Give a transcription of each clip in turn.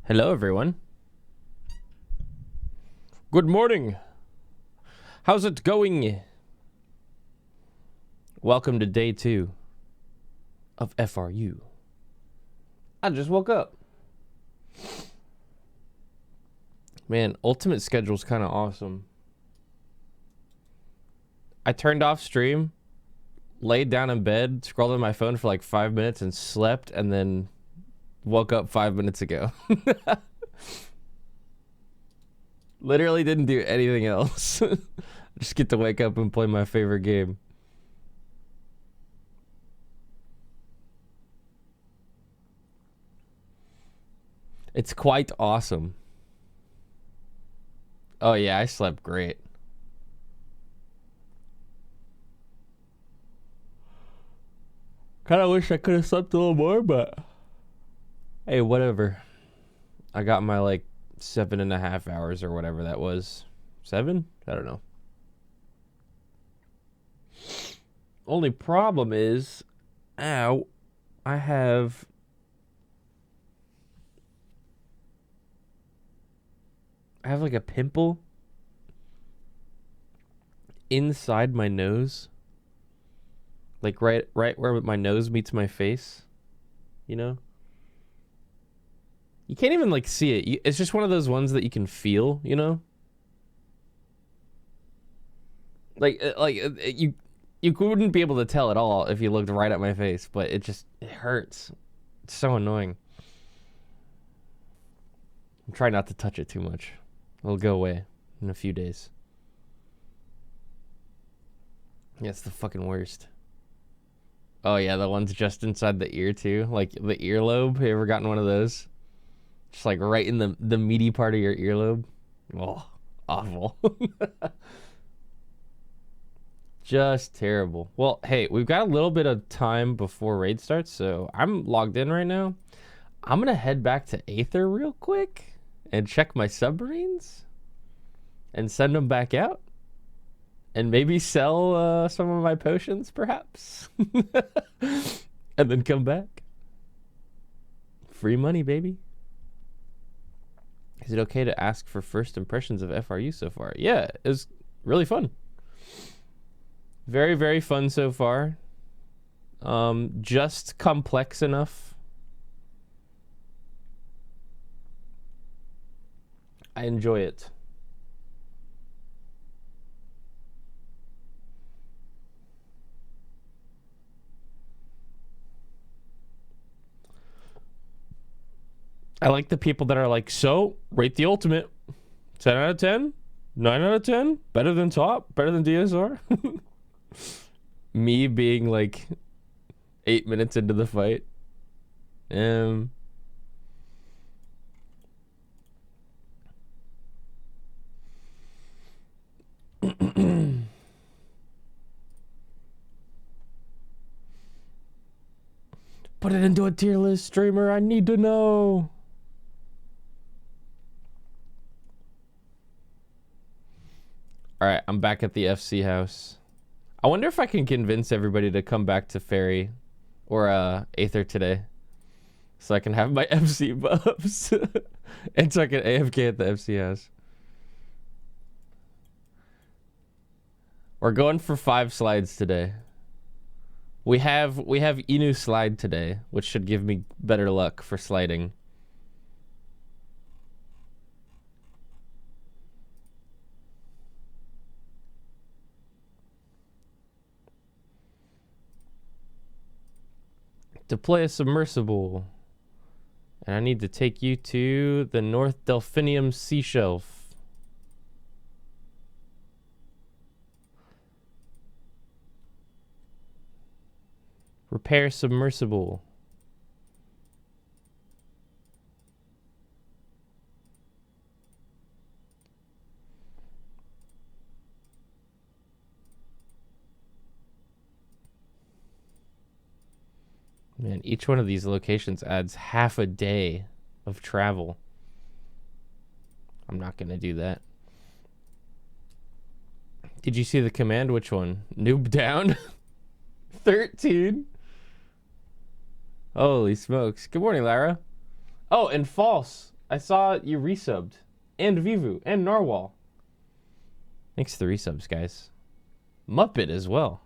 Hello, everyone. Good morning. How's it going? Welcome to day 2 of FRU. I just woke up. Man, Ultimate Schedule's kind of awesome. I turned off stream, laid down in bed, scrolled on my phone for like 5 minutes and slept, and then woke up 5 minutes ago. Literally didn't do anything else. Just get to wake up and play my favorite game. It's quite awesome. Oh yeah, I slept great. Kind of wish I could have slept a little more, but hey, whatever. I got my like 7.5 hours or whatever that was. 7? I don't know. Only problem is, ow, I have like a pimple inside my nose. Like right where my nose meets my face, you know? You can't even like see it. It's just one of those ones that you can feel, you know? Like you wouldn't be able to tell at all if you looked right at my face, but it hurts. It's so annoying. I'm trying not to touch it too much. It'll go away in a few days. Yeah, it's the fucking worst. Oh yeah, the ones just inside the ear too. Like the earlobe. Have you ever gotten one of those? Just like right in the meaty part of your earlobe. Oh, awful. Just terrible. Well, hey, we've got a little bit of time before raid starts, so I'm logged in right now. I'm gonna head back to Aether real quick and check my submarines and send them back out and maybe sell some of my potions, perhaps. And then come back. Free money, baby. Is it okay to ask for first impressions of FRU so far? Yeah, it was really fun. Very, very fun so far. Just complex enough. I enjoy it. I like the people that are like, so, rate the ultimate. 10 out of 10? 9 out of 10? Better than top? Better than DSR? Me being like 8 minutes into the fight. Put it into a tier list, streamer. I need to know. All right, I'm back at the FC house. I wonder if I can convince everybody to come back to Ferry or Aether today, so I can have my FC buffs and so I can AFK at the FC house. We're going for 5 slides today. We have Inu slide today, which should give me better luck for sliding. Deploy a submersible. And I need to take you to the North Delphinium Sea Shelf. Repair submersible. Man, each one of these locations adds half a day of travel. I'm not going to do that. Did you see the command? Which one? Noob down? 13? Holy smokes. Good morning, Lara. Oh, and false. I saw you resubbed. And Vivu. And Narwhal. Thanks for the resubs, guys. Muppet as well.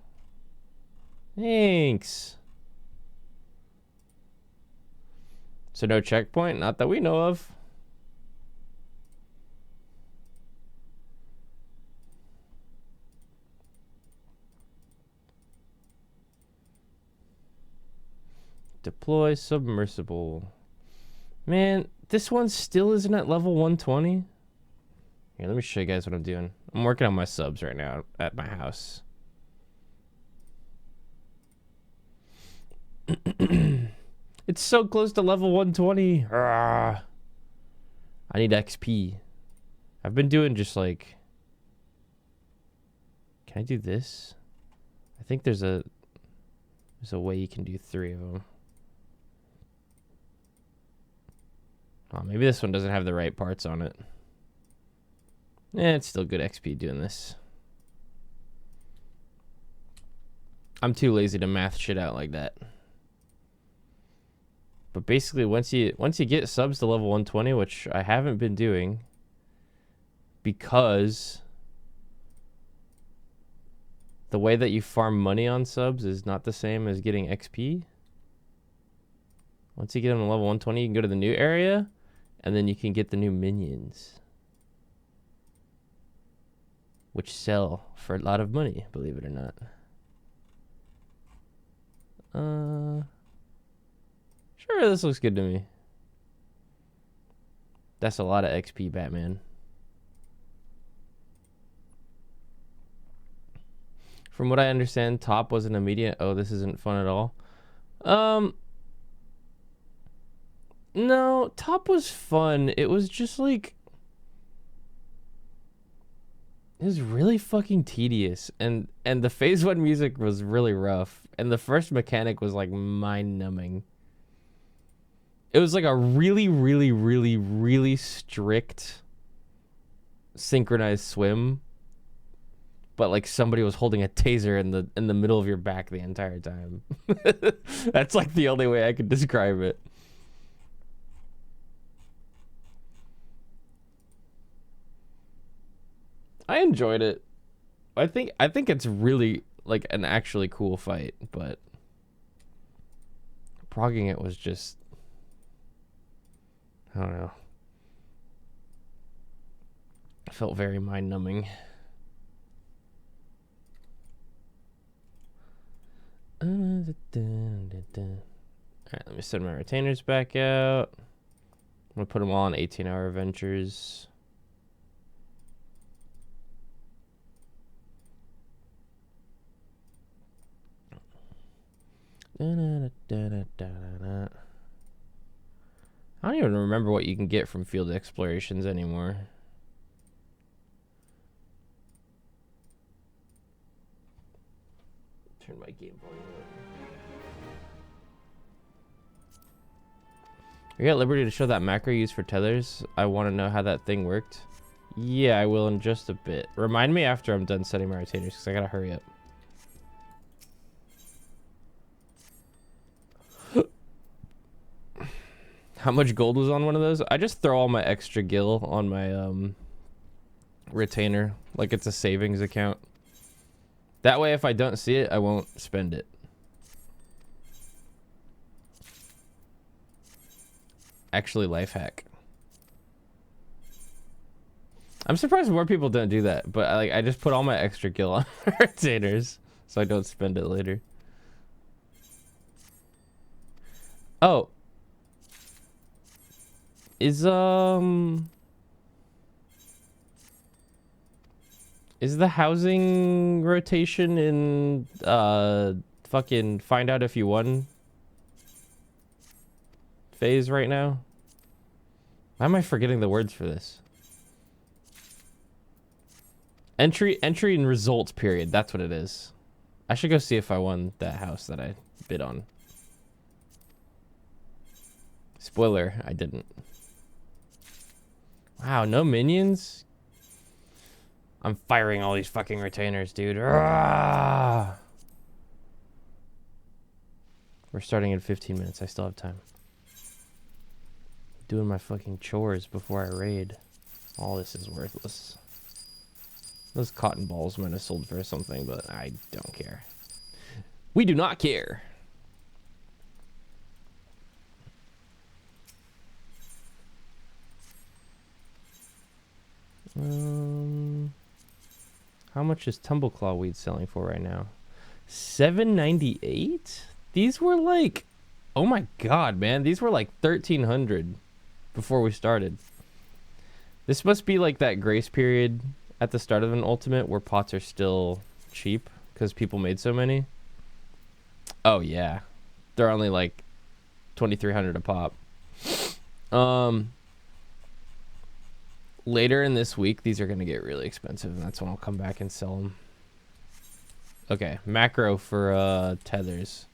Thanks. So no checkpoint? Not that we know of. Deploy submersible. Man, this one still isn't at level 120. Here, let me show you guys what I'm doing. I'm working on my subs right now at my house. It's so close to level 120. I need XP. I've been doing just like... Can I do this? I think there's a way you can do 3 of them. Oh, maybe this one doesn't have the right parts on it. It's still good XP doing this. I'm too lazy to math shit out like that. But basically, once you get subs to level 120, which I haven't been doing, because the way that you farm money on subs is not the same as getting XP. Once you get them to level 120, you can go to the new area, and then you can get the new minions, which sell for a lot of money, believe it or not. Sure, this looks good to me. That's a lot of XP, Batman. From what I understand, top wasn't immediate. Oh, this isn't fun at all. No, top was fun. It was just like... It was really fucking tedious. And the phase 1 music was really rough. And the first mechanic was like mind-numbing. It was like a really, really, really, really strict synchronized swim. But like somebody was holding a taser in the middle of your back the entire time. That's like the only way I could describe it. I enjoyed it. I think it's really like an actually cool fight, but progging it was just, I don't know. It felt very mind-numbing. Alright, let me send my retainers back out. I'm gonna put them all on 18-hour ventures. I don't even remember what you can get from field explorations anymore. Turn my game volume up. Are you at liberty to show that macro used for tethers? I want to know how that thing worked. Yeah, I will in just a bit. Remind me after I'm done setting my retainers, because I gotta hurry up. How much gold was on one of those? I just throw all my extra gil on my retainer, like it's a savings account. That way, if I don't see it, I won't spend it. Actually, life hack. I'm surprised more people don't do that, but I just put all my extra gil on my retainers so I don't spend it later. Oh. Is the housing rotation in fucking find out if you won phase right now? Why am I forgetting the words for this? Entry and results period. That's what it is. I should go see if I won that house that I bid on. Spoiler, I didn't. Wow, no minions? I'm firing all these fucking retainers, dude. We're starting in 15 minutes. I still have time. doing my fucking chores before I raid. All this is worthless. Those cotton balls might have sold for something, but I don't care. We do not care. How much is Tumbleclaw weed selling for right now? $7.98? These were like, oh my god, man. These were like $1,300 before we started. This must be like that grace period at the start of an ultimate where pots are still cheap because people made so many. Oh yeah, they're only like $2,300 a pop. Later in this week, these are gonna get really expensive, and that's when I'll come back and sell them. Okay, macro for tethers.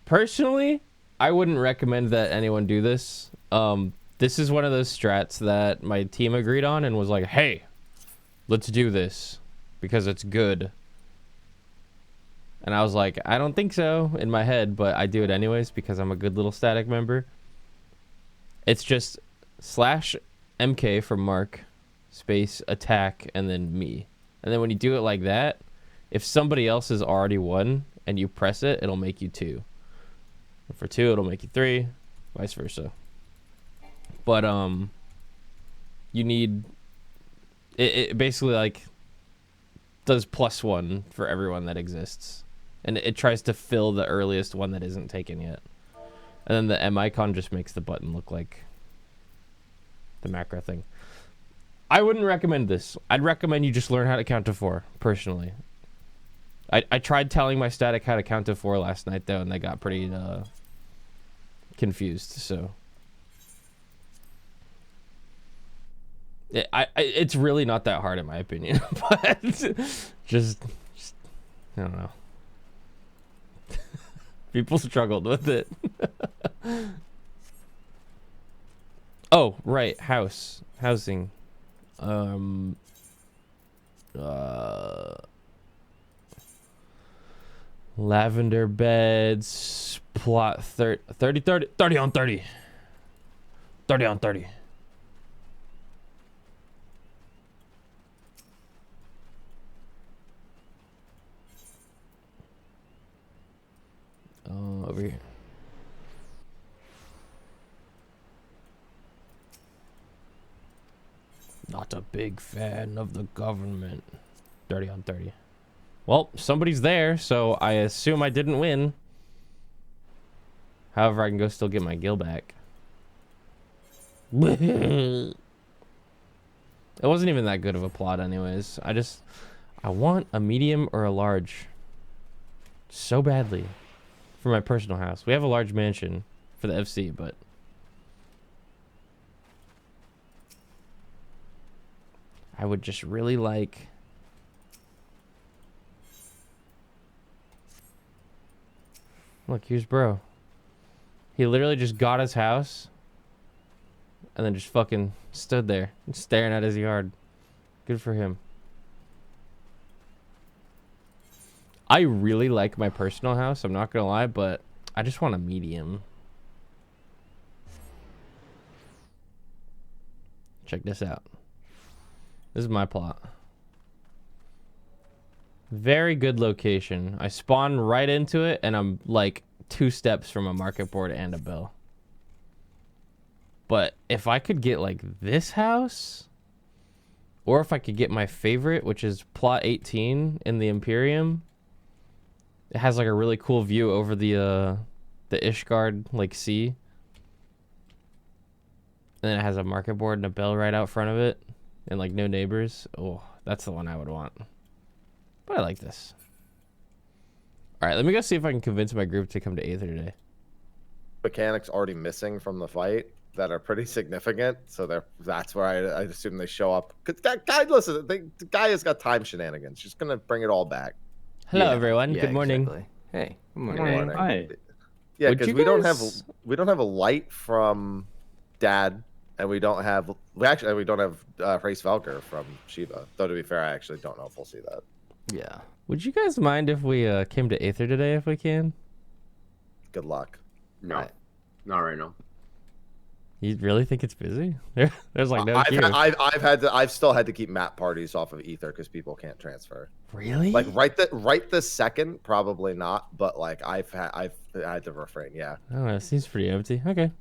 Personally, I wouldn't recommend that anyone do this. This is one of those strats that my team agreed on and was like, hey, let's do this because it's good. And I was like, I don't think so in my head, but I do it anyways because I'm a good little static member. It's just /MK for Mark, space, attack, and then me. And then when you do it like that, if somebody else has already won and you press it, it'll make you 2. And for 2, it'll make you 3, vice versa. But you need it basically like does +1 for everyone that exists, and it tries to fill the earliest one that isn't taken yet. And then the M icon just makes the button look like the macro thing. I wouldn't recommend this. I'd recommend you just learn how to count to 4 personally. I tried telling my static how to count to 4 last night though, and they got pretty confused. So it's really not that hard in my opinion, but just I don't know. People struggled with it. Oh, right, housing. Lavender beds, plot 30 on 30. 30 on 30. Over here. Not a big fan of the government. 30 on 30. Well, somebody's there, so I assume I didn't win. However, I can go still get my gil back. It wasn't even that good of a plot anyways. I want a medium or a large so badly for my personal house. We have a large mansion for the FC, but I would just really like look, here's bro. He literally just got his house and then just fucking stood there staring at his yard. Good for him. I really like my personal house, I'm not gonna lie, but I just want a medium. Check this out. This is my plot. Very good location. I spawn right into it, and I'm like 2 steps from a market board and a bill. But if I could get like this house, or if I could get my favorite, which is plot 18 in the Imperium, it has like a really cool view over the Ishgard like sea, and then it has a market board and a bell right out front of it, and like no neighbors. Oh, that's the one I would want. But I like this. All right, let me go see if I can convince my group to come to Aether today. Mechanics already missing from the fight that are pretty significant, so that's where I assume they show up. Cause that guy, listen, the guy has got time shenanigans. Just gonna bring it all back. Hello, everyone. Good morning. Exactly. Hey, good morning. Good morning. Hi. Yeah, because we don't have a light from Dad, and we don't have Race Velker from Shiva. Though to be fair, I actually don't know if we'll see that. Yeah. Would you guys mind if we came to Aether today if we can? Good luck. No, not right now. You really think it's busy? There's like no queue. I've still had to keep map parties off of Ether because people can't transfer. Really? Like right this second, probably not, but like I've had to refrain. Yeah. I don't know. It seems pretty empty. Okay.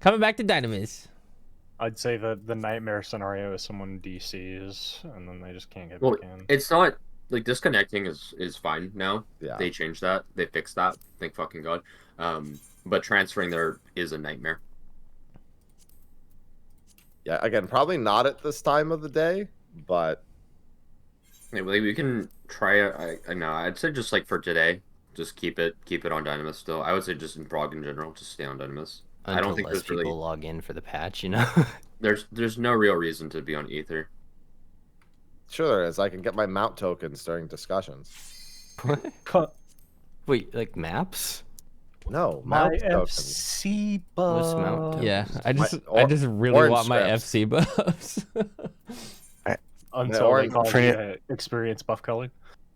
Coming back to Dynamis. I'd say that the nightmare scenario is someone DCs and then they just can't get Well, back in. it's not like disconnecting is fine now. Yeah. They changed that. They fixed that. Thank fucking god. But transferring there is a nightmare. Yeah. Again, probably not at this time of the day, but Yeah, we can try. I know. I'd say just like for today, just keep it on Dynamis still. I would say just in Frog in general, just stay on Dynamis. Until I don't think less there's people really log in for the patch, you know. there's no real reason to be on Ether. sure there is. I can get my mount tokens during discussions. What? Wait, like maps? No, My mount tokens. FC What's buff. mount? Yeah, I just really orange want my strips. FC buffs. Until or- they cause for you any- experience buff color. I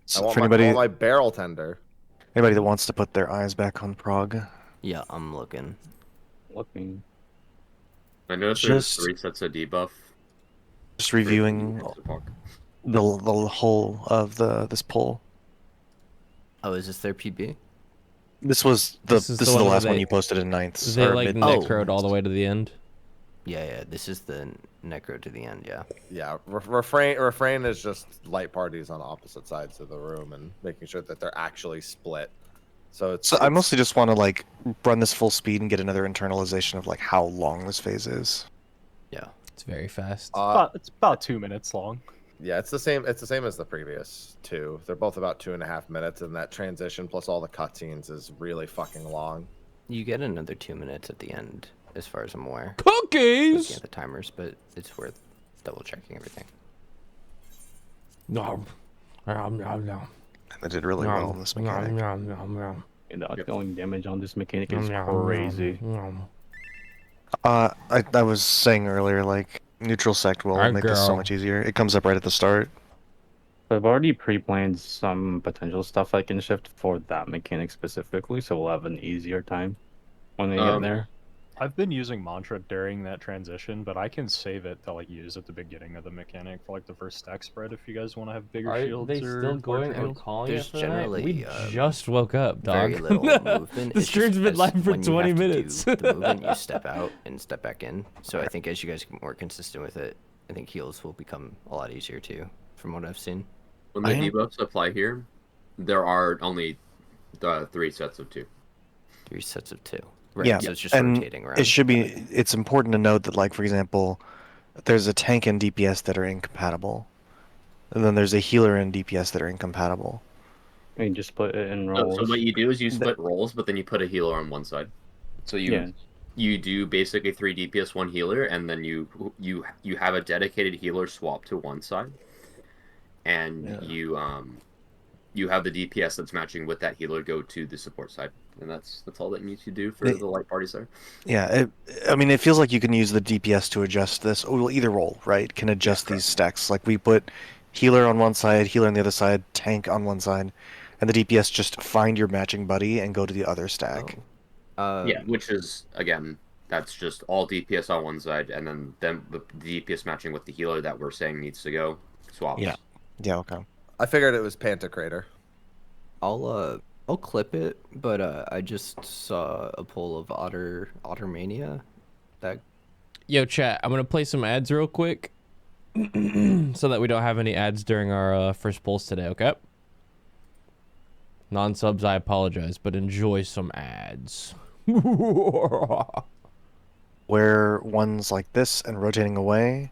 So want for my, I anybody, want my barrel tender. anybody that wants to put their eyes back on Prague, Yeah, I'm looking. Looking. I noticed there's Just- 3 sets of debuff. just reviewing the whole of this poll. Oh, is this their PB? This was This is the the one where last one they- you posted in ninths. They or like mid- necroed all the way to the end. Yeah, this is the necro to the end, yeah. Yeah, refrain is just light parties on opposite sides of the room and making sure that they're actually split. So it's. So I it's- mostly just want to like run this full speed and get another internalization of like how long this phase is. Yeah. It's very fast. It's about 2 minutes long. Yeah, it's the same. It's the same as the previous two. They're both about 2.5 minutes, and that transition plus all the cutscenes is really fucking long. You get another 2 minutes at the end, as far as I'm aware. Cookies. Looking at the timers, but it's worth double checking everything. No. And they did really well in this mechanic. And the outgoing damage on this mechanic is crazy. I was saying earlier, like neutral sect will Our make this so girl. much easier. It comes up right at the start. I've already pre-planned some potential stuff I can shift for that mechanic specifically, so we'll have an easier time when they get there. I've been using mantra during that transition, but I can save it to like use at the beginning of the mechanic for like the first stack spread if you guys want to have bigger Are shields. they or still going fortress. and calling There's it for the night? generally, We just woke up, dog. Very little movement. The It's stream's just been as live for when you 20 have to do minutes. the movement, you step out and step back in. So I think as you guys get more consistent with it, I think heals will become a lot easier too, from what I've seen. When the I am- debuffs apply here, there are only 3 sets of 2. 3 sets of 2. Right, Yeah, so it's just and rotating around. it should be. It's important to note that, like for example, there's a tank and DPS that are incompatible, and then there's a healer and DPS that are incompatible. I mean, just split it in So, rolls. so what you do is you split roles, but then you put a healer on one side. So you do basically 3 DPS, 1 healer, and then you have a dedicated healer swap to one side, and you have the DPS that's matching with that healer go to the support side, and that's all that you need to do for the light parties there. Yeah, I mean, it feels like you can use the DPS to adjust this. Well, either role, right, can adjust these stacks. Like we put healer on one side, healer on the other side, tank on one side, and the DPS just find your matching buddy and go to the other stack. Yeah, which is again, that's just all DPS on one side, and then the DPS matching with the healer that we're saying needs to go swaps. Yeah. Yeah, okay. I figured it was Pantocrator. I'll clip it, but I just saw a poll of Ottermania. That Yo, chat, I'm going to play some ads real quick so that we don't have any ads during our first polls today, okay? Non-subs, I apologize, but enjoy some ads. Where one's like this and rotating away,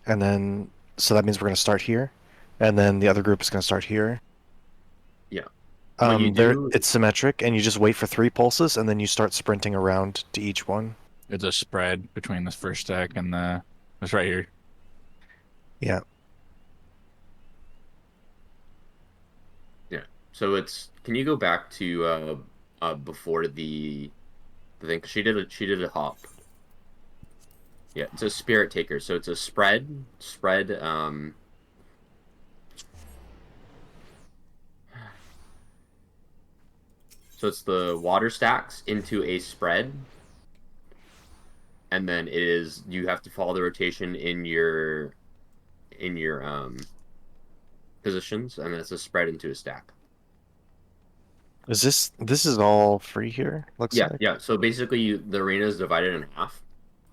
and then so that means we're going to start here, and then the other group is going to start here. Yeah. What you do- It's symmetric, and you just wait for 3 pulses, and then you start sprinting around to each one. It's a spread between this first stack and this right here. Yeah. Yeah. So it's. Can you go back to before the thing? 'Cause she did a hop. Yeah, it's a spirit taker. So it's a spread. So it's the water stacks into a spread, and then it is you have to follow the rotation in your positions, and then it's a spread into a stack. Is this is all free here? Looks Yeah, like. yeah. So basically, the arena is divided in half,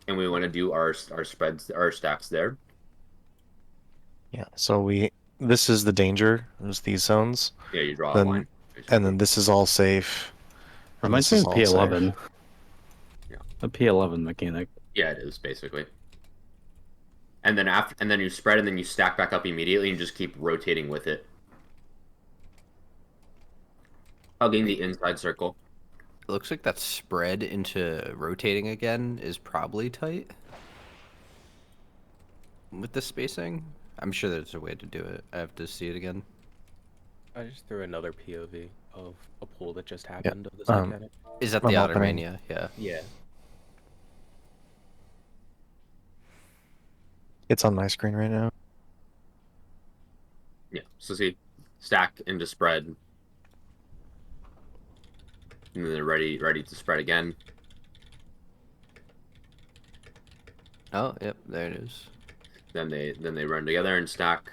and we want to do our spreads, our stacks there. Yeah. So this is the danger. There's these zones. Yeah, you draw a Then line. and then this is all safe. And Reminds this me is of all P11. safe. Yeah. A P11 mechanic. Yeah, it is basically. And then you spread, and then you stack back up immediately, and just keep rotating with it. Hugging the inside circle. It looks like that spread into rotating again is probably tight. With the spacing? I'm sure there's a way to do it. I have to see it again. I just threw another POV of a pool that just happened of this um, mechanic. Is that I'm the Outer opening. Mania? Yeah. Yeah. It's on my screen right now. Yeah. So see, stack into spread, and then they're ready to spread again. Oh, yep, there it is. Then they run together and stack.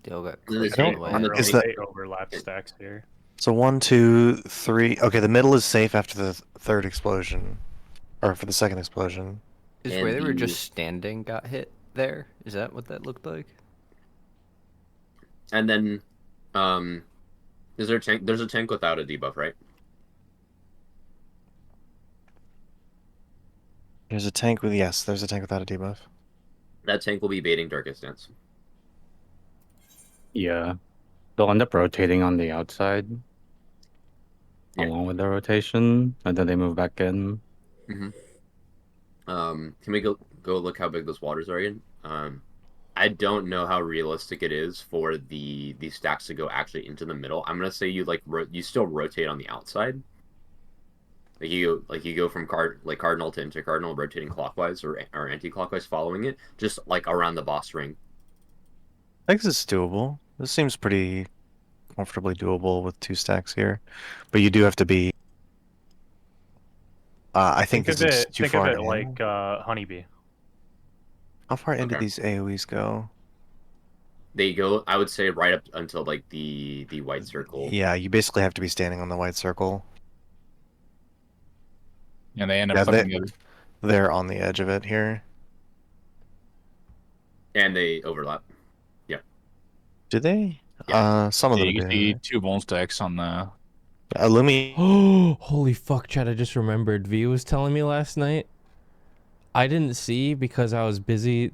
They all got Then they clipped take- on the way. on the Is tank- that- They overlap stacks here. So 1, 2, 3. Okay, the middle is safe after the third explosion, or for the second explosion. Is and where they were the- just standing got hit there? Is that what that looked like? And then, is there a tank? There's a tank without a debuff, right? There's a tank with there's a tank without a debuff. That tank will be baiting Darkest Dance. Yeah. They'll end up rotating on the outside Yeah. along with the rotation, and then they move back in. Can we go look how big those waters are again? I don't know how realistic it is for the stacks to go actually into the middle. I'm gonna say you you still rotate on the outside. Like you go from cardinal to intercardinal, rotating clockwise or anti-clockwise, following it, just like around the boss ring. I think this is doable. This seems pretty comfortably doable with 2 stacks here, but you do have to be. I think this is too far Think of it in. like Honeybee. How far into Okay. these AoEs go? They go, I would say, right up until like the white circle. Yeah, you basically have to be standing on the white circle. Yeah, they end up Yeah, fucking together. they're on the edge of it here. And they overlap. Do they? Yeah. Some of Yeah, them you can do. see 2 Vol stacks on the. Illumi. Oh, holy fuck, Chad, I just remembered. V was telling me last night. I didn't see because I was busy,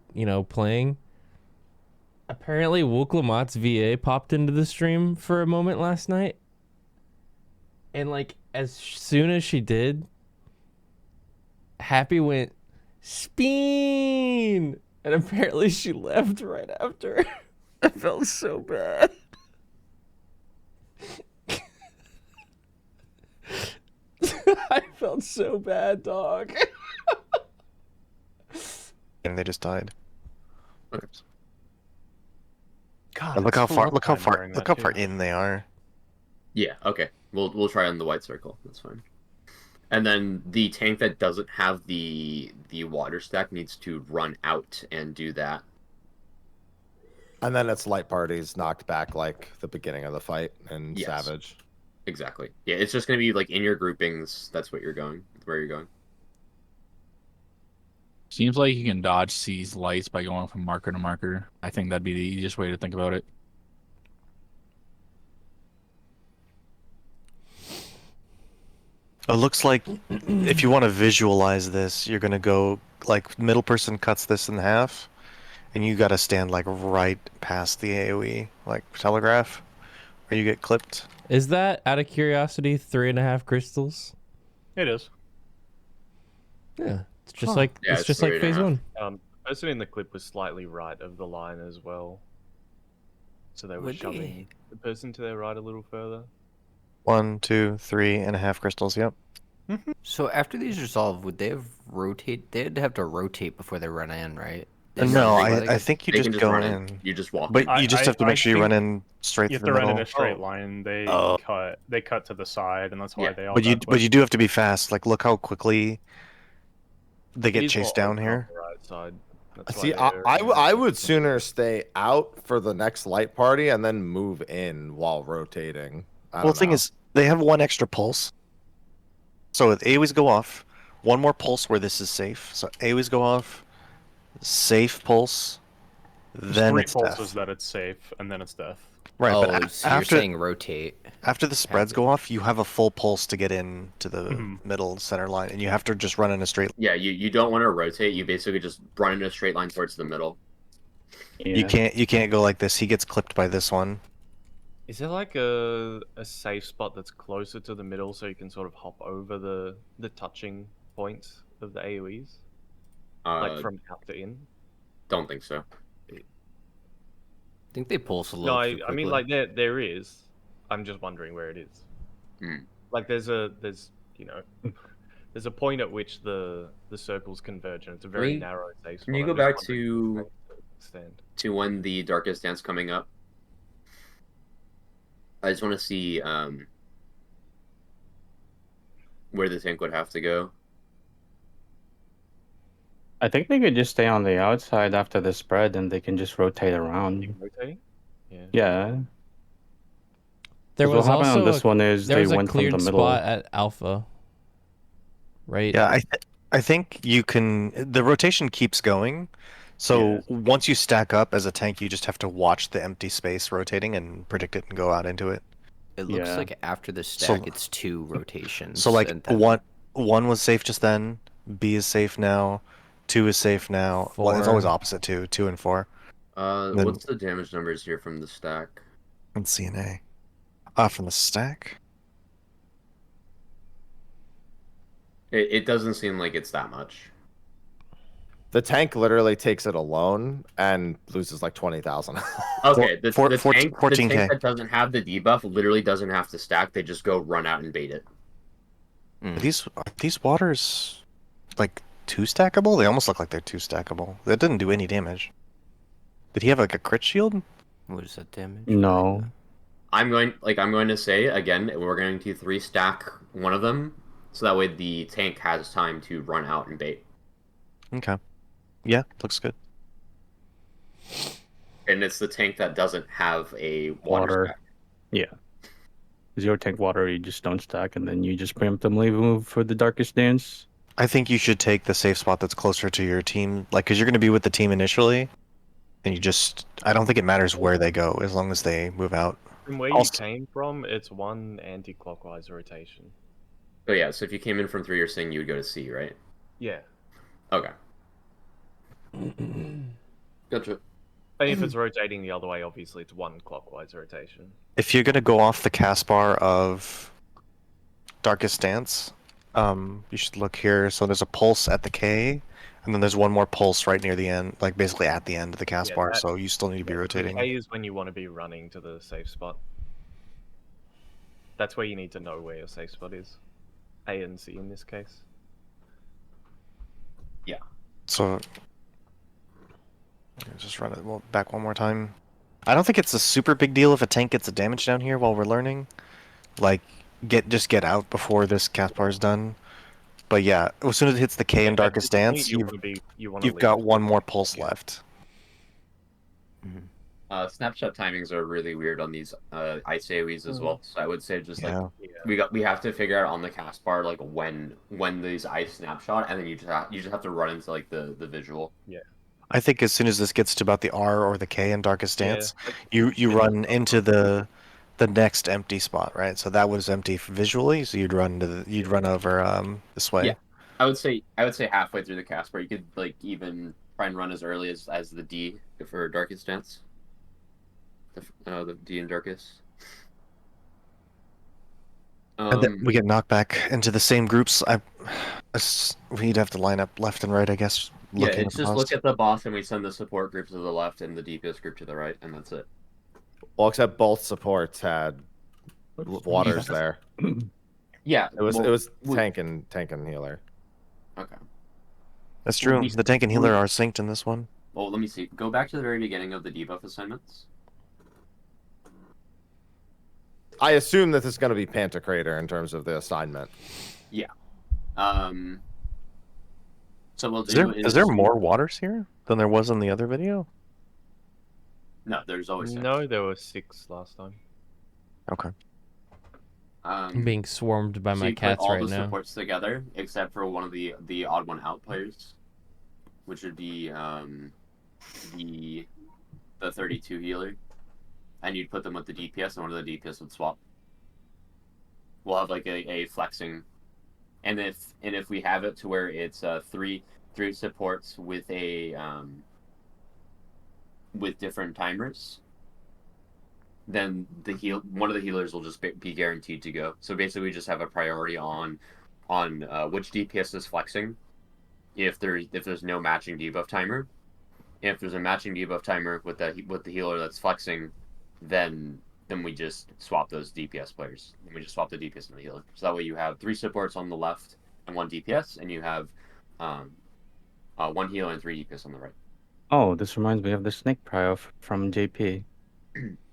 playing. Apparently, Wooklamat's VA popped into the stream for a moment last night. And, as soon as she did, Happy went, Speen! And apparently she left right after. I felt so bad. I felt so bad, dog. And they just died. Okay. God, And look it's how far full look how time far during look that how far too. in they are. Yeah, okay. We'll try on the white circle. That's fine. And then the tank that doesn't have the water stack needs to run out and do that. And then it's light parties knocked back like the beginning of the fight in Yes. Savage. Exactly. Yeah, it's just gonna be like in your groupings. That's what you're going. Where you're going. Seems like you can dodge these lights by going from marker to marker. I think that'd be the easiest way to think about it. It looks like if you want to visualize this, you're gonna go middle person cuts this in half, and you gotta stand right past the AoE, telegraph, or you get clipped. Is that, out of curiosity, 3.5 crystals? It is. Yeah. It's just Huh. like Yeah, it's it's just like phase 3.5. 1. The person in the clip was slightly right of the line as well. So they were Would shoving they? the person to their right a little further. 1, 2, 3.5 crystals. Yep. So after these resolve, would they have rotate? They'd have to rotate before they run in, right? No, They I think you They just can go run in. You just walk But in. you just have to make sure you run think in straight You through have the to run in middle. a straight line. They cut to the side, and that's why Yeah. they all. But you got but you do have to be fast. Like look how quickly they It get is more chased down open on here. the right side. That's why See, I would sooner stay out for the next light party and then move in while rotating. Well, the thing is, they have one extra pulse. So if AoEs go off, one more pulse where this is safe. So AoEs go off, safe pulse, then three it's pulses death. that it's safe, and then it's death. Right, Oh, but so you're saying rotate. after the spreads go off, you have a full pulse to get in to the Mhm. middle center line, and you have to just run in a straight. Yeah, you don't want to rotate. You basically just run in a straight line towards the middle. You can't go like this. He gets clipped by this one. Is there like a safe spot that's closer to the middle so you can sort of hop over the touching points of the AoEs? Like from out to in? Don't think so. I think they pulse a No, little too I quickly. mean like there is. I'm just wondering where it is. Like there's you know there's a point at which the circles converge and it's a very narrow safe spot. Can you go I'm just back wondering to when the Darkest Dance coming up? I just want to see where the tank would have to go. I think they could just stay on the outside after the spread, and they can just rotate around. Rotating? Yeah. There 'Cause was what happened on also this one is there they was a went from cleared the middle. spot at Alpha, right? Yeah, I think you can. The rotation keeps going. So once you stack up as a tank, you just have to watch the empty space rotating and predict it and go out into it. It looks like after the stack, it's 2 rotations. So like and then... one was safe just then. B is safe now. 2 is safe now. Well, it's always 4. opposite 2 and 4. Then- What's the damage numbers here from the stack? And CNA. From the stack. It doesn't seem like it's that much. The tank literally takes it alone and loses like 20,000. Okay, the tank 14K. that doesn't have the debuff literally doesn't have to stack. They just go run out and bait it. Are these waters like 2 stackable? They almost look like they're 2 stackable. That didn't do any damage. Did he have like a crit shield? What is that damage? No. I'm going to say again, we're going to 3 stack one of them, so that way the tank has time to run out and bait. Okay. Yeah, looks good. And it's the tank that doesn't have a water stack. Yeah. Zero tank water, you just don't stack, and then you just preemptively move for the Darkest Dance. I think you should take the safe spot that's closer to your team, like, because you're going to be with the team initially, and you just, I don't think it matters where they go as long as they move out. From where you came from, it's 1 anti-clockwise rotation. So yeah, so if you came in from 3, you're saying you would go to C, right? Yeah. Okay. Gotcha. And if it's rotating the other way, obviously it's 1 clockwise rotation. If you're going to go off the cast bar of Darkest Dance, you should look here. So there's a pulse at the K, and then there's one more pulse right near the end, like basically at the end of the cast bar, so you still need to be rotating. A is when you want to be running to the safe spot. That's where you need to know where your safe spot is. A and C in this case. Yeah. So just run it back one more time. I don't think it's a super big deal if a tank gets a damage down here while we're learning. Like, just get out before this cast bar is done. But yeah, as soon as it hits the K in Darkest Dance, you've got one more pulse left. Snapshot timings are really weird on these ice AoEs as well. So I would say just like we have to figure out on the cast bar like when these ice snapshot, and then you just have to run into like the visual. Yeah. I think as soon as this gets to about the R or the K in Darkest Dance, you run into the next empty spot, right? So that was empty visually, so you'd run over this way. Yeah, I would say halfway through the cast bar, you could like even try and run as early as the D for Darkest Dance. The D in Darkest. And then we get knocked back into the same groups. We'd have to line up left and right, I guess. Yeah, it's just look at the boss, and we send the support group to the left and the DPS group to the right, and that's it. Well, except both supports had waters there. Yeah, it was tank and healer. Okay. That's true. The tank and healer are synced in this one. Well, let me see. Go back to the very beginning of the debuff assignments. I assume that this is going to be Pantocrator in terms of the assignment. Yeah. So we'll Is do. there more waters here than there was in the other video? No, there's always 6. No, there were 6 last time. Okay. I'm being swarmed by so my you cats put all right the now. supports together, except for one of the odd one out players, which would be the 32 healer, and you'd put them with the DPS, and one of the DPS would swap. We'll have like a flexing, and if we have it to where it's 3 supports with a with different timers, then one of the healers will just be guaranteed to go. So basically, we just have a priority on which DPS is flexing. If there's no matching debuff timer, if there's a matching debuff timer with the healer that's flexing, then we just swap those DPS players. And we just swap the DPS and the healer. So that way you have 3 supports on the left and 1 DPS, and you have 1 healer and 3 DPS on the right. Oh, this reminds me of the snake prio from JP.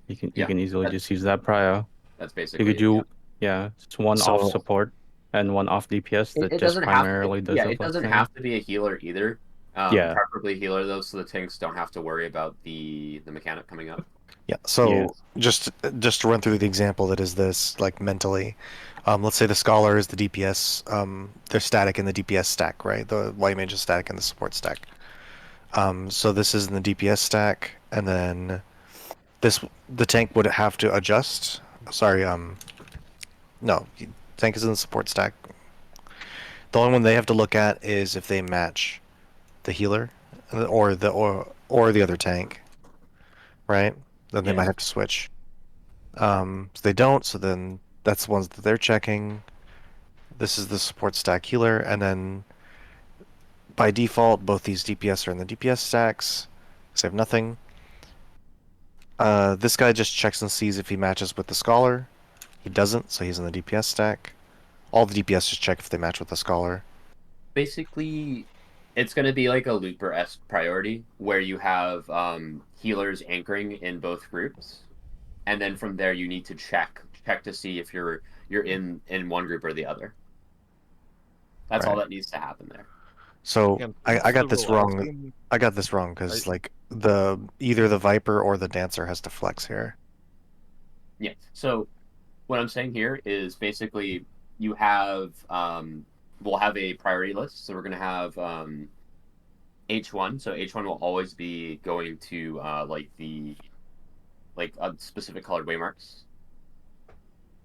You can easily just use that prio. That's basically. You could do it's one off support and one off DPS that it just primarily does. It doesn't have to be a healer either. Preferably a healer though, so the tanks don't have to worry about the mechanic coming up. Yeah. So just to run through the example that is this like mentally, let's say the scholar is the DPS. They're static in the DPS stack, right? The white mage is static in the support stack. So this is in the DPS stack, and then the tank would have to adjust. Sorry, no, tank is in the support stack. The only one they have to look at is if they match the healer or the other tank, right? Then they might have to switch. So they don't. So then that's the ones that they're checking. This is the support stack healer, and then by default, both these DPS are in the DPS stacks. Because they have nothing. This guy just checks and sees if he matches with the scholar. He doesn't, so he's in the DPS stack. All the DPS just check if they match with the scholar. Basically, it's going to be like a looper-esque priority, where you have healers anchoring in both groups, and then from there you need to check to see if you're in one group or the other. That's all that needs to happen there. So I got this wrong. I got this wrong because like either the Viper or the Dancer has to flex here. Yeah. So what I'm saying here is basically you have we'll have a priority list. So we're gonna have H1. So H1 will always be going to like a specific colored waymarks.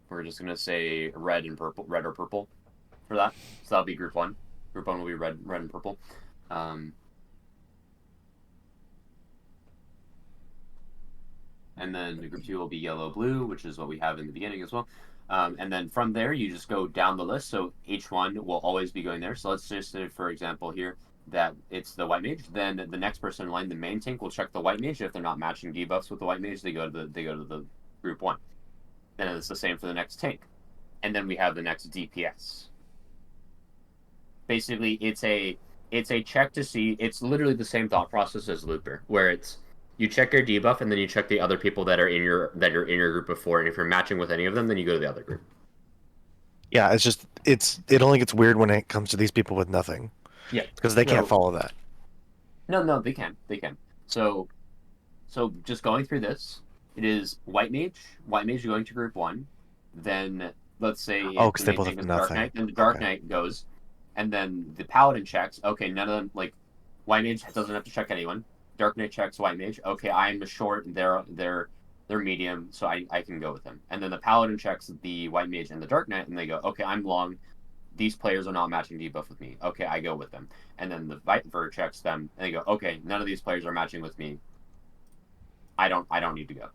We're just gonna say red or purple for that. So that'll be group 1. Group 1 will be red and purple. And then the group 2 will be yellow, blue, which is what we have in the beginning as well. And then from there, you just go down the list. So H1 will always be going there. So let's just say, for example, here that it's the white mage. Then the next person in line, the main tank, will check the white mage. If they're not matching debuffs with the white mage, they go to the group 1. And it's the same for the next tank. And then we have the next DPS. Basically, it's a check to see. It's literally the same thought process as Looper, where it's you check your debuff and then you check the other people that are in your group before, and if you're matching with any of them, then you go to the other group. Yeah, it's just it only gets weird when it comes to these people with nothing. Yeah, because they can't follow that. No, they can. So just going through this, it is white mage going to group 1, then let's say because they both have nothing. Knight, then the Dark Knight goes. And then the Paladin checks. Okay, none of them, like, White Mage doesn't have to check anyone. Dark Knight checks White Mage. Okay, I'm a short, they're medium, so I can go with them. And then the Paladin checks the White Mage and the Dark Knight, and they go, okay, I'm long. These players are not matching debuff with me. Okay, I go with them. And then the Viper checks them, and they go, okay, none of these players are matching with me. I don't need to go.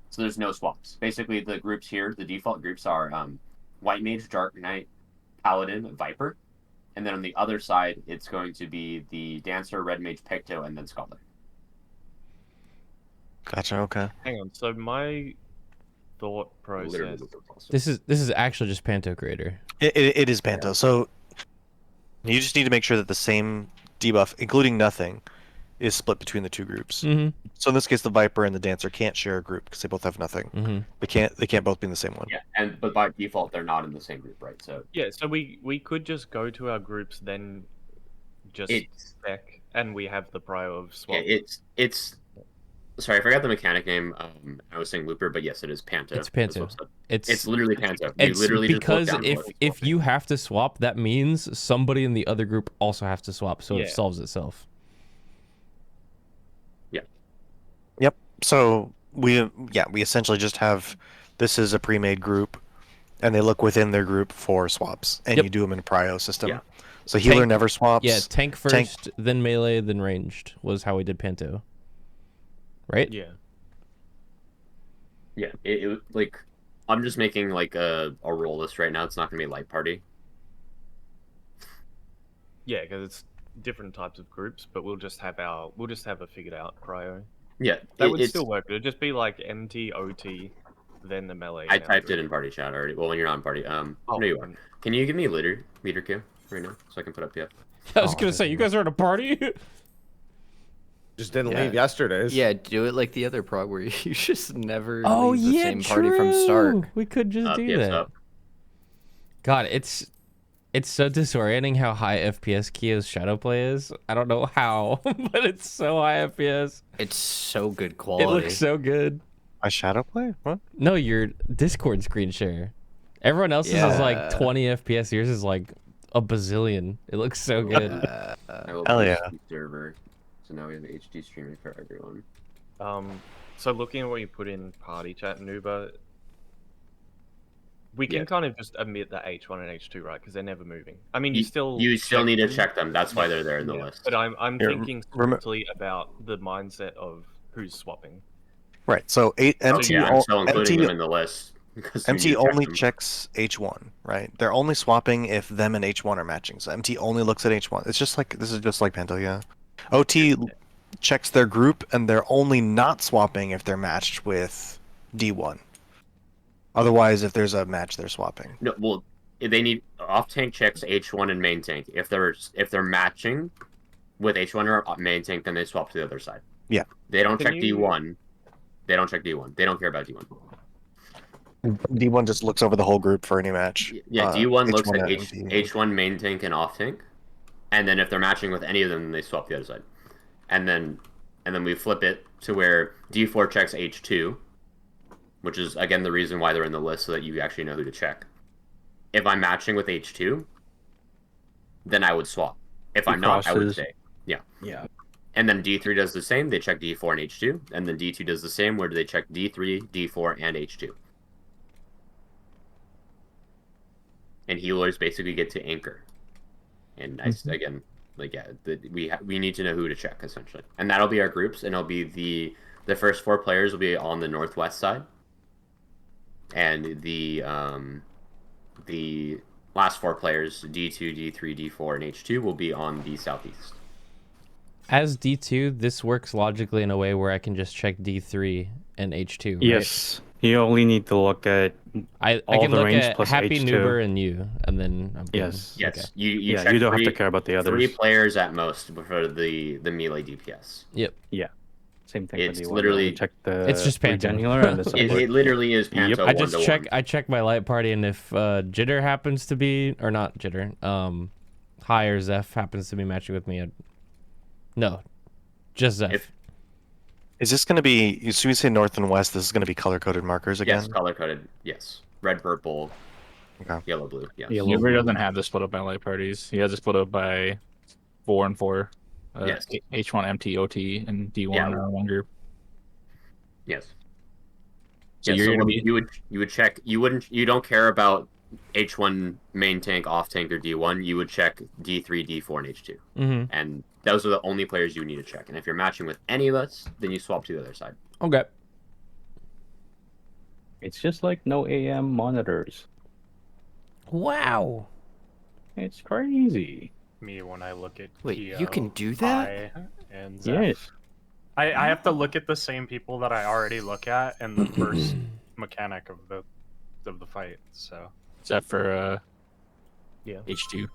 So there's no swaps. Basically, the groups here, the default groups are White Mage, Dark Knight, Paladin, Viper. And then on the other side, it's going to be the Dancer, Red Mage, Picto, and then Scholar. Gotcha. Okay. Hang on. So my thought process. This is actually just Pantocrator. It is Panto. So you just need to make sure that the same debuff, including nothing, is split between the two groups. Mm-hmm. So in this case, the Viper and the Dancer can't share a group because they both have nothing. Mm-hmm. They can't both be in the same one. Yeah, but by default they're not in the same group, right? So yeah, so we could just go to our groups, then just spec, and we have the prio of swap. Yeah, it's. Sorry, I forgot the mechanic name. I was saying Looper, but yes, it is Panto. It's Panto. It's literally Panto. It's literally because just if you have to swap, that means somebody in the other group also has to swap, so it solves itself. Yeah. Yep. So we essentially just have this is a pre-made group, and they look within their group for swaps, and you do them in a prio system. Yeah. So healer never swaps. Yeah, tank first, then melee, then ranged was how we did Panto. Right? Yeah. Yeah. It like I'm just making like a roll list right now. It's not gonna be light party. Yeah, because it's different types of groups, but we'll just have a figured out prio. Yeah, that would still work. It'd just be like MT, OT, then the melee. I typed it in party chat already. Well, when you're not in party, no, you are. Can you give me leader queue right now so I can put up the? I was gonna say you guys are at a party. Just didn't leave yesterday's. Yeah, do it like the other prog where you just never Oh leave the yeah, same true. party from start. We could just do that. God, it's so disorienting how high FPS Kia's Shadowplay is. I don't know how, but it's so high FPS. It's so good quality. It looks so good. My Shadowplay? What? No, your Discord screen share. Everyone else's is like 20 FPS. Yours is like a bazillion. It looks so good. Hell yeah. Server. So now we have HD streaming for everyone. So looking at what you put in party chat, Nuba, we can kind of just omit the H1 and H2, right? Because they're never moving. I mean, you still need to check them. That's why they're there in the list. But I'm thinking strictly about the mindset of who's swapping. Right. So MT I'm still including them in the list. MT only checks H1, right? They're only swapping if them and H1 are matching. So MT only looks at H1. It's just like this is just like Panto, yeah. OT checks their group, and they're only not swapping if they're matched with D1. Otherwise, if there's a match, they're swapping. No, well, they need off tank checks H1 and main tank. If they're matching with H1 or main tank, then they swap to the other side. Yeah. They don't check D1. They don't check D1. They don't care about D1. D1 just looks over the whole group for any match. Yeah, D1 looks H1 at H1 main tank and off tank, and then if they're matching with any of them, they swap the other side, and then we flip it to where D4 checks H2, which is again the reason why they're in the list so that you actually know who to check. If I'm matching with H2, then I would swap. If I'm not, I would stay. Yeah. Yeah. And then D3 does the same. They check D4 and H2, and then D2 does the same, where they check D3, D4, and H2. And healers basically get to anchor. And again, like we need to know who to check essentially, and that'll be our groups, and it'll be the first 4 players will be on the northwest side, and the last 4 players D2, D3, D4, and H2 will be on the southeast. As D2, this works logically in a way where I can just check D3 and H2. Right? Yes, you only need to look at I all can the look range at plus Happy H2. Nuber and you, and then I'm good. Yes. Yes, Okay. you yeah, check you don't 3, have to care about the others. 3 players at most for the melee DPS. Yep. Yeah. Same thing. It's with the literally- check the It's just Panto. regen healer and the support. It literally is Panto. I just 1-to-1. I check my light party, and if Jitter happens to be, or not Jitter, High or Zeph happens to be matching with me, no, just Zeph. Is this going to be, so you say north and west, this is going to be color-coded markers again? Yes, color coded. Yes, red, purple, yellow, blue. Yes. Nuber doesn't have this split up by light parties. He has it split up by 4 and 4. Yes. H1, MT, OT, and D1 are one group. Yes. So Yeah, you're so gonna be you would check. You don't care about H1 main tank, off tank, or D1. You would check D3, D4, and H2. Mm-hmm. And those are the only players you would need to check. And if you're matching with any of us, then you swap to the other side. Okay. It's just like no AM monitors. Wow. It's crazy. Me when I look at Wait, Keo, you can do that? I, and Zeph. Yes. I have to look at the same people that I already look at in the first mechanic of the fight. So except for yeah. H2.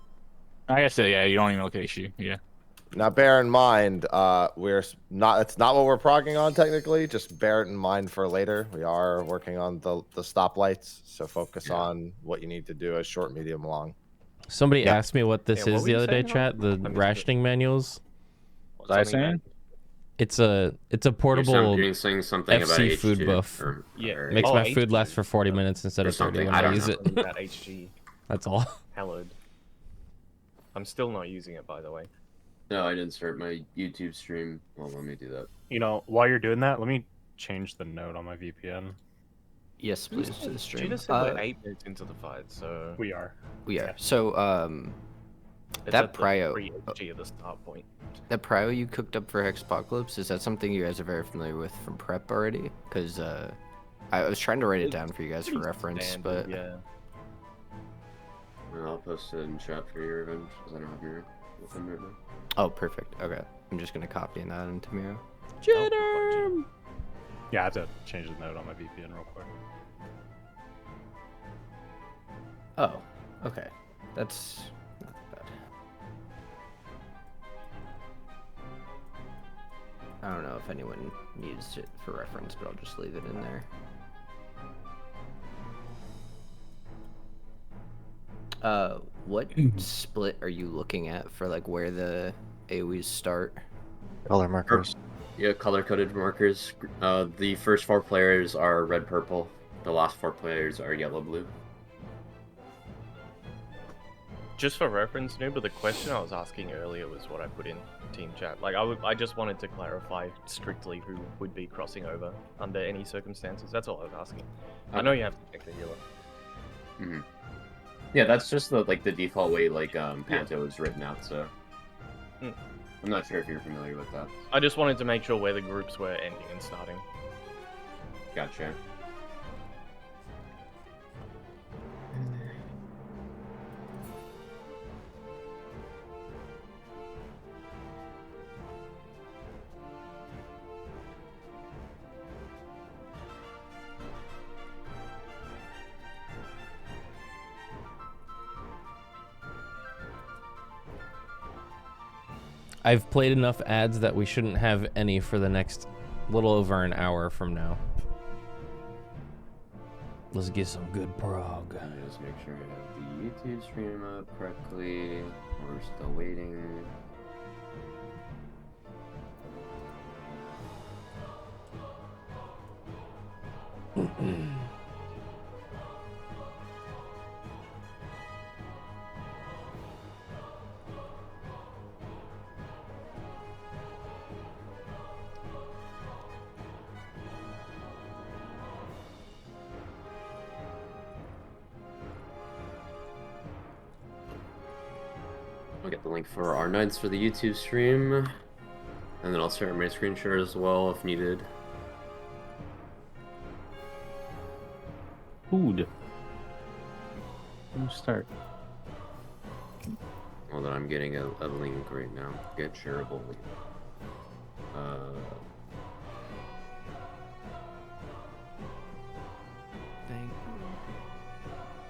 I guess yeah, you don't even look at H2. Yeah. Now, bear in mind, we're not. It's not what we're progging on technically. Just bear it in mind for later. We are working on the stoplights, so focus on what you need to do as short, medium, long. Somebody asked me what this Yeah, what is were the you other day, saying, chat. The I missed it. rationing manuals. What was I saying? It's a portable You're saying something about FC H2 food buff. Yeah. Makes Oh, my food HG. last for 40 minutes instead Or of 30 something, when I I don't use know. it. Something about HG. That's all. Hallowed. I'm still not using it, by the way. No, I didn't start my YouTube stream. Well, let me do that. You know, while you're doing that, let me change the node on my VPN. Yes, please, to the stream. Gina said we're 8 minutes into the fight, so We are. We are. So, it's that at the prio, pre-HG at the start point. that prio you cooked up for Hexapocalypse, is that something you guys are very familiar with from prep already? Because I was trying to write it down for you guys for Pretty reference, standard, but yeah. I'll post it in chat for your revenge because I don't have your with them right now. oh, perfect. Okay, I'm just gonna copy that into Miro. Jitter! Yeah, I have to change the node on my VPN real quick. Oh, okay, that's not bad. I don't know if anyone needs it for reference, but I'll just leave it in there. What split are you looking at for like where the AoEs start? Color markers. Yeah, color-coded markers. The first 4 players are red-purple. The last 4 players are yellow-blue. Just for reference, but the question I was asking earlier was what I put in team chat. Like, I just wanted to clarify strictly who would be crossing over under any circumstances. That's all I was asking. I know you have to check the healer. Mm-hmm. Yeah, that's just the default way Panto is written out. So I'm not sure if you're familiar with that. I just wanted to make sure where the groups were ending and starting. Gotcha. I've played enough ads that we shouldn't have any for the next little over an hour from now. Let's get some good prog. Let me just make sure I have the YouTube stream up correctly. We're still waiting. I'll get the link for R9s for the YouTube stream, and then I'll start my screen share as well if needed. Food. Who start? Well, then I'm getting a link right now. Get shareable link.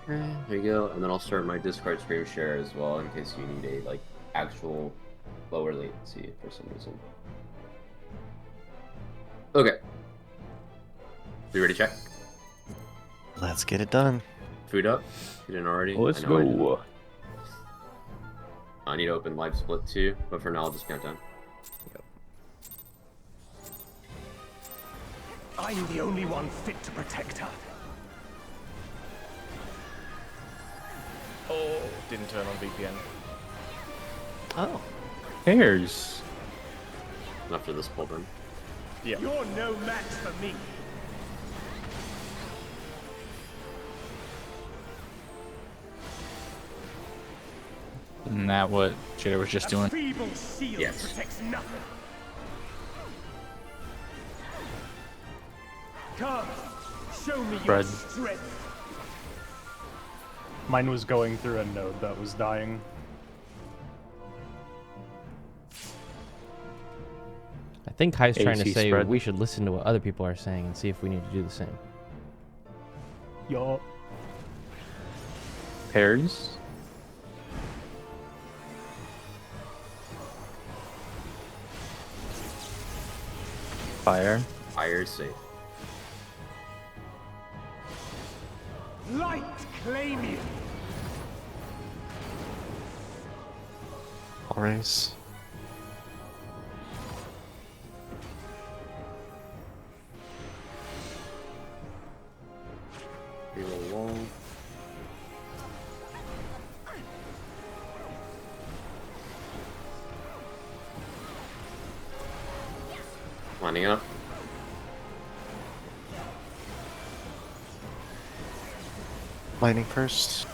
There you go, and then I'll start my Discord screen share as well in case you need a actual lower latency for some reason. Okay. We ready to check? Let's get it done. Food up? You didn't already? Let's I know I didn't. go. I need to open live split too, but for now I'll just count down. I'm the only one fit to protect her. Oh, didn't turn on VPN. Oh. Cares. After this pull then. Yeah. You're no match for me. Isn't that what Jitter was just doing? Feeble shield Yes. protects nothing. Come, show me your Fred. strength. Mine was going through a node that was dying. I think Kai's trying to AC say spread. we should listen to what other people are saying and see if we need to do the same. Yup. Pairs. Fire. Fire is safe. Light claim you. All race. Reroll wall. Lining up. Lightning first.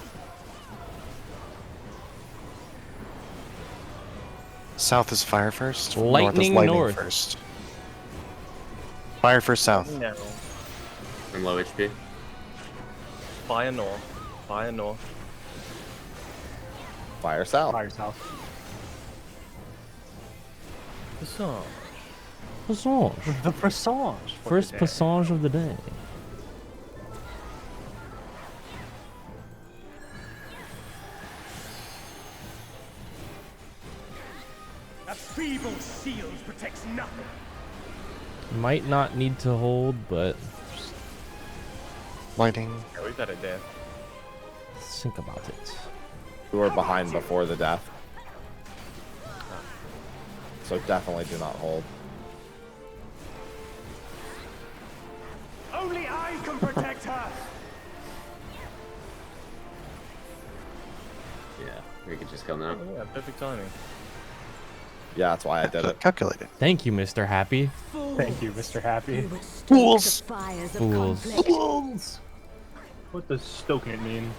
South is fire first. North is Lightning lightning north. first. Fire first south. No. I'm low HP. Fire north. Fire north. Fire south. Fire south. Passage. Passage. The Passage. for First today. passage of the day. A feeble shield protects nothing. Might not need to hold, but just Lightning. Yeah, we better death. think about it. We were behind before the death. So definitely do not hold. Only I can protect her. Yeah, we could just kill now. Oh, yeah, perfect timing. Yeah, that's why I did it. Calculated. Thank you, Mr. Happy. Thank you, Mr. Happy. Fools. Fools. Fools. What does stoking it mean?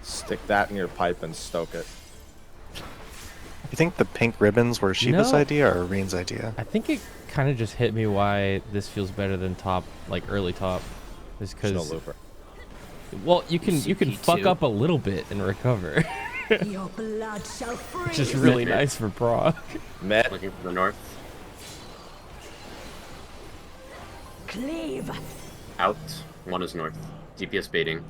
Stick that in your pipe and stoke it. You think the pink ribbons were Shiva's No. idea or Reen's idea? I think it kind of just hit me why this feels better than top, like early top, is Snow because looper. well, you can fuck CP2. up a little bit and recover, Your blood shall freeze. which is really nice for proc. Met. Looking for the north. Cleave. Out. One is north. DPS baiting.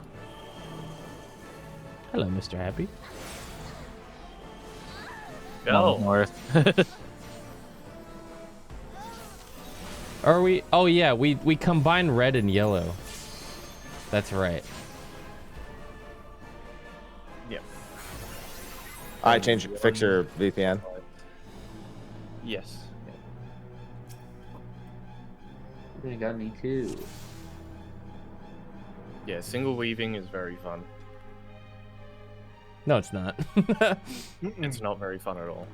Hello, Mr. Happy. Go. North. Are we? Oh yeah, we combine red and yellow. That's right. Yep. I change. Fix your VPN. Yes. They got me too. Yeah, single weaving is very fun. No, it's not. It's not very fun at all.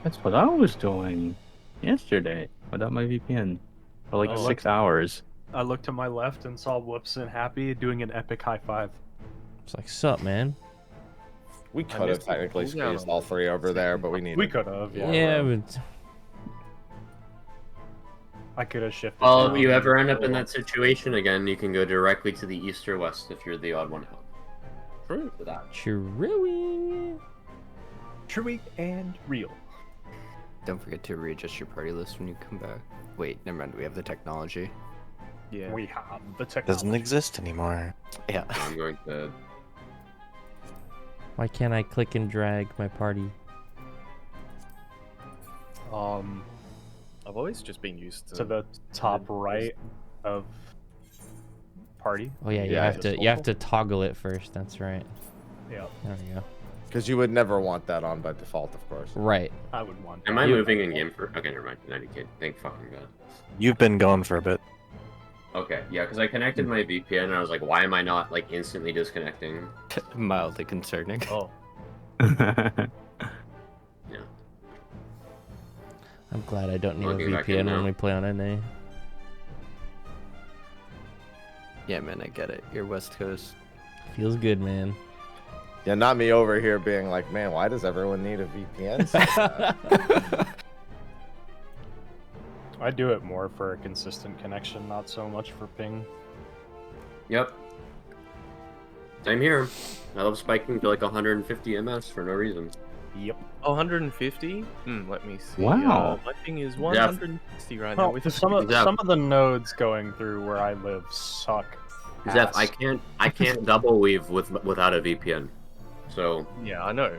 That's what I was doing yesterday without my VPN for like Oh, 6 hours. I looked to my left and saw Whoops and Happy doing an epic high five. It's like, sup, man? We I could have missed the technically cooldown squeezed on all that. three over there, but we needed. We could have, yeah. Yeah, but I could have shifted. Well, down if you ever and- end up in that situation again, you can go directly to the east or west if you're the odd one out. True. For that. Chewie. True and real. Don't forget to readjust your party list when you come back. Wait, never mind. We have the technology. Yeah. We have the technology. Doesn't exist anymore. Yeah. So I'm going to. Why can't I click and drag my party? I've always just been used to. To the top right of party. Oh yeah, you Yeah, have just to have to toggle it first. That's right. Yeah, There we go. Because you would never want that on by default, of course. Right. I would want. Am I You- moving in game for? Okay, never mind. 90k. Thank fucking god. You've been gone for a bit. Okay, yeah, because I connected my VPN and I was like, why am I not like instantly disconnecting? Mildly concerning. Oh, Yeah. I'm glad I don't need a Logging back in VPN now. when we play on NA. Yeah, man, I get it. You're West Coast. Feels good, man. Yeah, not me over here being like, man, why does everyone need a VPN? so bad?" I do it more for a consistent connection, not so much for ping. Yep. Same here. I love spiking to like 150 MS for no reason. Yep. 150? Let me see. Wow. My thing is 160 right now. Well, With some of Zeph. the nodes going through where I live suck. Zeph, ass. I can't double weave without a VPN. So Yeah, I know.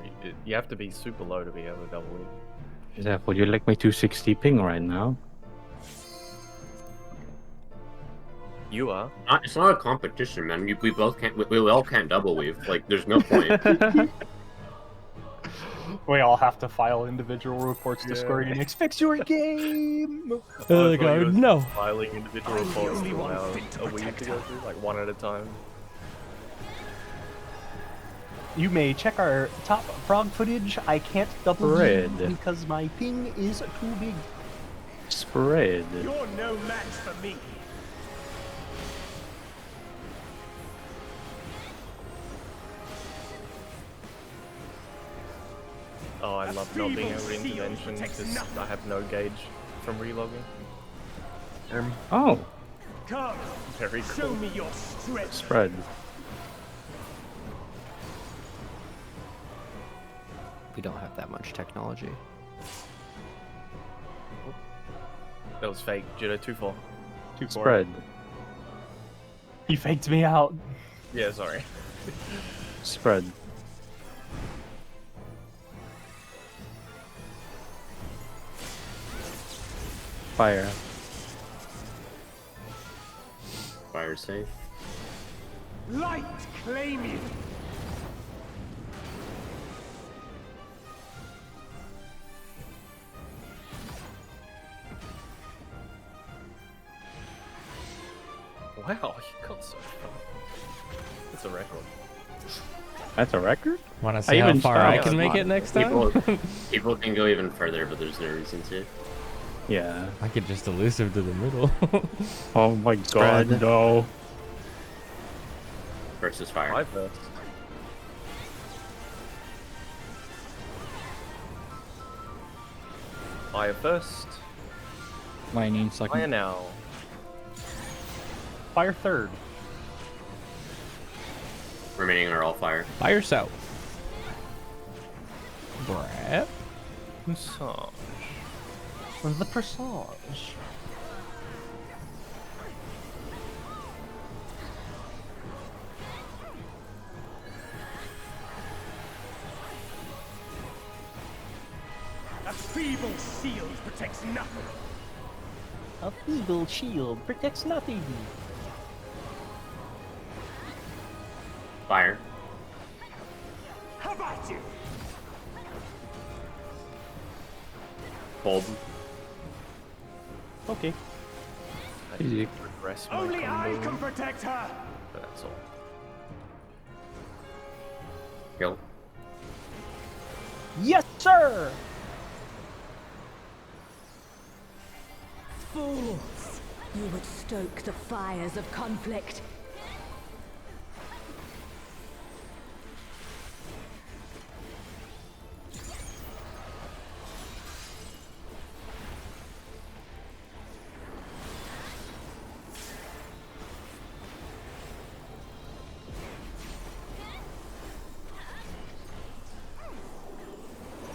You have to be super low to be able to double weave. Zeph, would you like my 260 ping right now? You are. It's not a competition, man. We both can't. We all can't double weave. Like, there's no point. We all have to file individual reports to Square Enix. Fix your game! Oh, they go, no. Filing individual reports to allow a week to go through, like one at a time. You may check our top frog footage. I can't double Spread. because my ping is too big. Spread. You're no match for me. Oh, I love not being able to intervention because I have no gauge from relogging. Oh, Come, Very show cool. me your strength. spread. We don't have that much technology. That was fake. Judo 2-4. 2-4. Spread. He faked me out. Yeah, sorry. Spread. Fire. Fire safe. Light claim you. Wow, you got so far. That's a record. That's a record? Want to see how far I can make it next time? People can go even further, but there's no reason to. Yeah. I could just elusive to the middle. Oh my Spread. god, no. Versus fire. I first. Fire first. Lightning Fire second. now. Fire third. Remaining are all fire. Fire south. Brad. Massage. The Persage. A feeble shield protects nothing. A feeble shield protects nothing. Fire. How about you? Cold. Okay. I need to regress my Only I combo, can protect her. but that's all. Kill. Yes, sir! Fools! You would stoke the fires of conflict.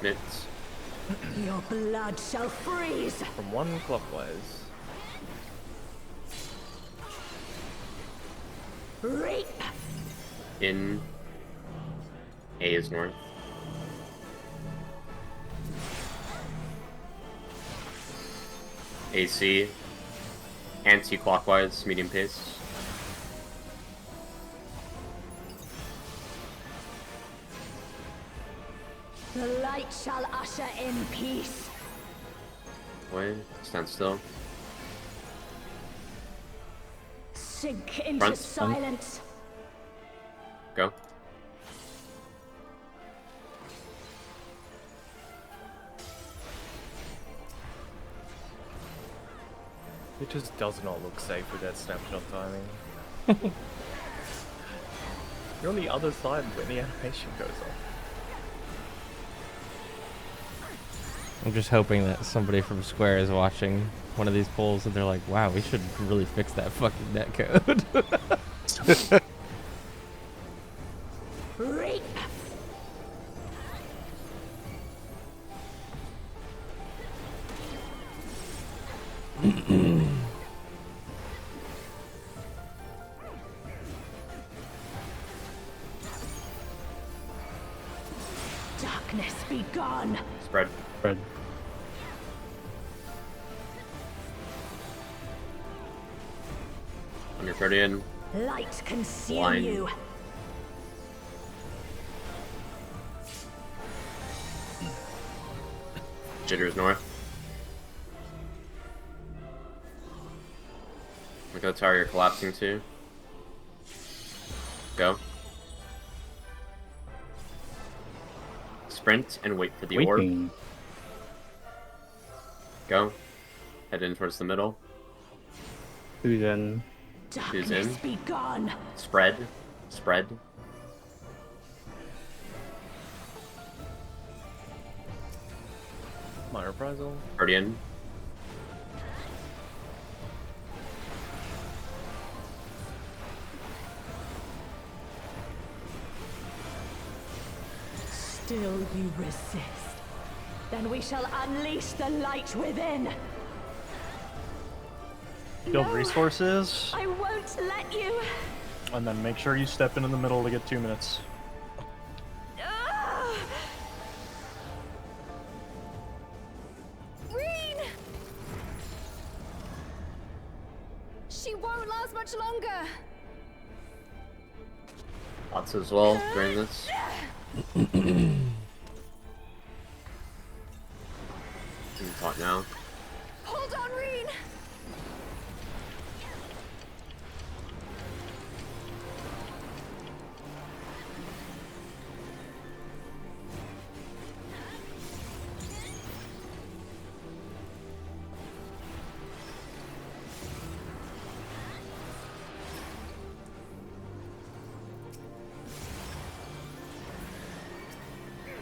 Mitts. Your blood shall freeze. From one clockwise. Reap. In. A is north. AC. Anti-clockwise, medium pace. The light shall usher in peace. Wait, stand still. Sink into Front. silence. Go. It just does not look safe with that snapshot timing. You're on the other side when the animation goes off. I'm just hoping that somebody from Square is watching one of these polls and they're like, wow, we should really fix that fucking netcode. Reap. Darkness be gone. Spread. Spread. Undercardian. Light consume Blind. you. Jitters north. Look how tower you're collapsing to. Go. Sprint and wait for the orb. Waiting. Go. Head in towards the middle. Who's in? Who's in? Darkness be gone. Spread. Spread. My reprisal. Guardian. Still you resist. Then we shall unleash the light within. Build No, resources, I won't let you. and then make sure you step in the middle to get 2 minutes. Ah! Reen! She won't last much longer. Lots as well during this. Talk now. Hold on, Reen!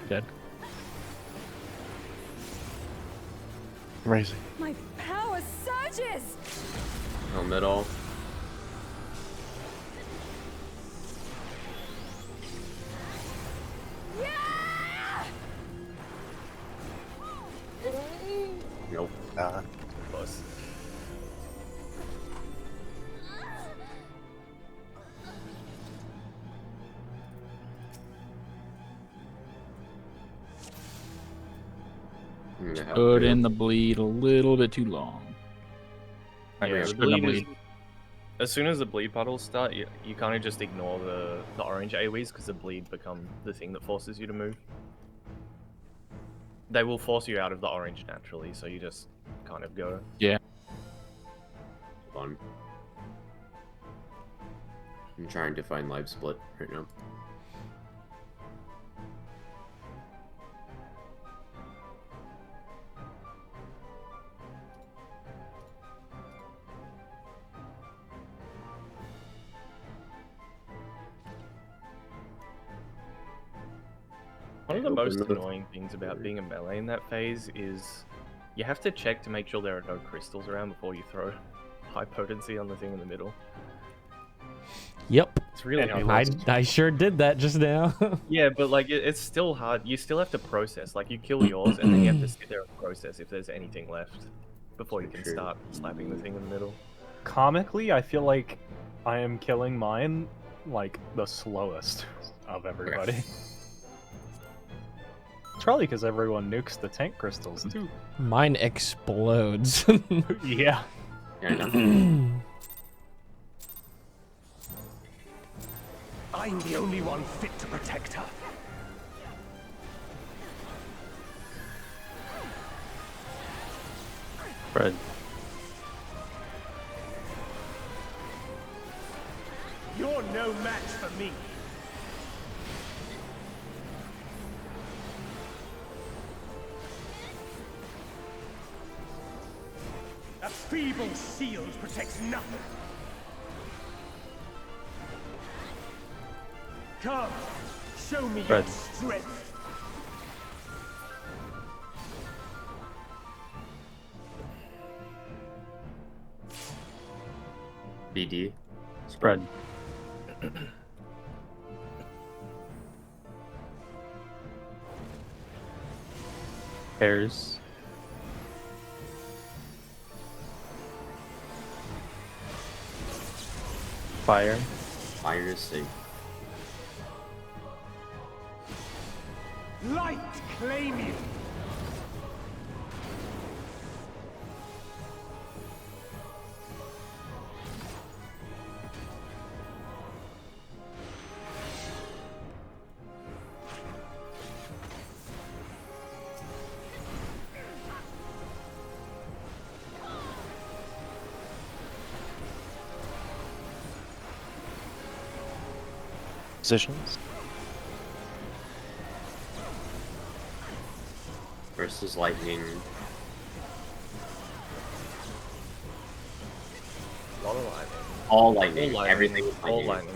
Dead. Amazing. My power surges! No middle. Yeah! Nope. Close. Put in the bleed a little bit too long. Yeah, the Shouldn't have bleed is, as soon as the bleed puddles start, you kind of just ignore the orange AoEs because the bleed become the thing that forces you to move. They will force you out of the orange naturally, so you just kind of go. Yeah. Fun. I'm trying to find live split right now. One of the most annoying things about being a melee in that phase is you have to check to make sure there are no crystals around before you throw high potency on the thing in the middle. Yep. It's really hard. I sure did that just now. Yeah, but like it's still hard. You still have to process. Like you kill yours, and then you have to sit there and process if there's anything left before you can start slapping the thing in the middle. Comically, I feel like I am killing mine like the slowest of everybody. It's probably because everyone nukes the tank crystals too. Mine explodes. Yeah. I'm the only one fit to protect her. Fred. You're no match for me. A feeble shield protects nothing. Come, show me your Fred. strength. BD. Spread. Pairs. Fire. Fire is safe. Light claim you. positions. Versus lightning. A lot of lightning. All lightning. All lightning. Everything is lightning. All lightning.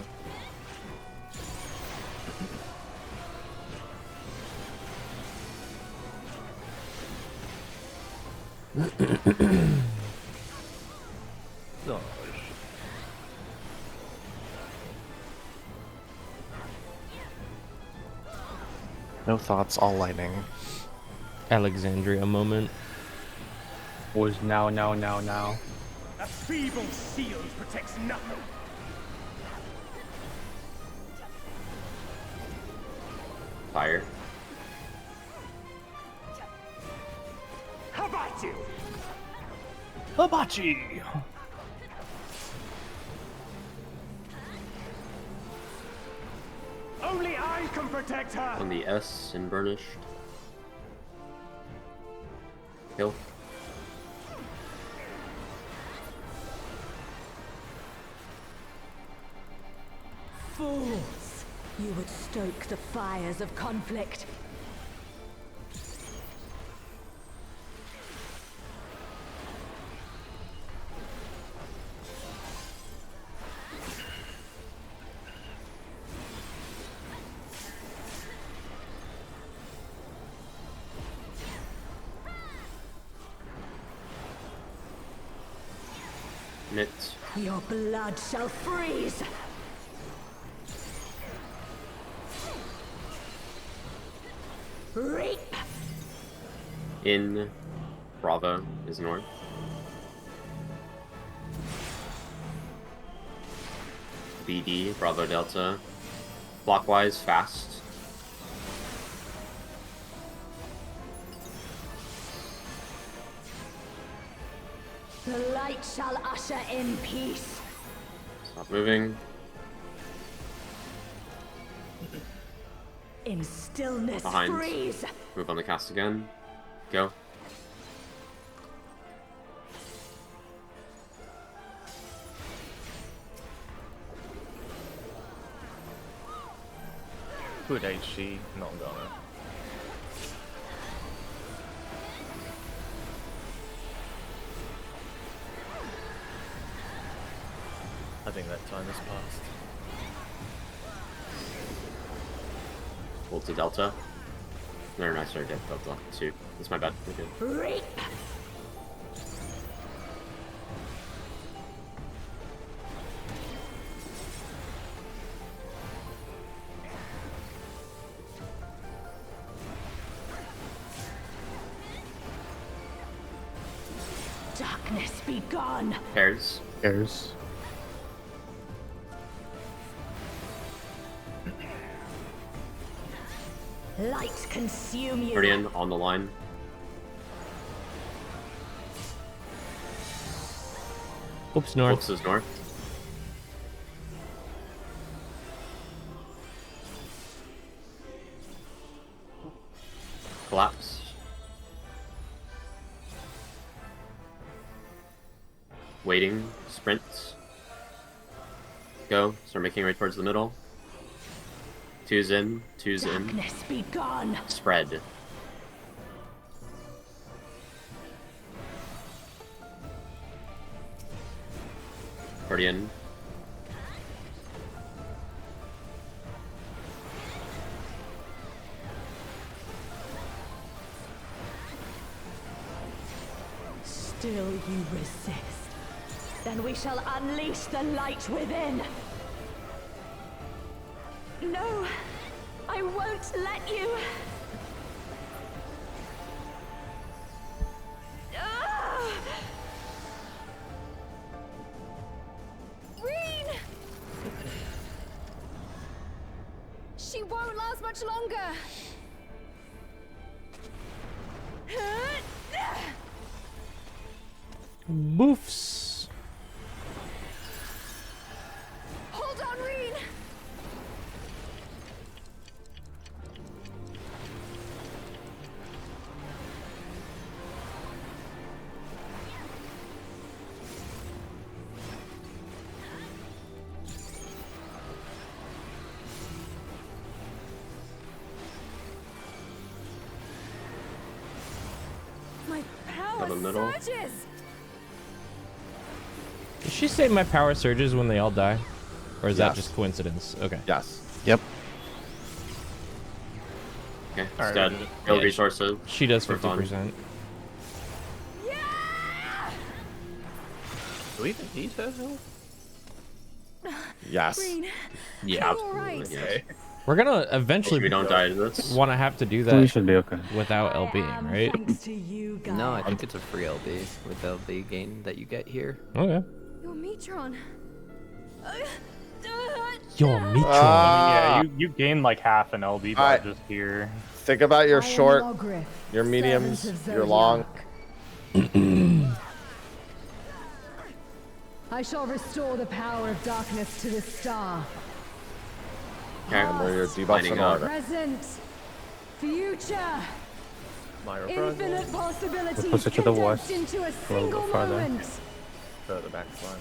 Dodge. No thoughts, all lightning. Alexandria moment. Was now. A feeble shield protects nothing. Fire. How about you? Hibachi! Only I can protect her. On the S in burnished. Kill. Fools! You would stoke the fires of conflict. Knit. Your blood shall freeze! Reap! In. Bravo is north. BD, Bravo Delta. Clockwise, fast. The light shall usher in peace. Stop moving. In stillness, Behind. freeze! Move on the cast again. Go. Good HG, not gonna. I think that time has passed. Hold to Delta. No, sorry, Delta 2. That's my bad. Okay. Reap! Darkness be gone! Pairs. Pairs. Light consume you! Guardian on the line. Whoops, north. Whoops is north. Collapse. Waiting. Sprints. Go. Start making right towards the middle. Two's in. Two's in. Darkness be gone! Spread. Guardian. Still you resist. Then we shall unleash the light within. No, I won't let you. Ah! Reen! She won't last much longer. Boofs. Hold on, Reen! to the middle. Did she say my power surges when they all die? Or is that Yes. just coincidence? Okay. Yes. Yep. Okay, All right, instead, we did it. build Yeah, resources. She does for fun. 50%. Do we even need her help? Yes. Yeah, Alright. absolutely. Yes. We're gonna If eventually we don't die to this. want to have to do We that should be okay. without LBing, right? Thanks to you guys. No, I think it's a free LB with the LB gain that you get here. Okay. Your Metron. Yo, Metron. Yeah, you gain like half an LB bar Alright. just here. Think about your I am short, Logrith, your mediums, servant of your long. Zodiac. I shall restore the power of darkness to the star. Okay, Remember your debuffs Lining in up. order. Present. Future. My reprisal. Infinite possibilities push it to the condensed west, into a a little single bit farther. moment. Further back line.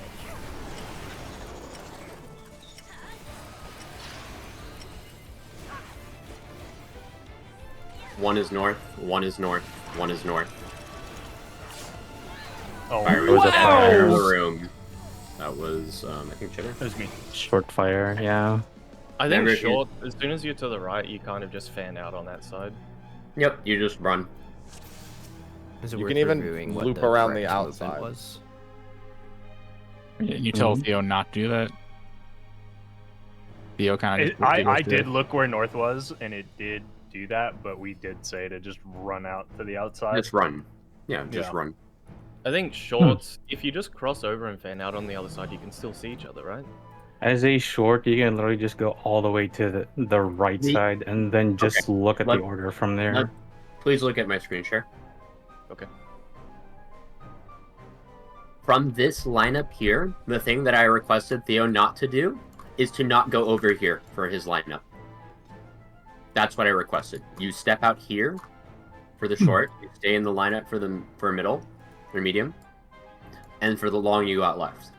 One is north, one is north, one is north. Oh, Fire was a fire. in the room. That was, I think, Chitter. it was me. Short fire, yeah. I think Remember, short, as soon as you're to the right, you kind of just fan out on that side. Yep, you just run. Is it You worth can even reviewing what loop the around the correct movement outside. Was? You tell Theo not to do that. Theo kind of. I did look where north was, and it did do that, but we did say to just run out to the outside. Just run. Yeah, just Yeah. run. I think shorts, if you just cross over and fan out on the other side, you can still see each other, right? As a short, you can literally just go all the way to the right The- side and then just look at Let- the order from there. let- Please look at my screen share. Okay. From this lineup here, the thing that I requested Theo not to do is to not go over here for his lineup. That's what I requested. You step out here for the short, you stay in the lineup for middle or medium, and for the long you got left.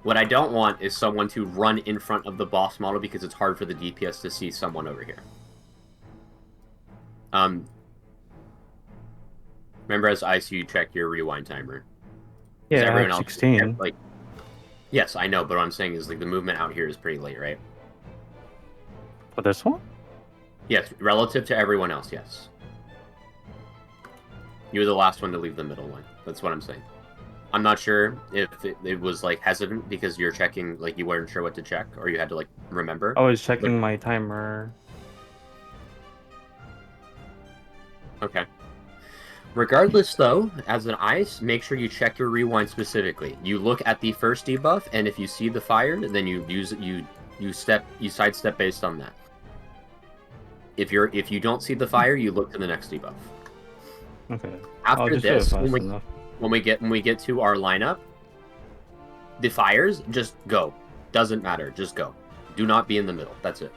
What I don't want is someone to run in front of the boss model because it's hard for the DPS to see someone over here. Remember as IC you check your rewind timer. Yeah, Everyone I have else 16. like, yes, I know, but what I'm saying is like the movement out here is pretty late, right? For this one? Yes, relative to everyone else, yes. You were the last one to leave the middle line. That's what I'm saying. I'm not sure if it was like hesitant because you're checking, like you weren't sure what to check, or you had to like remember. I was checking my timer. Okay. Regardless, though, as an ice, make sure you check your rewind specifically. You look at the first debuff, and if you see the fire, then you use you sidestep based on that. If you don't see the fire, you look to the next debuff. Okay. After just do it this, fast enough. when we get to our lineup, the fires just go. Doesn't matter, just go. Do not be in the middle. That's it.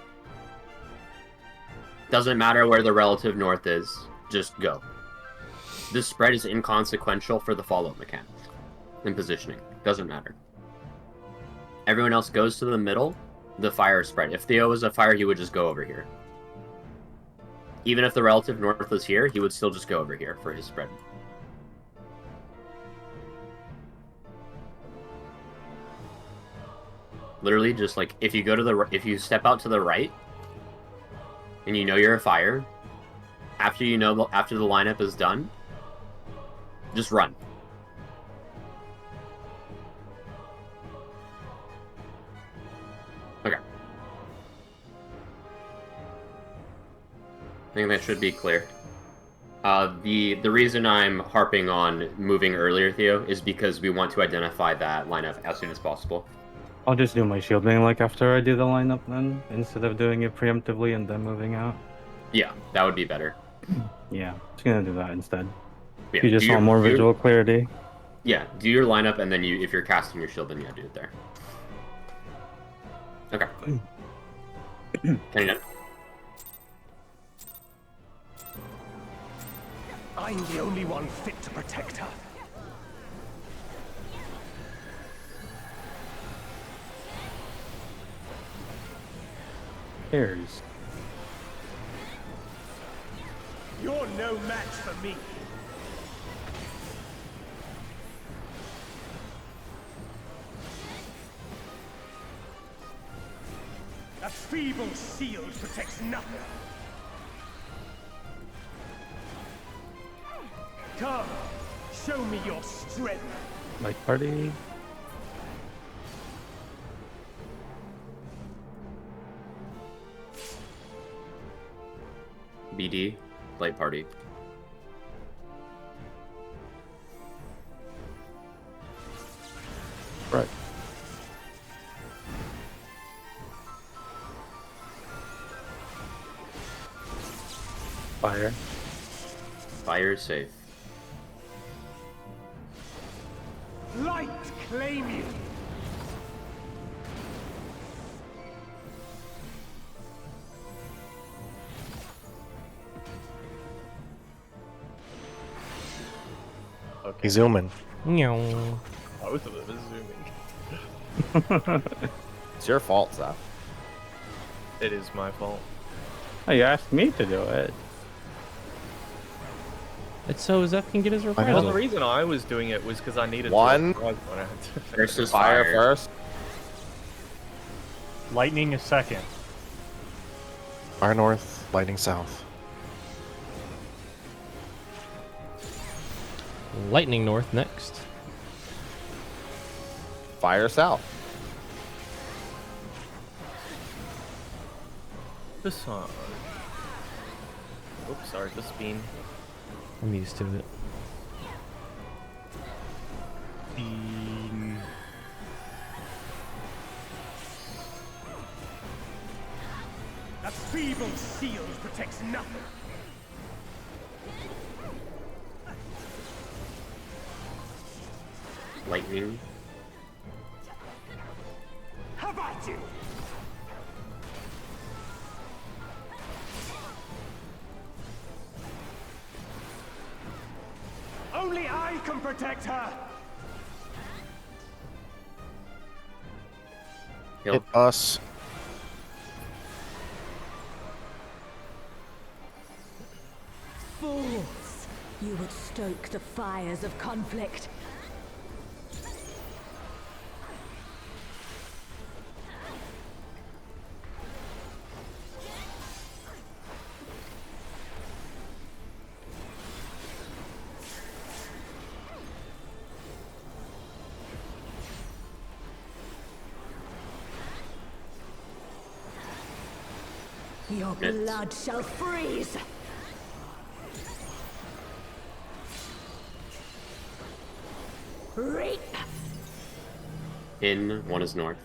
Doesn't matter where the relative north is, just go. This spread is inconsequential for the follow-up mechanics and positioning. Doesn't matter. Everyone else goes to the middle, the fire spread. If Theo was a fire, he would just go over here. Even if the relative north was here, he would still just go over here for his spread. Literally, just like if you step out to the right, and you know you're a fire, after the lineup is done, just run. Okay. I think that should be clear. The reason I'm harping on moving earlier, Theo, is because we want to identify that lineup as soon as possible. I'll just do my shielding like after I do the lineup then, instead of doing it preemptively and then moving out. Yeah, that would be better. Yeah, just gonna do that instead. Yeah, You just want more visual clarity. Yeah, do your lineup, and then if you're casting your shield, then yeah, do it there. Okay. Can you know? I'm the only one fit to protect her. Here's. You're no match for me. feeble shield protects nothing. Come, show me your strength. Light party. BD, light party. Right. Fire. Fire is safe. Light claim you. Okay. He's zooming. Meow. Both of them are zooming. It's your fault, Zap. It is my fault. Oh, you asked me to do it. It's so Zeph can get his Well, reprisal. the reason I was doing it was because I needed One. to reprise when I had to. Versus Fire fire. first. Lightning is second. Fire north, lightning south. Lightning north next. Fire south. This one. Oops, sorry, the spin. I'm used to it. That feeble shield protects nothing. Lightning. Have at you. Only I can protect her. Kill. Hit us. Fools! You would stoke the fires of conflict. Your blood shall freeze! Reap! In, one is north.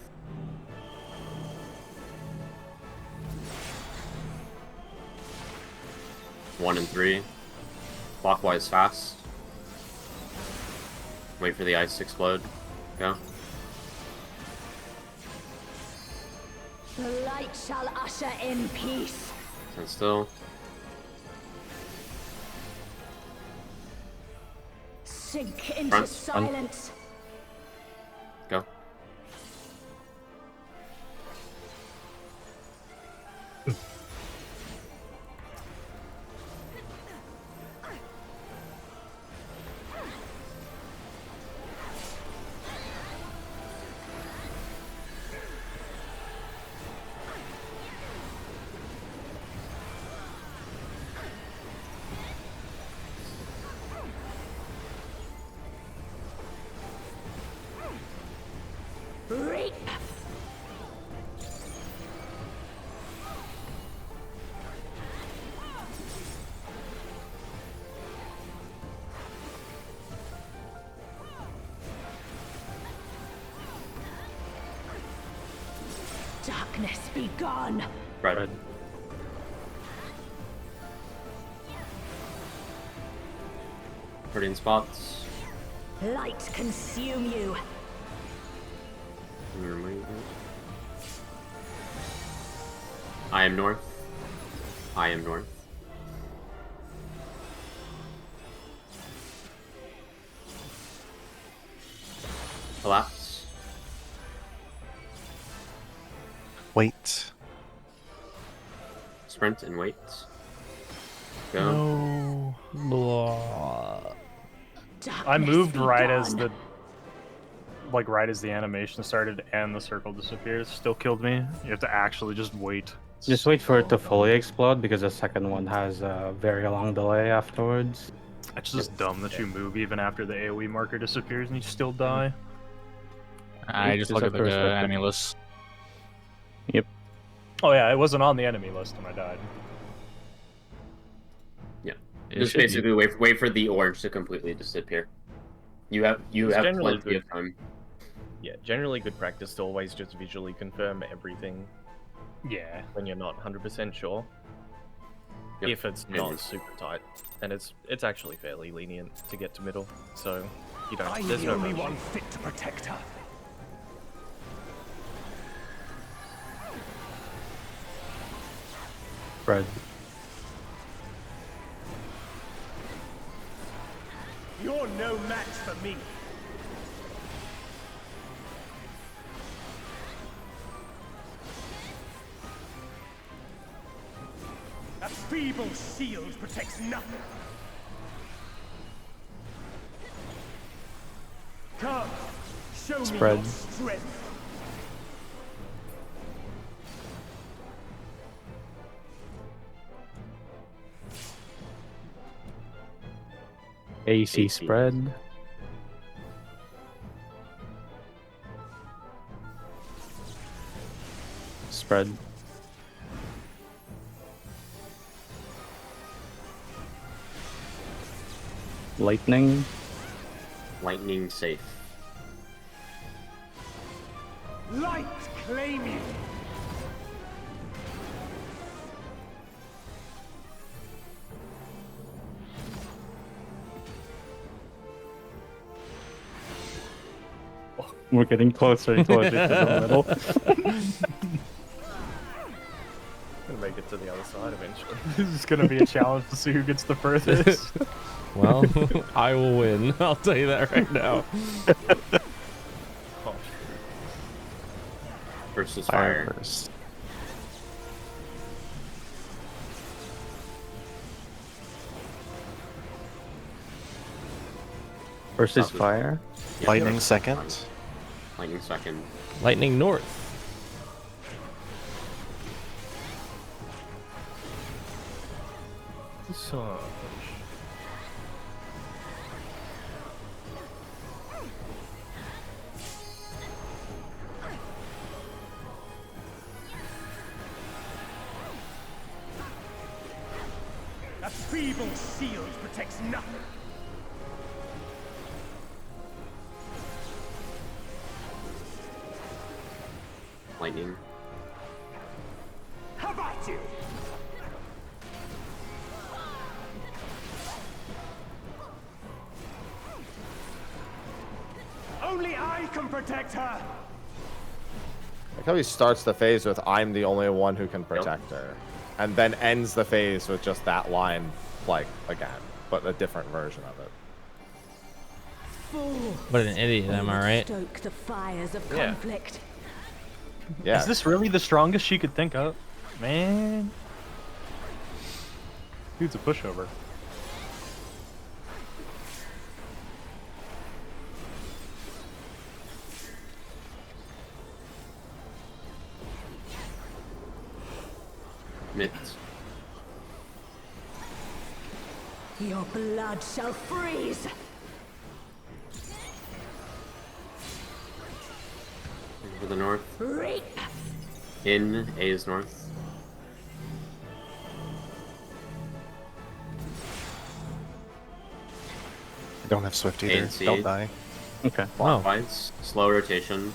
One and three. Clockwise fast. Wait for the ice to explode. Go. The light shall usher in peace. Stand still. Sink into Front. silence. Go. Reap! Darkness be gone. Red. Pretty in spots. Light consume you. I am north. I am north. Collapse. Wait. Sprint and wait. Go. No. Blah. I moved right as the like right as the animation started and the circle disappears, still killed me. You have to actually just wait. Just wait for it to fully explode because the second one has a very long delay afterwards. It's just dumb that you move even after the AoE marker disappears and you still die. I just look at the enemy list. Yep. Oh yeah, it wasn't on the enemy list when I died. Yeah. It Just should be. basically wait for the orange to completely disappear. You have generally plenty good. of time. Yeah, generally good practice to always just visually confirm everything Yeah. when you're not 100% sure. Yep. If it's not super tight, and it's actually fairly lenient to get to middle, so you don't. I'm There's the no only rush. one fit to protect her. Spread. You're no match for me. A feeble shield protects nothing. Come, show Spread. me your strength. AC spread. Spread. Lightning. Lightning safe. Light claim you. We're getting closer and closer to the middle. Gonna make it to the other side eventually. This is gonna be a challenge to see who gets the furthest. Well, I will win. I'll tell you that right now. Oh, Versus Fire fire. first. Versus fire. Yeah, Lightning versus second. fire. Lightning second. Lightning north. so A feeble shield protects nothing. Lightning. How about you? Only I can protect her. Like how he starts the phase with "I'm the only one who can protect her," and then ends the phase with just that line, like again, but a different version of it. Fool. What an idiot, am I right? Stoke the fires of Yeah. conflict. Yeah. Is this really the strongest she could think of? Man. Dude's a pushover. Mitts. Your blood shall freeze. To the north. Reap. In A is north. I don't have Swift A either. and C. Don't die. Okay. Wow. Clockwise. Slow rotation.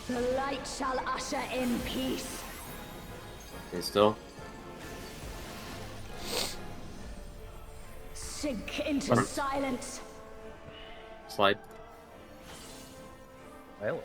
The light shall usher in peace. Stay still. Sink into silence. Slide. well.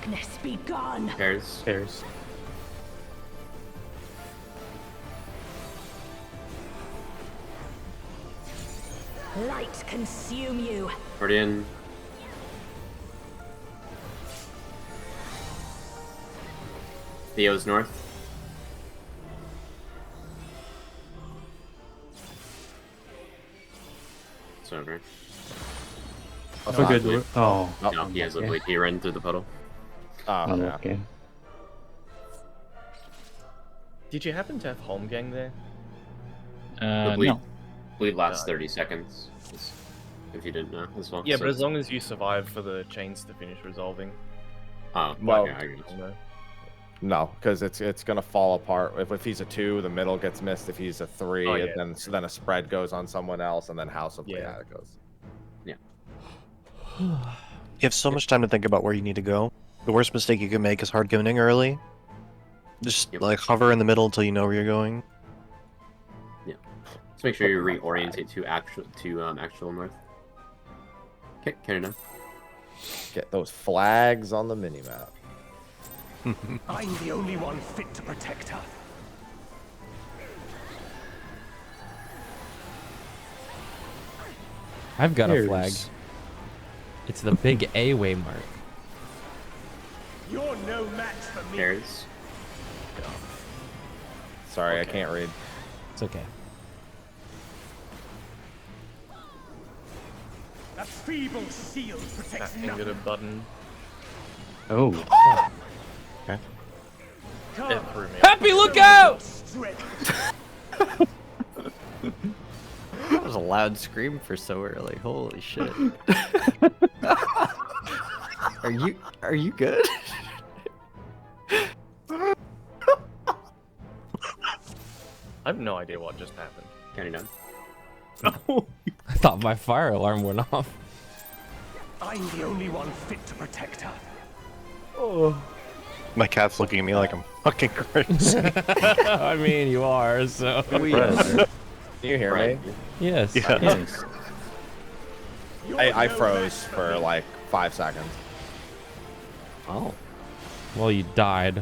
Darkness be gone. Pairs. Pairs. Light consume you. Guardian. Theo's north. It's over. Oh, good. Oh. No, he has a bleed. He ran through the puddle. Oh, yeah. Okay. Did you happen to have home gang there? The bleed, No. bleed lasts 30 seconds. If you didn't know as well. Yeah, So but as long as you survive for the chains to finish resolving. Oh, Well, okay, I guess. No. No, because it's gonna fall apart. If he's a 2, the middle gets missed. If he's a 3, Oh, yeah. then a spread goes on someone else, and then House of Yeah. it goes. You have so much time to think about where you need to go. The worst mistake you can make is hard gunning early. Just like hover in the middle until you know where you're going. Just make sure you reorientate to actual north. Okay, carry on. Get those flags on the minimap. I'm the only one fit to protect her. I've got a flag. It's the big A waymark. You're no match for me. Pairs. Sorry, I can't read. It's okay. A feeble shield protects That fingered a nothing. button. Oh. Okay. It threw me. Happy lookout! That was a loud scream for so early. Holy shit. Are you good? I have no idea what just happened. Counting down. I thought my fire alarm went off. I'm the only one fit to protect her. Oh. My cat's looking at me like I'm fucking crazy. I mean, you are, so. Can you hear me? Yes. Yeah. Yes. I froze for like 5 seconds. Oh. Well, you died.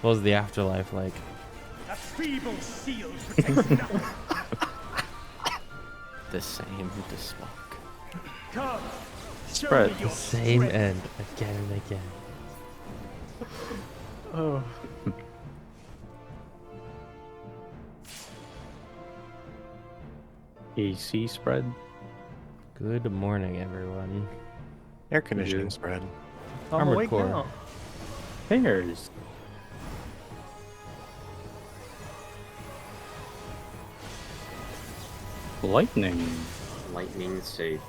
What was the afterlife like? A feeble shield protects nothing. The same with the smoke. Come, Spread me the your same strength. end again and again. Oh. AC spread. Good morning, everyone. Air conditioning spread. Armored core. Pairs. Lightning. Lightning safe.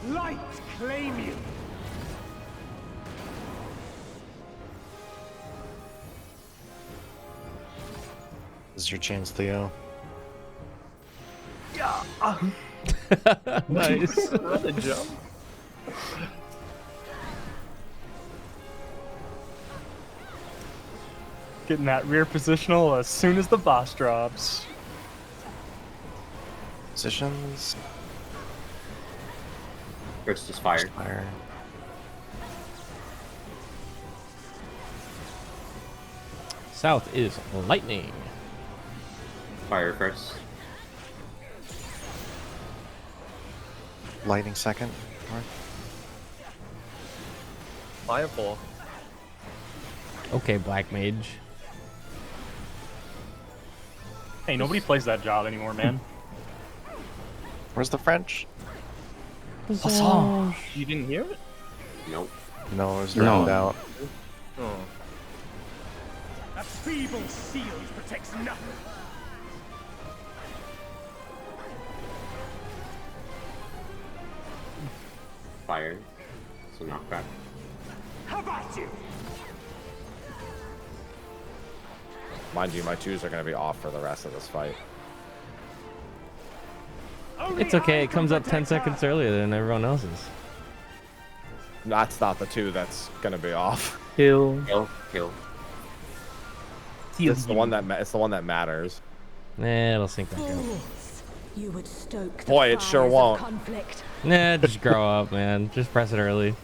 Light claim you. This is your chance, Theo. Nice. What a jump. Getting that rear positional as soon as the boss drops. Positions. First is fire. Fire. South is lightning. Fire first. Lightning second. North. Fireball. Okay, Black Mage. Hey, nobody plays that job anymore, man. Where's the French? You didn't hear it? Nope. No, it was drowned out. Oh. A feeble shield protects nothing. Fire. So knockback. How about you? Mind you, my 2s are going to be off for the rest of this fight. It's okay, it comes up 10 seconds earlier than everyone else's. That's not the 2 that's going to be off. Kill. Kill. It's the one that matters. Nah, it'll sync back up. You would stoke the Boy, it sure fires of won't. conflict. Nah, just grow up, man. Just press it early.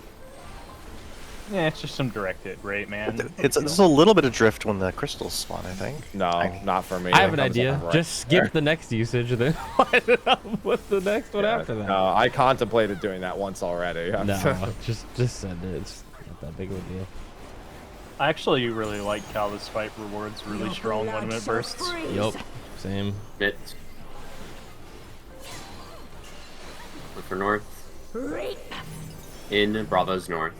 Yeah, it's just some direct hit rate, man. There's a little bit of drift when the crystals spawn, I think. No, not for me. I have It an comes idea. up right Just skip there. the next usage and then line it up with the next one after that. No, I contemplated doing that once already. No, just send it. It's not that big of a deal. I actually really like how this fight rewards really Your strong blood 1 minute shall bursts. freeze. Yup. Same. Bit. Look for north. Reap. In Bravo's north.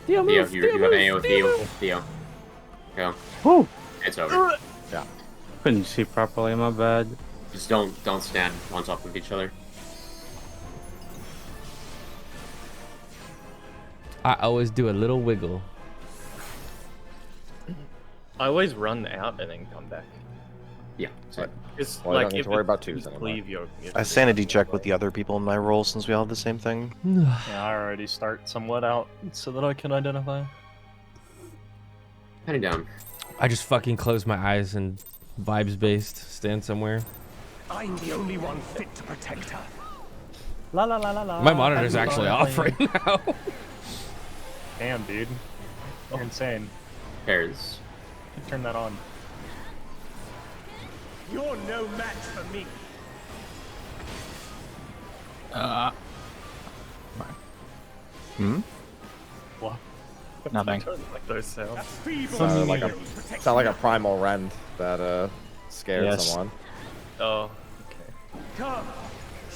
Theo, Theo, move, you Theo, have move, AO with Theo. Theo. Go. Whew. It's over. Yeah. Couldn't see properly, my bad. Just don't stand on top of each other. I always do a little wiggle. I always run out and then come back. Yeah. So It's Well, I like don't need if to worry it- about twos you anymore. leave your I sanity check with the other people in my role since we all have the same thing. Yeah, I already start somewhat out so that I can identify. heading down. I just fucking close my eyes and vibes based stand somewhere. I'm the only one fit to protect her. La la la la la. My monitor's actually off right now. Damn, dude. You're insane. Pairs. You can turn that on. You're no match for me. What? Nothing. like those sounds. Sound like a primal rend that scared Yes. someone. Oh, okay. Come,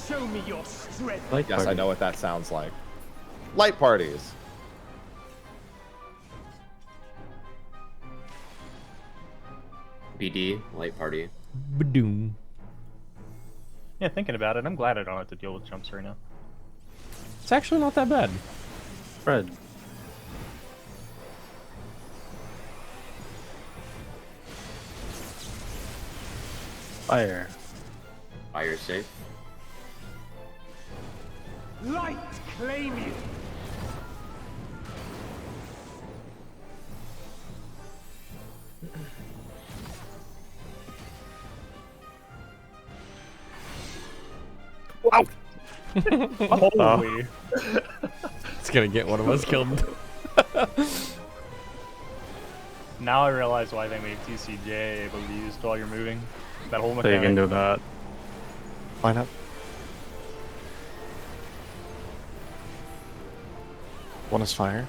show me your strength. Light Yes, I party. know what that sounds like. Light parties. BD, light party. Badoom. Yeah, thinking about it, I'm glad I don't have to deal with jumps right now. It's actually not that bad. Fred. Fire. Fire safe. Light, claim you. Holy. It's gonna get one of us killed. Now I realize why they made TCJ able to be used while you're moving. That whole So you mechanic. can do that. Why not? One is fire.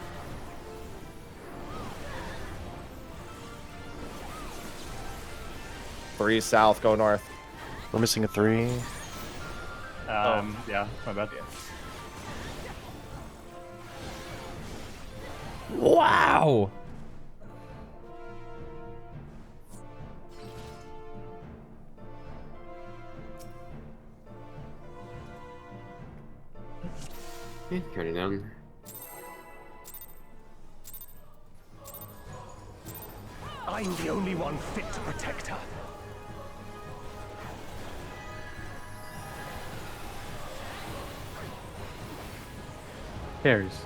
Three south, go north. We're missing a 3. Yeah, my bad. Wow. Okay, turning down. I'm the only one fit to protect her. Pairs.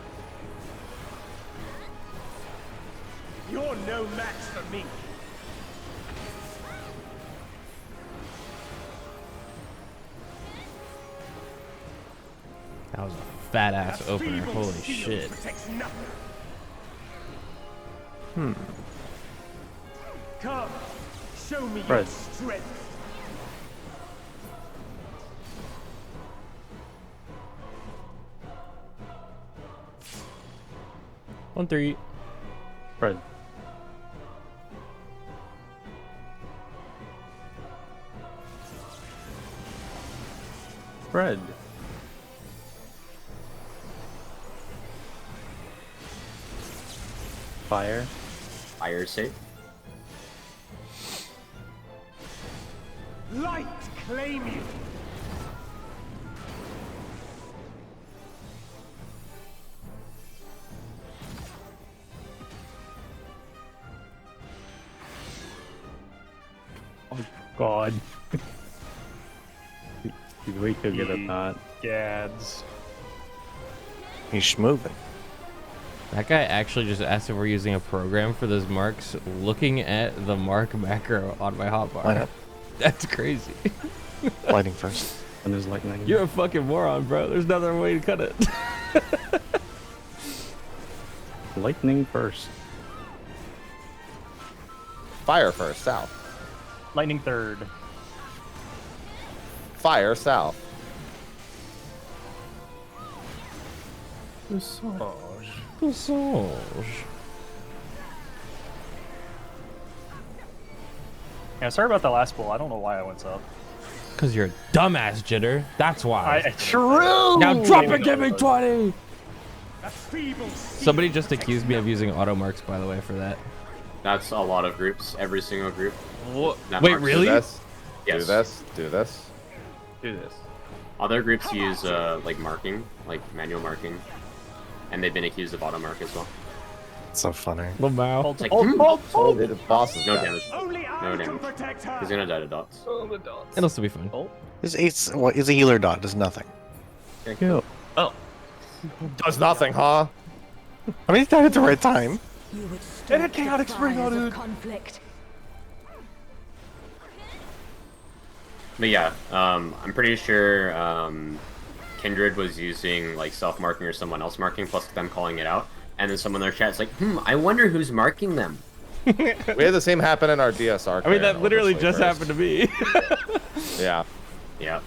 You're no match for me. That was a fat ass A opener. feeble Holy shield shit. protects nothing. Hmm. Come, show me your Fred. strength. 1-3. Fred. Fred. Fire. Fire safe. Light, claim you. God. He's way too good at that. Gads. He's moving. That guy actually just asked if we're using a program for those marks, looking at the mark macro on my Why hotbar. not? That's crazy. Lightning first. And there's lightning. You're a fucking moron, bro. There's no other way to cut it. Lightning first. Fire first, south. Lightning third. Fire south. Yeah, sorry about the last pull. I don't know why I went up. Cause you're a dumbass, Jitter. That's why. True. Now drop it, give me 20. Somebody just accused me of using auto marks, by the way, for that. That's a lot of groups. Every single group. What? That Wait, marks really? Do this. Yes. Do this. Do this. Do this. Other groups use like marking, like manual marking, and they've been accused of auto mark as well. So funny. Lamau. It's like, The boss is no dead. damage. No damage. He's gonna die to dots. Oh, the dots. It'll still be fine. His a healer dot, does nothing. Oh. Does nothing, huh? I mean, he died at the right time. You would And a chaotic spring on it. conflict. But yeah, I'm pretty sure Kindred was using like self-marking or someone else marking, plus them calling it out, and then someone in their chat's like, I wonder who's marking them. We had the same happen in our DSR. I mean, that clan, literally obviously, just first. happened to me. Yeah. Yeah.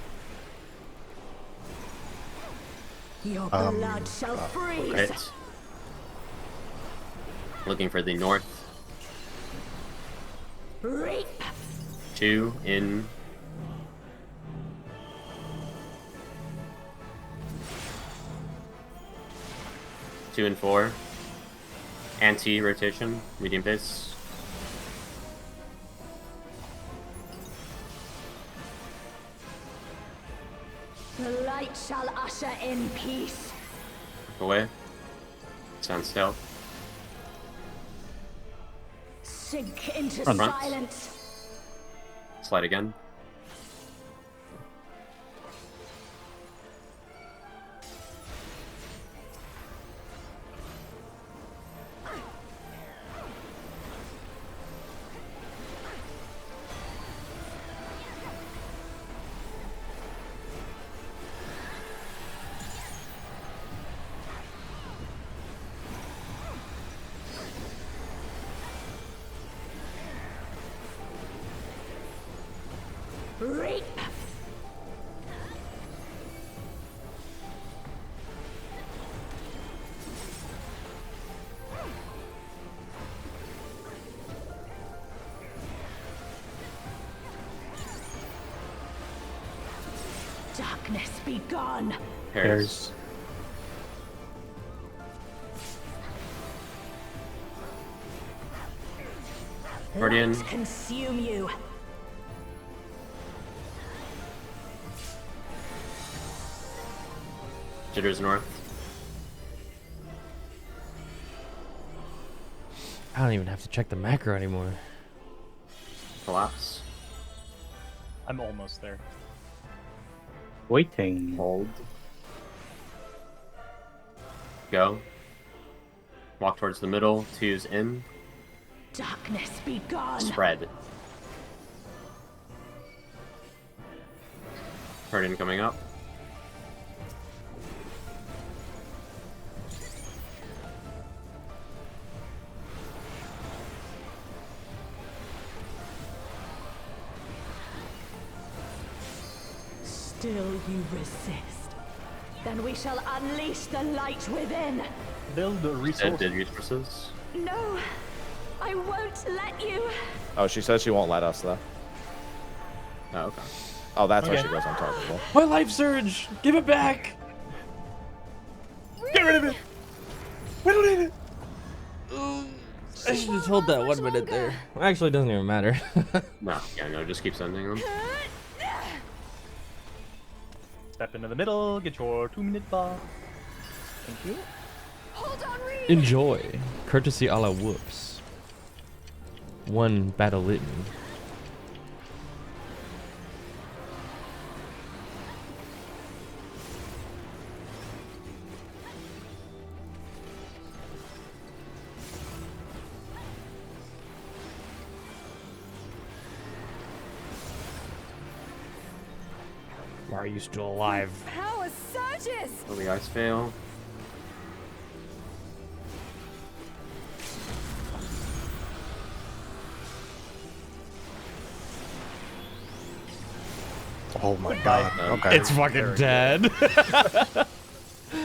Your blood shall freeze. Hit. Looking for the north. Reap. 2 in. Two and 4. Anti-rotation, medium pace. The light shall usher in peace. Away. Stand still. Sink into Front. silence. Slide again. Reap. Darkness be gone. Pairs. Guardian. Light consume you. Jitters north. I don't even have to check the macro anymore. Collapse. I'm almost there. Waiting. Hold. Go. Walk towards the middle. 2's in. Darkness be gone. Spread. Guardian coming up. Still you resist. Then we shall unleash the light within. Build the Dead resource. resources. No, I won't let you. Oh, she says she won't let us though. Oh, okay. Oh, that's why Okay. she goes on target. Well, My life surge! Give it back! Get rid of it! We don't need it! I should have told that 1 minute there. Actually, it doesn't even matter. No, yeah, no, just keep sending them. Step into the middle. Get your 2-minute bar. Thank you. Hold on, Reed. Enjoy. Courtesy a la Woops. 1 battle litany. are you still alive? Power surges! Oh, the ice fail. Oh my god. Okay. It's fucking dead.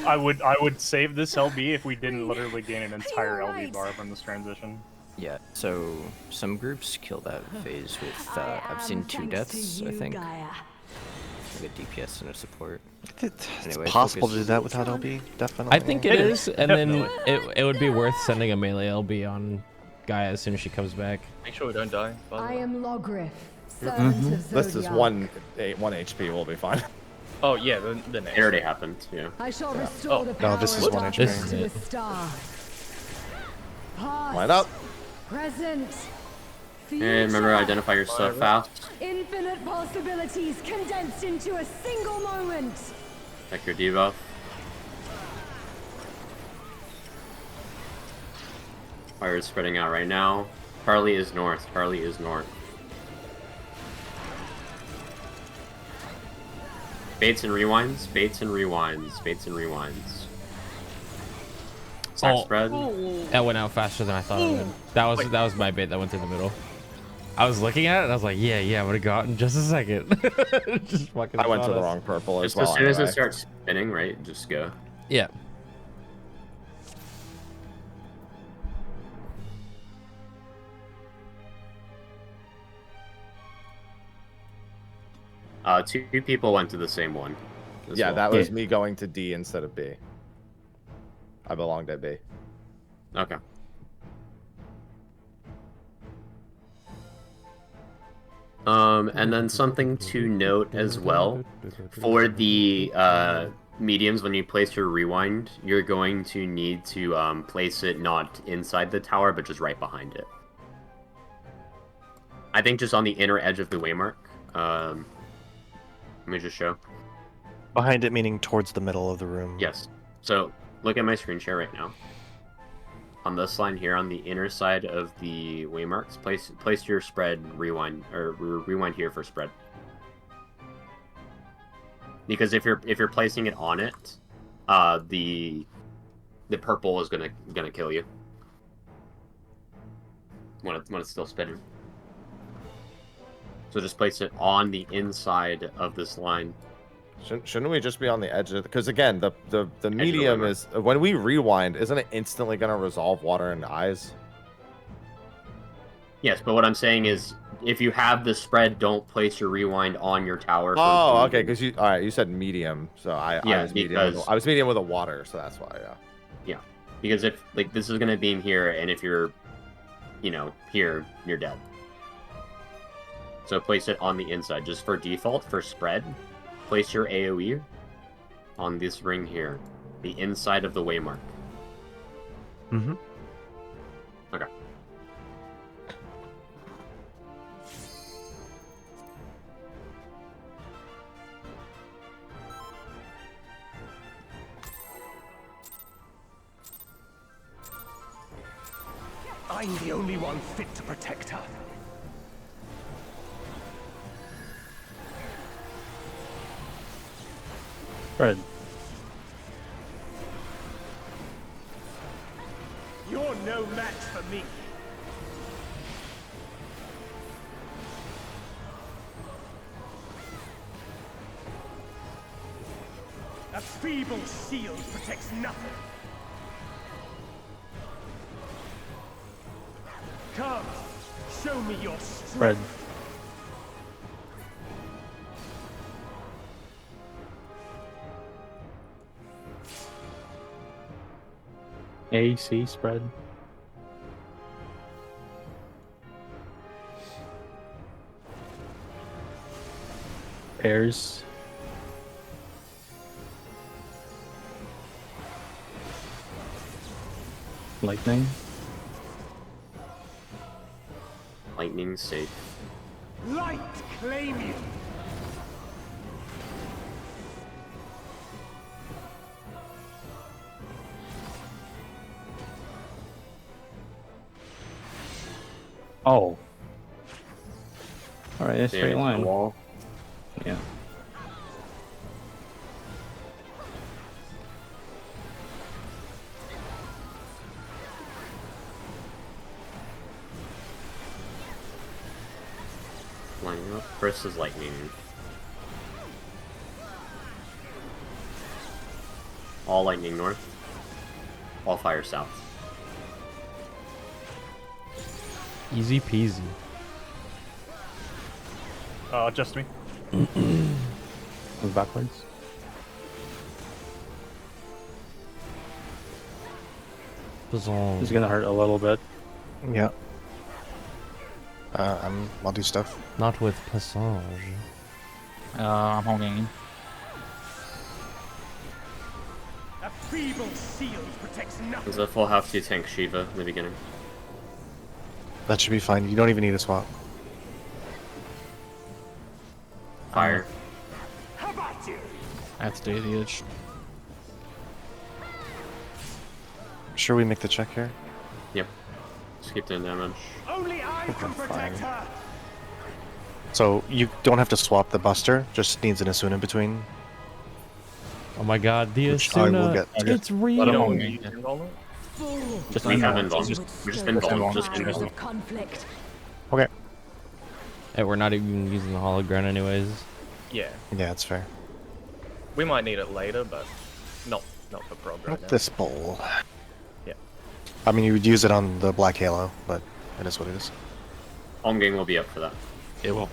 I would save this LB if we didn't literally gain an entire LB bar from this transition. Yeah, so some groups kill that phase with, I've seen 2 deaths, I think. Like a DPS and a support. It's Anyway, possible to focus. do that without LB, definitely. I think it is, and then it would be worth sending a melee LB on Gaia as soon as she comes back. Make sure we don't die. by the I way. am Logriff, servant of This is Zodiac. one HP. We'll be fine. Oh yeah, the next. It already happened. Yeah. I shall restore Oh. the No, power this is of one darkness HP. to the stars. Past, Line up. present, And remember, future. identify your stuff fast. Infinite possibilities condensed into a single moment. Check your debuff. Fire is spreading out right now. Harley is north. Harley is north. Baits and rewinds. Baits and rewinds. Baits and rewinds. Sack spread. That went out faster than I thought it would. That was my bait that went through the middle. I was looking at it and I was like, yeah, I'm gonna go out in just a second. Just fucking. I went to saw the us. wrong purple as Just well. as soon as it anyway. starts spinning, right? Just go. Yeah. Two people went to the same one. as Yeah, well. that was me going to D instead of B. I belonged at B. Okay. And then something to note as well, for the mediums, when you place your rewind, you're going to need to place it not inside the tower, but just right behind it. I think just on the inner edge of the waymark. Let me just show. Behind it meaning towards the middle of the room. Yes. So look at my screen share right now. On this line here, on the inner side of the waymarks, place your spread rewind, or rewind here for spread. Because if you're placing it on it, the purple is gonna kill you when it's still spinning. So just place it on the inside of this line. Shouldn't we just be on the edge of? Because again, the medium waymark. is when we rewind, isn't it instantly going to resolve water and eyes? Yes, but what I'm saying is, if you have the spread, don't place your rewind on your tower. Oh, okay. Because you said medium, so I was medium with a water, so that's why. Yeah. Yeah, because if this is gonna beam here, and if you're, here, you're dead. So place it on the inside, just for default for spread. Place your AoE on this ring here, the inside of the waymark. Mm-hmm. Okay. I'm the only one fit to protect her. Fred. You're no match for me. A feeble shield protects nothing. Come, show me your strength. Fred. AC spread. Pairs. Lightning. Lightning safe. Light claim you. Oh. Alright, a straight Damage line. the wall. Yeah. First is lightning. All lightning north. All fire south. Easy peasy. Just me. Move backwards. It's gonna hurt a little bit. Yeah. I'll do stuff. Not with Passage. I'm home game. A feeble shield protects nothing. There's a full half to tank Shiva in the beginning. That should be fine. You don't even need a swap. Fire. How about you? I have to do the edge. Sure, we make the check here. Yep. Just keep doing damage. Only I can protect her. So you don't have to swap the Buster. Just needs an Asuna in between. Oh my God, the Which I will Asuna. get to. It's real. Let him You on don't me. use invuln? Just We have invuln. invuln. We're just invuln. Just invuln. Conflict. Okay. Hey, we're not even using the hologram anyways. Yeah. Yeah, it's fair. We might need it later, but not for prog right Not now. this bowl. Yeah. I mean, you would use it on the Black Halo, but it is what it is. Home game will be up for that. It will.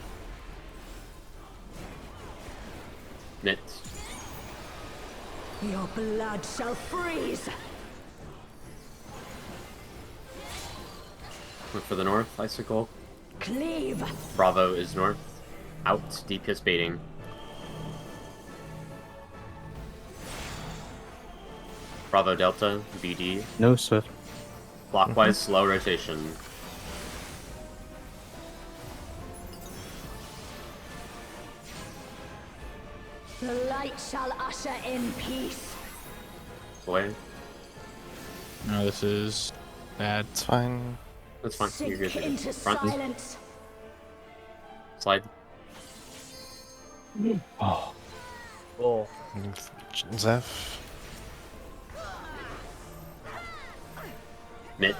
Nits. Your blood shall freeze. Look for the north, Icicle. Cleave. Bravo is north. Out, DPS baiting. Bravo Delta, BD. No Swift. Clockwise, slow rotation. The light shall usher in peace. Boy, No, this is bad. It's fine. that's fine. You're Sink good. into Front, silence. slide. Oh. Zeph. Nit.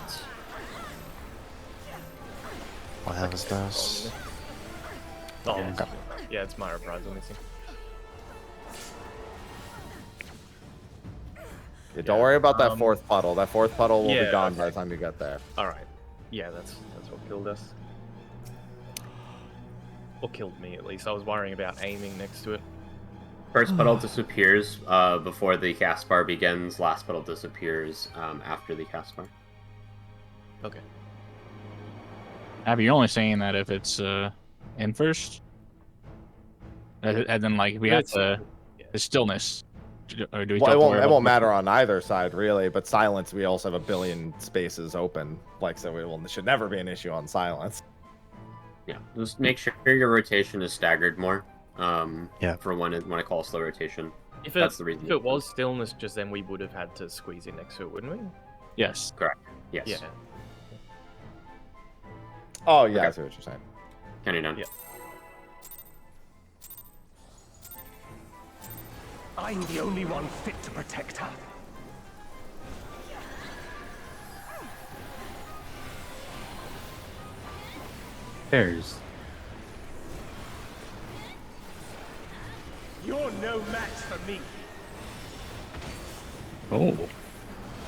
What happens this? Oh, Okay. yeah, it's my reprise I'm missing. Yeah, don't worry about that fourth puddle. That fourth puddle will yeah, be gone okay. by the time you get there. Alright. Yeah, that's what killed us. Or killed me, at least. I was worrying about aiming next to it. First puddle disappears before the cast bar begins. Last puddle disappears after the cast bar. Okay. Abby, you're only saying that if it's in first, and then like we have to the stillness. Or do we Well, still have to worry it about won't matter on either side, really. But silence, we also have a billion spaces open. Like, so it should never be an issue on silence. Yeah, just make sure your rotation is staggered more. Yeah. For when I call slow rotation. If That's the reason. If it was stillness, just then we would have had to squeeze in next to it, wouldn't we? Yes. Correct. Yes. Yeah. Oh, yeah, Okay. I see what you're saying. Counting down. Yeah. I'm the only one fit to protect her. Pairs. You're no match for me. Oh.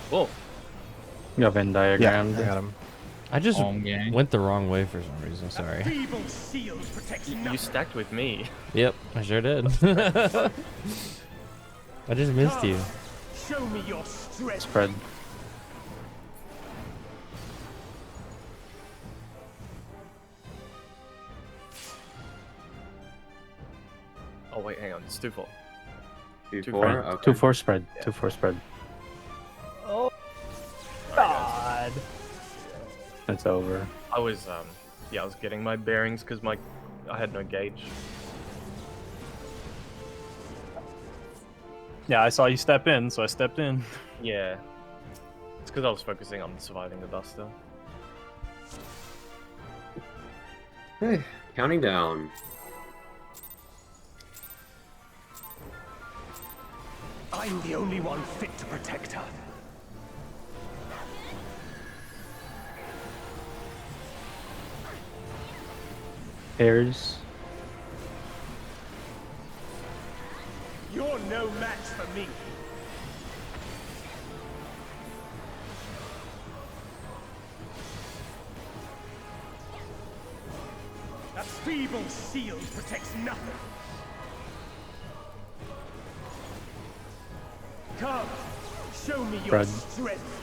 Whoa. You have Venn Yeah, diagram. I got him. I just Home game. went the wrong way for some reason. Sorry. Feeble shield protects You nothing. stacked with me. Yep, I sure did. I just missed you. Show me your strength. Spread. Oh wait, hang on. It's 2-4. 2-4. Spread. Okay. 2-4 spread. 2-4 spread. Oh God. It's over. I was I was getting my bearings because I had no gauge. Yeah, I saw you step in, so I stepped in. Yeah. It's because I was focusing on surviving the Buster. Okay. Counting down. I'm the only one fit to protect her. Pairs. You're no match for me. That feeble shield protects nothing. Come, show me your Fred. strength.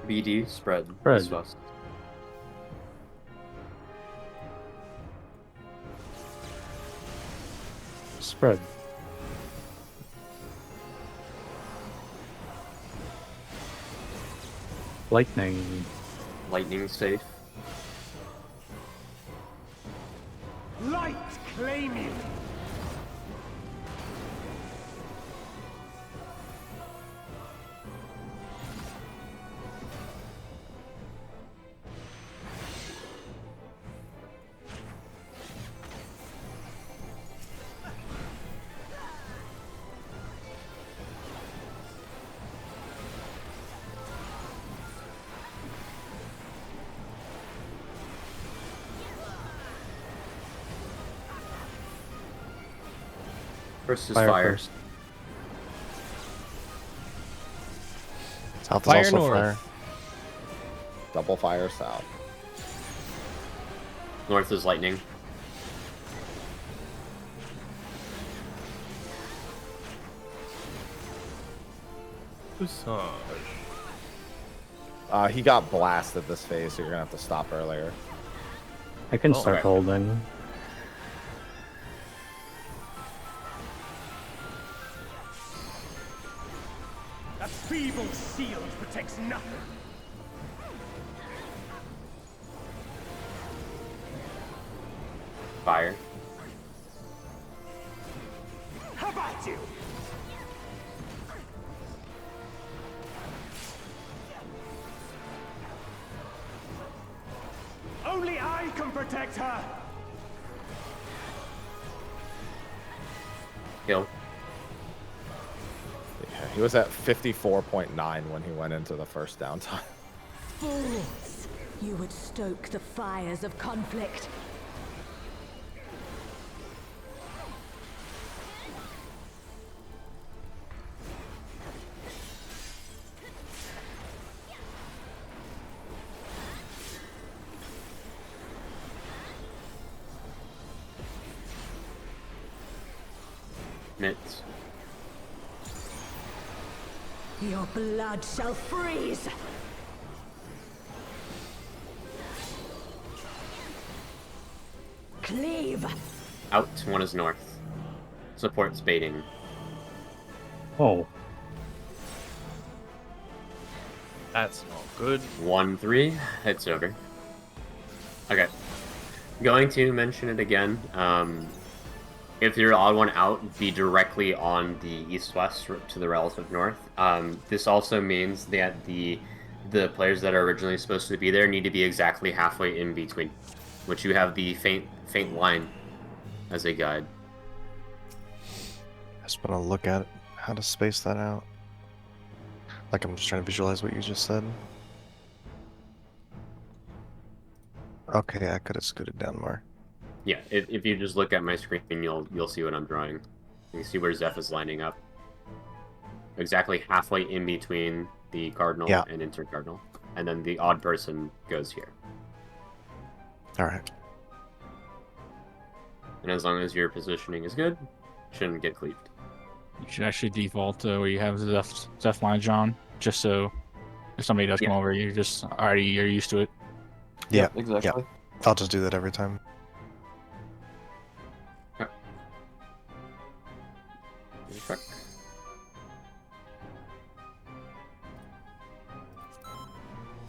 BD spread. Spread. East west. Spread. Lightning. Lightning safe. Light claim you. First is fire. First. South is Fire also north. fire. Double fire south. North is lightning. He got blasted this phase, so you're gonna have to stop earlier. I can Oh, start okay. holding. That feeble shield protects nothing. Fire. How about you? Only I can protect her. Kill. Yeah, he was at 54.9 when he went into the first downtime. Fools! You would stoke the fires of conflict. Nits. Your blood shall freeze! Cleave! Out. One is north. Supports baiting. Oh, That's not good. 1-3. It's over. Okay. Going to mention it again. If you're odd one out, be directly on the east-west to the relative north. This also means that the players that are originally supposed to be there need to be exactly halfway in between, which you have the faint line as a guide. I just want to look at how to space that out. Like I'm just trying to visualize what you just said. Okay, I could have scooted down more. Yeah, if you just look at my screen, you'll see what I'm drawing. You can see where Zeph is lining up. Exactly halfway in between the cardinal and intercardinal. And then the odd person goes here. Alright. And as long as your positioning is good, shouldn't get cleaved. You should actually default where you have Zeph line drawn, just so if somebody does come over, you're used to it. Yeah, exactly. Yeah. I'll just do that every time. Perfect.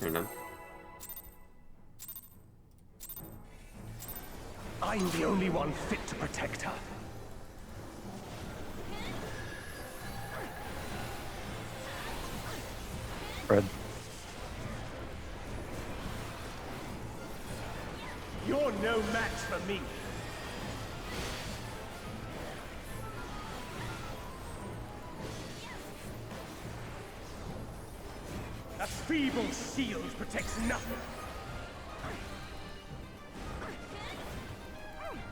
You're done. I'm the only one fit to protect her. Fred. You're no match for me. That feeble shield protects nothing.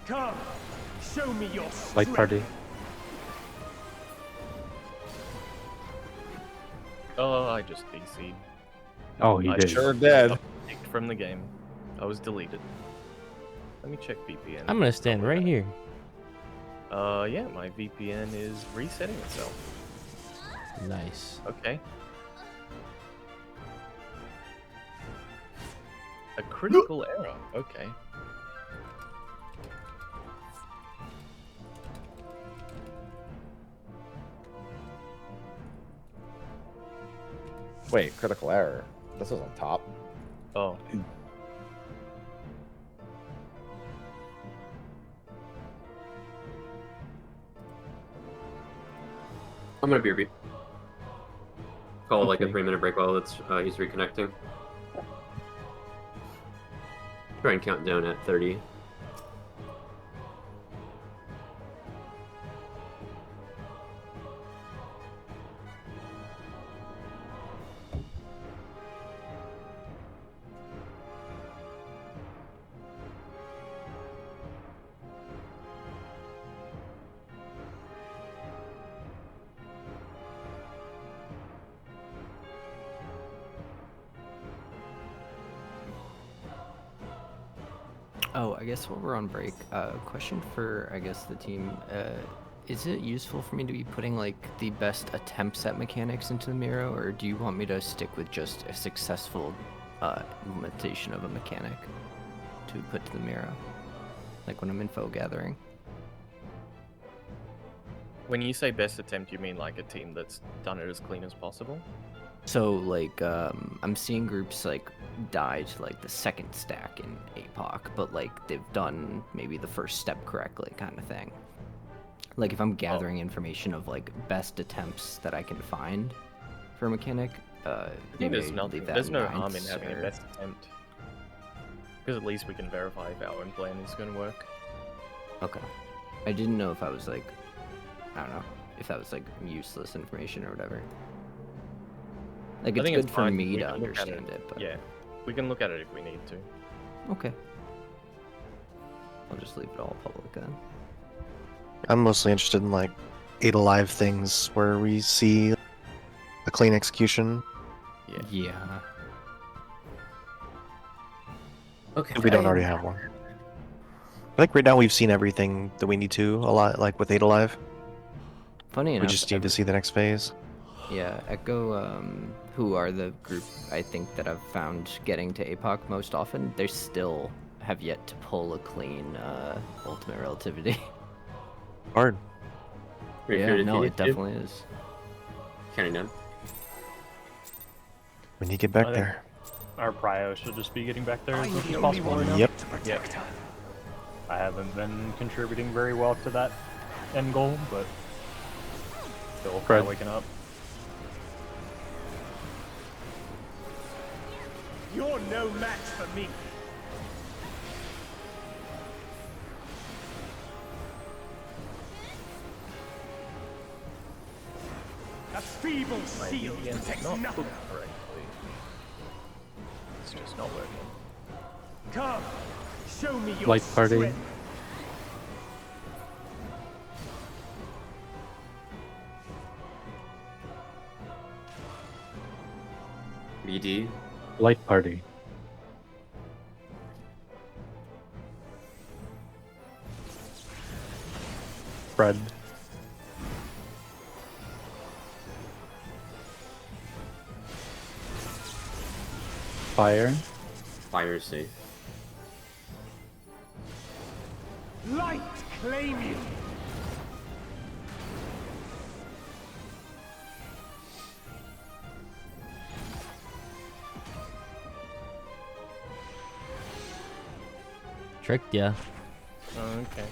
Come, show me your strength. Light party. Oh, I just DC'd. Oh, he I did. Sure did. Kicked from the game. I was deleted. Let me check VPN. I'm gonna stand right here. Yeah, my VPN is resetting itself. Nice. Okay. A critical error. Okay. Wait, critical error. This was on top. Oh. I'm gonna BRB. Call it like a Okay. 3-minute break while it's he's reconnecting. Try and count down at 30. Oh, I guess while we're on break, question for, I guess, the team. Is it useful for me to be putting, like, the best attempts at mechanics into the Miro, or do you want me to stick with just a successful implementation of a mechanic to put to the Miro? Like when I'm info gathering? When you say best attempt, you mean like a team that's done it as clean as possible? So, like, I'm seeing groups, like, die to, like, the second stack in APOC, but, like, they've done maybe the first step correctly kind of thing. Like, if I'm gathering information of, like, best attempts that I can find for a mechanic, I think maybe there's no harm in ninths having or- a best attempt. Because at least we can verify if our own plan is going to work. Okay. I didn't know if I was, like, I don't know, if that was, like, useless information or whatever. Like, I it's think good it's for fine. me We to can look at understand it, but... Yeah, we can look at it if we need to. Okay. I'll just leave it all public then. I'm mostly interested in like 8 Alive things where we see a clean execution. Yeah. Okay. If we don't already have one. I think right now we've seen everything that we need to a lot, like with 8 Alive. Funny We enough, just need to see the next phase. Yeah, Echo, who are the group I think that I've found getting to APOC most often, they still have yet to pull a clean ultimate relativity. Hard. Yeah, no, it definitely is. Counting down. When you get back I think there. Our prio should just be getting back there as I'm much the as only possible one right now. Yep. to protect her. I haven't been contributing very well to that end goal, but still kind of waking up. You're no match for me. A feeble My shield VPN is protects not nothing. booked correctly. It's just not working. Come, show me your Light party. strength. BD. Light party. Fred. Fire. Fire is safe. Light claim you. Tricked ya. Okay.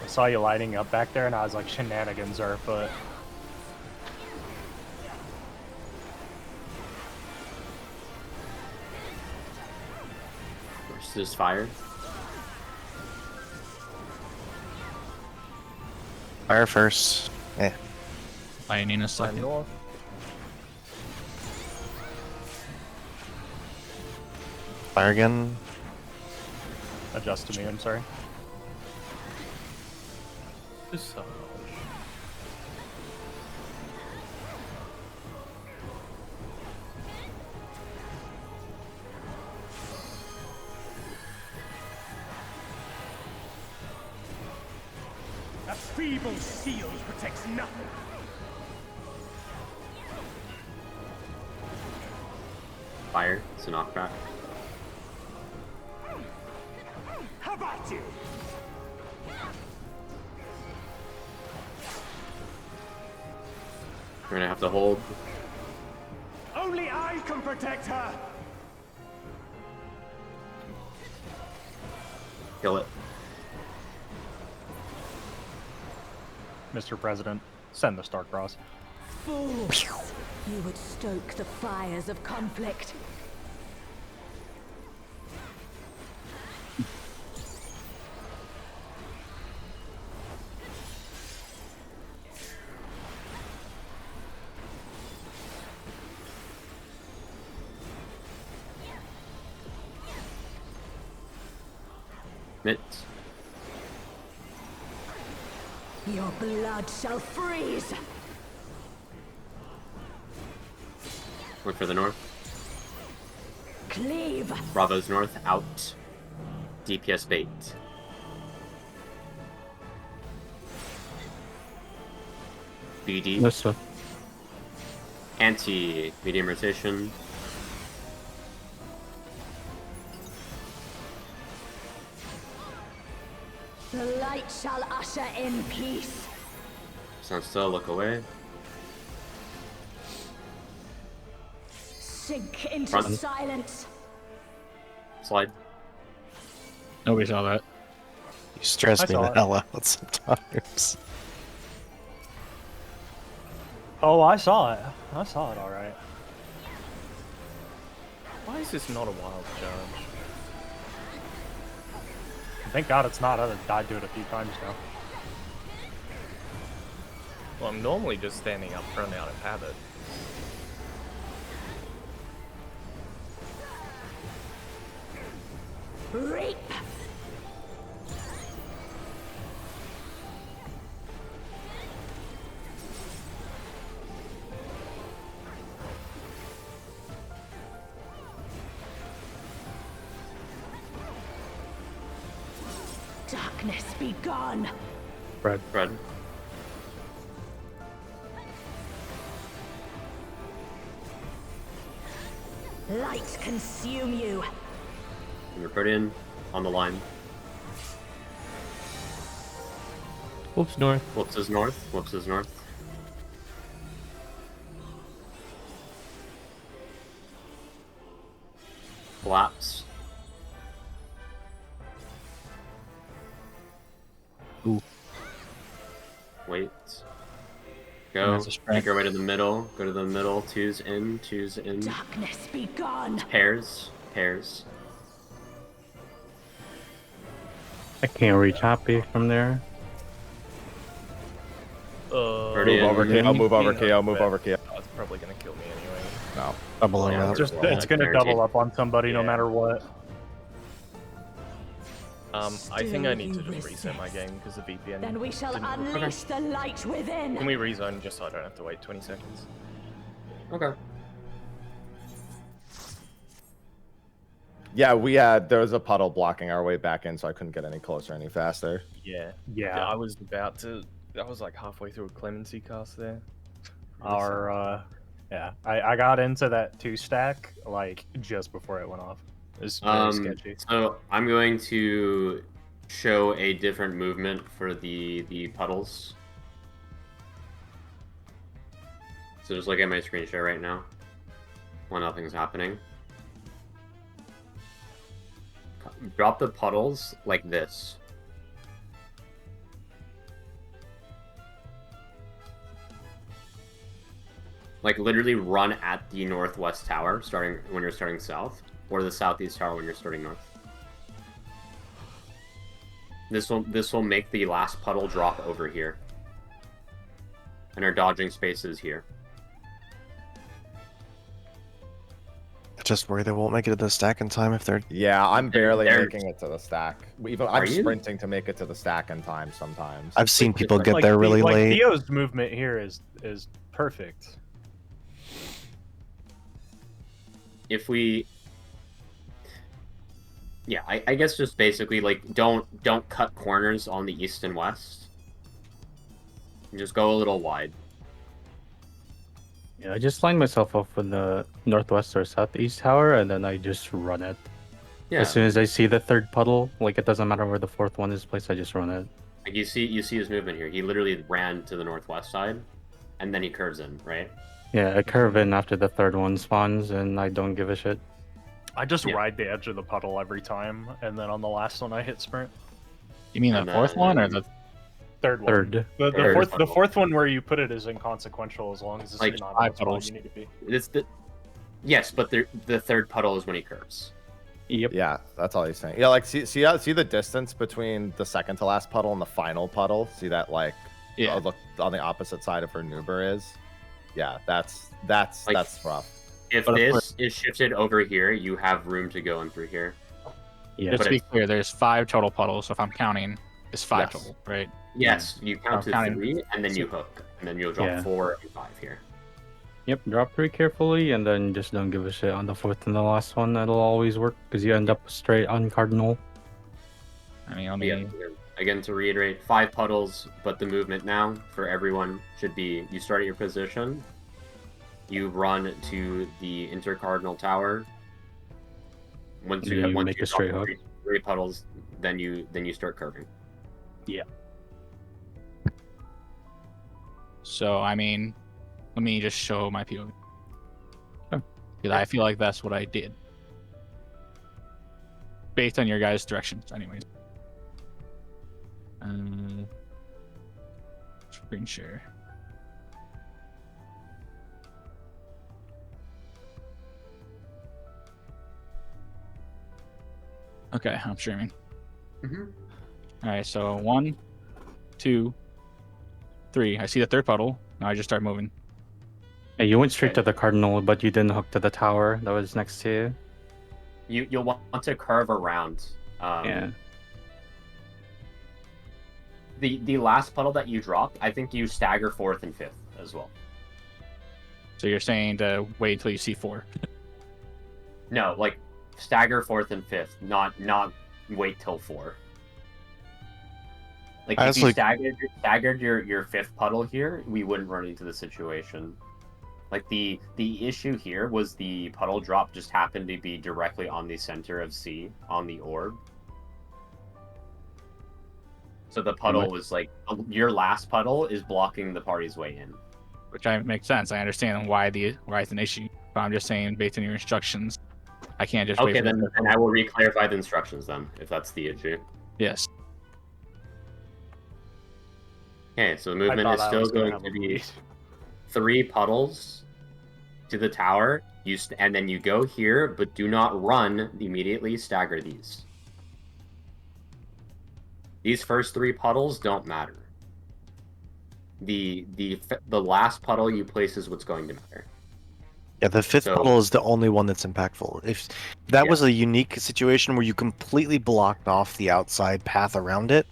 I saw you lighting up back there, and I was like, shenanigans are afoot. Versus fire. Fire first. Eh. I need a Flying second. north. Fire again. Adjust to me, I'm sorry. Visage. A feeble shield protects nothing. Fire. It's a knockback. How about you? We're gonna have to hold. Only I can protect her. Kill it. Mr. President, send the Starcross. Fools! You would stoke the fires of conflict. Mitts. Your blood shall freeze! Look for the north. Cleave! Bravo's north. Out. DPS bait. BD. Yes, sir. Anti. Medium rotation. The light shall usher in peace. Stand still. Look away. Sink into Front. silence. Slide. Nobody saw that. You stress I me saw the it. hell out sometimes. Oh, I saw it. I saw it all right. Why is this not a wild charge? Thank God it's not. I've died to it a few times now. Well, I'm normally just standing up front out of habit. Reap! Darkness be gone! Fred. Fred. Light consume you! You're put in. On the line. Whoops, north. Whoops is north. Whoops is north. Collapse. Ooh. Wait. Go. That's a strike. Make our way to the middle. Go to the middle. Two's in. Two's in. Darkness be gone! Pairs. Pairs. I can't reach Happy from there. Move Guardian. over KO, move over Being KO, move over KO. Oh, it's probably gonna kill me anyway. No. Doubling Yeah, up. Just, Yeah, it's gonna guaranteed. double up on somebody no Yeah. matter what. I think I need to Still just reset my resist. game because the VPN. Then we shall didn't- unleash the light within! Can we rezone just so I don't have to wait 20 seconds? Okay. Yeah, there was a puddle blocking our way back in, so I couldn't get any closer any faster. Yeah. Yeah. I was about to. I was like halfway through a clemency cast there. Yeah, I got into that 2-stack like just before it went off. It's very sketchy. So I'm going to show a different movement for the puddles. So just look at my screen share right now while nothing's happening. Drop the puddles like this. Like literally run at the northwest tower starting when you're starting south, or the southeast tower when you're starting north. This will make the last puddle drop over here. and our dodging space is here. Just worry they won't make it to the stack in time if they're. Yeah, I'm barely They're- making it to the stack. Even Are I'm you? sprinting to make it to the stack in time sometimes. I've seen people get Like, there really like late. Theo's movement here is perfect. If we, yeah, I guess just basically like don't cut corners on the east and west. Just go a little wide. Yeah, I just line myself up with the northwest or southeast tower, and then I just run it. Yeah. As soon as I see the third puddle, like it doesn't matter where the fourth one is placed, I just run it. Like you see his movement here. He literally ran to the northwest side, and then he curves in, right? Yeah, I curve in after the third one spawns, and I don't give a shit. I just ride the edge of the puddle every time, and then on the last one I hit sprint. You mean the fourth one or the Third one. Third. The fourth one where you put it is inconsequential as long as it's Like, not 5 on the spot puddles. you need to be. It's the yes, but the third puddle is when he curves. Yep. Yeah, that's all he's saying. Yeah, like see the distance between the second to last puddle and the final puddle. See that like look on the opposite side of where Nuber is. Yeah, that's rough. If this is shifted over here, you have room to go in through here. Yeah. Just But to be if- clear, there's 5 total puddles. So if I'm counting, it's 5 Yes. total, right? Yes, you count to counting. 3, and then you hook, and then you'll drop Yeah. 4 and 5 here. Yep, drop pretty carefully, and then just don't give a shit on the fourth and the last one. That'll always work, because you end up straight on cardinal. I mean, Yeah, again, to reiterate, 5 puddles, but the movement now for everyone should be: you start at your position, you run to the intercardinal tower. Once You once make a drop straight hook. 3 puddles, then you start curving. Yeah. So I mean, let me just show my POV. Because I feel like that's what I did. Based on your guys' directions, anyways. Screen share. Okay, I'm streaming. Mhm. All right, so 1, 2, 3. I see the third puddle. Now I just start moving. Yeah, you went straight to the cardinal, but you didn't hook to the tower that was next to you. You'll want to curve around. Yeah. The last puddle that you drop, I think you stagger 4th and 5th as well. So you're saying to wait until you see 4. No, like stagger 4th and 5th, not wait till 4. Like if you staggered your 5th puddle here, we wouldn't run into the situation. Like the issue here was the puddle drop just happened to be directly on the center of C on the orb. So the puddle was like your last puddle is blocking the party's way in. Which makes sense. I understand why it's an issue. But I'm just saying, based on your instructions, I can't just wait Okay, for then I will re-clarify the instructions then, if that's the issue. Yes. Okay, so the movement is still going to be 3 puddles to the tower. And then you go here, but do not run immediately. Stagger these. These first 3 puddles don't matter. The last puddle you place is what's going to matter. Yeah, the 5th puddle is the only one that's impactful. If that was a unique situation where you completely blocked off the outside path around it,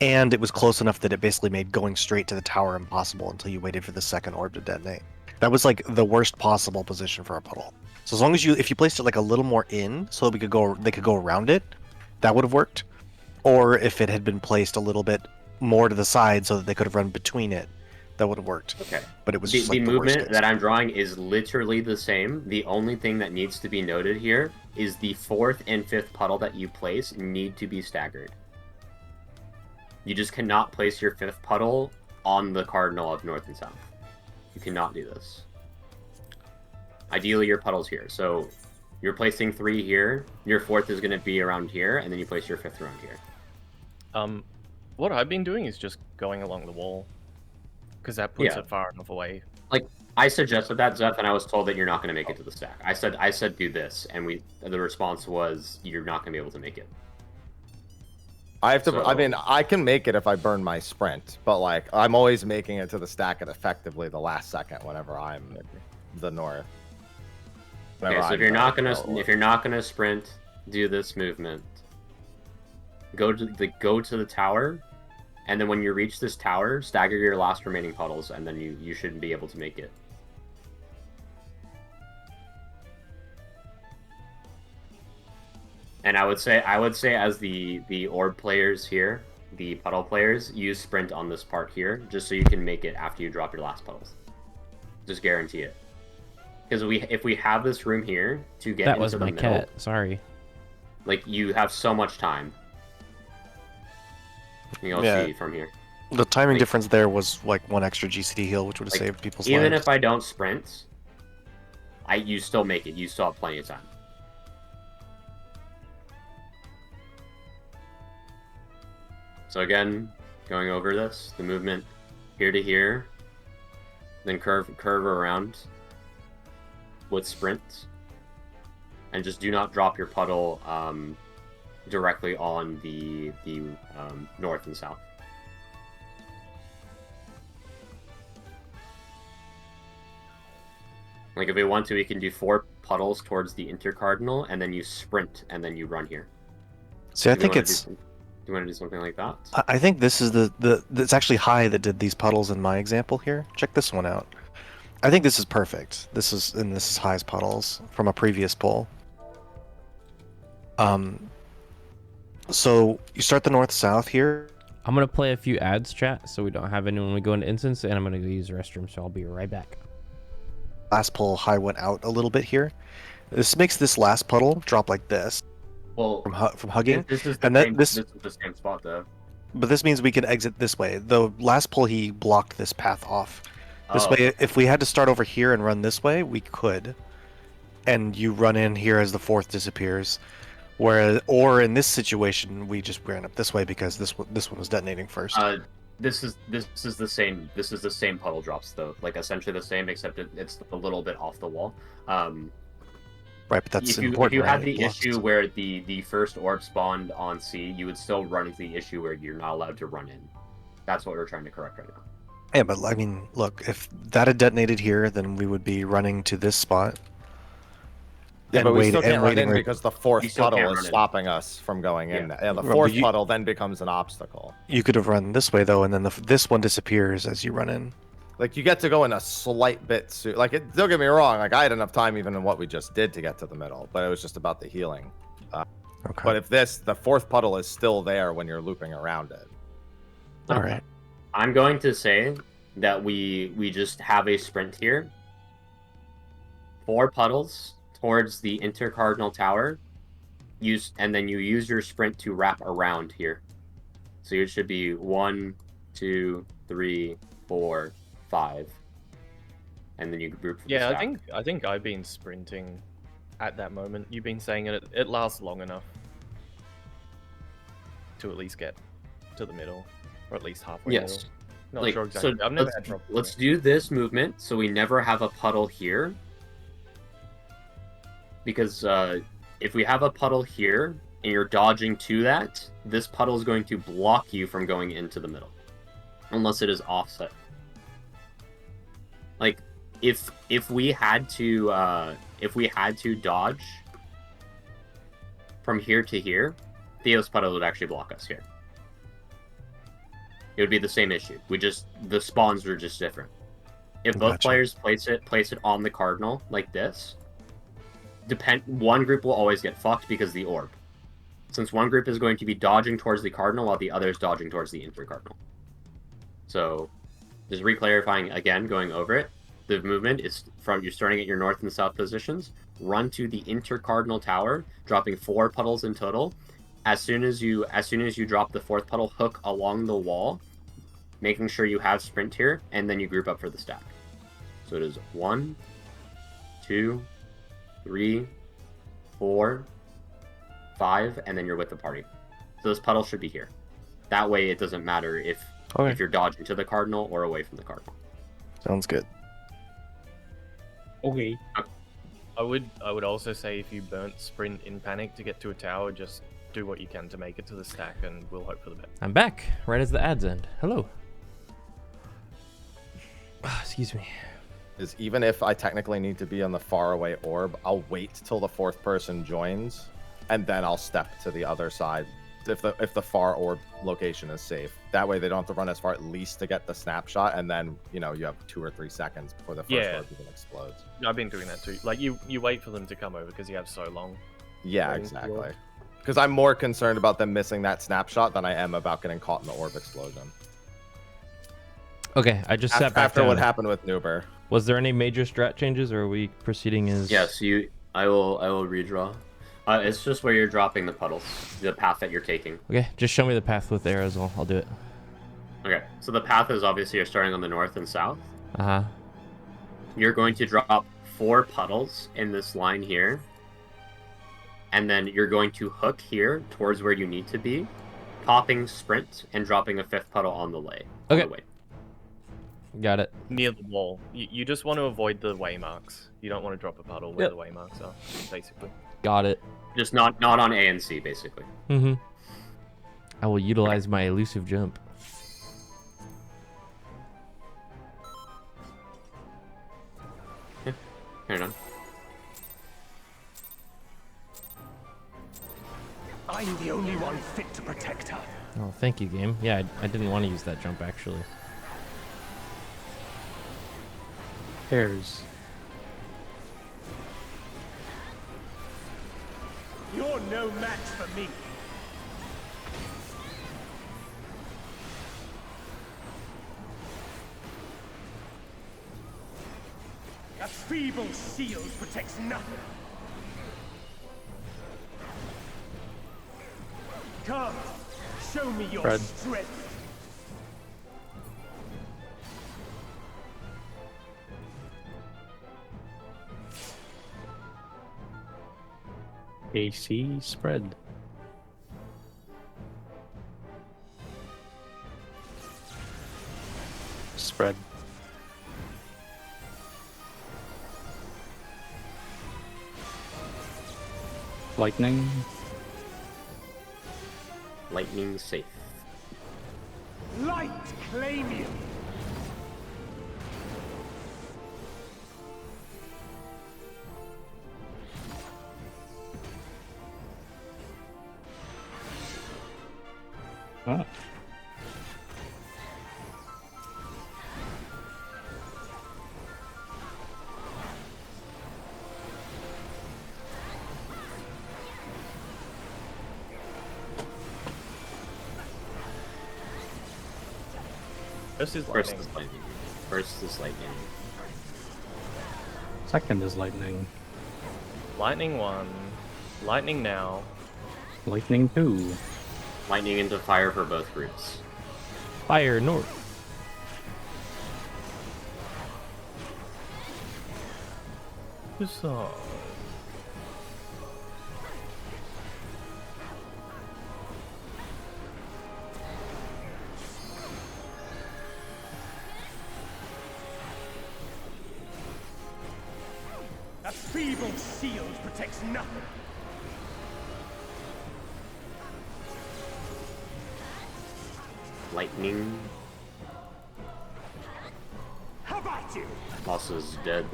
and it was close enough that it basically made going straight to the tower impossible until you waited for the second orb to detonate. That was like the worst possible position for a puddle. So as long as if you placed it like a little more in, so they could go around it, that would have worked. Or if it had been placed a little bit more to the side so that they could have run between it, that would have worked. Okay. But it was the just like the worst movement case. that I'm drawing is literally the same. The only thing that needs to be noted here is the 4th and 5th puddle that you place need to be staggered. You just cannot place your 5th puddle on the cardinal of north and south. You cannot do this. Ideally, your puddle's here. So you're placing 3 here. Your 4th is going to be around here, and then you place your 5th around here. What I've been doing is just going along the wall, because that puts it far enough away. Like I suggested that, Zeph, and I was told that you're not going to make it to the stack. I said do this, and the response was you're not going to be able to make it. I have to. I So- mean, I can make it if I burn my sprint, but like I'm always making it to the stack at effectively the last second whenever I'm the north. Okay, Whenever so I'm the if you're not gonna sprint, do this movement. Go to the tower, and then when you reach this tower, stagger your last remaining puddles, and then you should be able to make it. And I would say as the orb players here, the puddle players, use sprint on this part here, just so you can make it after you drop your last puddles. Just guarantee it. Because if we have this room here to get That into was the my middle, cat. Sorry. like you have so much time. You'll Yeah. see from here. The timing Like- difference there was like 1 extra GCD heal, which would have Like, saved people's even lives. if I don't sprint, you still make it. You still have plenty of time. So again, going over this, the movement here to here, then curve around with sprint, and just do not drop your puddle directly on the north and south. Like if we want to, we can do 4 puddles towards the intercardinal, and then you sprint, and then you run here. See, I Do we think wanna it's. do you want to do something like that? I think this is it's actually High that did these puddles in my example here. Check this one out. I think this is perfect. This is High's puddles from a previous poll. So you start the north-south here. I'm gonna play a few ads, chat, so we don't have anyone when we go into instance, and I'm gonna go use the restroom, so I'll be right back. Last poll, High went out a little bit here. This makes this last puddle drop like this. Well, from hugging, This is the and same, this this is the same spot though. But this means we can exit this way. The last pull, he blocked this path off. This Oh. way, if we had to start over here and run this way, we could. And you run in here as the 4th disappears. Or in this situation, we just ran up this way because this one was detonating first. This is the same. This is the same puddle drops though. Like essentially the same, except it's a little bit off the wall. Right, but that's if you, important. If you had right? the It blocks. issue where the first orb spawned on C, you would still run into the issue where you're not allowed to run in. That's what we're trying to correct right now. Yeah, but I mean, look, if that had detonated here, then we would be running to this spot. Yeah, and but we wait- still and can't run waiting in right- because the You 4th still can't puddle run is in. stopping us from going in. Yeah. And the Right, but 4th you- puddle then becomes an obstacle. You could have run this way though, and then this one disappears as you run in. Like you get to go in a slight bit soon. Like don't get me wrong. Like I had enough time even in what we just did to get to the middle, but it was just about the healing. Okay. But if the 4th puddle is still there when you're looping around it. All right. I'm going to say that we just have a sprint here. 4 puddles towards the intercardinal tower. And then you use your sprint to wrap around here. So it should be 1, 2, 3, 4, 5. And then you group for the Yeah, stack. I think I've been sprinting at that moment. You've been saying it lasts long enough to at least get to the middle, or at least halfway Yes. middle. Not Like, sure exactly. so I've never had trouble. let's do this movement so we never have a puddle here. Because if we have a puddle here and you're dodging to that, this puddle is going to block you from going into the middle, unless it is offset. Like if we had to dodge from here to here, Theo's puddle would actually block us here. It would be the same issue. The spawns are just different. If both Gotcha. players place it on the cardinal like this, one group will always get fucked because of the orb. Since one group is going to be dodging towards the cardinal while the other is dodging towards the intercardinal. So, just re-clarifying again, going over it. The movement is from you're starting at your north and south positions, run to the intercardinal tower, dropping 4 puddles in total. As soon as you drop the 4th puddle, hook along the wall, making sure you have sprint here, and then you group up for the stack. So it is 1, 2, 3, 4, 5, and then you're with the party. So this puddle should be here. That way it doesn't matter if you're dodging to the cardinal or away from the cardinal. Sounds good. Okay. I would also say if you burnt sprint in panic to get to a tower, just do what you can to make it to the stack, and we'll hope for the best. I'm back, right as the ads end. Hello. Excuse me. Is even if I technically need to be on the faraway orb, I'll wait till the fourth person joins, and then I'll step to the other side if the far orb location is safe. That way they don't have to run as far at least to get the snapshot, and then you have 2 or 3 seconds before the first orb even explodes. I've been doing that too. Like you wait for them to come over because you have so long. Yeah, exactly. Because I'm more concerned about them missing that snapshot than I am about getting caught in the orb explosion. Okay, I just sat back after down. what happened with Nuber. Was there any major strat changes, or are we proceeding as? Yes, I will redraw. It's just where you're dropping the puddles, the path that you're taking. Okay, just show me the path with arrows. I'll do it. Okay, so the path is obviously you're starting on the north and south. Uh-huh. You're going to drop 4 puddles in this line here. And then you're going to hook here towards where you need to be, popping sprint, and dropping a 5th puddle on the way. Okay. On the way. Got it. Near the wall. You just want to avoid the waymarks. You don't want to drop a puddle where the waymarks are, basically. Got it. Just not on A and C, basically. Mm-hmm. I will utilize my elusive jump. Yeah, fair enough. I'm the only one fit to protect her. Oh, thank you, game. Yeah, I didn't want to use that jump, actually. Hairs. You're no match for me. A feeble shield protects nothing. Come, show me your Fred. strength. AC spread. Spread. Lightning. Lightning safe. Light claim you. Ah. First is First lightning. is lightning. First is lightning. Second is lightning. Lightning 1. Lightning now. Lightning 2. Lightning into fire for both groups. Fire north. So. A feeble shield protects nothing. Lightning. How about you? Boss is dead.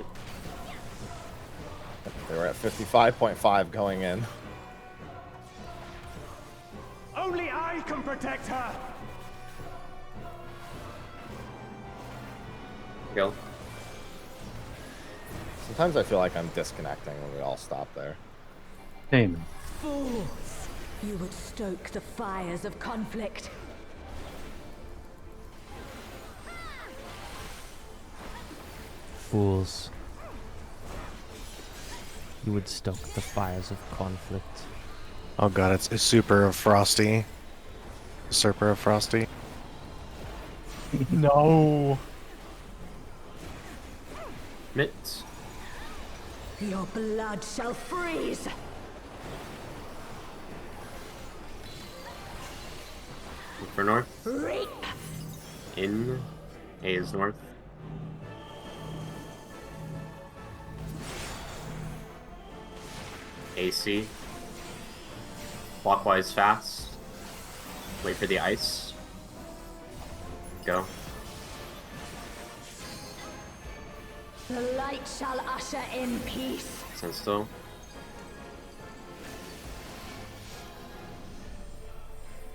They were at 55.5 going in. Only I can protect her. Go. Sometimes I feel like I'm disconnecting when we all stop there. Same. Fools! You would stoke the fires of conflict. Fools. You would stoke the fires of conflict. Oh god, it's super of Frosty. Usurper of Frosty. No. Mitts. Your blood shall freeze! Look for north. Reap! In. A is north. AC. Clockwise fast. Wait for the ice. Go. The light shall usher in peace. Stand still.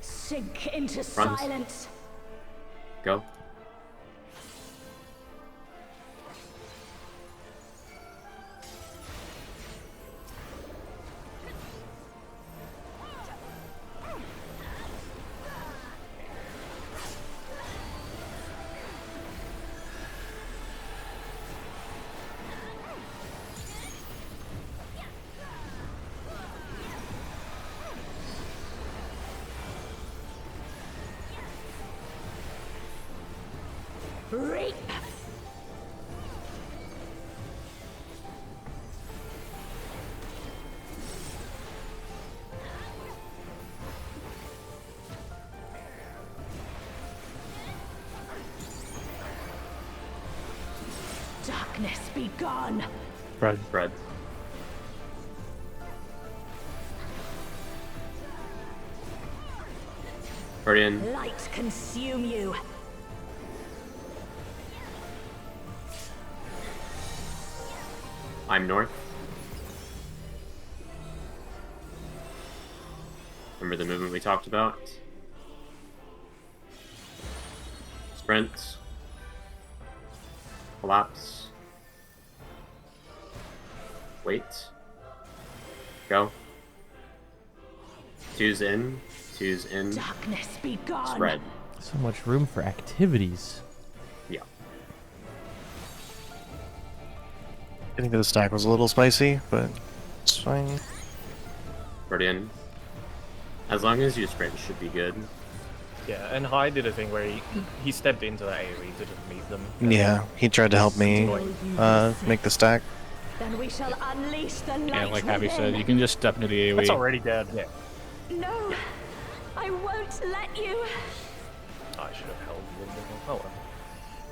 Sink into Front. silence. Go. Reap. Darkness be gone. Red. Red. Guardian. Light consume you. I'm north. Remember the movement we talked about? Sprint. Collapse. Wait. Go. Two's in. Two's in. Darkness be gone. Spread. So much room for activities. Yeah. Getting to the stack was a little spicy, but it's fine. Guardian. As long as you sprint, should be good. Yeah, and High did a thing where he stepped into the AoE to just meet them. Yeah, he tried to help me make the stack. Then we shall unleash the light Yeah, like Abby within. said, you can just step into the AoE. That's already dead. Yeah. No, I won't let you. I should have held a little bit more. Oh well.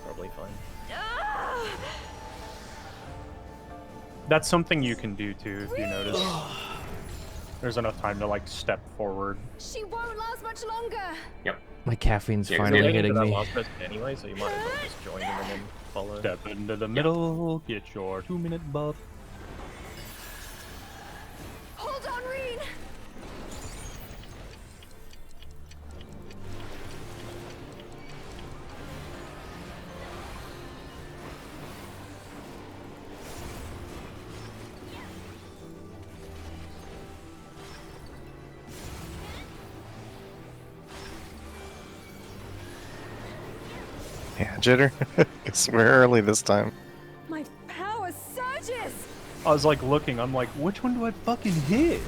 Probably fine. Ah! That's something you can do too, if you notice. There's enough time to like step forward. She won't last much longer. Yep. My caffeine's Yeah, finally You're hitting that me. last person anyway, so you might as well just join him and then follow. Step into the middle, get your 2-minute buff. Hold on, Reen. Yeah, jitter. Guess we're early this time. My power surges. I was like looking, I'm like, which one do I fucking hit?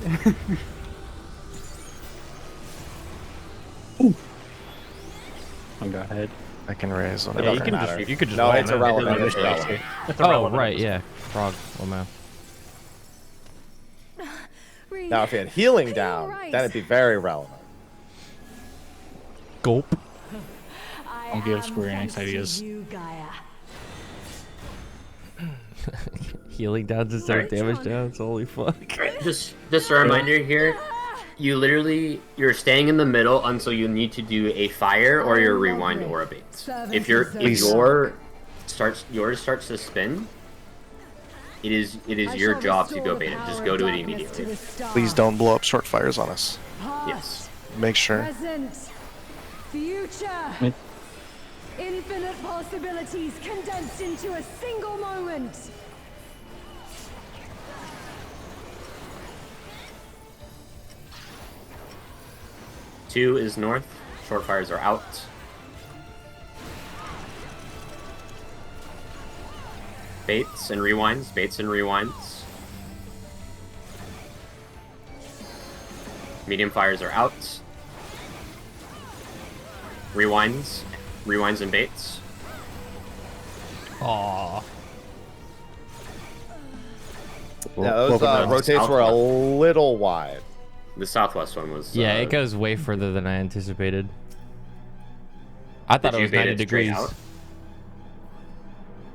Go ahead. I can raise whatever. Yeah, you can matter. You could just No, roll it's it. irrelevant. It It's doesn't irrelevant. It's Oh, irrelevant. right, yeah. Frog. Oh, man. Reen. Now, if you had healing down, right. then it'd be very relevant. Gulp. I Don't give am Square Enix thanks to ideas. you, Gaia. Healing down to start damage down. Holy fuck. Just a reminder here. You literally, you're staying in the middle until you need to do a fire or your rewind or a bait. If yours starts to spin, it is your job to go bait it. Just go to it immediately. Please don't blow up short fires on us. Yes. Make sure. Present. Future. Infinite possibilities condensed into a single moment. Two is north. Short fires are out. Baits and rewinds. Baits and rewinds. Medium fires are out. Rewinds. Rewinds and baits. Aww. Yeah, those rotates were a little wide. The southwest one was. Yeah, it goes way further than I anticipated. I thought Did it you was bait 90 it straight degrees. out?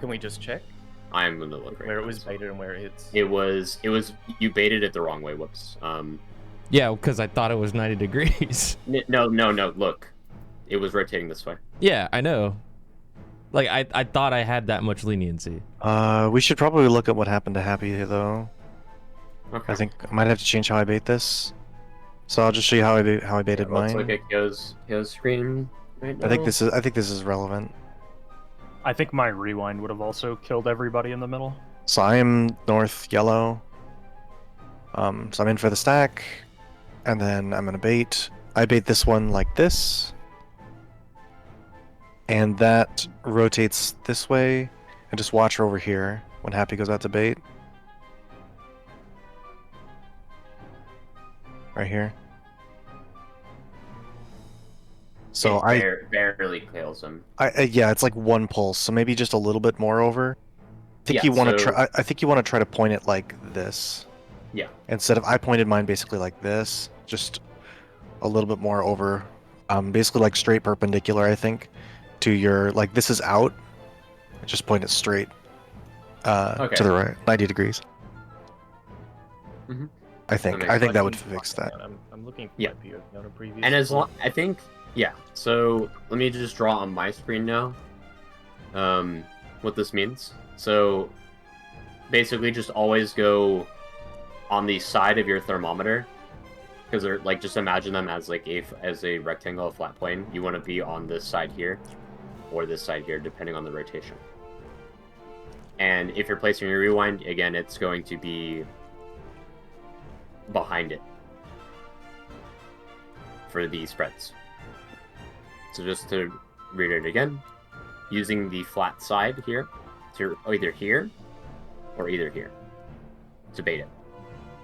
Can we just check I'm gonna look right where now it was as well. baited and where it hits? It was you baited it the wrong way. Whoops. Yeah, because I thought it was 90 degrees. No. Look, it was rotating this way. Yeah, I know. Like, I thought I had that much leniency. We should probably look at what happened to Happy here, though. Okay. I think I might have to change how I bait this. So I'll just show you how I baited Looks mine. like Kyo's screen right now. I think this is relevant. I think my rewind would have also killed everybody in the middle. So I am north yellow. So I'm in for the stack, and then I'm gonna bait. I bait this one like this, and that rotates this way. And just watch her over here when Happy goes out to bait. Right here. So barely kills him. Yeah, it's like one pulse, so maybe just a little bit more over. I think Yeah, you want to so- try. I think you want to try to point it like this. Yeah. Instead of I pointed mine basically like this, just a little bit more over, basically like straight perpendicular. I think to your like this is out. Just point it straight to the right, 90 degrees. Mhm. I think that would fix that. I'm looking for Yeah. my POV on a previous. And as one. long, I think, yeah. So let me just draw on my screen now. What this means. So basically, just always go on the side of your thermometer, because they're like just imagine them as like a rectangle, a flat plane. You want to be on this side here, or this side here, depending on the rotation. And if you're placing your rewind, again, it's going to be behind it for the spreads. So just to read it again, using the flat side here to either here or either here to bait it.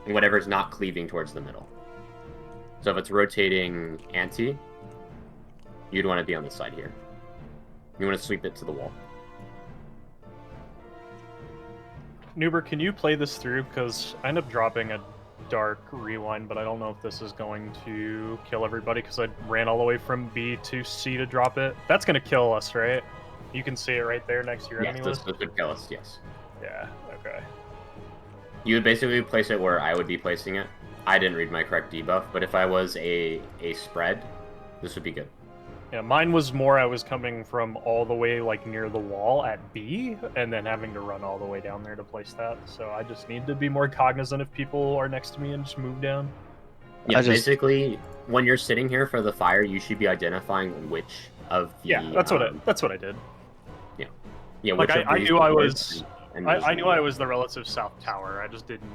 And whatever's not cleaving towards the middle. So if it's rotating anti, you'd want to be on this side here. You want to sweep it to the wall. Nuber, can you play this through? Because I end up dropping a dark rewind, but I don't know if this is going to kill everybody because I ran all the way from B to C to drop it. That's going to kill us, right? You can see it right there next to your enemy list? This would kill us, yes. Yeah, okay. You would basically place it where I would be placing it. I didn't read my correct debuff, but if I was a spread, this would be good. Yeah, mine was more I was coming from all the way like near the wall at B, and then having to run all the way down there to place that. So I just need to be more cognizant if people are next to me and just move down. Yeah, basically, when you're sitting here for the fire, you should be identifying which of the... Yeah, that's what I did. Yeah. Yeah, like which of I these knew I doors was... and I knew I these was the relative south tower. I just didn't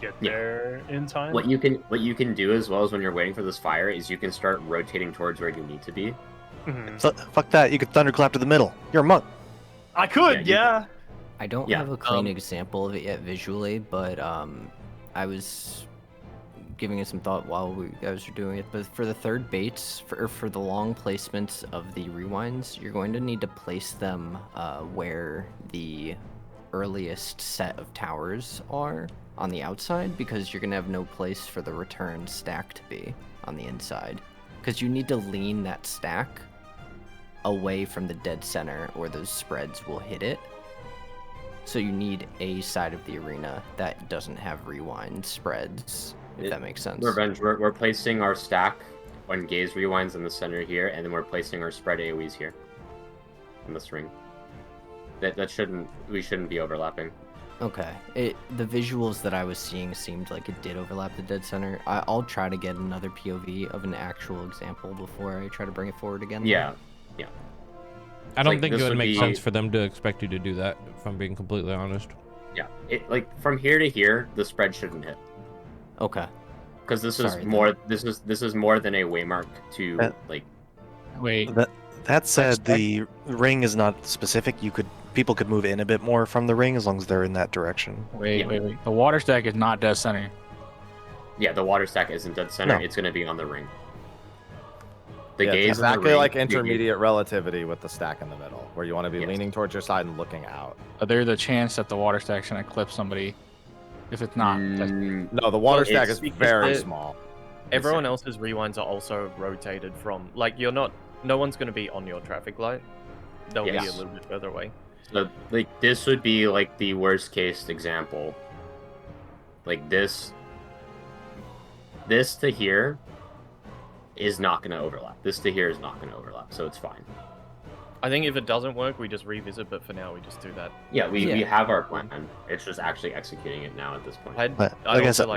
get there in time. What you can do as well as when you're waiting for this fire is you can start rotating towards where you need to be. Fuck that! You could thunderclap to the middle. You're a monk. I could, yeah. I don't Yeah, have a clean example of it yet visually, but I was giving it some thought while we guys were doing it. But for the third baits, for the long placements of the rewinds, you're going to need to place them where the earliest set of towers are on the outside, because you're going to have no place for the return stack to be on the inside. Because you need to lean that stack away from the dead center, or those spreads will hit it. So you need a side of the arena that doesn't have rewind spreads, if that makes sense. Revenge, we're placing our stack on gaze rewinds in the center here, and then we're placing our spread AoEs here in this ring. We shouldn't be overlapping. Okay. The visuals that I was seeing seemed like it did overlap the dead center. I'll try to get another POV of an actual example before I try to bring it forward again. Yeah. I don't think it would make sense for them to expect you to do that, if I'm being completely honest. Yeah, from here to here, the spread shouldn't hit. Okay. Because this is more than a waymark to Wait. That said, the ring is not specific. People could move in a bit more from the ring as long as they're in that direction. Wait. The water stack is not dead center. Yeah, the water stack isn't dead center. No. It's going to be on the ring. It's gaze in the exactly ring, like the gaze- intermediate relativity with the stack in the middle, where you want to be leaning towards your side and looking out. There's a chance that the water stack's gonna clip somebody. If it's not, No, the water stack is very small. Everyone else's rewinds are also rotated from, like, no one's going to be on your traffic light. They'll be a Yes. little bit further away. So, this would be, the worst case example. This this to here is not going to overlap. This to here is not going to overlap, so it's fine. I think if it doesn't work, we just revisit, but for now, we just do that. Yeah, we have our plan. It's just actually executing it now at this point. But like I said,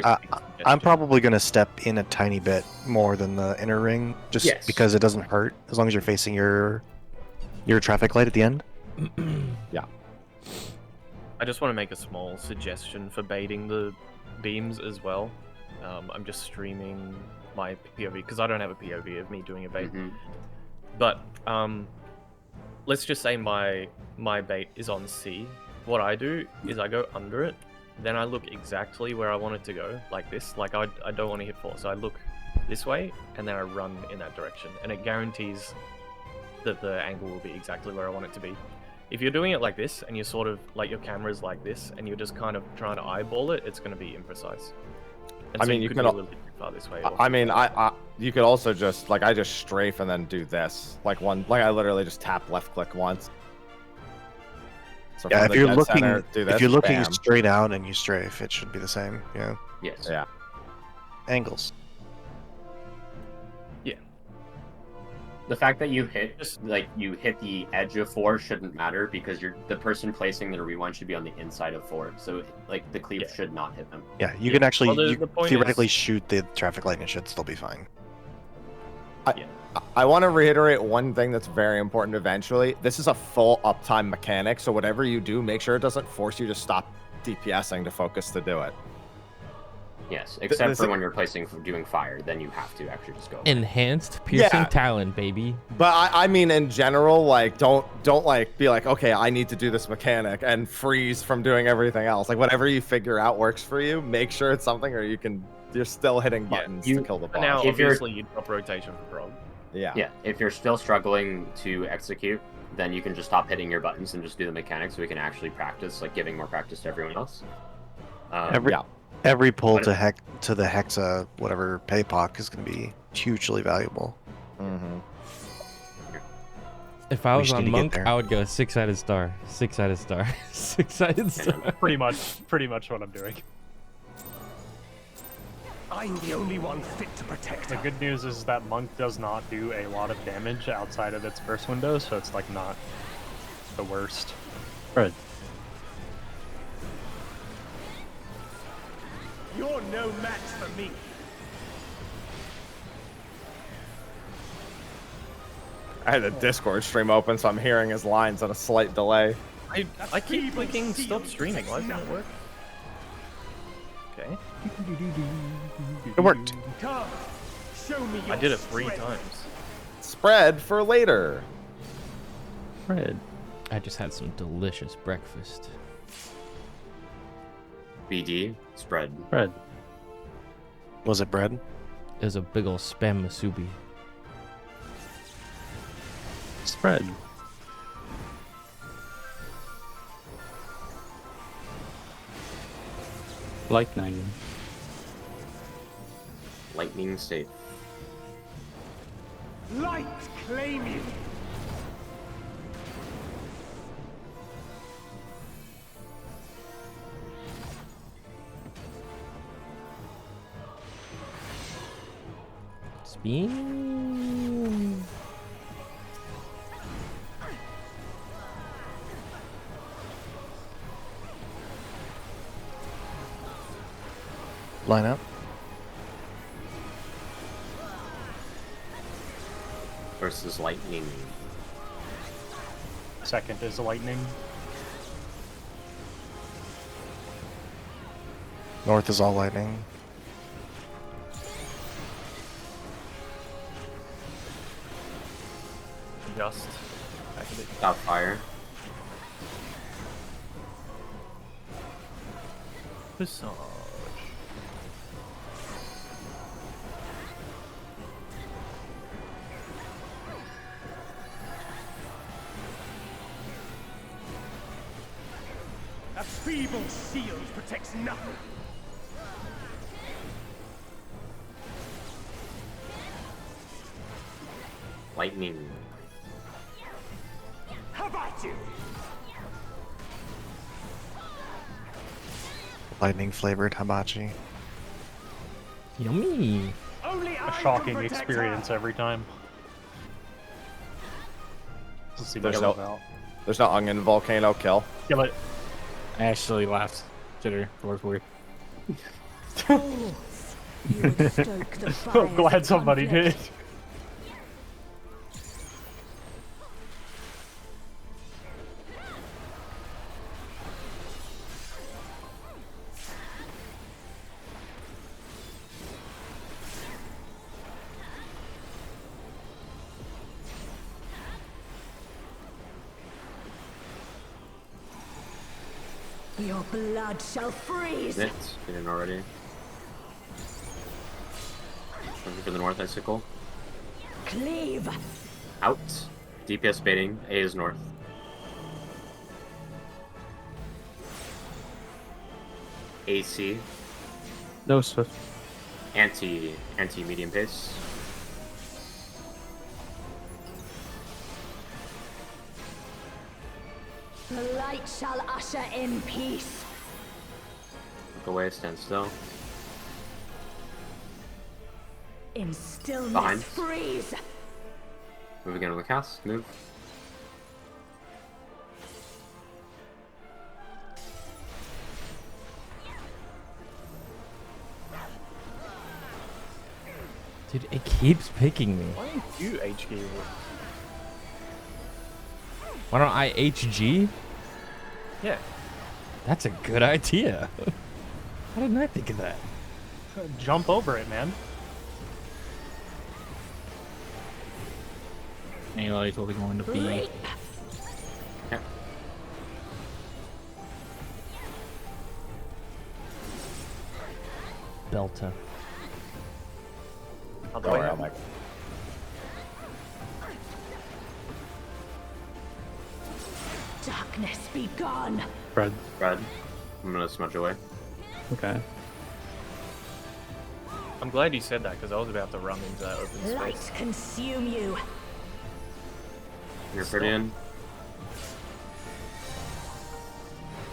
I'm probably going to step in a tiny bit more than the inner ring, just because it doesn't hurt as long as you're facing your traffic light at the end. Yeah. I just want to make a small suggestion for baiting the beams as well. I'm just streaming my POV because I don't have a POV of me doing a bait. But let's just say my bait is on C. What I do is I go under it, then I look exactly where I want it to go, like this. Like I don't want to hit 4, so I look this way and then I run in that direction, and it guarantees that the angle will be exactly where I want it to be. If you're doing it like this and you're sort of like your camera's like this and you're just kind of trying to eyeball it, it's going to be imprecise. And I so mean, you you could can. be a little bit too far this way. I mean, you could also just like I just strafe and then do this like I literally just tap left click once. So Yeah, from if the you're dead center, looking, do this, if you're looking bam. straight out and you strafe, it should be the same. Yeah. Yes. Yeah. Angles. Yeah. The fact that you hit the edge of 4 shouldn't matter because the person placing the rewind should be on the inside of 4. So like the cleave should not hit them. Yeah, you can actually Well, you the point theoretically is- shoot the traffic light and it should still be fine. I want to reiterate one thing that's very important eventually. This is a full uptime mechanic, so whatever you do, make sure it doesn't force you to stop DPSing to focus to do it. Yes, except for when you're placing doing fire, then you have to actually just go. Enhanced piercing Yeah. talent, baby. But I mean, in general, like, don't like be like, okay, I need to do this mechanic and freeze from doing everything else. Like, whatever you figure out works for you. Make sure it's something, or you're still hitting buttons to kill the For boss. now, If you're- obviously, you drop rotation for Grog. Yeah. Yeah, if you're still struggling to execute, then you can just stop hitting your buttons and just do the mechanics so we can actually practice, like giving more practice to everyone else. Every pull But- to the hexa whatever paypock is going to be hugely valuable. If I We was just on need to get Monk, there. I would go 6-sided star, 6-sided star, 6-sided star. Pretty much what I'm doing. I'm the only one fit to protect The her. good news is that Monk does not do a lot of damage outside of its burst window, so it's like not the worst. Right. You're no match for me. I had a Discord stream open, so I'm hearing his lines at a slight delay. I keep clicking stop streaming. Why doesn't it work? Okay. It worked. Come, show me your I did it 3 strength. times. Spread for later. Bread. I just had some delicious breakfast. BD, spread. Bread. Was it bread? It was a big ol' spam masubi. Spread. Lightning. Lightning safe. Light claim you. Spin. Line up. Versus lightning. Second is lightning. North is all lightning. Just activate. Stop fire. Massage. A feeble shield protects nothing. Lightning. How about you? Lightning flavored hibachi. Yummy. Only A shocking experience every time. Let's see what There's it's no, about. there's no onion volcano kill. Kill it. I actually laughed. Jitter, work weird. Glad somebody did. Your blood shall freeze. It's get in already. Looking for the north icicle. Cleave. Out. DPS baiting. A is north. AC. No swift. Anti medium pace. The light shall usher in peace. Look away, stand still. In stillness, Behind. freeze. Move again with cast. Move. Dude, it keeps picking me. Why don't you HG? Why don't I HG? Yeah. That's a good idea. How didn't I think of that? Jump over it, man. Melee is totally going to be. Belta. Don't worry, I'm like, Darkness be gone. Red. Red. I'm gonna smudge away. Okay. I'm glad you said that because I was about to run into that open space. Light consume you. You're pretty in.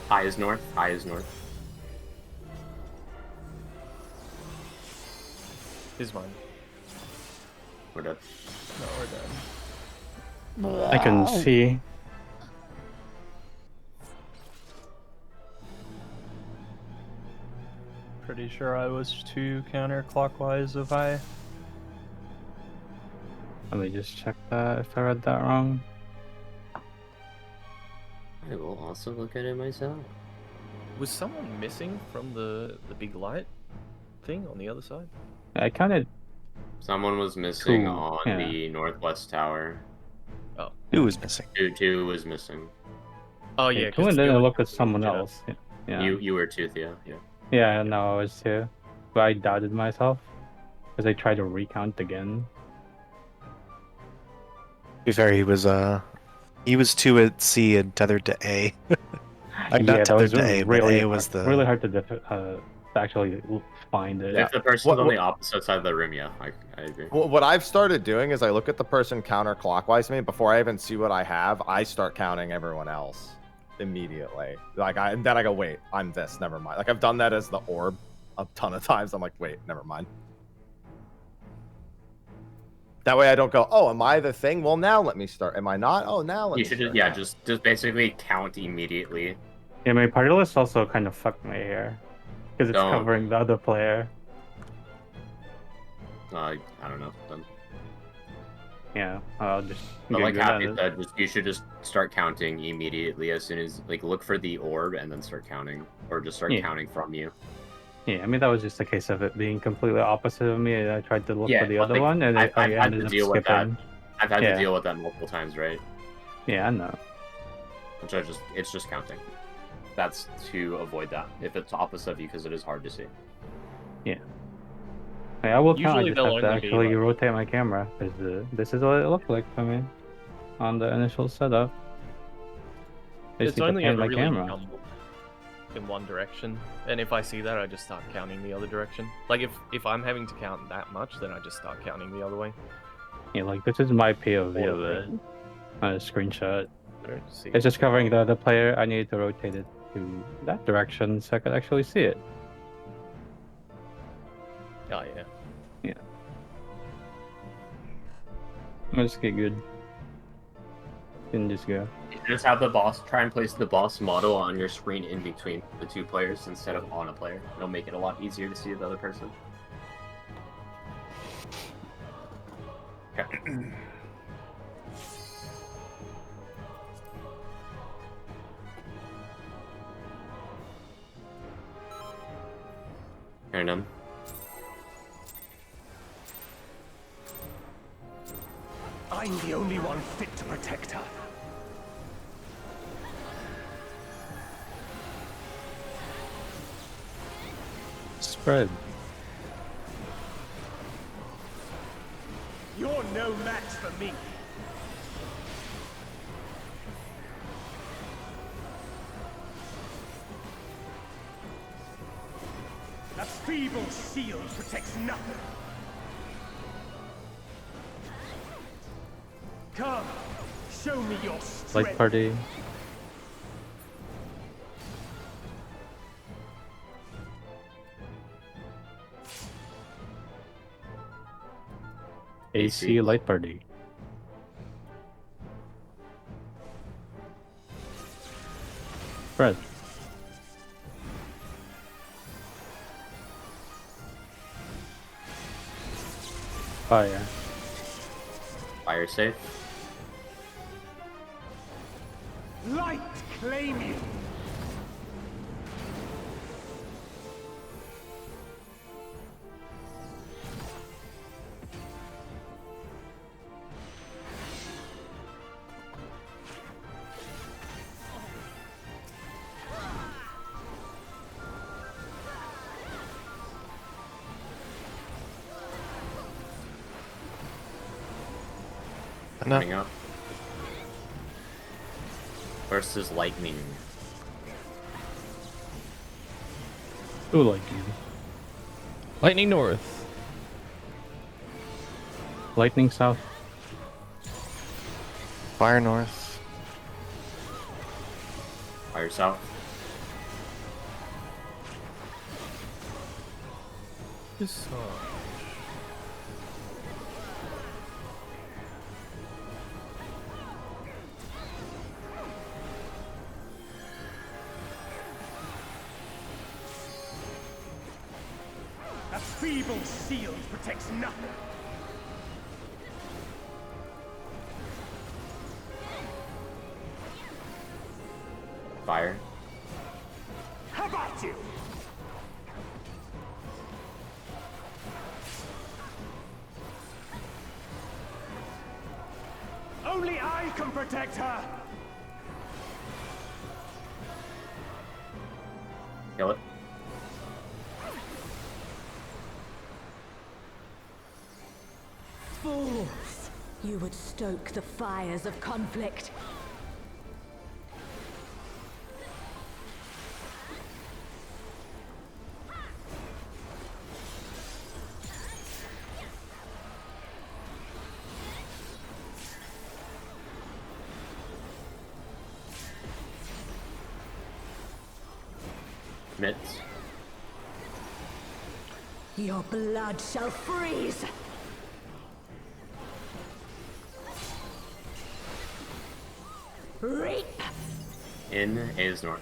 High is north. High is north. Is mine. We're dead. No, we're dead. I can see. Pretty sure I was too counterclockwise of high. Let me just check that if I read that wrong. I will also look at it myself. Was someone missing from the big light thing on the other side? I counted. Someone was missing Two, on yeah. the northwest tower. Oh. Who was missing? Two was missing. Oh yeah. Two and then I looked at someone else. Yeah. You were Tooth, yeah. Yeah, no, I was too. But I doubted myself because I tried to recount again. To be fair, he was 2 at C and tethered to A. I'm Yeah, not that tethered was to A, but really A was the really hard to actually find it. If the person's on the opposite side of the room, yeah, I agree. well, what I've started doing is I look at the person counterclockwise to me before I even see what I have. I start counting everyone else immediately. And then I go, wait, I'm this. Never mind. Like I've done that as the orb a ton of times. I'm like, wait, never mind. That way I don't go, oh, am I the thing? Well, now let me start. Am I not? Oh, now let me You should start. just basically count immediately. Yeah, my party list also kind of fucked me here because it's Don't. covering the other player. I don't know. Yeah, I'll just. But get like good at Happy it. said, you should just start counting immediately as soon as look for the orb and then start counting, or just start Yeah. counting from you. Yeah, I mean that was just a case of it being completely opposite of me. And I tried to look Yeah, for the but other like, one, and I've I had to ended up deal with that. skipping. I've had Yeah. to deal with that multiple times, right? Yeah, I know. Which it's just counting. That's to avoid that if it's opposite of you, because it is hard to see. Yeah. Hey, I will count. I Usually just they'll have to only be, actually like- rotate my camera because this is what it looked like for me on the initial setup. I just It's need to only pan ever my really camera. jumbled in one direction, and if I see that, I just start counting the other direction. Like if I'm having to count that much, then I just start counting the other way. Yeah, like this is my POV of it on a screenshot. I don't see. It's just covering the other player. I needed to rotate it to that direction so I could actually see it. Oh yeah. Yeah. Let's get good. Can just go. You just have the boss, try and place the boss model on your screen in between the two players instead of on a player. It'll make it a lot easier to see the other person. Okay. Turn him. I'm the only one fit to protect her. Spread. You're no match for me. That feeble shield protects nothing. Come, show me your strength. Light party. AC light party. Spread. Fire. Fire safe. Light claim you. Coming up. Versus lightning. Who lightning? Lightning north. Lightning south. Fire north. Fire south. That feeble shield protects nothing. Fire. How about you? Only I can protect her. Kill it. Fools! You would stoke the fires of conflict. Mitts. Your blood shall freeze! Reap! In is north.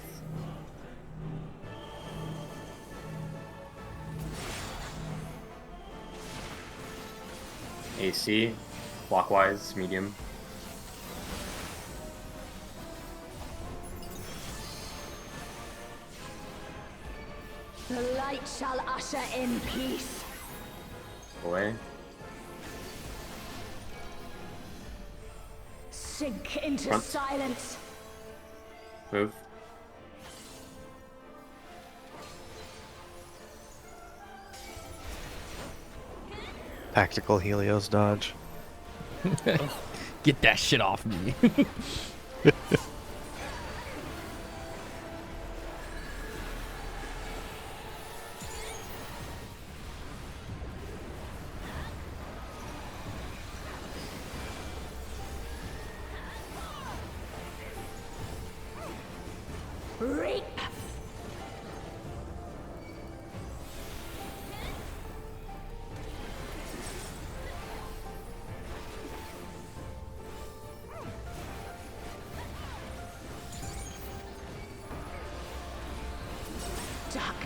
AC. Clockwise. Medium. The light shall usher in peace. Away. Sink into Front. silence. Move. Tactical Helios dodge. Get that shit off me. Reap!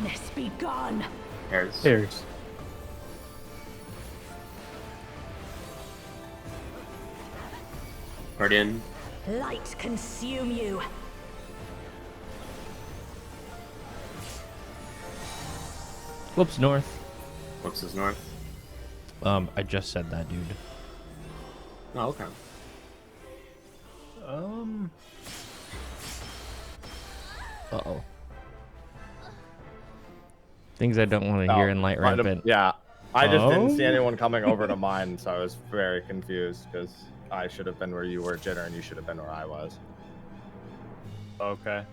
Darkness be gone. There's. Guardian. Light consume you. Whoops, north. Whoops is north. I just said that, dude. Oh, okay. Uh-oh. Things I don't want to hear in Light Rampant. Yeah. I just didn't see anyone coming over to mine, so I was very confused because I should have been where you were, Jitter, and you should have been where I was. Okay.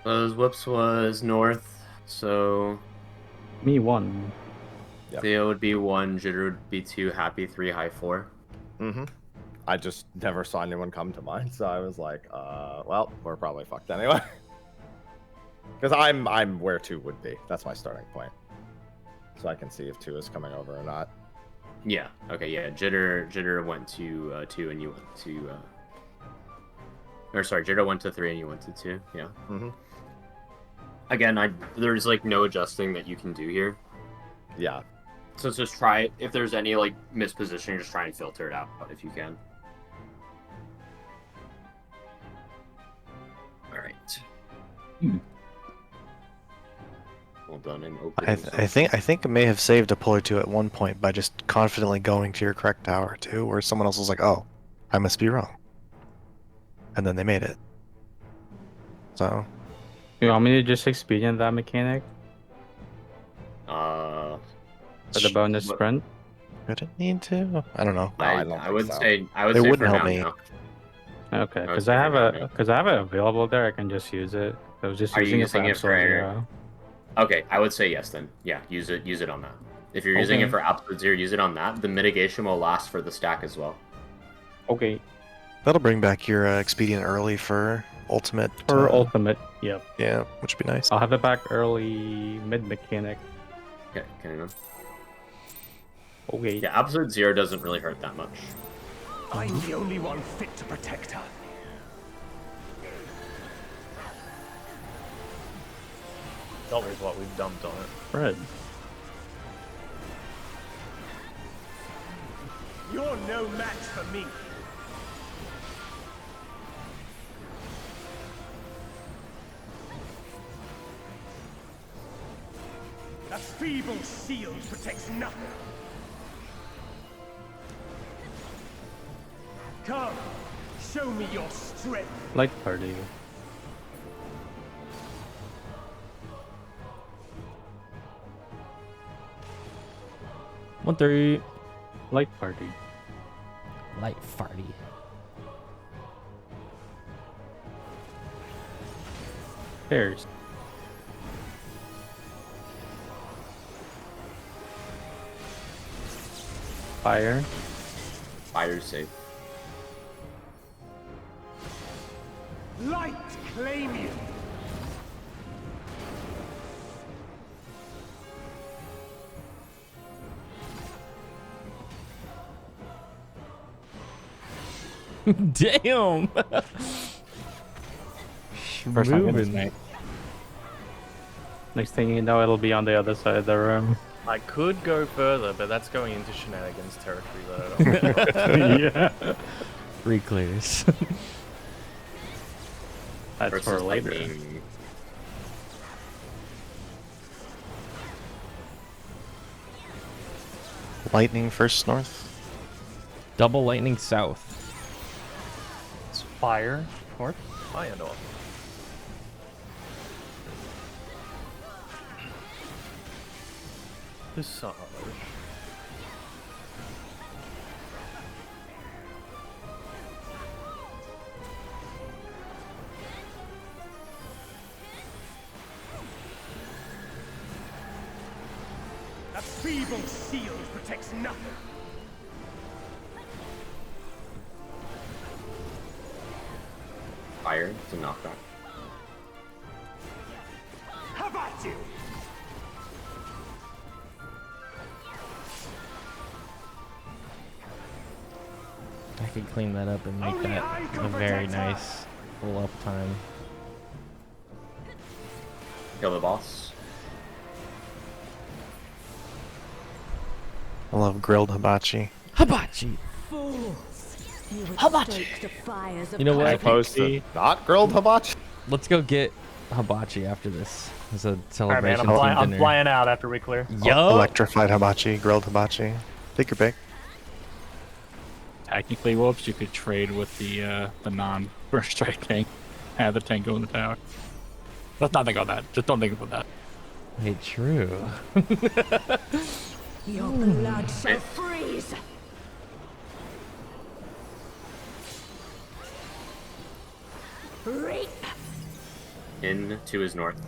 Whoops was north, so Me 1. Yep. Theo would be 1, Jitter would be 2, Happy 3, High 4. Mm-hmm. I just never saw anyone come to mine, so I was like, well, we're probably fucked anyway. Because I'm where 2 would be. That's my starting point. So I can see if 2 is coming over or not. Yeah. Okay. Yeah. Jitter went to 2, and you went to. Or sorry, Jitter went to 3, and you went to 2. Yeah. Mm-hmm. Again, there's like no adjusting that you can do here. Yeah. So just try, if there's any like mispositioning, just try and filter it out if you can. All right. Well done in opening. I think I may have saved deploy 2 at one point by just confidently going to your correct tower too, where someone else was like, "Oh, I must be wrong," and then they made it. So. You want me to just expedient that mechanic? For the bonus sprint? I didn't need to. I don't know. I would say it say wouldn't for help now, me. no. Okay, because I have it available there. I can just use it. I was just Are you using using it for it for? Absolute Zero. Okay, I would say yes then. Yeah, use it on that. If you're using it for Absolute Zero, use it on that. The mitigation will last for the stack as well. Okay. That'll bring back your expedient early for ultimate. For ultimate, yep. Yeah, which would be nice. I'll have it back early mid mechanic. Okay, can I? Okay. Yeah, Absolute Zero doesn't really hurt that much. I'm the only one fit to protect her. Not with what we've dumped on it. Fred. You're no match for me. A feeble shield protects nothing. Come, show me your strength. Light party. One three. Light party. Light farty. Pairs. Fire. Fire's safe. Light claim you. Damn. First time Moving. tonight. Next thing you know, it'll be on the other side of the room. I could go further, but that's going into shenanigans territory that I don't Yeah. 3 clears. That's Versus for later. lightning. Lightning first north. Double lightning south. It's fire north. Fire north. Massage. A feeble shield protects nothing. Fire to knockback. How about you? I could clean that up and make Only that I can a very protect her. nice full up time. Kill the boss. I love grilled hibachi. Hibachi. You would Hibachi. stoke the fires of You know what? Opposed to not grilled hibachi. Let's go get hibachi after this. It's a All right, celebration man. team I'm dinner. flying out after we clear. Yo. Electrified hibachi, grilled hibachi. Take your pick. Technically, Whoops, you could trade with the non-burst strike tank. Have the tank go in the tower. Let's not think about that. Just don't think about that. Hey, true. Your blood shall freeze. Reap. In to his north.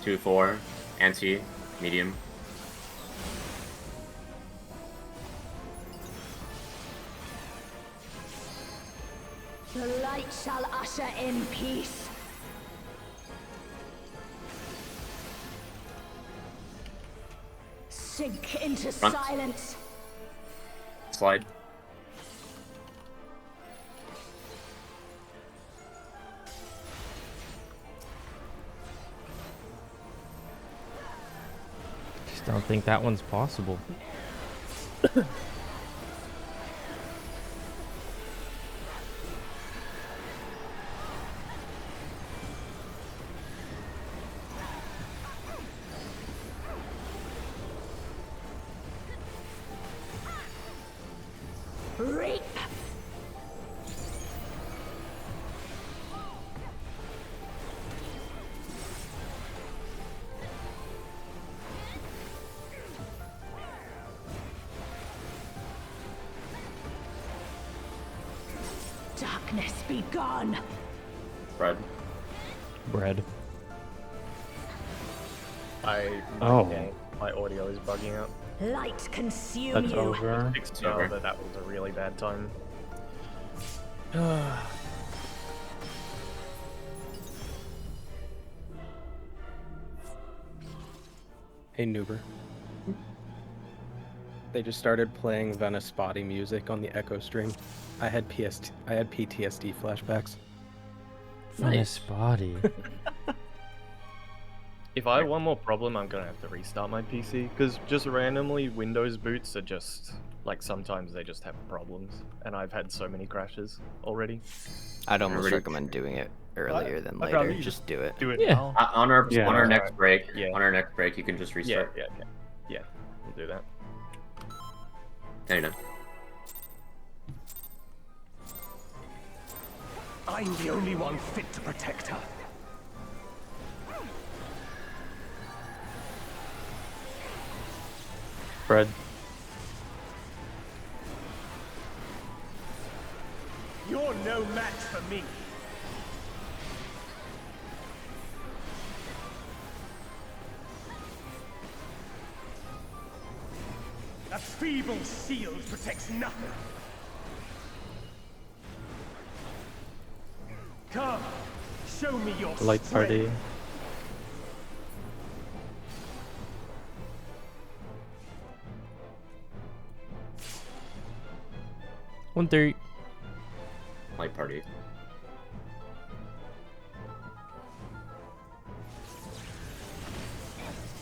Two, 4, anti, medium. The light shall usher in peace. Sink into Front. silence. Slide. Just don't think that one's possible. Reap. Darkness be gone. Bread. Bread. My audio is bugging out. Light consume That's you. over. Fixed now, but that was a really bad time. Hey, Noober. They just started playing Venice Body music on the Echo stream. I had PTSD flashbacks. Nice body. If I have one more problem, I'm gonna have to restart my PC, because just randomly Windows boots are just, like, sometimes they just have problems, and I've had so many crashes already. I'd almost recommend doing it earlier than I'd rather later. you Just do it. Do it Yeah. now. On our Alright. next break, Yeah. on our next break, you can just restart. Yeah, we'll do that. I know. I'm the only one fit to protect her. Bread. You're no match for me. That feeble shield protects nothing. Come, show me your Light party. strength. One three. Light party.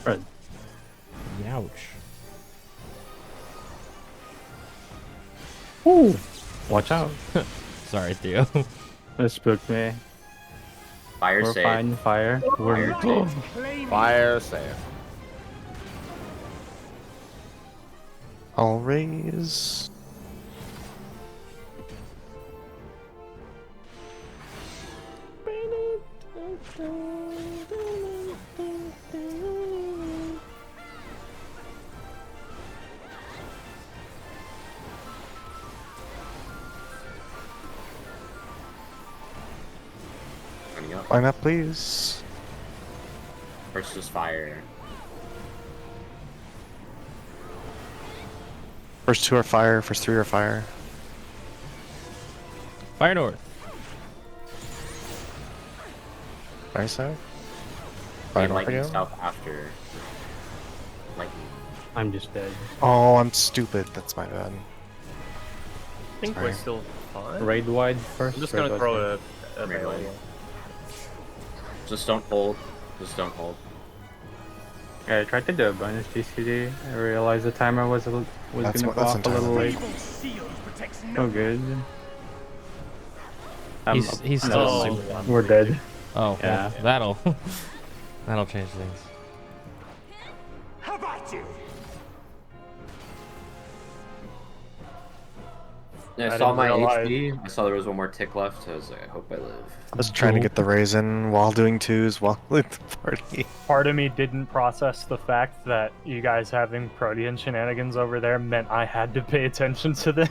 Bread. Youch. Ooh. Watch out. Sorry, Theo. That spooked me. Fire We're save. fine. Fire. We're Fire save. I'll raise. Coming up. Line up, please. First is fire. First 2 are fire, first 3 are fire. Fire north. Fire side? And Fire north lightning again? south after. Lightning. I'm just dead. Oh, I'm stupid. That's my bad. think we're still fine. Raid wide first. I'm just gonna throw a Raid melee. wide. Just don't hold. Just don't hold. Yeah, I tried to do a bonus GCD. I realized the timer was gonna go off a little late. Oh good. He's still. We're dead. Oh yeah. Well, that'll change things. How about you? Yeah, I saw my HP. I saw there was one more tick left. So I was like, I hope I live. I was trying to get the raise in while doing twos while with the party. Part of me didn't process the fact that you guys having Protean shenanigans over there meant I had to pay attention to them.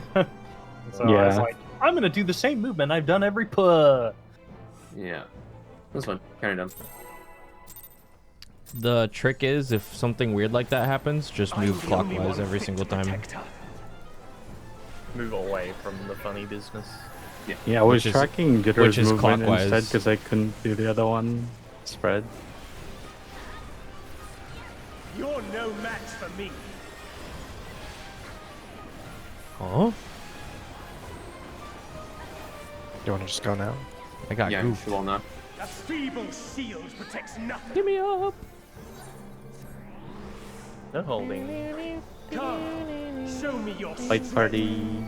So I was like, I'm gonna do the same movement I've done every put. Yeah, that's fun. Kind of dumb. The trick is, if something weird like that happens, just move clockwise every single time. Move away from the funny business. Yeah, I was tracking Jitter's movement clockwise. instead because I couldn't do the other one. Spread. You're no match for me. Huh? You want to just go now? I got yeah, goofed. well, not. A feeble shield protects nothing. Give me up. No holding. Come, show me your Fight party.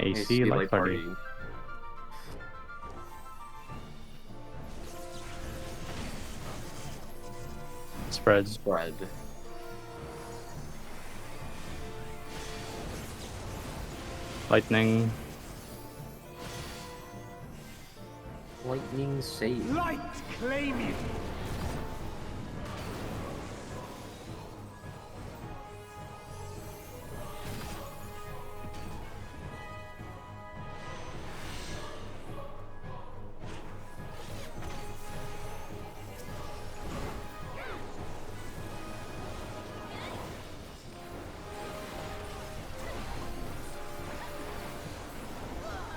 AC light party. Spread. Spread. Lightning. Lightning save. Light claim you.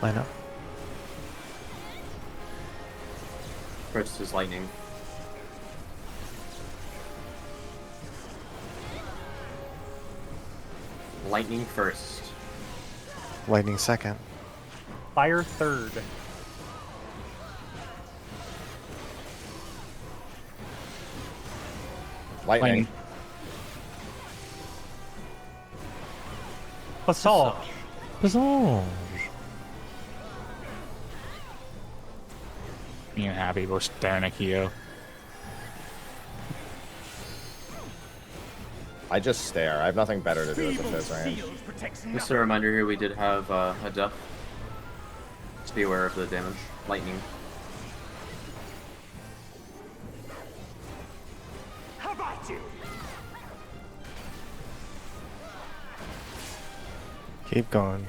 Line up. First is lightning. Lightning first. Lightning second. Fire third. Lightning. Passage. Passage. Me and Happy both staring at Kyo. I just stare. I have nothing better to do as a Fizz range. Just a reminder here, we did have a duff. Just be aware of the damage. Lightning. How about you? Keep going.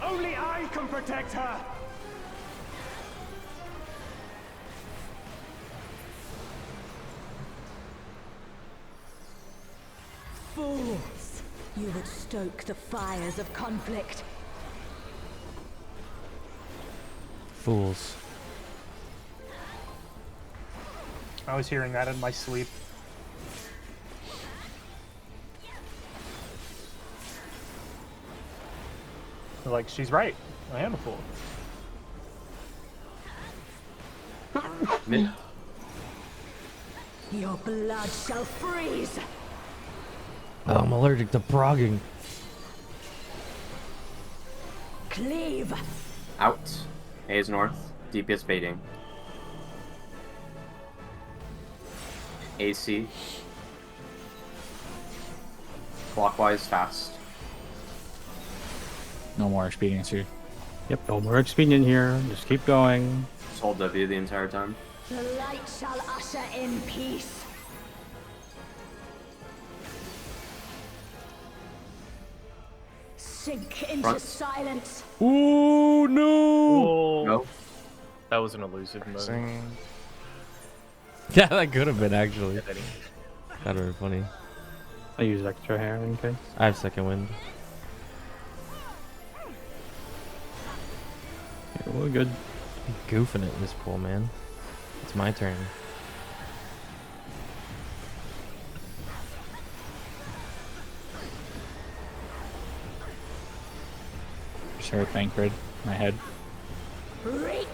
Only I can protect her. Fools! You would stoke the fires of conflict. Fools. I was hearing that in my sleep. Like, she's right. I am a fool. Mid. Your blood shall freeze! Oh, I'm allergic to progging. Cleave! Out. A is north. DPS baiting. AC. Clockwise fast. No more experience here. Yep, no more expedient here. Just keep going. Just hold W the entire time. The light shall usher in peace. Sink into Front. silence. Oh no! Oh, Go. that was an elusive move. Sing. Yeah, that could have been actually. That'd have been funny. I use extra hair in case. I have second wind. Yeah, we're good. Goofing it in this pool, man. It's my turn. Sure, Thancred. My head. Reap!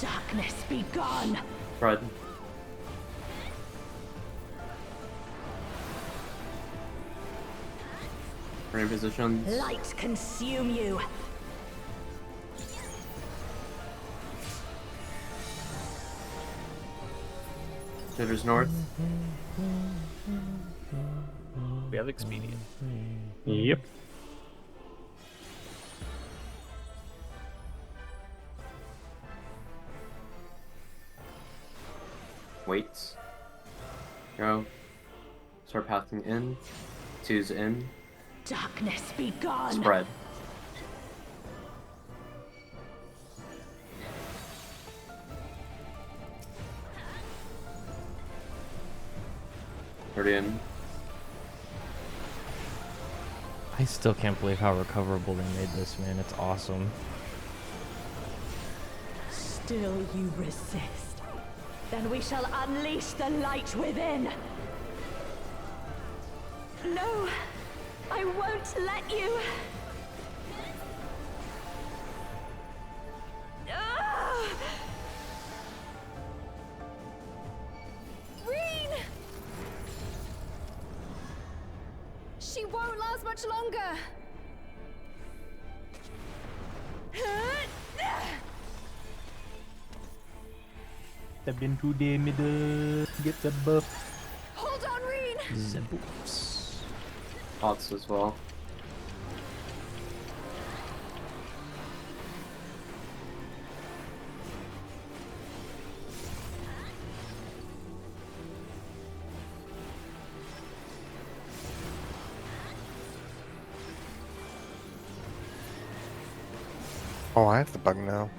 Darkness be gone! Fred. Frame positions. Light consume you! Jitters north. We have expedient. Yep. Waits. Go. Start pathing in. Two's in. Darkness be gone! Spread. In. I still can't believe how recoverable they made this, man. It's awesome. Still you resist. Then we shall unleash the light within. No, I won't let you. Ah! Reen! She won't last much longer. Step into the middle, get the buff. Hold on, Reen! The boops. Pots as well. Oh, I have the bug now.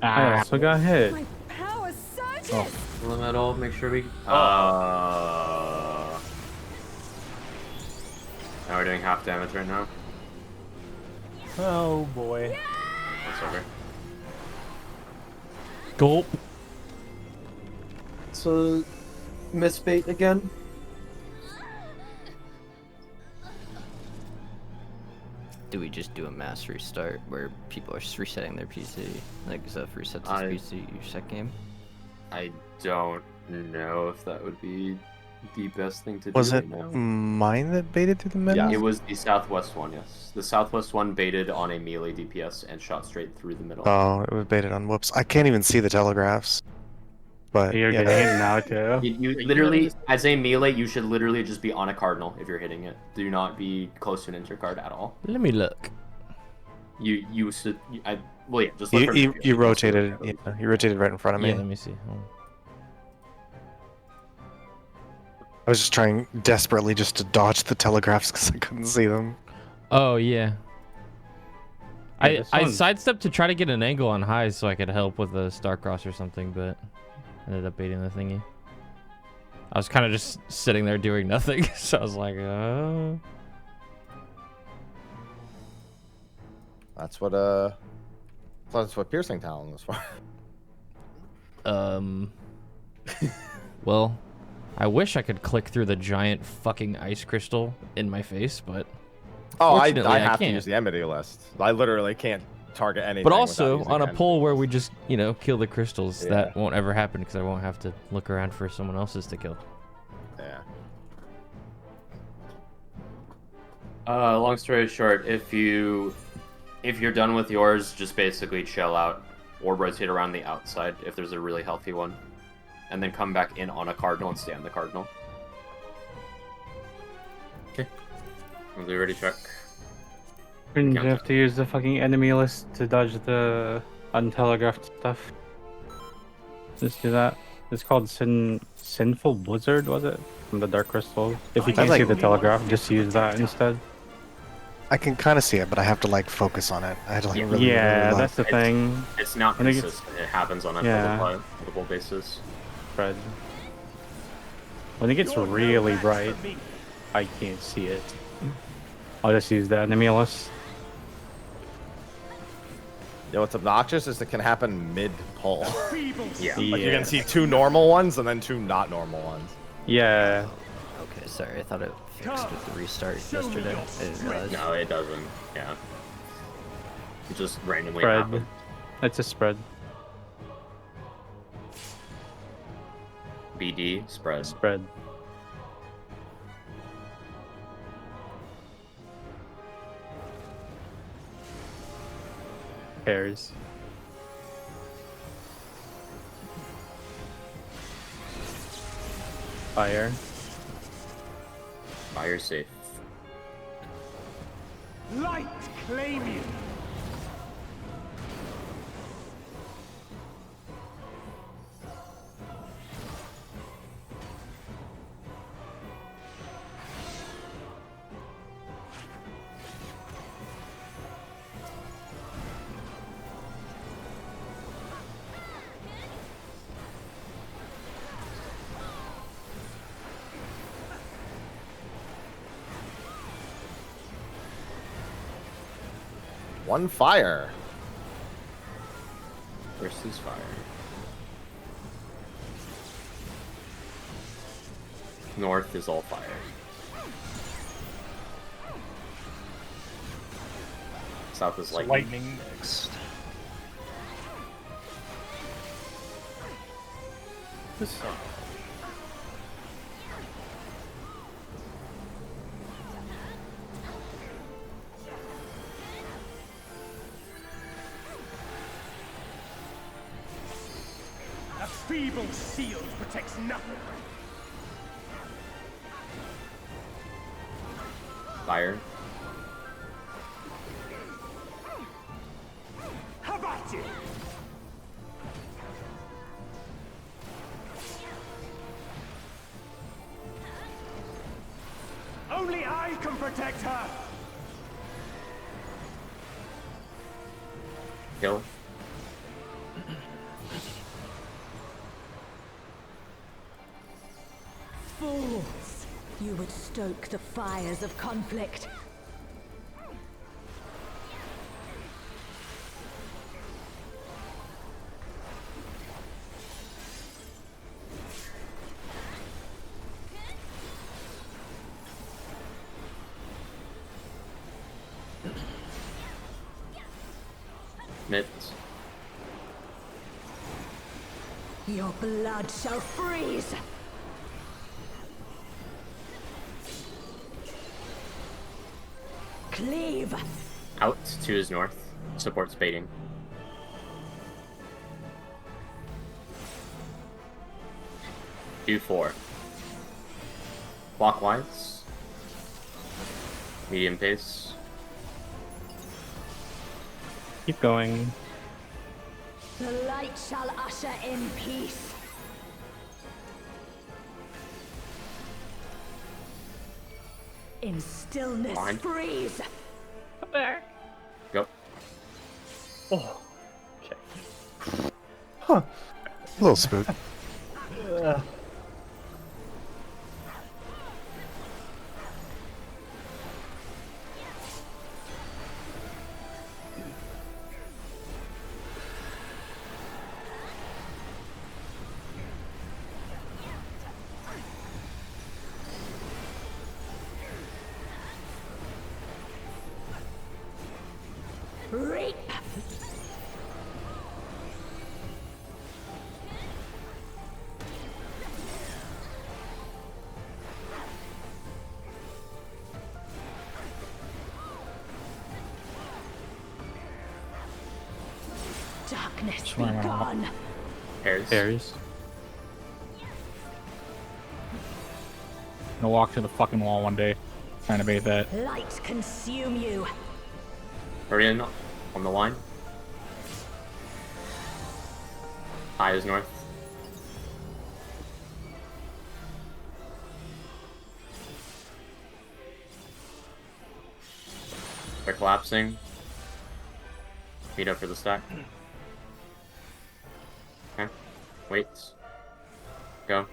I also got hit. My power surges! Oh. Metal, make sure we. Oh. Now we're doing half damage right now. Oh boy. That's over. Gulp. So, miss bait again. Do we just do a mass restart where people are just resetting their PC? Like, Zeph resets his PC, you set game? I don't know if that would be the best thing to do. Was right it now. mine that baited through the middle? It was the southwest one, yes. The southwest one baited on a melee DPS and shot straight through the middle. Oh, it was baited on Whoops. I can't even see the telegraphs. But You're yeah. getting it now too. You literally, as a melee, you should literally just be on a cardinal if you're hitting it. Do not be close to an intercard at all. Let me look. You should. Well, yeah, just look for You it. rotated. Yeah, you rotated right in front of me. Yeah, let me see. I was just trying desperately just to dodge the telegraphs because I couldn't see them. Oh yeah. Yeah, I sidestepped to try to get an angle on highs so I could help with the Starcross or something, but ended up baiting the thingy. I was kind of just sitting there doing nothing, so I was like, That's what piercing talent was for. Well, I wish I could click through the giant fucking ice crystal in my face, but Oh, I fortunately, have to can't. use the enmity list. I literally can't target anything. But without also, using on a enmity. poll where we just, kill the crystals, Yeah. that won't ever happen because I won't have to look around for someone else's to kill. Yeah. Long story short, if you're done with yours, just basically chill out or rotate around the outside if there's a really healthy one, and then come back in on a cardinal and stay on the cardinal. Okay. We'll be ready, check. Couldn't you have to use the fucking enemy list to dodge the untelegraphed stuff? Just do that. It's called Sinful Blizzard, was it? From the Dark Crystal. If you can't see the telegraph, just use that instead. I can kind of see it, but I have to like focus on it. I had to like really, yeah, really look. that's the thing. It's not When it gets- consistent. It happens on a Yeah. multiple basis. Fred. When it gets really bright, I can't see it. I'll just use the enemy list. You know what's obnoxious is it can happen mid-pull. Yeah. Like you can see 2 normal ones and then 2 not normal ones. Yeah. Okay, sorry. I thought it fixed with the restart yesterday. I didn't realize. No, it doesn't. Yeah. It just randomly Spread. happens. It's a spread. BD spread. Spread. Pairs. Fire. Fire safe. Light claim you. One fire. Versus fire. North is all fire. South is lightning. Lightning next. A feeble shield protects nothing. Fire. How about you? Only I can protect her. Kill. Fools! You would stoke the fires of conflict. Mitts. Your blood shall freeze! Cleave! Out to his north. Supports baiting. Do 4. Clockwise. Medium pace. Keep going. The light shall usher in peace. In stillness, Fine. freeze! Come back. Go. Oh. Huh. A little spook. Reap! Darkness be Swear on. gone! Pairs. Pairs. Gonna walk to the fucking wall one day, trying to bait that. Light consume you! Hurry in on the line. High is north. collapsing. Speed up for the stack. Okay. Waits. Go.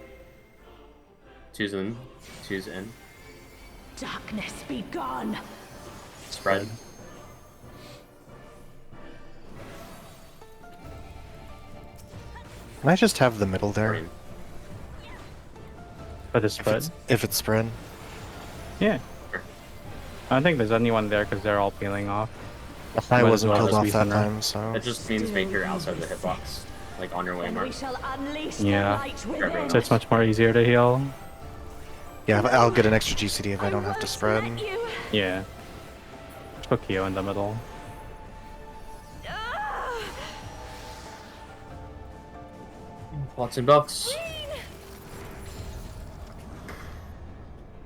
Two's in. Two's in. Darkness be gone. Spread. Can I just have the middle there? Green. For the spread? If it's spread. Yeah. I don't think there's anyone there because they're all peeling off. I Might as wasn't well killed just off be that center. time, so. That just means make her outside the hitbox. Like on your way, And Mark. we shall unleash the Yeah. light within. So it's much more easier to heal. Yeah, I'll get an extra GCD if I don't have to spread. Yeah. Just put Kyo in the middle. Pots and buffs.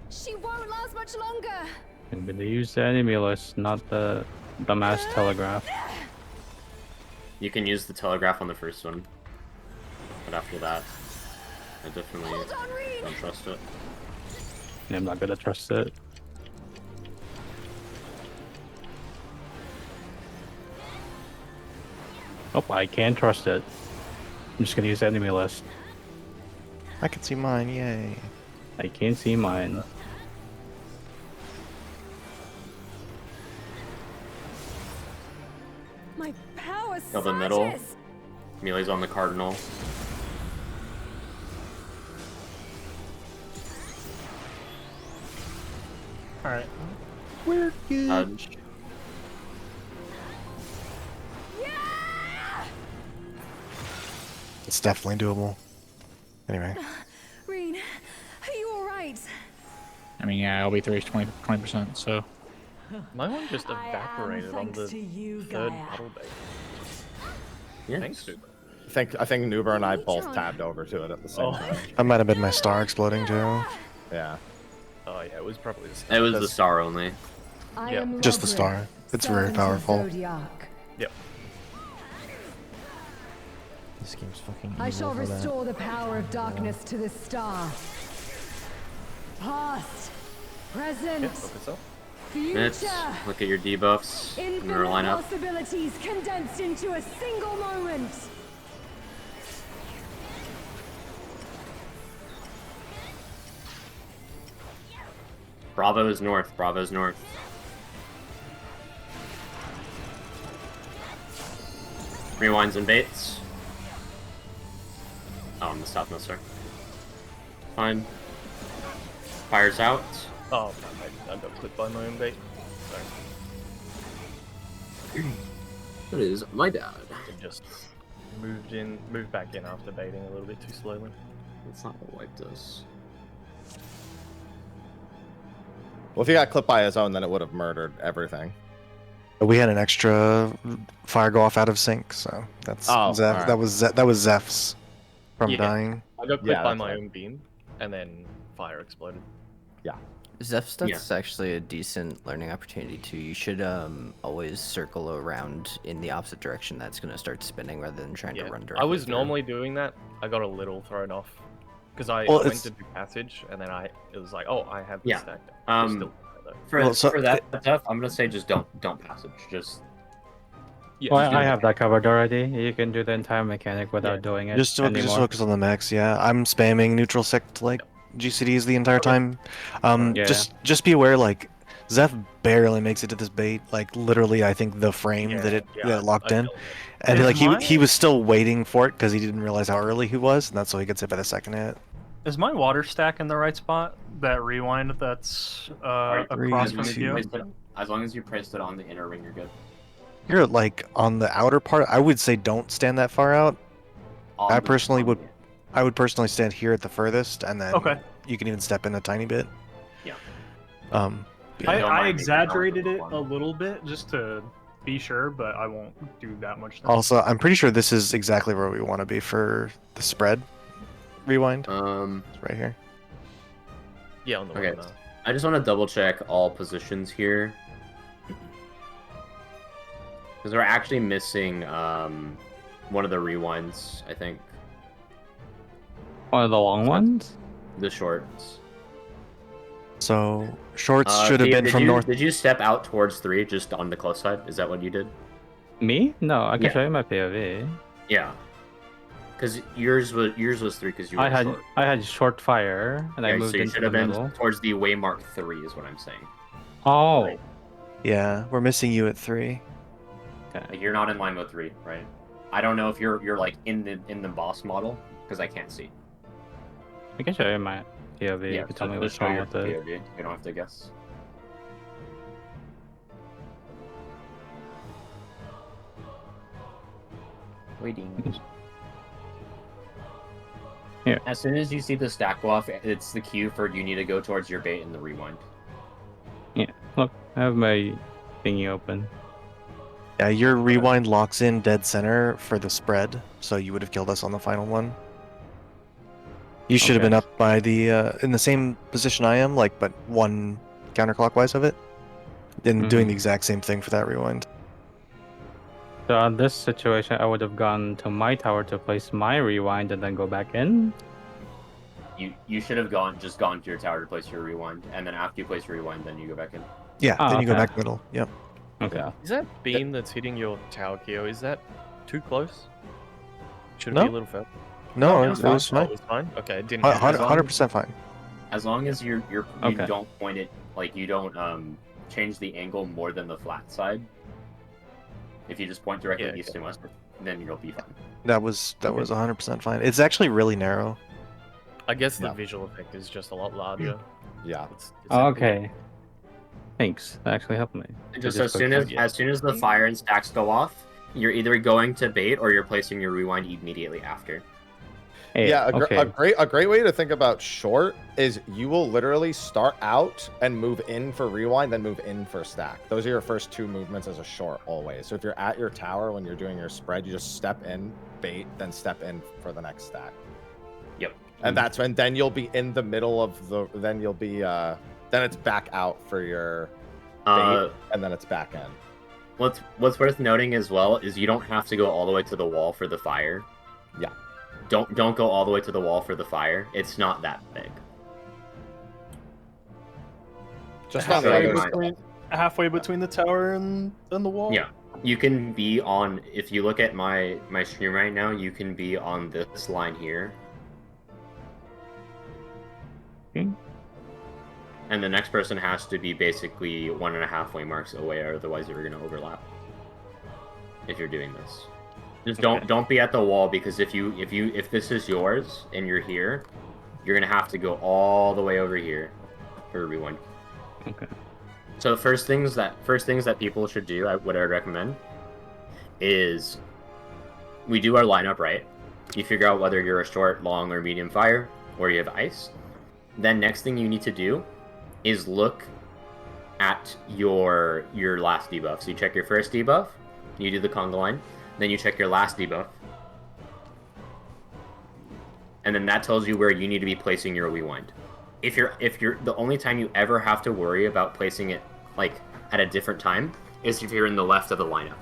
She won't last much longer. I'm gonna use the enemy list, not the mass telegraph. You can use the telegraph on the first one. But after that, I definitely don't trust it. I'm not gonna trust it. Oh, I can trust it. I'm just gonna use the enemy list. I can see mine, yay. I can't see mine. My power Kill the middle. surges. Melee's on the cardinal. Alright. We're good. Nudge. It's definitely doable. Anyway. Reen, are you alright? I mean, yeah, LB3 is 20%, so. My one just I am evaporated on thanks the to you, third Gaia. battle bait. Yeah. Thanks, Uber. I think Nuber and I both tabbed over to it at the same time. That might have been my star exploding too. Yeah. Oh yeah, it was probably the same. It was the star only. I Yep. am Just the Roderick, star. It's very servant of powerful. Zodiac. Yep. This game's fucking evil I shall for that. restore the power of darkness to this star. Past, present, Yeah, focus up. Minutes. future. Look at your debuffs in Infinite your lineup. possibilities condensed into a single moment. Bravo is north. Bravo is north. Rewinds and baits. Oh, on the south, no sir. Fine. Fires out. Oh, I got clipped by my own bait. Sorry. That is my dad. It just moved back in after baiting a little bit too slowly. That's not what white does. Well, if he got clipped by his own, then it would have murdered everything. We had an extra fire go off out of sync, so that's Zeph, alright. that was Zeph's from Yeah. dying. I got clipped Yeah, by that's my right. own beam, and then fire exploded. Yeah. Zeph stuff's actually a decent learning opportunity too. You should always circle around in the opposite direction that's going to start spinning rather than trying to run directly. I was through. normally doing that. I got a little thrown off because I Well, went it's- to do passage, and then it was like, oh, I have this Yeah. stacked. For that stuff, I'm gonna say just don't passage. Just Well, I have that covered already. You can do the entire mechanic without doing it Just anymore. focus on the max, yeah. I'm spamming neutral sect like GCDs the entire time. Yeah. Just be aware, like Zeph barely makes it to this bait. Like literally, I think the frame that it locked in, and Is like mine- he was still waiting for it because he didn't realize how early he was, and that's why he gets hit by the second hit. Is my water stack in the right spot? That rewind that's across from you? As long as you placed it on the inner ring, you're good. You're like on the outer part. I would say don't stand that far out. On I the- personally on would. the- I would personally stand here at the furthest, and then Okay. you can even step in a tiny bit. Yeah. I exaggerated it a little bit just to be sure, but I won't do that much. Now. Also, I'm pretty sure this is exactly where we want to be for the spread rewind. It's right here. Yeah, on the Okay. way now. I just want to double check all positions here. Because we're actually missing one of the rewinds, I think. One of the long ones? The shorts. So shorts should have Dave, been from north. Did you step out towards 3 just on the close side? Is that what you did? Me? No, I can Yeah. show you my POV. Yeah. Because yours was 3 because you were short. I had short fire and I Yeah, moved so you into should the have been middle. towards the waymark 3 is what I'm saying. Oh. Yeah, we're missing you at 3. Like, you're not in line with 3, right? I don't know if you're like in the boss model because I can't see. I can show you my POV. Yeah, You can tell me just what's show wrong your with it. POV. You don't have to guess. Waiting. Yeah. As soon as you see the stack go off, it's the cue for you need to go towards your bait and the rewind. Yeah, look, I have my thingy open. Yeah, your rewind locks in dead center for the spread, so you would have killed us on the final one. You should have been up by the in the same position I am, like, but one counterclockwise of it, and doing the exact same thing for that rewind. So on this situation, I would have gone to my tower to place my rewind and then go back in. You should have just gone to your tower to place your rewind, and then after you place your rewind, then you go back in. Yeah, then you go back middle. Yep. Okay. Yeah. Is that beam that's hitting your tower, Kyo? Is that too close? Should it No. be a little further? No, Okay, it was fine. It was fine. Okay, it didn't. 100% fine. As long as you Okay. don't point it, like you don't change the angle more than the flat side. If you just point directly east and west, then you'll be fine. That was 100% fine. It's actually really narrow. I guess the visual effect is just a lot larger. Yeah. It's Okay. Thanks. That actually helped me. Just as soon as the fire and stacks go off, you're either going to bait or you're placing your rewind immediately after. Hey, Yeah, okay. a great way to think about short is you will literally start out and move in for rewind, then move in for stack. Those are your first 2 movements as a short always. So if you're at your tower when you're doing your spread, you just step in, bait, then step in for the next stack. Yep. And that's when then you'll be in the middle of the then you'll be then it's back out for your bait, and then it's back in. What's worth noting as well is you don't have to go all the way to the wall for the fire. Yeah. Don't go all the way to the wall for the fire. It's not that big. Just halfway between the tower and the wall. Yeah. You can be on, if you look at my stream right now, you can be on this line here. Okay. And the next person has to be basically 1.5 waymarks away, or otherwise you're going to overlap. If you're doing this, just don't be at the wall, because if this is yours and you're here, you're going to have to go all the way over here for a rewind. Okay. So first things that people should do, what I would recommend, is we do our lineup right. You figure out whether you're a short, long, or medium fire, or you have ice. Then next thing you need to do is look at your last debuff. So you check your first debuff, you do the conga line, then you check your last debuff, and then that tells you where you need to be placing your rewind. If you're the only time you ever have to worry about placing it like at a different time is if you're in the left of the lineup,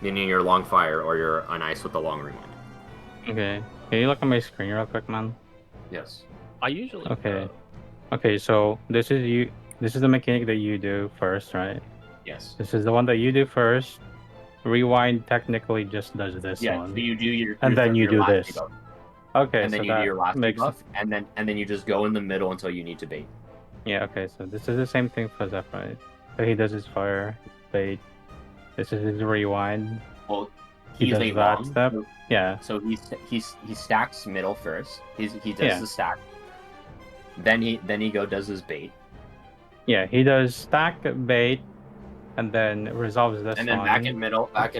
meaning you're long fire or you're on ice with the long rewind. Okay. Can you look at my screen real quick, man? Yes. I usually. Okay. Okay, so this is the mechanic that you do first, right? Yes. This is the one that you do first. Rewind technically just does this one. So you do your and then you your do last this. debuff. Okay, And then so you do that your last makes debuff, and then you just go in the middle until you need to bait. Yeah, okay, so this is the same thing for Zeph, right? So he does his fire, bait. This is his rewind. Well, he he's does a that long, step. Yeah. So he stacks middle first. He does Yeah. the stack. Then he does his bait. Yeah, he does stack, bait, and then resolves this And then one. back in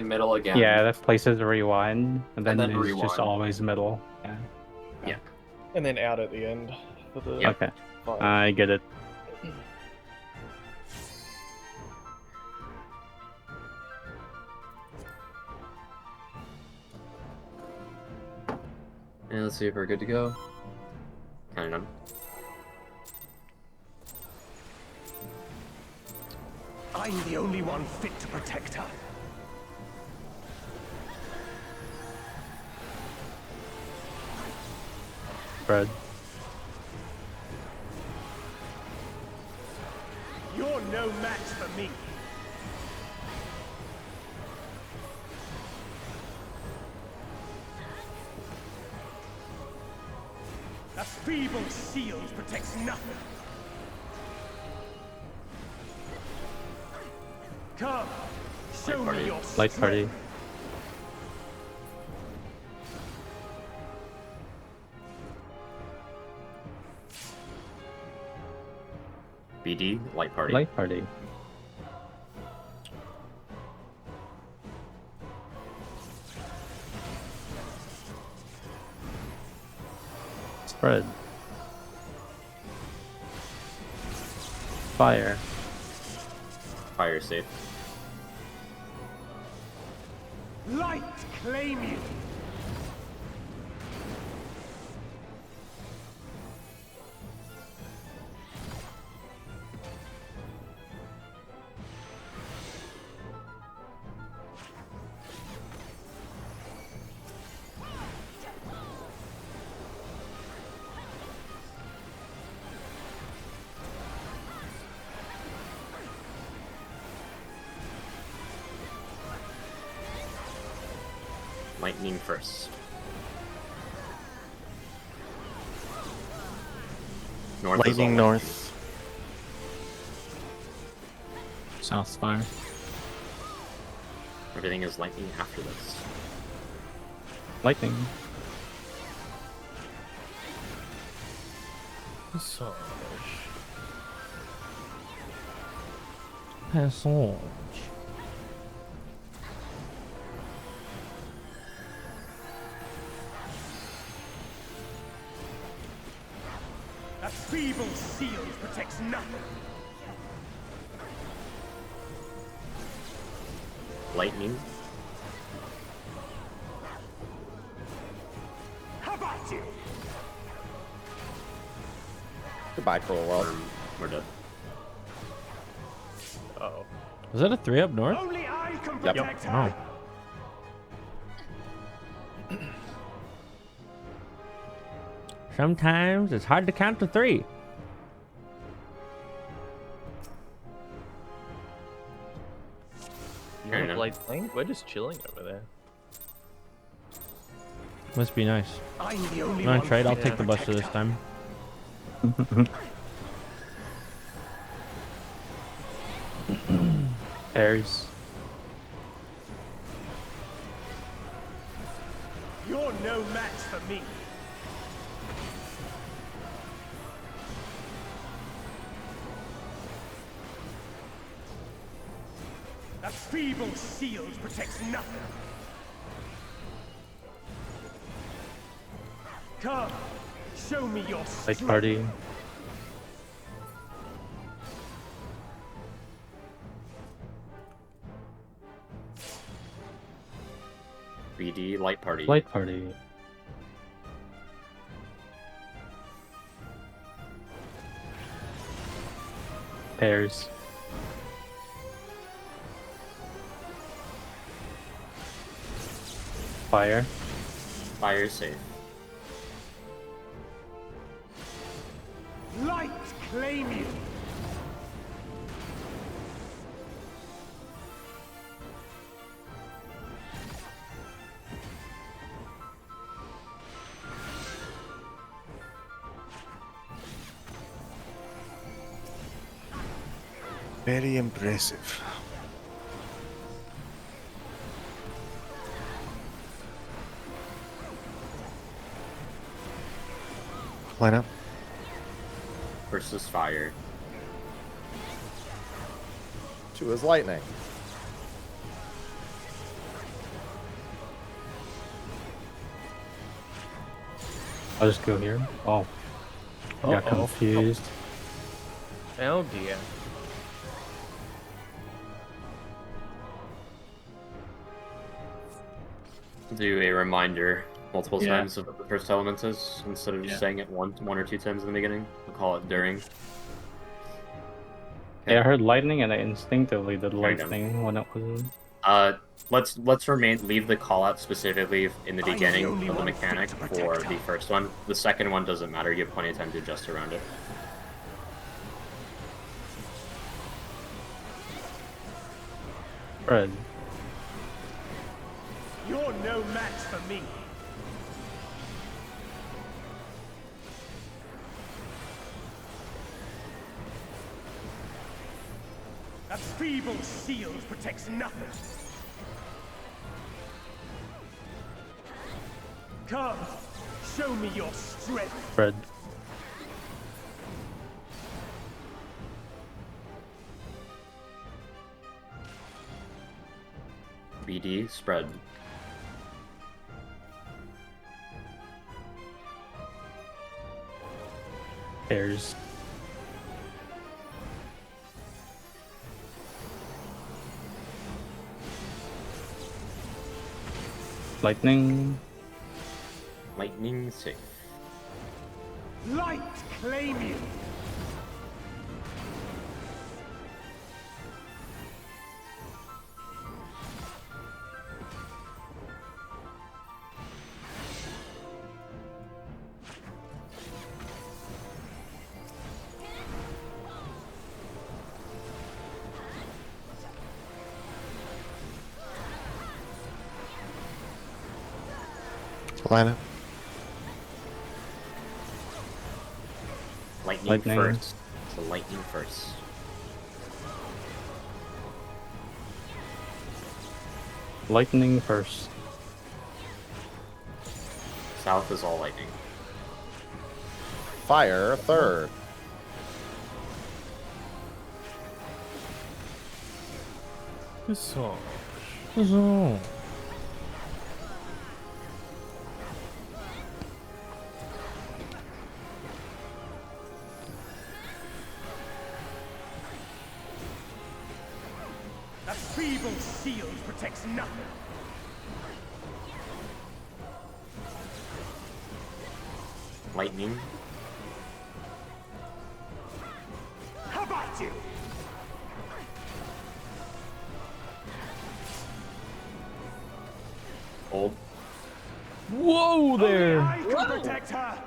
middle again. Yeah, that places a rewind, and then, it's rewind. just always middle. Yeah. Yeah. And then out at the end for the. Okay. I get it. And let's see if we're good to go. Kind of done. I'm the only one fit to protect her. Fred. me. A feeble shield protects nothing. Come, show me your Light strength. party. BD, light party. Light party. Spread. Fire. Fire safe. Light claim you. Lightning first. North is Lightning all north. South fire. Everything is lightning after this. Lightning. Passage. Passage. A feeble shield protects nothing. Lightning. How about you? Goodbye, cruel world. We're dead. Uh-oh. Was that a 3 up north? Only I can Yep. protect Oh. her. Sometimes it's hard to count to 3. You Fair want to enough. play tank? We're just chilling over there. Must be nice. I'm the only Alright, one trade. I'll fit take to the buster this protect her. time. Pairs. You're no match for me. A feeble shield protects nothing. Come, show me your Light strength. party. BD, light party. Light party. Pairs. Fire. Fire safe. Light claim you. Very impressive. Line up. Versus fire. 2 is lightning. I'll just go here. Oh. I got Uh-oh. confused. Oh dear. Do a reminder multiple Yeah. times of what the first element is instead of just Yeah. saying it one or two times in the beginning. We'll call it during. Yeah, I heard lightning and I instinctively did There you go. lightning when it was. Let's leave the call out specifically in the I'm the beginning only of the one fit mechanic to for protect the her. first one. The second one doesn't matter. You have plenty of time to adjust around it. Spread. You're no match for me. That feeble shield protects nothing. Come, show me your strength. Spread. BD, spread. Pairs. Lightning. Lightning, safe. Light claim you. Line up. Lightning first. So lightning first. Lightning first. South is all lightning. Fire third. So. That feeble shield protects nothing. Lightning. How about you? Old. Whoa there! Only I can protect her.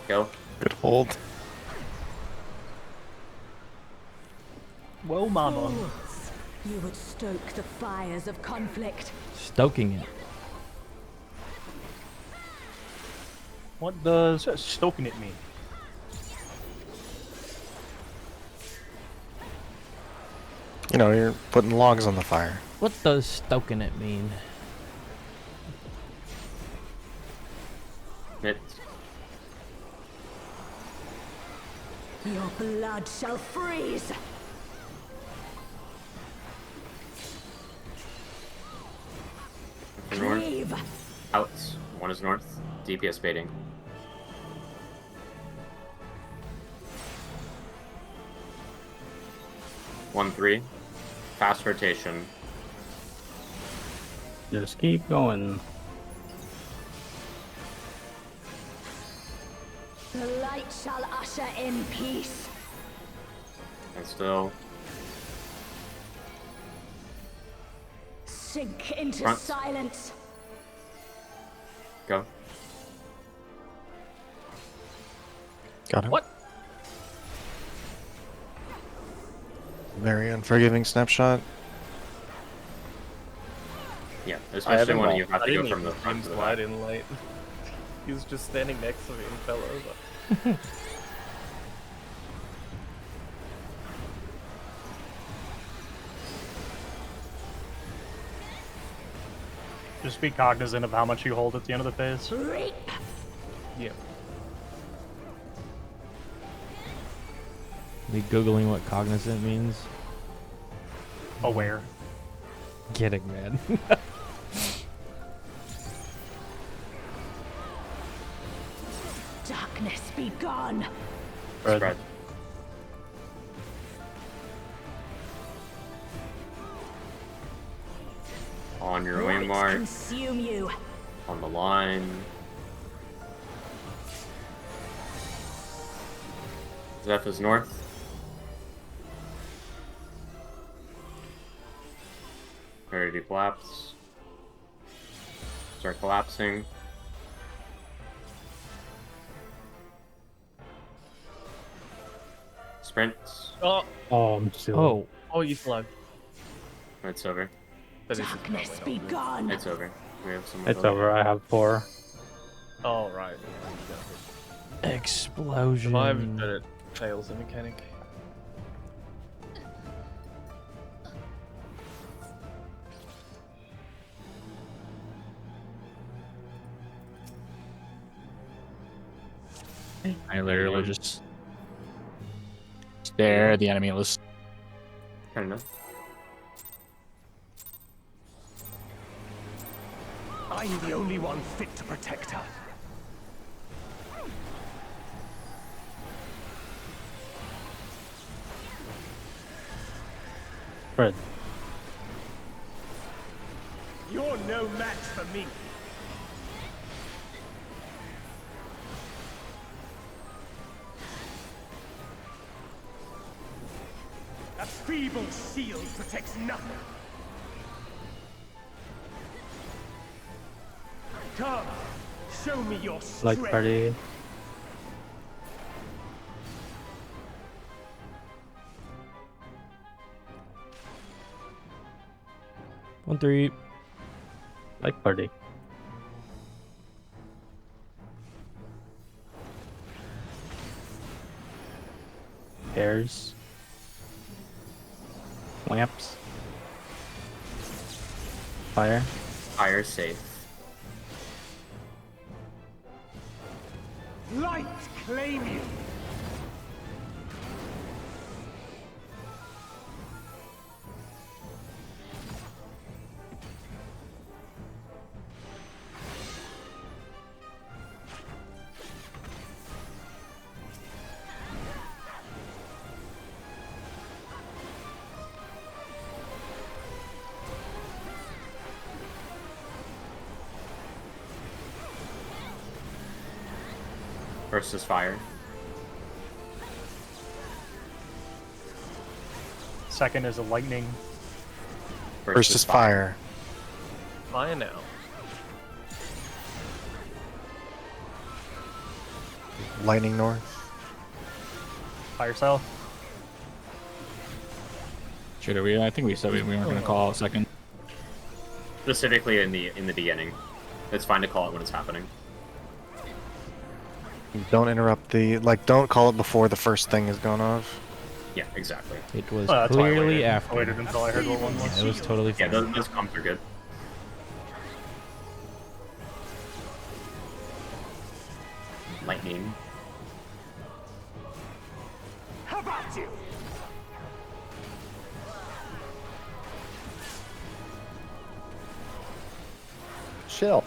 Go. Good hold. Well, mama. Fools. You would stoke the fires of conflict. Stoking it. What does stoking it mean? You know, you're putting logs on the fire. What does stoking it mean? Hit. Your blood shall freeze. North. Cleave. Outs. One is north. DPS baiting. One, three. Fast rotation. Just keep going. The light shall usher in peace. And still. Sink into Front. silence. Go. Got him. What? Very unforgiving snapshot. Yeah, especially when you have I to go didn't from the even front see to him the slide back. in late. He was just standing next to me and fell over. Just be cognizant of how much you hold at the end of the phase. Reap. Yeah. Me googling what cognizant means. Aware. Kidding, man. Darkness be gone. Spread. On your Light waymark. consume you. On the line. Zeph is north. Ready to collapse. Start collapsing. Sprint. Oh, I'm still. Oh, oh, you flow. It's over. But this is Darkness probably be not good. gone. It's over. We have some. It's over. I have 4. Oh, right. explosion. Survived, but it fails the mechanic. I literally just stare at the enemy list. Kind of. I'm the only one fit to protect her. Fred. You're no match for me. A feeble shield protects nothing. Come, show me your Light strength. party. One, 3. Light party. Pairs. Lamps. Fire. Fire safe. Light claim you. First is fire. Second is a lightning. First is fire. Fire now. Lightning north. Fire south. Should we? I think we said we weren't going to call out second. Specifically in the beginning. It's fine to call it when it's happening. Don't interrupt the don't call it before the first thing is gone off. Yeah, exactly. It was Well, that's why I clearly waited. after. I waited until I heard what one was. It was totally Yeah, fine. those comps are good. Lightning. How about you? Chill.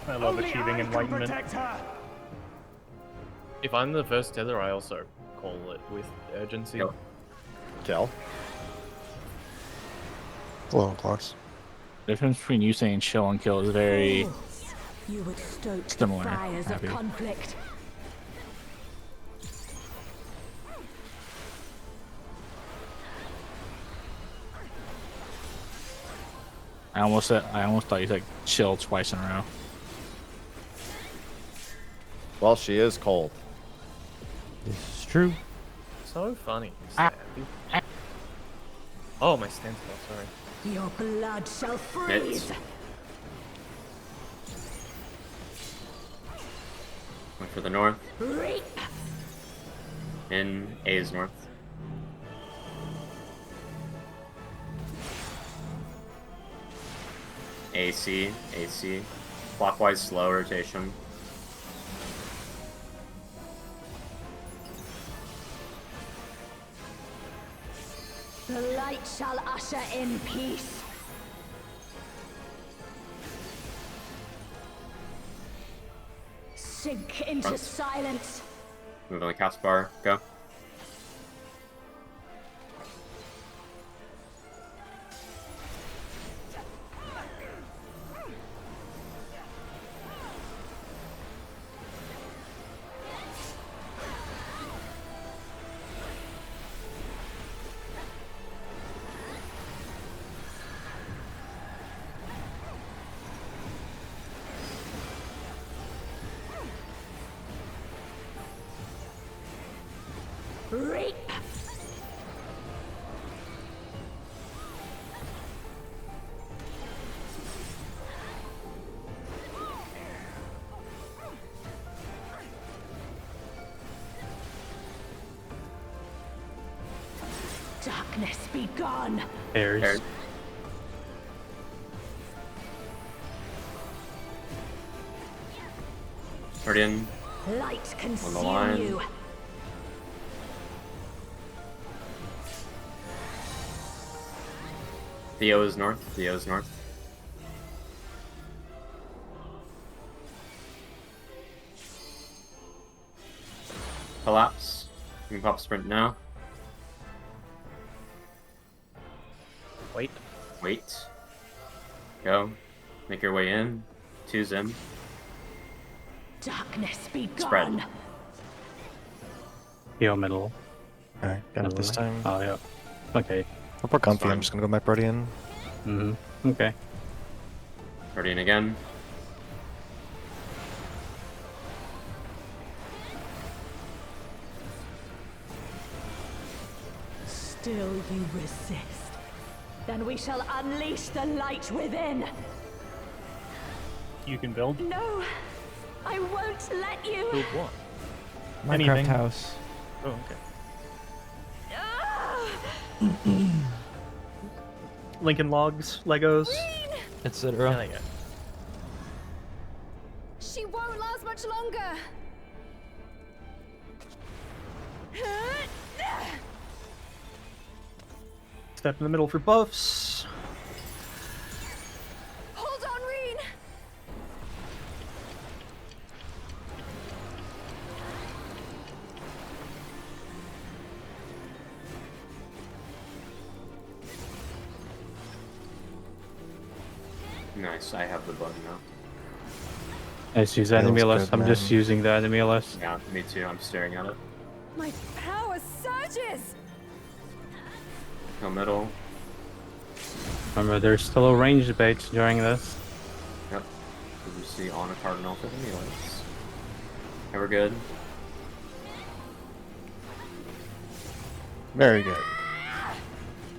I love Only achieving I can enlightenment. protect her. If I'm the first tether, I also call it with urgency. Yep. Kill. A little close. The difference between you saying chill and kill is very You would stoke the similar. fires of Happy. conflict. I almost thought you said chill twice in a row. Well, she is cold. This is true. So funny. Oh, my stance fell, sorry. Your blood shall freeze. Went for the north. Reap. In A is north. AC, AC. Clockwise slow rotation. The light shall usher in peace. Sink into Front. silence. Move on the cast bar. Go. Darkness be gone. Pairs. Guardian. Light consume line. you. Theo is north. Theo is north. Collapse. You can pop sprint now. Wait. Wait. Go. Make your way in. 2 Zim. Darkness be Spread. gone. Heal middle. Alright, got it this time. Oh, yeah. Okay. Hope we're comfy. I'm just gonna go my Protean. Okay. Guardian again. Still you resist. Then we shall unleash the light within. You can build. No, I won't let you. Build what? Minecraft Anything. house. Oh, okay. Lincoln Logs, Legos, etc. There you go. She won't last much longer. Step in the middle for buffs. Hold on, Reen. Nice. I have the button now. Let's use Feels enemy list. good, I'm just man. using the enemy list. Yeah, me too. I'm staring at it. My power surges. Go middle. Remember, there's still a range debate during this. Yep. Did you see on a cardinal for the melee? Okay, we're good. Very good.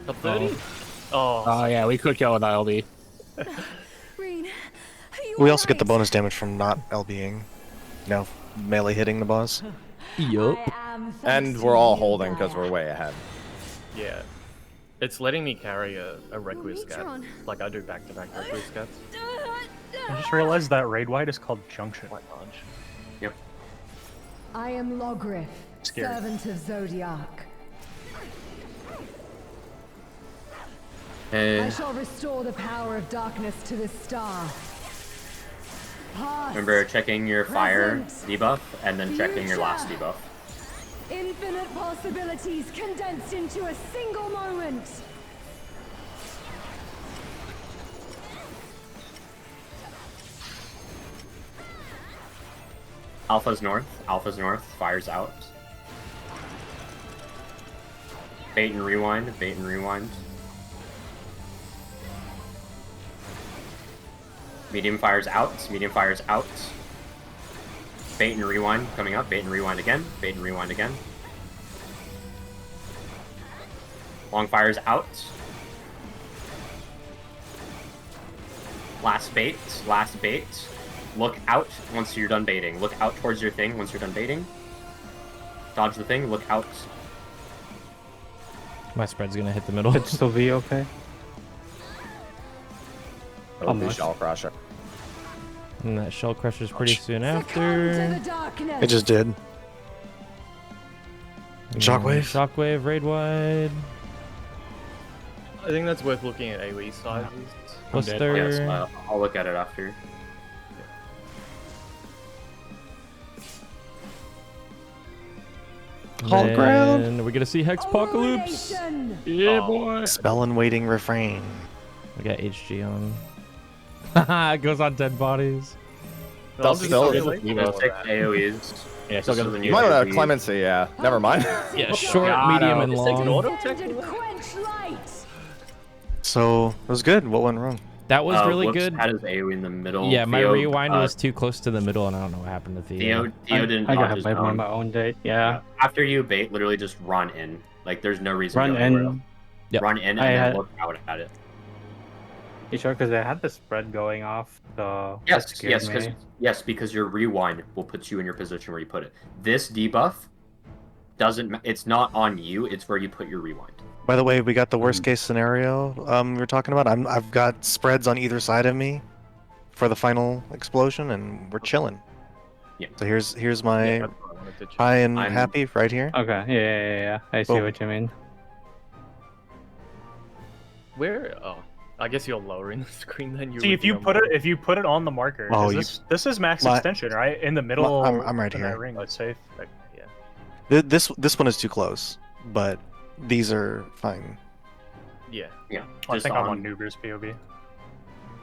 Top 30? Oh. Oh yeah, we could kill an ILD. Reen, We also get the bonus damage from not LBing. No, melee hitting the boss. Yup. And we're all holding because we're way ahead. Yeah. It's letting me carry a Requiem scat. Neutron. Like I do back-to-back Requiem scats. I just realized that raid wide is called Junction. Quite large. Yep. I am Logriff, Scary. servant of Zodiac. I Hey. shall restore the power of darkness to this star. Past, Remember checking your fire present, debuff and then checking your last future. debuff. Infinite possibilities condensed into a single moment. Alpha's north. Alpha's north. Fire's out. Bait and rewind. Bait and rewind. Medium fire's out. Medium fire's out. Bait and rewind coming up. Bait and rewind again. Bait and rewind again. Long fire's out. Last bait. Last bait. Look out once you're done baiting. Look out towards your thing once you're done baiting. Dodge the thing. Look out. My spread's gonna hit the middle. It's still V okay? It'll be Almost. Shell Crusher. And that shell crusher's pretty soon Succumb to after. the darkness. It just did. Shockwave? Shockwave, raid wide. I think that's worth looking at AoE sizes. Blister. Yes, I'll look at it after. Hall ground. And we're gonna see Hexpocalypse. Overration. Yeah, Oh. boy. Spell and waiting refrain. We got HG on. Haha, it goes on dead bodies. They'll still. There's 6 AoEs. Yeah, still got the You might have clemency, yeah. Never mind. Yeah, short, God, medium, and Just take an long. auto Standard quench light. So it was good. What went wrong? That was really Whoops good. had his AoE in the middle. Yeah, my Theo, rewind was too close to the middle, and I don't know what happened to Theo. Theo didn't I dodge got his by own. my own date. Yeah. After you bait, literally just run in. Like, there's no reason Run to go anywhere in. else. Yep. Run in and I then had- look out at it. You sure? Because I had the spread going off. So that Yes, scared yes, me. because your rewind will put you in your position where you put it. This debuff doesn't. It's not on you. It's where you put your rewind. By the way, we got the worst case scenario we were talking about. I've got spreads on either side of me for the final explosion, and we're chilling. Yeah. So here's my that's what I wanted to check. high and I'm- happy right here. Okay, yeah. I see Boom. what you mean. Where? Oh, I guess you're lowering the screen then. See, if you put it on the marker, Oh, 'cause this is max my- extension, right? In the middle. I'm right in here. That ring, that's safe. Okay, yeah. This one is too close, but these are fine. Yeah. Yeah. I just think I'm on Nuber's POV.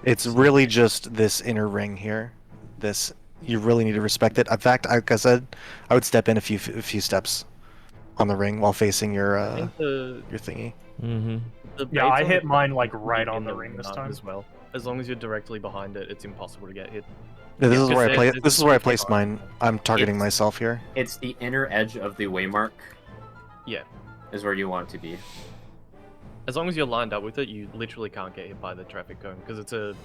It's really just this inner ring here. This you really need to respect it. In fact, like I said, I would step in a few steps on the ring while facing your I think your thingy. Mm-hmm. Yeah, I hit mine like right on the ring this time as well. As long as you're directly behind it, it's impossible to get hit. Yeah, this is where I play. It's This is where I really placed hard. mine. I'm targeting It's- myself here. It's the inner edge of the waymark. Yeah. Is where you want it to be. As long as you're lined up with it, you literally can't get hit by the traffic cone because it's a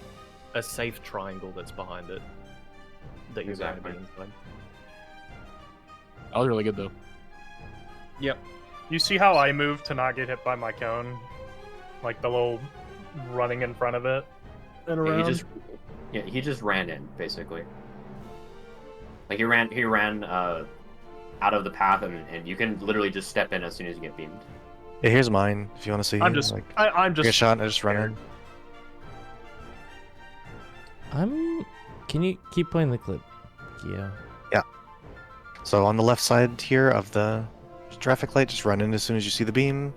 safe triangle that's behind it that you're Exactly. going to be inside. That was really good though. Yep. You see how I move to not get hit by my cone? Like the little running in front of it and Yeah, around? he just ran in basically. Like he ran out of the path, and you can literally just step in as soon as you get beamed. Yeah, here's mine. If you want to see. I'm just get a shot and I just run in. Can you keep playing the clip? Yeah. Yeah. So on the left side here of the traffic light, just run in as soon as you see the beam.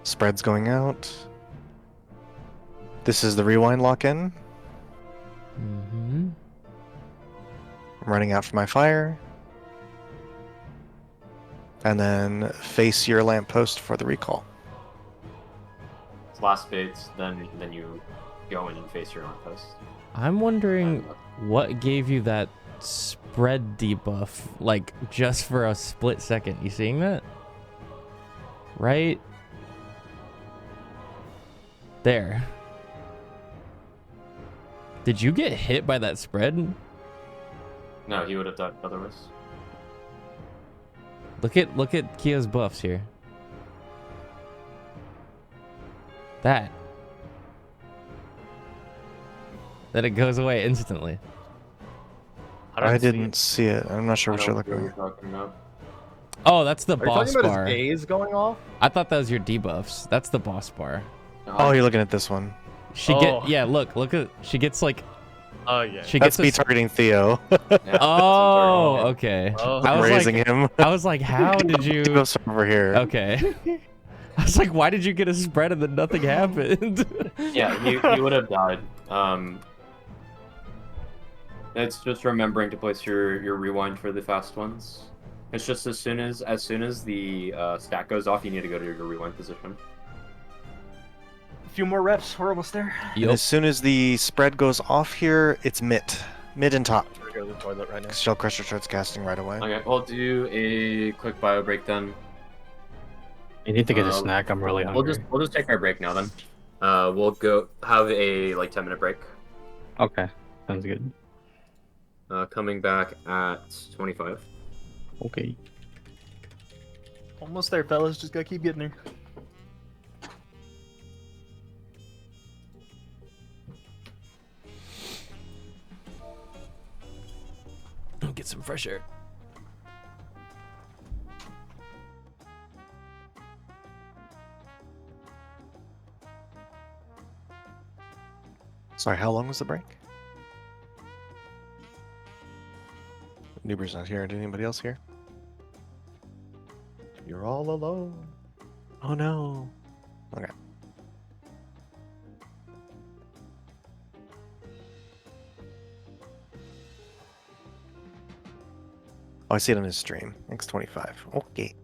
Spread's going out. This is the rewind lock-in. Mm-hmm. I'm running out for my fire. And then face your lamppost for the recall. It's last phase, then you go in and face your lamppost. I'm wondering what gave you that spread debuff, like just for a split second. You seeing that? Right there. Did you get hit by that spread? No, he would have done otherwise. Look at Kia's buffs here. That. Then it goes away instantly. I didn't see it. I'm not sure what you're looking at. Oh, that's the Are you boss talking about bar. his A's going off? I thought that was your debuffs. That's the boss bar. Oh, you're looking at this one. Look at she gets like Oh yeah. she That's gets me a targeting Theo. Oh, okay. Oh. I was raising like, him. I was like, how did you? Theo's over here. Okay. I was like, why did you get a spread and then nothing happened? Yeah, he would have died. It's just remembering to place your rewind for the fast ones. It's just as soon as the stack goes off, you need to go to your rewind position. A few more reps, we're almost there. And as soon as the spread goes off here, it's mid and top. Go to the toilet right now. Shell Crusher starts casting right away. Okay, we'll do a quick bio break then. You need to get a snack. I'm really hungry. We'll just take our break now then. We'll go have a 10-minute break. Okay, sounds good. Coming back at 25. Okay. Almost there, fellas. Just gotta keep getting there. Get some fresh air. Sorry, how long was the break? Nuber's not here. Did anybody else here? You're all alone. Oh no. Okay. Oh, I see it on his stream. X25. Okay.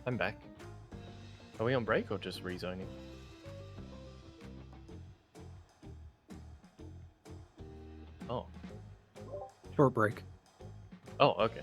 I'm back. Are we on break or just rezoning? Oh. Short break. Oh, okay.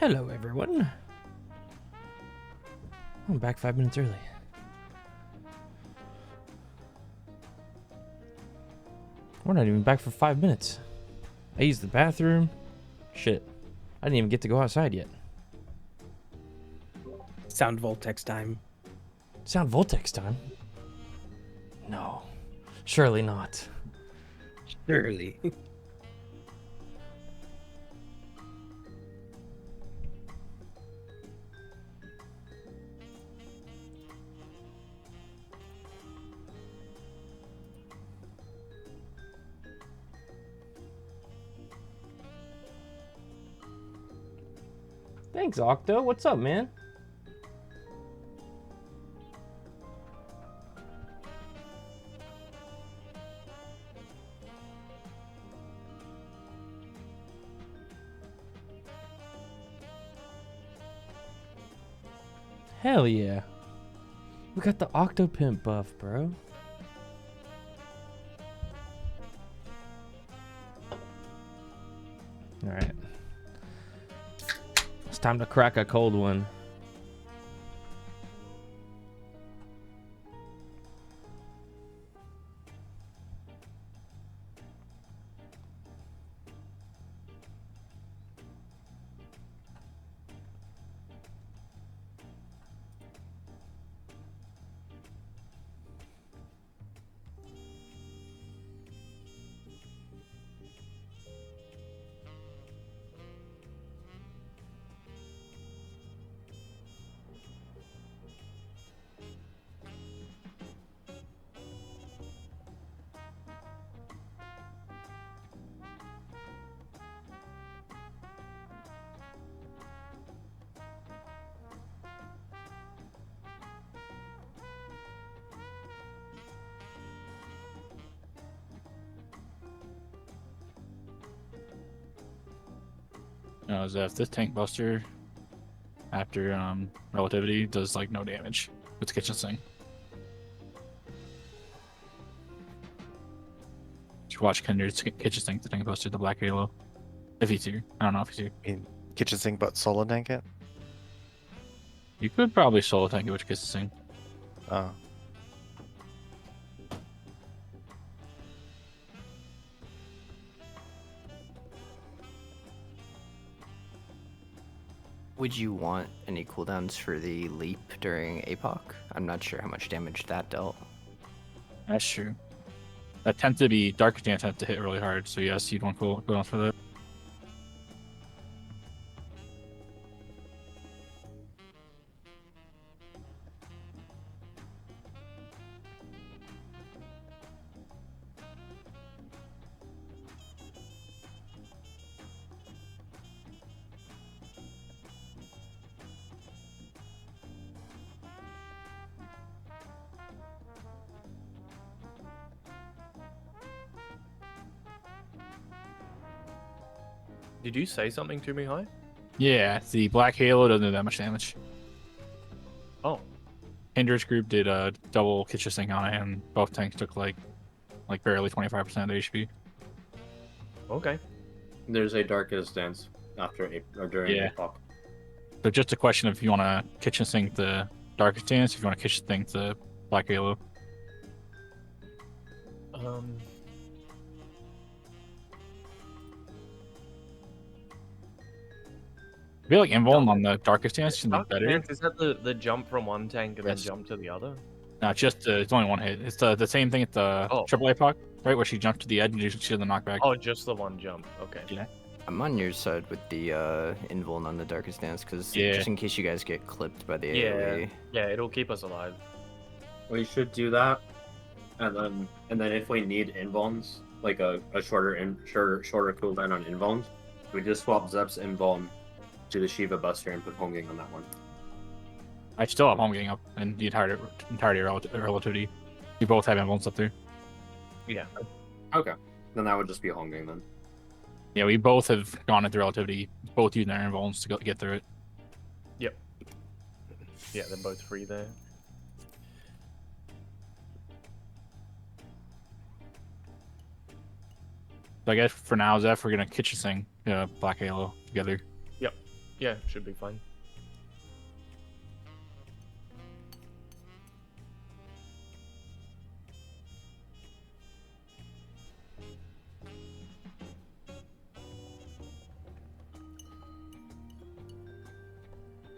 Hello, everyone. I'm back 5 minutes early. We're not even back for 5 minutes. I used the bathroom. Shit. I didn't even get to go outside yet. Sound Voltex time. Sound Voltex time? No. Surely not. Surely. Thanks, Octo. What's up, man? Hell yeah. We got the Octopimp buff, bro. Alright. It's time to crack a cold one. is that if this tank buster after relativity does like no damage with kitchen sink. Just watch Kindred's kitchen sink the tank buster the black halo. If he's here. I don't know if he's here. In kitchen sink but solo tank it? You could probably solo tank it with kitchen sink. Oh. Would you want any cooldowns for the leap during APOC? I'm not sure how much damage that dealt. That's true. That tends to be dark dance tends to hit really hard, so yes, you'd want cooldowns for that. Did you say something to me, Hi? Yeah, the black halo doesn't do that much damage. Oh. Kindred's group did a double kitchen sink on it, and both tanks took like barely 25% of the HP. Okay. There's a darkest dance after or during APOC. So just a question if you want to kitchen sink the darkest dance, if you want to kitchen sink the black halo. I feel like invuln on the darkest dance should be better. Dance, is that the jump from one tank and then jump to the other? No, just it's only one hit. It's the same thing at the triple APOC, right? Where she jumped to the edge and she did the knockback. Oh, just the one jump. Okay. Yeah. I'm on your side with the invuln on the darkest dance because Yeah. just in case you guys get clipped by the Yeah. AoE. Yeah, it'll keep us alive. We should do that, and then if we need invulns, like a shorter cooldown on invulns, we just swap Zep's invuln to the Shiva Buster and put Honging on that one. I still have Honging up and the entirety of relativity. You both have invulns up there. Yeah. Okay. Then that would just be Honging then. Yeah, we both have gone into relativity, both using our invulns to get through it. Yep. Yeah, they're both free there. So I guess for now, Zeph, we're gonna kitchen sink Black Halo together. Yep. Yeah, should be fine.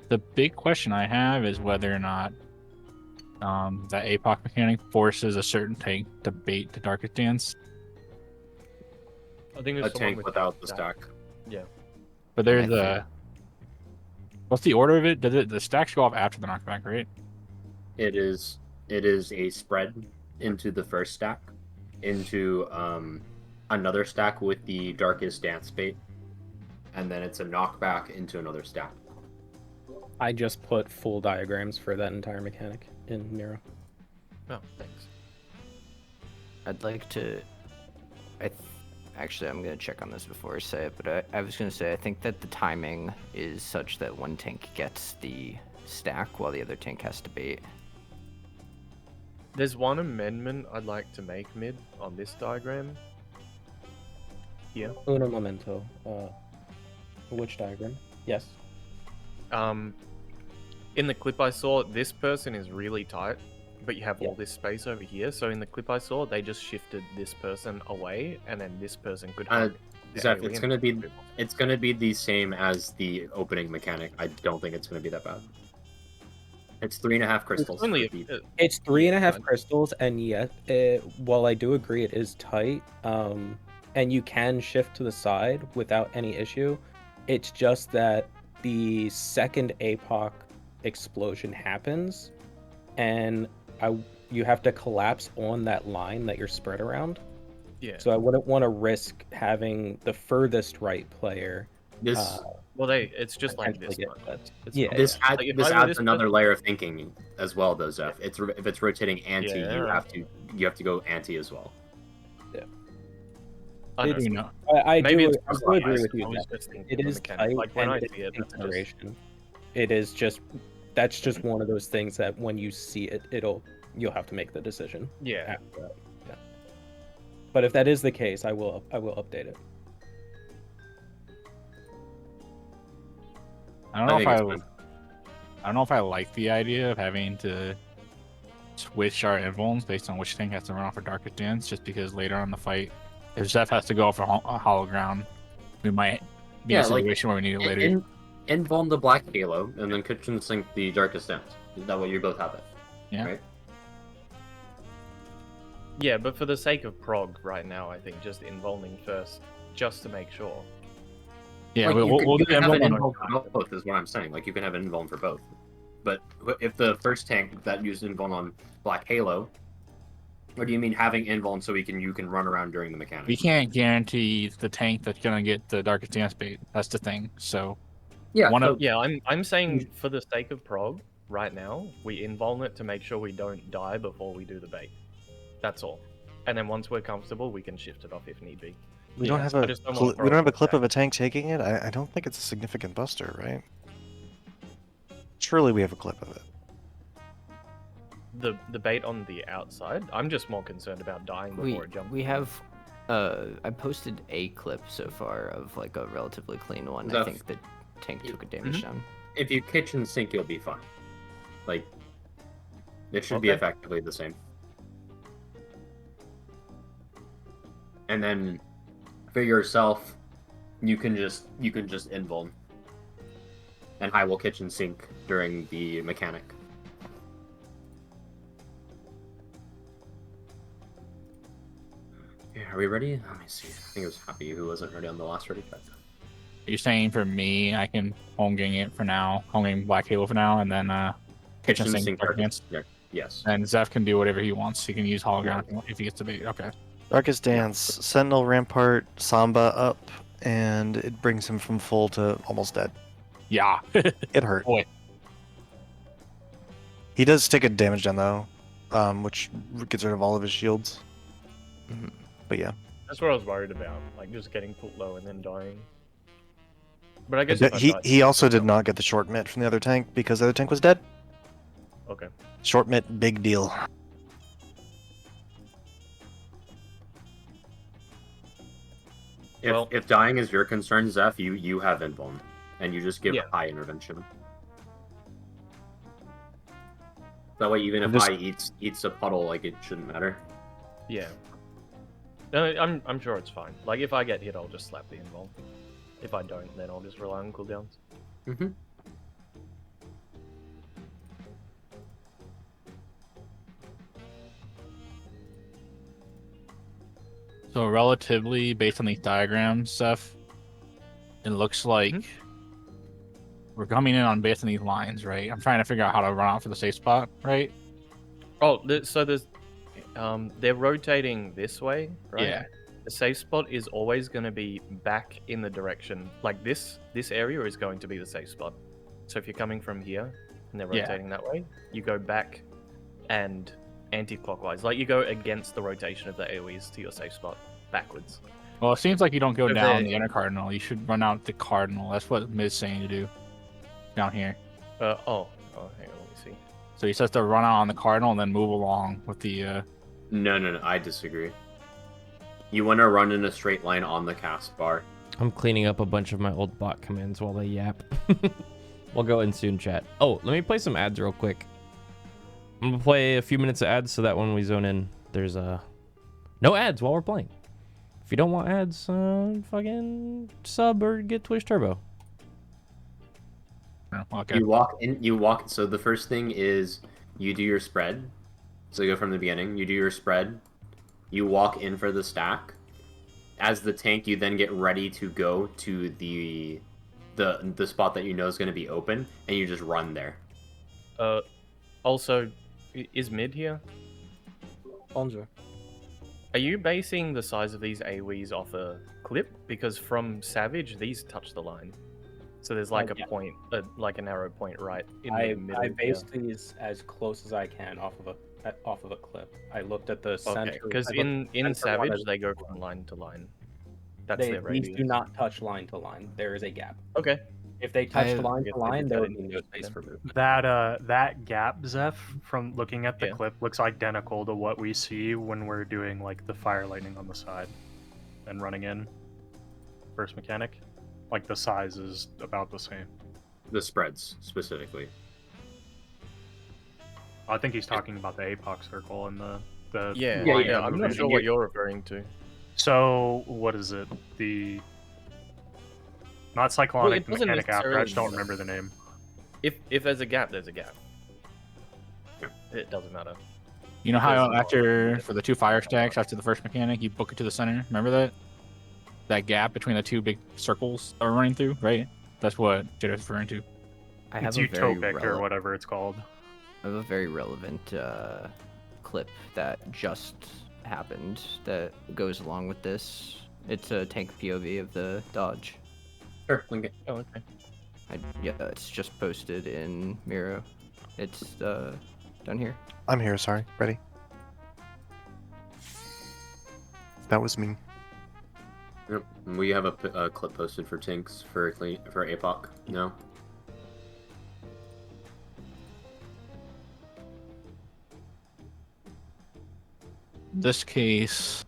The big question I have is whether or not that APOC mechanic forces a certain tank to bait the Darkest Dance. I think there's a tank without the stack. Yeah. But there's the... What's the order of it? Does the stacks go off after the knockback, right? It is a spread into the first stack, into another stack with the Darkest Dance bait, and then it's a knockback into another stack. I just put full diagrams for that entire mechanic in Miro. Oh, thanks. I'd like to... Actually, I'm going to check on this before I say it, but I was going to say I think that the timing is such that one tank gets the stack while the other tank has to bait. There's one amendment I'd like to make mid on this diagram. Here. Uno momento. Which diagram? Yes. In the clip I saw, this person is really tight, but you have all this space over here. So in the clip I saw, they just shifted this person away, and then this person could hug the Zeph, alien. it's gonna be the same as the opening mechanic. I don't think it's gonna be that bad. It's 3.5 crystals. It's 3.5 crystals, and yet, while I do agree it is tight, and you can shift to the side without any issue, it's just that the second APOC explosion happens, and you have to collapse on that line that you're spread around. Yeah. So I wouldn't want to risk having the furthest right player. It's just like this one. This adds another layer of thinking as well, though, Zeph. If it's rotating anti, you have to go anti as well. Yeah. I Maybe do, it's I just do like agree I with you. was That just thinking it the is mechanic. tight, Like when and I it is see it, I just consideration. It is just that's just one of those things that when you see it, you'll have to make the decision. yeah. After that. Yeah. But if that is the case, I will update it. I don't know if I like the idea of having to switch our invulns based on which tank has to run off for Darkest Dance, just because later on in the fight, if Zeph has to go for hollow ground, we might be in a situation where we need it later. Invuln the Black Halo, and then kitchen sink the Darkest Dance. Is that what you both have it? Yeah. Right? Yeah, but for the sake of prog right now, I think just invulning first, just to make sure. Yeah, Like, we'll you do can have an invuln invuln for both, is what I'm saying. Like, you can have an invuln for both. But if the first tank that used invuln on Black Halo, or do you mean having invuln so you can run around during the mechanic? We can't guarantee the tank that's gonna get the Darkest Dance bait. That's the thing. So Yeah, I'm saying for the sake of prog right now, we invuln it to make sure we don't die before we do the bait. That's all. And then once we're comfortable, we can shift it off if need be. We don't have a clip of a tank taking it. I don't think it's a significant buster, right? Surely we have a clip of it. The bait on the outside. I'm just more concerned about dying before it jumps. We have I posted a clip so far of like a relatively clean one. I think the tank took a damage down. If you kitchen sink, you'll be fine. Like, it should be effectively the same. And then for yourself, you can just invuln. And I will kitchen sink during the mechanic. Yeah, are we ready? Let me see. I think it was Happy who wasn't ready on the last ready cut. You're saying for me, I can home gang it for now, home gang Black Halo for now, and then kitchen sink Dark Dance. Yeah. Yes. And Zeph can do whatever he wants. He can use hollow ground if he gets the bait. Okay. Darkest Dance, Sentinel, Rampart, Samba up, and it brings him from full to almost dead. Yeah. It hurt. Boy. He does take a damage down though, which gets rid of all of his shields. But yeah. That's what I was worried about, like just getting put low and then dying. But I guess He also did not get the short mitt from the other tank because the other tank was dead. Okay. Short mitt, big deal. If dying is your concern, Zeph, you have invuln, and you just give high intervention. That way, even if high eats a puddle, like it shouldn't matter. Yeah. No, I'm sure it's fine. Like if I get hit, I'll just slap the invuln. If I don't, then I'll just rely on cooldowns. So relatively, based on these diagrams stuff, it looks like we're coming in on based on these lines, right? I'm trying to figure out how to run out for the safe spot, right? Oh, so there's they're rotating this way, right? Yeah. The safe spot is always going to be back in the direction, like this area is going to be the safe spot. So if you're coming from here and they're rotating that way, you go back and anti-clockwise, like you go against the rotation of the AoEs to your safe spot backwards. Well, it seems like you don't go So down the inner cardinal. You should run out the cardinal. That's what Miz saying to do down here. Hang on, let me see. So he says to run out on the cardinal and then move along with the. No, I disagree. You want to run in a straight line on the cast bar. I'm cleaning up a bunch of my old bot commands while they yap. We'll go in soon, chat. Oh, let me play some ads real quick. I'm gonna play a few minutes of ads so that when we zone in, there's no ads while we're playing. If you don't want ads, fucking sub or get Twitch Turbo. Okay. You walk. So the first thing is you do your spread. So you go from the beginning. You do your spread. You walk in for the stack. As the tank, you then get ready to go to the spot that you know is going to be open, and you just run there. Also, is mid here? Bonjour. Are you basing the size of these AoEs off a clip? Because from Savage, these touch the line. So there's like a point, like a narrow point right in the middle. I based these as close as I can off of a clip. I looked at the center. Okay, because in Savage, they go from line to line. That's their These radius. do not touch line to line. There is a gap. Okay. If they touched I- line guess to they line, just there had would it be no space for movement. That gap, Zeph, from looking at the Yeah. clip, looks identical to what we see when we're doing like the fire lightning on the side and running in first mechanic. Like the size is about the same. The spreads specifically. I think he's talking about the APOC circle and the Yeah, line yeah. of I'm not movement. sure what you're referring to. So what is it? The not cyclonic doesn't mechanic after. I just don't necessarily remember the name. If there's a gap, there's a gap. It doesn't matter. You know how Because- after for the 2 fire stacks after the first mechanic, you book it to the center. Remember that? That gap between the 2 big circles that are running through, right? That's what Jitter's referring to. I have It's a very utopic or whatever it's called. I have a very relevant clip that just happened that goes along with this. It's a tank POV of the dodge. Sure, link it. Oh, okay. Yeah, it's just posted in Miro. It's down here. I'm here, sorry. Ready? That was me. Yep. We have a clip posted for tanks for APOC. No. In this case,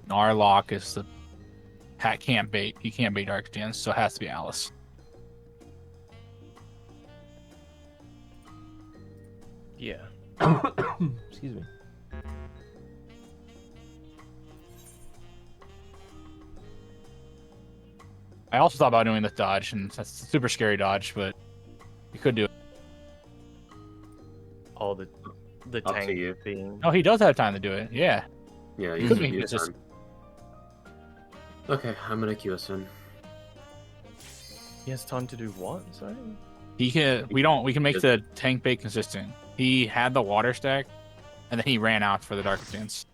Narlock is the hat can't bait. He can't bait Dark Dance, so it has to be Alice. Yeah. Excuse me. I also thought about doing the dodge, and that's a super scary dodge, but you could do it. Oh, the Up to tank you. being. Oh, he does have time to do it. Yeah. Yeah, Could you be can use just- time. Okay, I'm gonna queue us in. He has time to do what? Sorry. He can. We can make the tank bait consistent. He had the water stack, and then he ran out for the Dark Dance.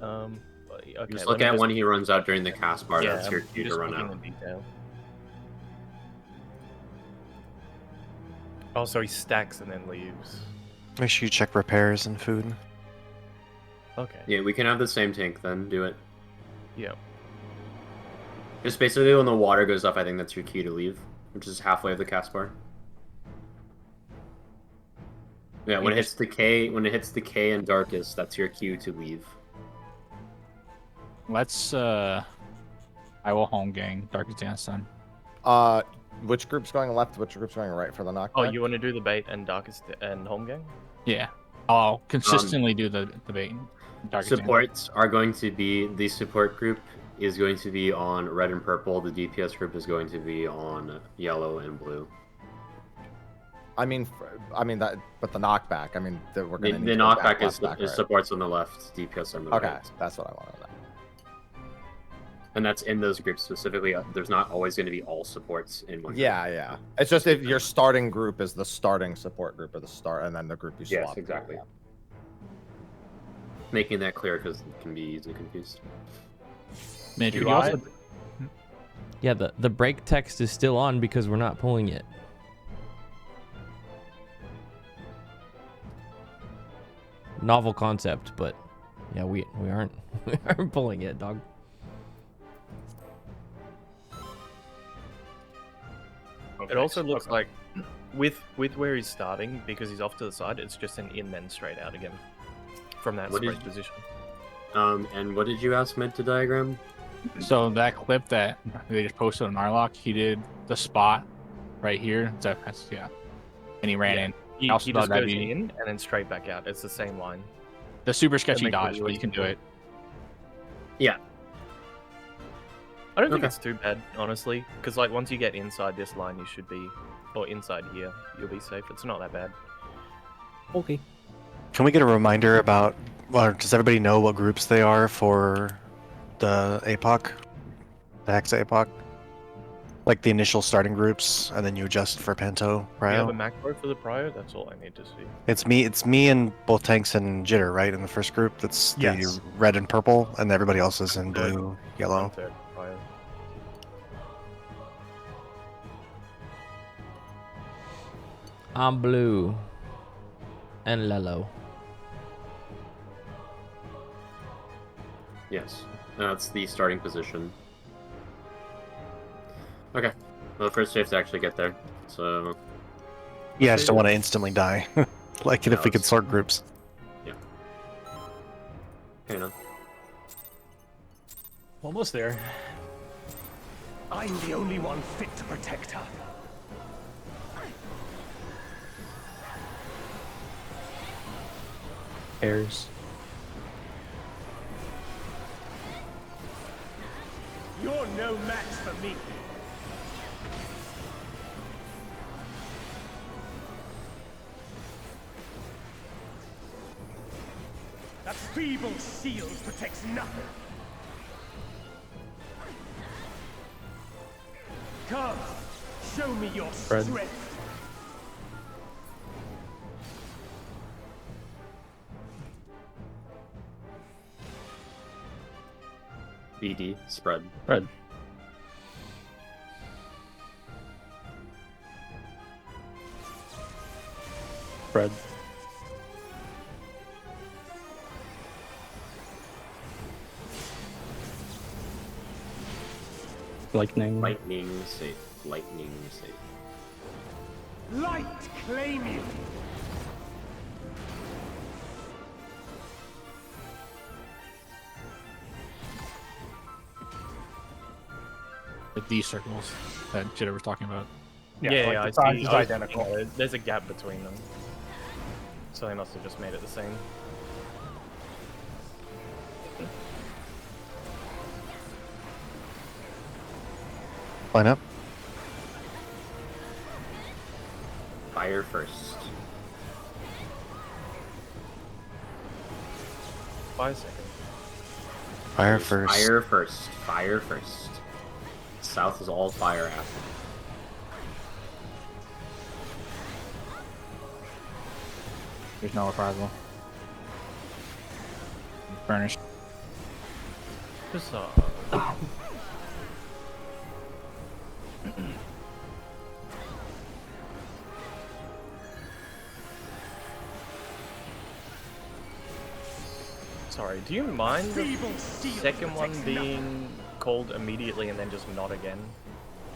Okay. Just let look me at when he runs out during the cast bar. Yeah, That's your I'm cue to just run looking out. at detail. Oh, so he stacks and then leaves. Make sure you check repairs and food. Okay. Yeah, we can have the same tank then. Do it. Yeah. Just basically when the water goes up, I think that's your cue to leave, which is halfway of the cast bar. Yeah, when it hits the K and darkest, that's your cue to leave. Let's. I will home gang Dark Dance then. Which group's going left? Which group's going right for the knockback? Oh, you want to do the bait and darkest and home gang? Yeah. I'll consistently do the bait. Dark Dance. Supports are going to be the support group is going to be on red and purple. The DPS group is going to be on yellow and blue. I mean that, but the knockback. I mean, we're The gonna need to go knockback back, is left, back, right. supports on the left, DPS on the Okay, right. that's what I wanted to know. And that's in those groups specifically. There's not always going to be all supports in one. Yeah, yeah. It's just if your starting group is the starting support group or the start, and then the group you swap. Yes, exactly. Making that clear because it can be easily confused. Mid, Dude, you also- Yeah, the break text is still on because we're not pulling it. Novel concept, but yeah, we aren't we aren't pulling it, dog. It also looks like with where he's starting, because he's off to the side, it's just an in then straight out again from that What spread is- position. And what did you ask Mid to diagram? So that clip that they just posted on Narlock, he did the spot right here. That's yeah. And he ran in. He I also just thought that'd goes be- in and then straight back out. It's the same line. The super sketchy makes it dodge, but really you can do it. Yeah. I don't think Okay. it's too bad, honestly, because like once you get inside this line, you should be, or inside here, you'll be safe. It's not that bad. Okay. Can we get a reminder about, or does everybody know what groups they are for the APOC? The Hexa APOC? Like the initial starting groups, and then you adjust for Panto, Do you have a Prio? macro for the Prio? That's all I need to see. It's me and both tanks and Jitter, right? In the first group, that's the Yes. red and purple, and everybody else is in Good. blue, yellow. 1/3 Prio. I'm blue and yellow. Yes, that's the starting position. Okay, well, first we have to actually get there. So. Yeah, I just don't want to instantly die. Like it if we could sort groups. Yeah. Okay, no. Almost there. I'm the only one fit to protect her. Pairs. You're no match for me. That feeble shield protects nothing. Come, show me your strength. BD, spread. Spread. Spread. Lightning. Lightning safe. Lightning safe. Light claim you. Like these circles that Jitter was talking about. Yeah, like the I size see. is I was identical. thinking there's a gap between them. So they must have just made it the same. Line up. Fire first. 5 seconds. Fire first. Fire first. Fire first. South is all fire after. There's no reprisal. Furnished. Just Sorry, do you mind the second one being called immediately and then just not again?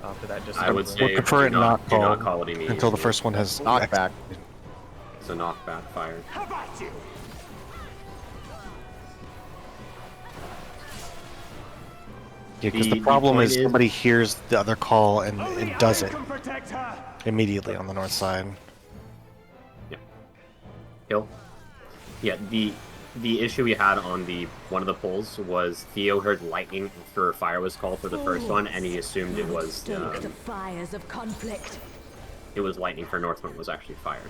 After that, just I would say We'll prefer it do not do not called call it immediately. until the first one has Knockback. It's a knockback fire. How about you? Yeah, because The the problem point is is- somebody hears the other call and does I it can protect her. immediately on the north side. Hill. Yeah, the issue we had on the one of the polls was Theo heard lightning for fire was called for the first one, and he assumed it was Stoke the fires of conflict. lightning for Northwind was actually fire.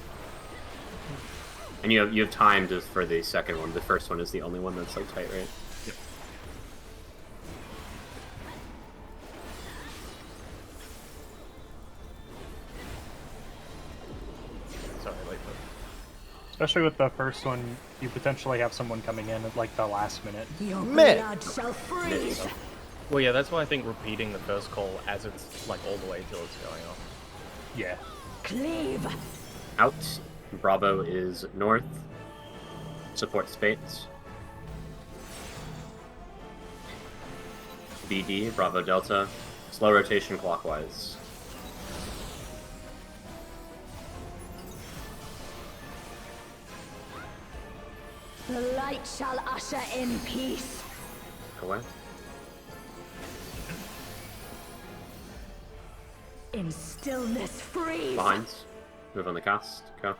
And you have time to for the second one. The first one is the only one that's like tight, right? Sorry, late. Especially with the first one, you potentially have someone coming in at like the last minute. Your Mid. blood shall freeze. Well, yeah, that's why I think repeating the first call as it's like all the way till it's going off. Yeah. Cleave. Out. Bravo is north. Support Spates. BD, Bravo Delta. Slow rotation clockwise. The light shall usher in peace. Away. In stillness freeze. Behind. Move on the cast. Go.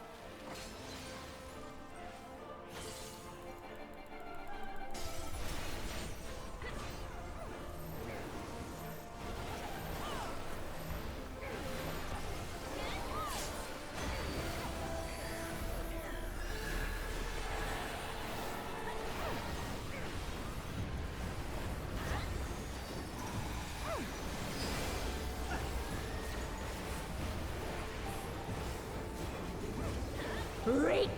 Reap.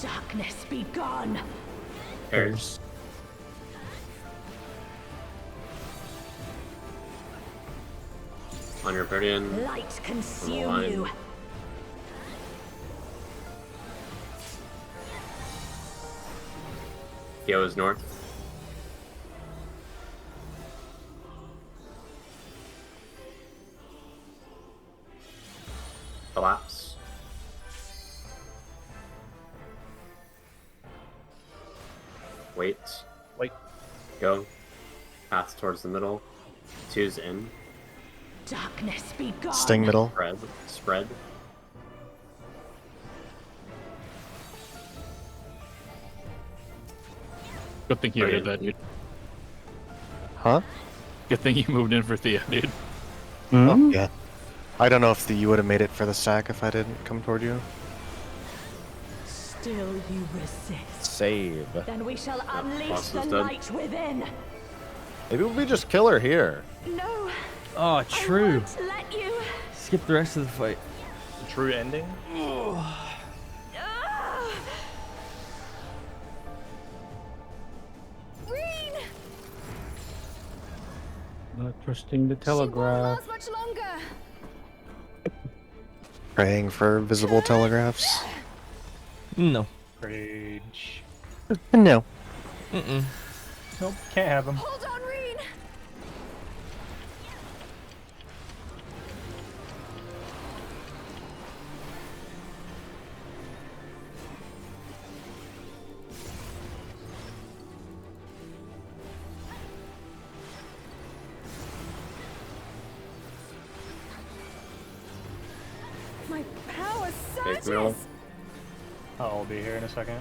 Darkness be gone. Pairs. On your Guardian. Light consume you. Yo is north. Collapse. Wait. Wait. Go. Path towards the middle. 2's in. Darkness be gone. Sting middle. Spread. Spread. Good thing you did that, dude. Huh? Good thing you moved in for Theo, dude. Oh, yeah. I don't know if you would have made it for the stack if I didn't come toward you. Still you resist. Save. Then we shall unleash boss the is dead. light within. Maybe we just kill her here. No. Oh, true. I won't let you. Skip the rest of the fight. True ending. Reen! Not trusting the telegraph. Last much longer. Praying for visible telegraphs. No. Rage. No. Mm-mm. Nope, can't have him. Hold on, Reen. My power Base middle. surges. I'll be here in a second.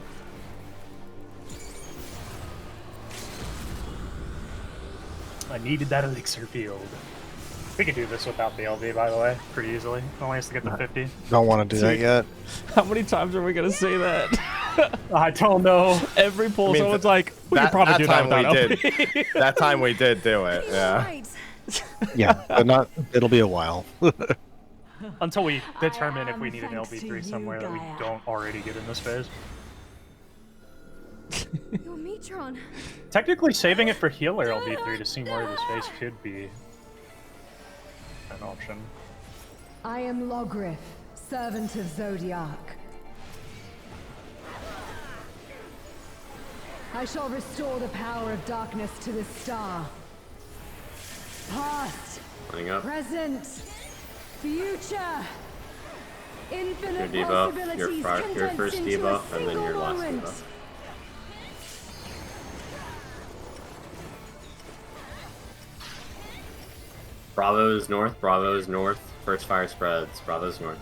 I needed that elixir field. We could do this without the LV, by the way, pretty easily. Only has to get to 50. Don't want to do that yet. How many times are we gonna say that? I don't know. Every poll, I mean, someone's like, "We could probably do that without LP." That time we did do it. Yeah. Right. Yeah, but not. It'll be a while. Until we determine if we need an thanks to LV3 you, somewhere that we Gaia. don't already get in this phase. Your Metron. Technically, saving it for healer LV3 to see more of this phase could be an option. I am Logrith, servant of Zodiac. I shall restore the power of darkness to the star. Past, Lining up. present, future. Your Infinite debuff, possibilities your condensed first into a debuff, and then your single last moment. debuff. Bravo is north, Bravo is north. First fire spreads, Bravo's north.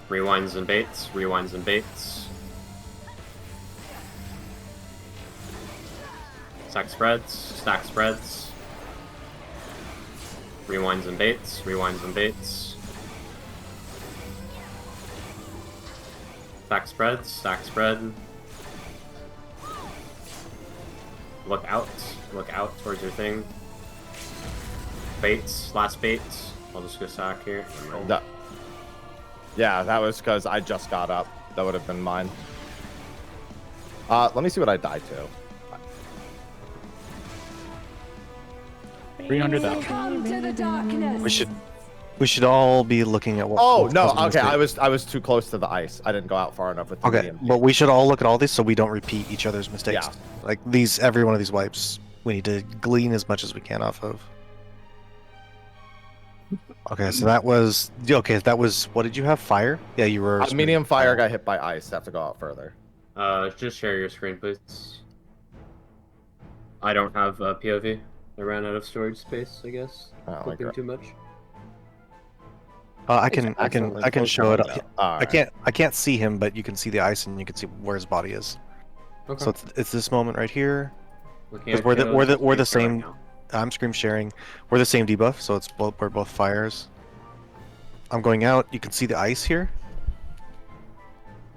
Rewinds and baits, rewinds and baits. Stack spreads, stack spreads. Rewinds and baits, rewinds and baits. Stack spreads, stack spread. Look out towards your thing. Baits, last baits. I'll just go sack here. Yeah, that was because I just got up. That would have been mine. Let me see what I died to. 300,000. Come to the darkness. We should all be looking at what. Oh what no, causes okay, mistake. I was too close to the ice. I didn't go out far enough with the Okay, medium. but we should all look at all these so we don't repeat each other's mistakes. Yeah. Like every one of these wipes, we need to glean as much as we can off of. Okay, so that was what did you have? Fire? Yeah, you were. Medium fire got hit by ice. Have to go out further. Just share your screen, please. I don't have a POV. I ran out of storage space, I guess. Flipping too much. I can show it. I Alright. can't see him, but you can see the ice and you can see where his body is. Okay. So it's this moment right here. Looking Because at we're Kayla's the screen same. right now. I'm scream sharing. We're the same debuff, so we're both fires. I'm going out. You can see the ice here.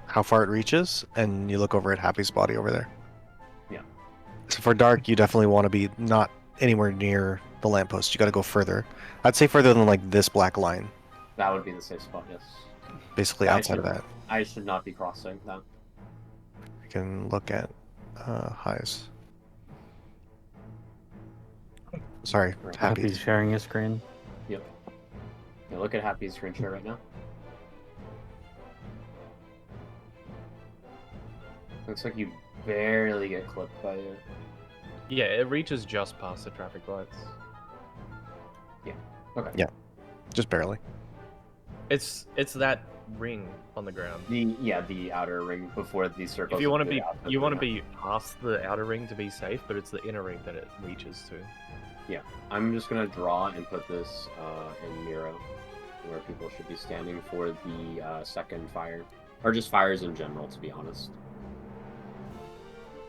How far it reaches, and you look over at Happy's body over there. Yeah. So for dark, you definitely want to be not anywhere near the lamppost. You got to go further. I'd say further than like this black line. That would be the safe spot, yes. Basically outside of that. I should not be crossing that. You can look at highs. Sorry, Happy. Happy's sharing his screen. Yep. Yeah, look at Happy's screen share right now. Looks like you barely get clipped by it. Yeah, it reaches just past the traffic lights. Yeah. Okay. Yeah, just barely. It's that ring on the ground. The outer ring before the circle. If you want to be past the outer ring to be safe, but it's the inner ring that it reaches to. Yeah, I'm just gonna draw and put this in Miro, where people should be standing for the second fire, or just fires in general, to be honest.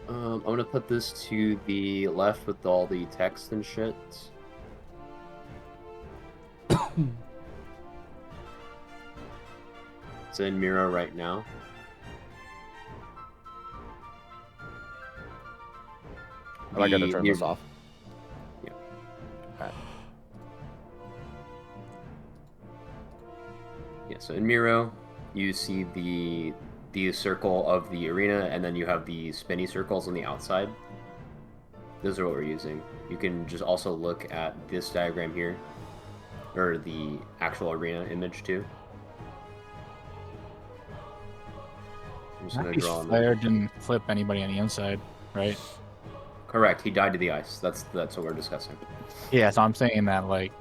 I'm gonna put this to the left with all the text and shit. It's in Miro right now. Am I gonna turn this off? Yeah. Alright. Yeah, so in Miro, you see the circle of the arena, and then you have the spinny circles on the outside. Those are what we're using. You can just also look at this diagram here, or the actual arena image too. I'm just gonna Happy's draw on flare didn't flip anybody on the inside, right? Correct. He died to the ice. That's what we're discussing. Yeah, so I'm saying that like,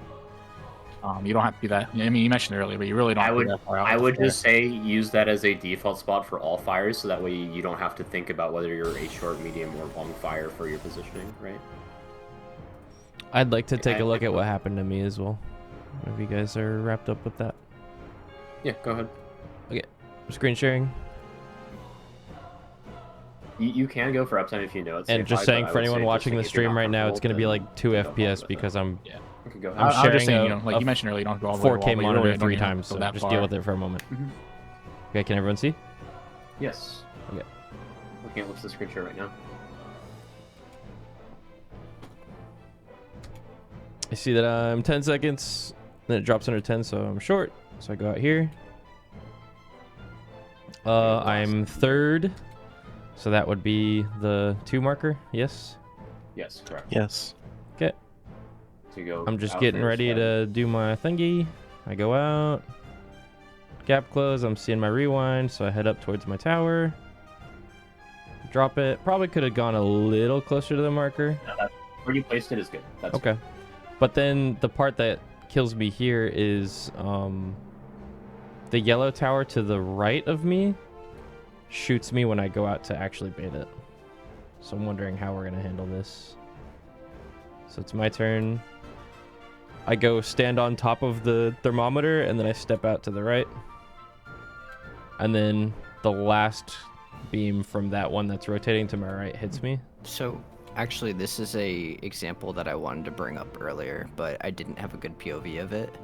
you don't have to be that. I mean, you mentioned it earlier, but you really don't. I would, have to be that far out I with would the flare. just say use that as a default spot for all fires, so that way you don't have to think about whether you're a short, medium, or long fire for your positioning, right? I'd like to take a look at what happened to me as well. If you guys are wrapped up with that. Yeah, go ahead. Okay, screen sharing. You can go for uptime if you know it's And just saying for anyone watching the stream right now, it's going to be like 2 FPS because I'm I'm sharing just saying, you know, like you mentioned earlier, you don't go all the way to the 4K wall, but you monitor really don't 3 even times, go so that just far. deal with it for a moment. Okay, can everyone see? Yes. Okay. Looking at what's the screen share right now. I see that I'm 10 seconds, then it drops under 10, so I'm short. So I go out here. I'm third, so that would be the 2 marker. Yes. Yes, correct. Yes. Okay. So you go I'm just out getting first, ready to do my thingy. I go out. Gap close. I'm seeing my rewind, so I head up towards my tower. Drop it. Probably could have gone a little closer to the marker. No, where you placed it is good. That's okay. But then the part that kills me here is the yellow tower to the right of me shoots me when I go out to actually bait it. So I'm wondering how we're going to handle this. So it's my turn. I go stand on top of the thermometer, and then I step out to the right. And then the last beam from that one that's rotating to my right hits me. So, actually, this is a example that I wanted to bring up earlier, but I didn't have a good POV of it.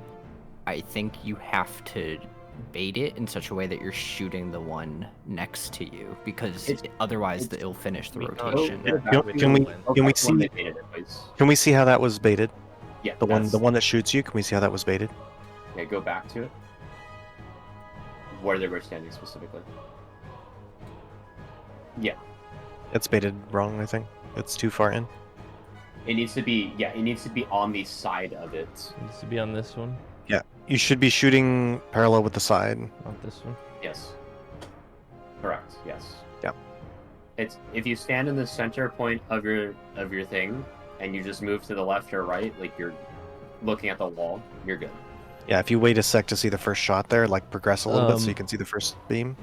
I think you have to bait it in such a way that you're shooting the one next to you, because otherwise it'll finish the rotation. Can we see how that was baited? Yeah, the one that shoots you. Can we see how that was baited? Yeah, go back to it. Where they were standing specifically. Yeah. It's baited wrong, I think. It's too far in. It needs to be, it needs to be on the side of it. It needs to be on this one. Yeah, you should be shooting parallel with the side. Not this one. Yes. Correct. Yes. Yeah. It's if you stand in the center point of your thing and you just move to the left or right, like you're looking at the wall, you're good. Yeah, if you wait a sec to see the first shot there, like progress a little bit so you can see the first beam.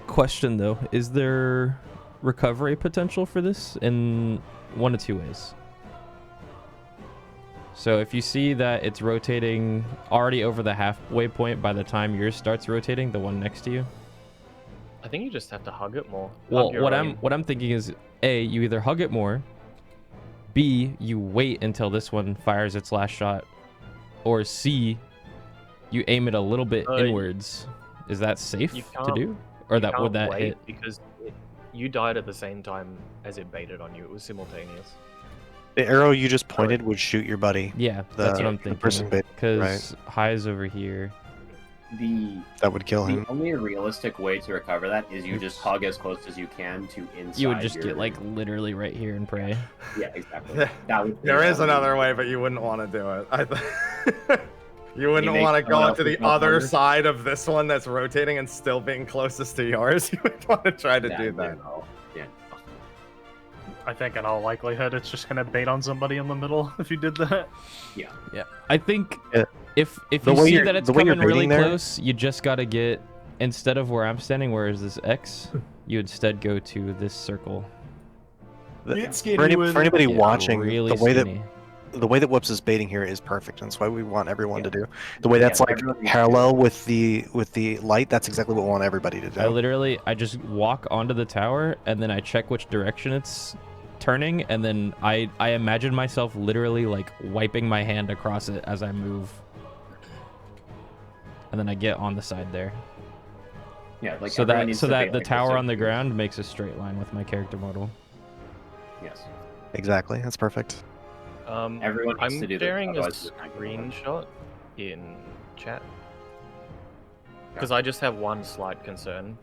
Question though, is there recovery potential for this in one of 2 ways? So if you see that it's rotating already over the halfway point by the time yours starts rotating, the one next to you. I think you just have to hug it more. Well, what I'm thinking is A, you either hug it more, B, you wait until this one fires its last shot, or C, you aim it a little bit inwards. Is that safe to do? Or that would that hit? Because you died at the same time as it baited on you. It was simultaneous. The arrow you just pointed would shoot your buddy. Yeah, that's what I'm thinking. The person bait, Because right? High's over here. That would kill him. The only realistic way to recover that is you just hug as close as you can to inside. You would just get like literally right here and pray. Yeah, exactly. There is another way, but you wouldn't want to do it. You wouldn't want to go to the other side of this one that's rotating and still being closest to yours. You would want to try to do that. Yeah. I think in all likelihood it's just gonna bait on somebody in the middle if you did that. Yeah. Yeah. I think if you The way see you're- that it's the way you're coming really baiting there- close, you just gotta get, instead of where I'm standing, where is this X, you instead go to this circle. For anybody Yeah, watching, really the way that Whoops is baiting here is perfect, and that's why we want everyone to do. The way that's like parallel with the light, that's exactly what we want everybody to do. I just walk onto the tower and then I check which direction it's turning, and then I imagine myself literally like wiping my hand across it as I move, and then I get on the side there. Yeah, like so everyone that needs so to that bait, the like, a tower certain on the ground makes a straight line with my character model. Yes. Exactly. That's perfect. Everyone needs I'm to do that, sharing a otherwise it's not gonna work. screenshot in chat because I just have one slight concern,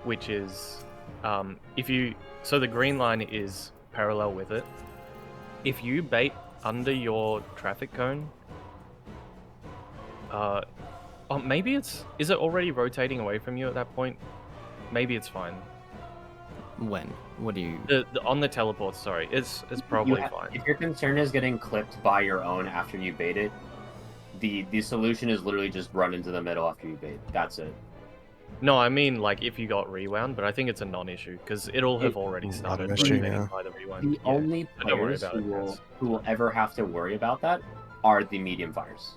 which is so the green line is parallel with it. If you bait under your traffic cone, maybe is it already rotating away from you at that point? Maybe it's fine. When? What do you? On the teleport, sorry, it's probably fine. If your concern is getting clipped by your own after you bait it, the solution is literally just run into the middle after you bait. That's it. No, I mean like if you got rewound, but I think it's a non-issue because it'll have already started rotating by the rewind. The only so don't worry players about it, who will ever have to worry about that are the medium fires.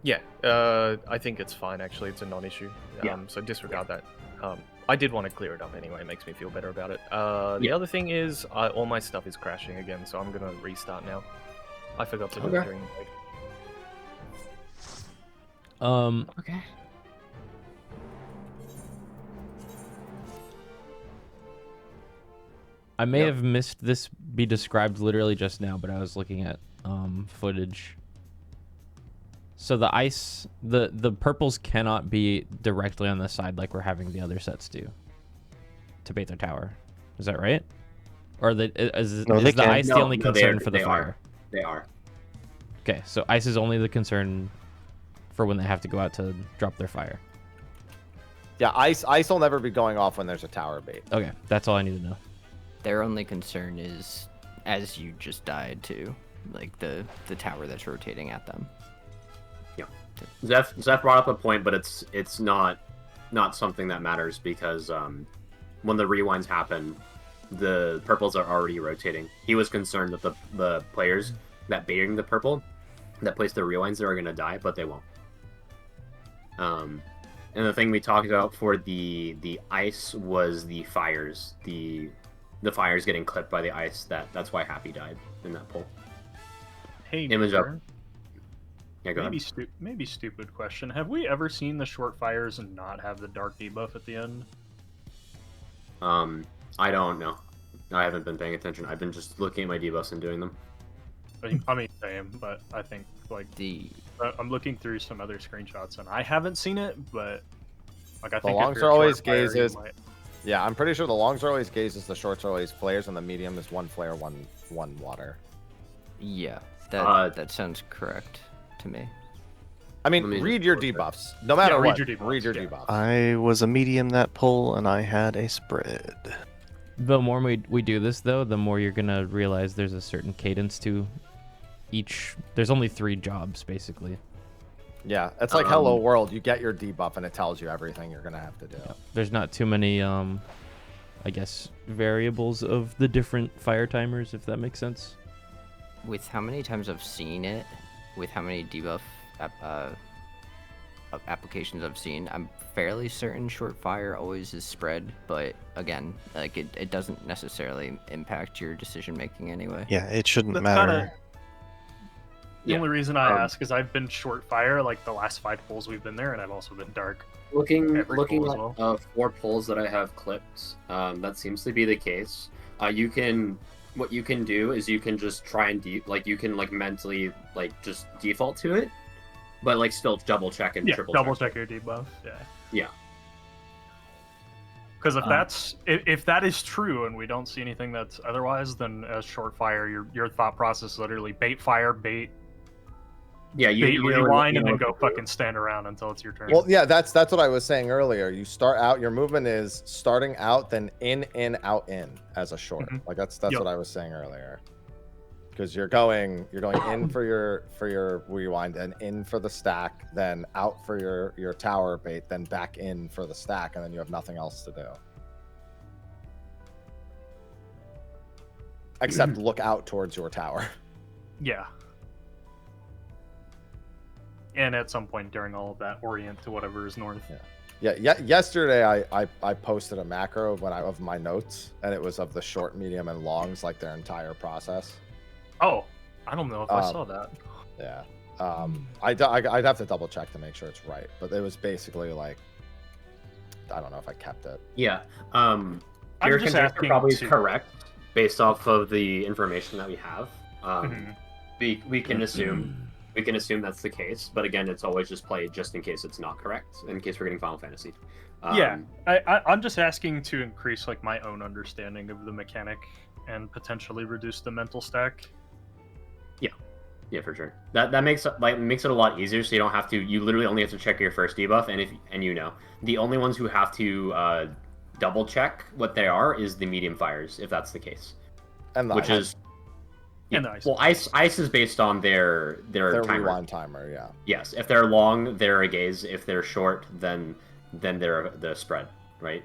Yeah, I think it's fine actually. It's a non-issue. So disregard that. I did want to clear it up anyway. It makes me feel better about it. The other thing is, all my stuff is crashing again, so I'm gonna restart now. I forgot to do it during the break. Okay. I may have missed this be described literally just now, but I was looking at footage. So the ice, the purples cannot be directly on the side like we're having the other sets do to bait their tower. Is that right? Or is the ice the only concern for the fire? They are. Okay, so ice is only the concern for when they have to go out to drop their fire. Yeah, ice will never be going off when there's a tower bait. Okay, that's all I need to know. Their only concern is, as you just died to, like the tower that's rotating at them. Yeah, Zeph brought up a point, but it's not something that matters because when the rewinds happen, the purples are already rotating. He was concerned that the players that baiting the purple that place the rewinds there are gonna die, but they won't. And the thing we talked about for the ice was the fires. The fires getting clipped by the ice. That's why Happy died in that poll. Hey, image up. Yeah, go maybe ahead. maybe stupid question. Have we ever seen the short fires and not have the dark debuff at the end? I don't know. I haven't been paying attention. I've been just looking at my debuffs and doing them. I mean, same, but I think like I'm looking through some other screenshots and I haven't seen it, but like I think the longs if you're are always short fire, you gazes. might- Yeah, I'm pretty sure the longs are always gazes, the shorts are always flares, and the medium is one flare, one water. Yeah, that sounds correct to me. I mean, read your debuffs. No matter what, read your debuffs. I was a medium that pull, and I had a spread. The more we do this, though, the more you're gonna realize there's a certain cadence to each. There's only 3 jobs, basically. Yeah, it's like Hello World. You get your debuff, and it tells you everything you're gonna have to do. There's not too many, I guess, variables of the different fire timers, if that makes sense. With how many times I've seen it, with how many debuff applications I've seen, I'm fairly certain short fire always is spread, but again, like it doesn't necessarily impact your decision making anyway. Yeah, it shouldn't That's matter. The only reason I ask is I've been short fire like the last 5 polls we've been there, and I've also been dark. Looking every poll as at well. 4 polls that I have clipped, that seems to be the case. What you can do is you can just try and you can mentally just default to it But like still double check and Yeah, triple double check. check your debuff. Yeah. Yeah. Because if that is true and we don't see anything that's otherwise, then as short fire, your thought process is literally bait fire, bait. Yeah, Bait rewind and then go what to fucking stand around until it's your turn. Well, yeah, that's what I was saying earlier. You start out, your movement is starting out, then in, out, in as a short. Like that's what I was saying earlier. Because you're going in for your rewind, and in for the stack, then out for your tower bait, then back in for the stack, and then you have nothing else to do. Except look out towards your tower. Yeah. And at some point during all of that, orient to whatever is north. Yeah. Yesterday I posted a macro of my notes, and it was of the short, medium, and longs, like their entire process. Oh, I don't know if I saw that. Yeah. I'd have to double check to make sure it's right, but it was basically like, I don't know if I kept it. Yeah. Your conjecture probably is correct based off of the information that we have. We can assume that's the case, but again, it's always just played just in case it's not correct, in case we're getting Final Fantasy. Yeah, I'm just asking to increase like my own understanding of the mechanic and potentially reduce the mental stack. Yeah, for sure. That makes it a lot easier, so you don't have to. You literally only have to check your first debuff, and the only ones who have to double check what they are is the medium fires, if that's the case. And the ice. And the ice. Well, ice is based on their timer. Rewind timer. Yeah. Yes, if they're long, they're a gaze. If they're short, then they're the spread, right?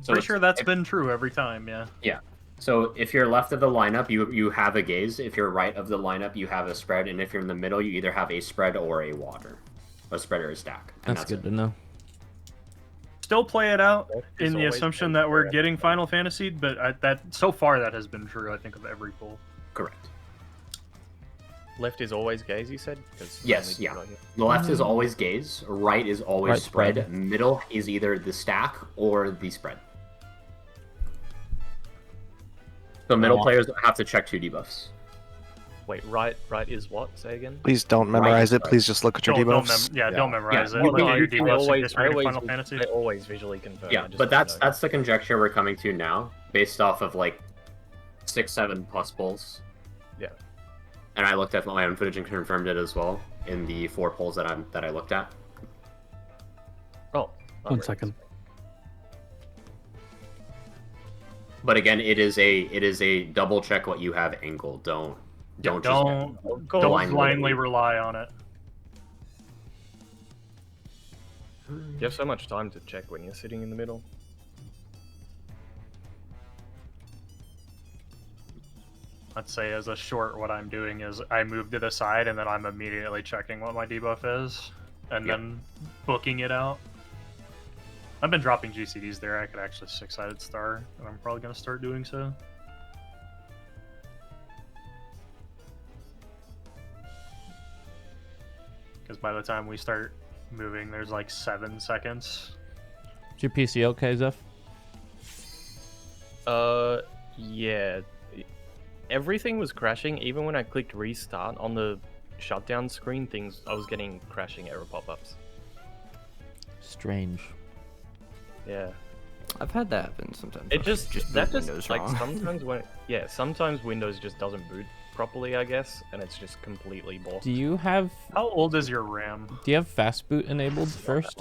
Pretty sure that's been true every time. Yeah. Yeah. So if you're left of the lineup, you have a gaze. If you're right of the lineup, you have a spread. And if you're in the middle, you either have a spread or a water. A spread or a stack. And that's good to know. Still play it out in the assumption that we're getting Final Fantasy, but that so far that has been true, I think, of every pool. Correct. Left is always gaze, you said? Yes, yeah. The left is always gaze. Right is always spread. Middle is either the stack or the spread. So middle players have to check 2 debuffs. Wait, right is what? Say again? Please don't memorize it. Please just look at your debuffs. Don't memorize it. I always visually confirm. Yeah, but that's the conjecture we're coming to now, based off of like 6-7 plus pulls. Yeah. And I looked at my own footage and confirmed it as well in the 4 polls that I looked at. Oh, 1 second. But again, it is a double check what you have angle. Don't blindly rely on it. You have so much time to check when you're sitting in the middle. Let's say as a short, what I'm doing is I move to the side and then I'm immediately checking what my debuff is and then booking it out. I've been dropping GCDs there. I could actually 6-sided star, and I'm probably going to start doing so. Because by the time we start moving, there's like 7 seconds. Is your PC okay, Zeph? Yeah. Everything was crashing. Even when I clicked restart on the shutdown screen, I was getting crashing error pop-ups. Strange. Yeah. I've had that happen sometimes. It just Windows like wrong. sometimes Windows just doesn't boot properly, I guess, and it's just completely bored. Do you have... How old is your RAM? Do you have fast boot enabled first?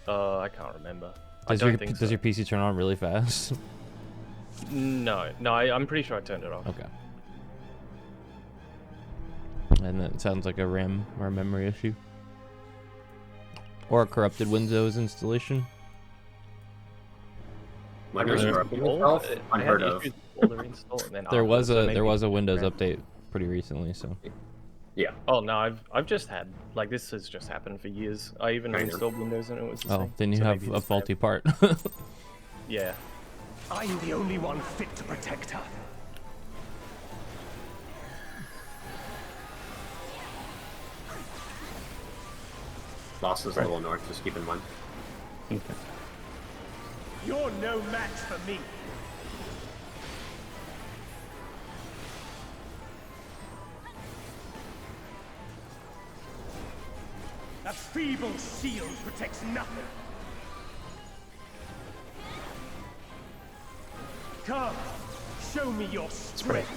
I can't remember. Does your PC turn on really fast? No, I'm pretty sure I turned it off. Okay. And that sounds like a RAM or a memory issue. Or a corrupted Windows installation. Unheard of. There was a Windows update pretty recently, so. Yeah. Oh no, I've just had this has just happened for years. I even installed Windows and it was the same. Oh, then you have a faulty part. Yeah. I'm the only one fit to protect her. Lost is a little north, just keep in mind. Okay. You're no match for me. That feeble shield protects nothing. Come, show me your strength.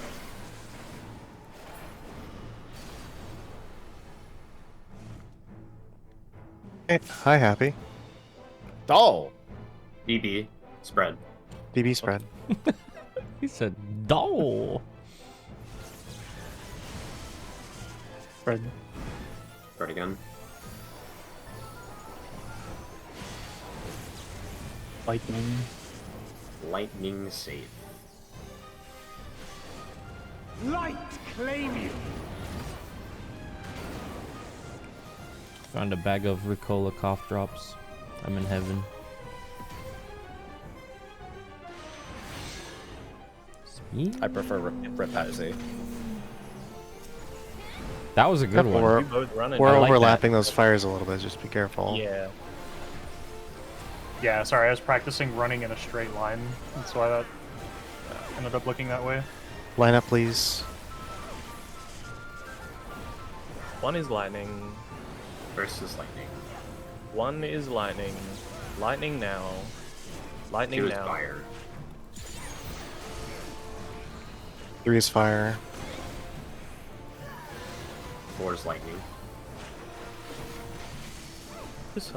Hey, hi, Happy. Oh. DB spread. DB spread. He said, "Doll." Spread. Spread again. Lightning. Lightning safe. Light claim you. Found a bag of Ricola cough drops. I'm in heaven. I prefer Repazzi. That was a good one. We're, You both running. we're I like overlapping those fires a little bit. Just be careful. Yeah. Yeah, sorry, I was practicing running in a straight line. That's why that ended up looking that way. Line up, please. One is lightning. Versus lightning. One is lightning. Lightning now. Lightning 2 is now. fire. 3 is fire. 4 is lightning. Passage.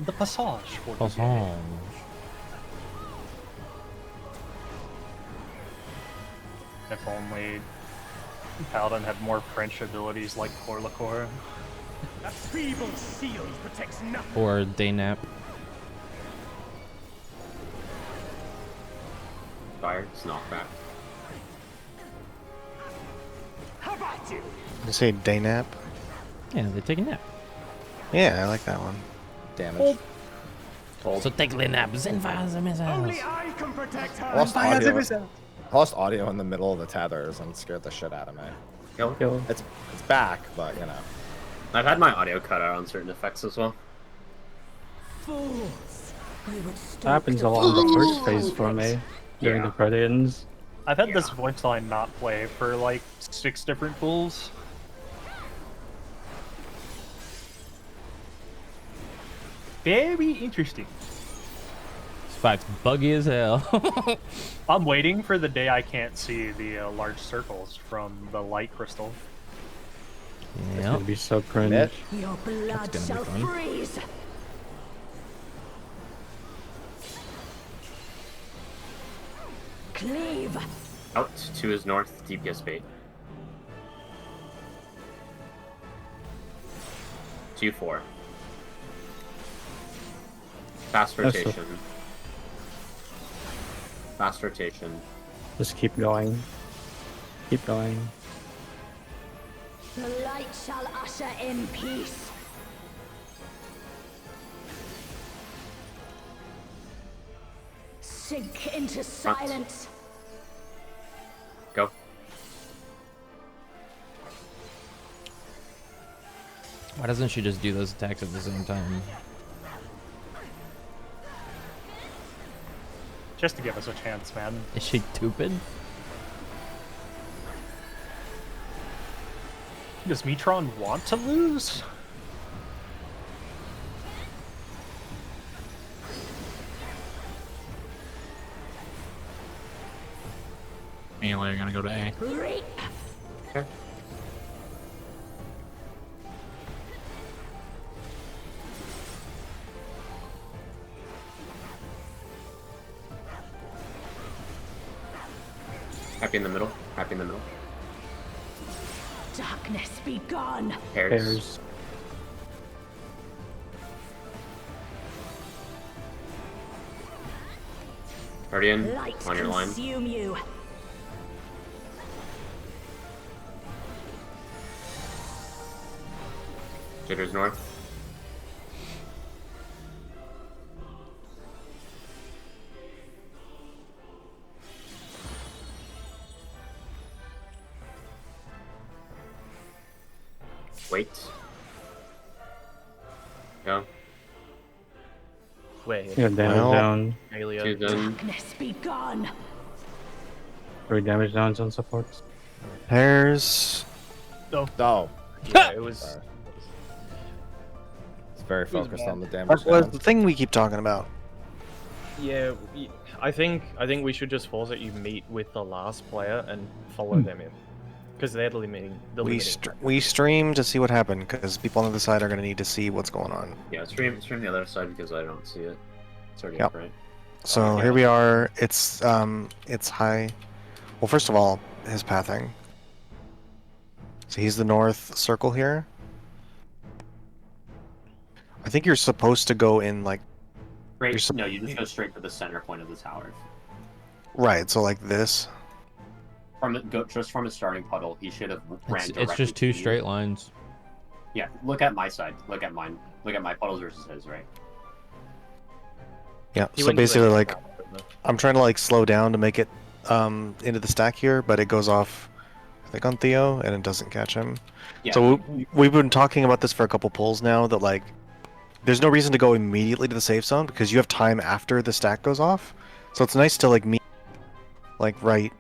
The passage for the game. Passage. If only Paladin had more French abilities like Corlicore. That feeble shield protects nothing. Or Daynap. Fire is knockback. How about you? You say day nap? Yeah, they take a nap. Yeah, I like that one. Damage. So take a nap. Zenfire the missiles. Only I can protect her. Lost audio in the middle of the tethers and scared the shit out of me. Kill. It's back, but you know. I've had my audio cut out on certain effects as well. Fools. That happens a lot in the first phase for me. During the Guardians. I've had this voice line not play for like 6 different pools. Very interesting. This fight's buggy as hell. I'm waiting for the day I can't see the large circles from the light crystal. It's Yeah. gonna be so cringe. Your blood That's gonna shall be fun. freeze. Cleave. Out. 2 is north. DPS bait. 2-4. Fast That's rotation. Fast rotation. Just keep going. Keep going. The light shall usher in peace. Sink into silence. Go. Why doesn't she just do those attacks at the same time? Just to give us a chance, man. Is she stupid? Does Metron want to lose? Anyway, you're gonna go to A. Reap. Okay. Happy in the middle. Happy in the middle. Darkness be gone. Pairs. Guardian, Light on your line. consume you. Jitters north. Wait. Go. Wait. Yeah, damage Well, down. Alien. 2 done. Darkness be gone. 3 damage downs on supports. Pairs. Oh, Yeah, it was. It's very was focused bad. on the damage. Well, down. the thing we keep talking about. Yeah, I think we should just force it. You meet with the last player and follow them in, because they're the limiting. We stream to see what happened because people on the other side are going to need to see what's going on. Yeah, stream the other side because I don't see it. It's already Yep. up, right? So here we are. It's high. Well, first of all, his pathing. So he's the north circle here. I think you're supposed to go in like. No, you just go straight to the center point of the tower. Right. So like this. Just from a starting puddle, he should have ran. It's just two straight lines. Yeah, look at my side. Look at mine. Look at my puddles versus his, right? Yeah. So basically, like, I'm trying to like slow down to make it into the stack here, but it goes off, I think, on Theo, and it doesn't catch him. Yeah. So we've been talking about this for a couple pulls now. That like, there's no reason to go immediately to the safe zone because you have time after the stack goes off. So it's nice to like meet, like right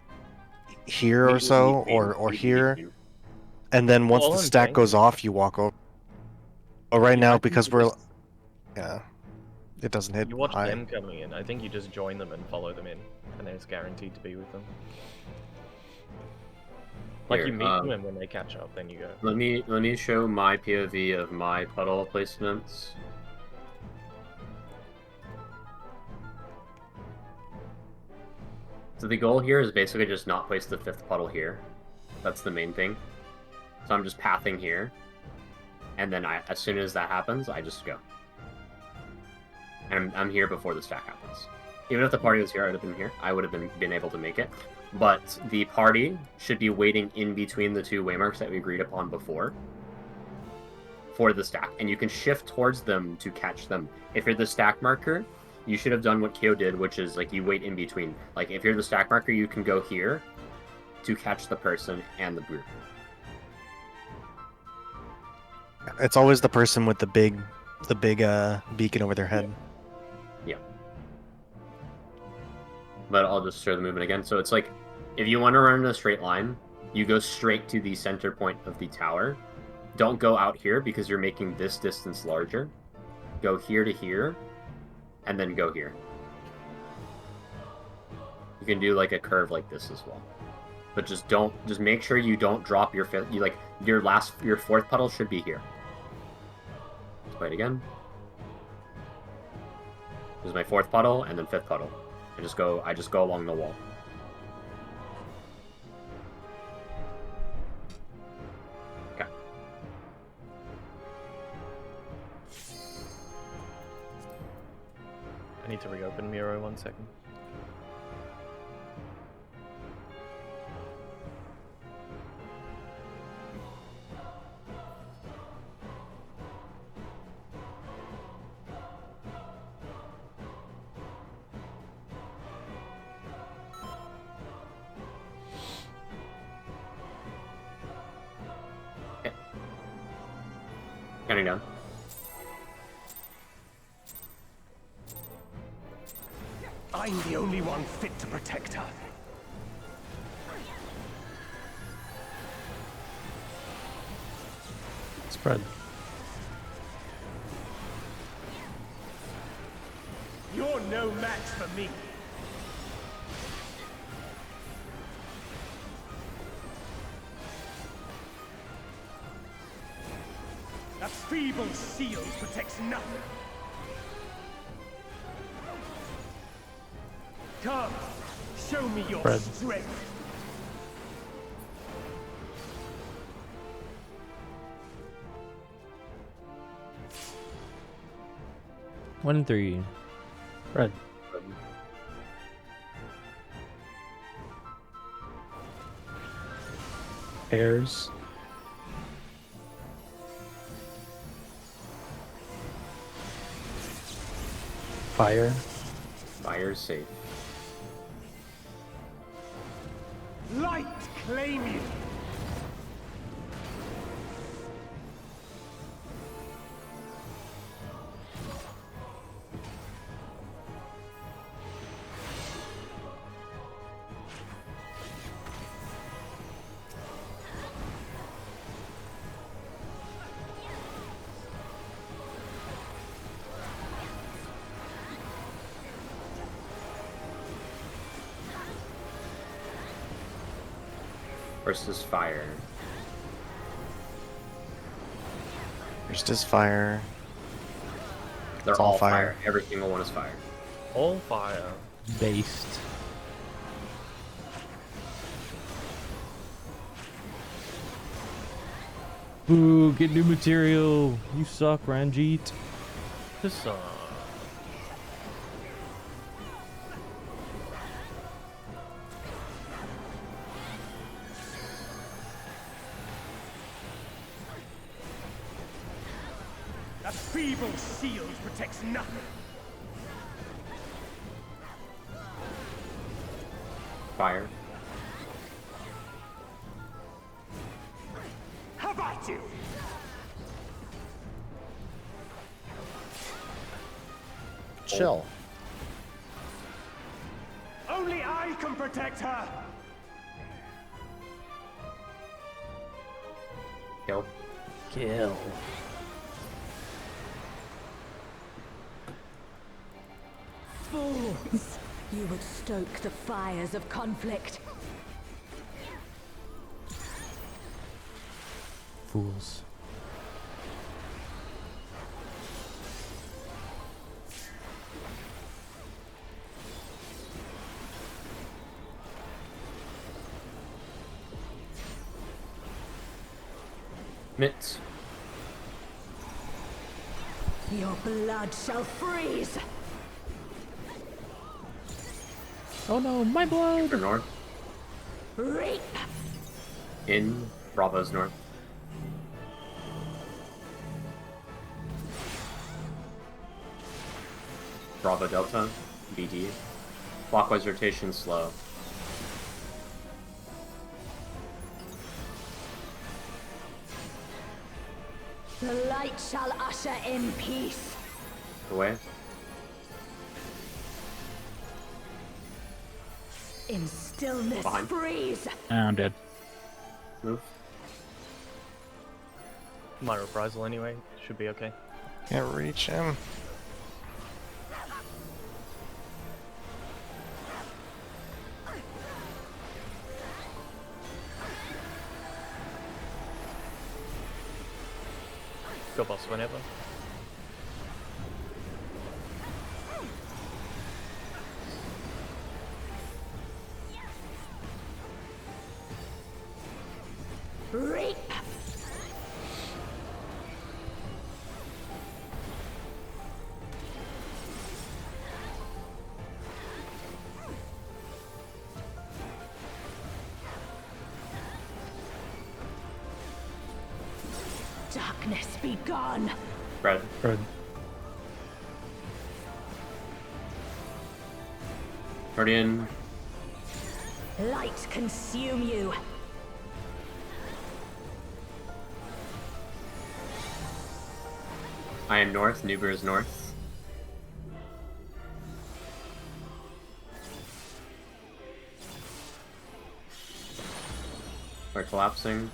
here or so, or here, and then once the stack goes off, you walk over. But right now, because we're, yeah, it doesn't hit You watch high. them coming in. I think you just join them and follow them in, and then it's guaranteed to be with them. Like Here, you meet them, and when they catch up, then you go. Let me show my POV of my puddle placements. So the goal here is basically just not place the 5th puddle here. That's the main thing. So I'm just pathing here. And then as soon as that happens, I just go. And I'm here before the stack happens. Even if the party was here, I would have been here. I would have been able to make it. But the party should be waiting in between the two waymarks that we agreed upon before for the stack. And you can shift towards them to catch them. If you're the stack marker, you should have done what Kyo did, which is like you wait in between. Like if you're the stack marker, you can go here to catch the person and the group. It's always the person with the big beacon over their head. Yeah. But I'll just show the movement again. So it's like, if you want to run in a straight line, you go straight to the center point of the tower. Don't go out here because you're making this distance larger. Go here to here, and then go here. You can do like a curve like this as well. But just make sure you don't drop your 5th. Your 4th puddle should be here. Let's play it again. This is my 4th puddle and then 5th puddle. I just go along the wall. Okay. I need to reopen Miro 1 second. Counting down. I'm the only one fit to protect her. Spread. You're no match for me. That feeble shield protects nothing. Come, show me your Spread. strength. One and 3. Red. Pairs. Fire. Fire's safe. Light claim you. Versus fire. First is fire. They're It's all fire. Every single one is fire. All fire. Based. Boo, get new material. You suck, Ranjit. This That feeble shield protects nothing. Fire. How about you? Chill. Only I can protect her. Kill. Kill. Fools! You would stoke the fires of conflict. Fools. Mitts. Your blood shall freeze! Oh no, my blood! For north. Reap! In Bravo's north. Bravo Delta. BD. Clockwise rotation slow. The light shall usher in peace. Away. In stillness, Behind. freeze. I'm dead. Move. my reprisal anyway. Should be okay. Can't reach him. Go boss whenever. Reap! Darkness be gone. Red. Red. Guardian. Light consume you. I am north. Nuber is north. We're collapsing.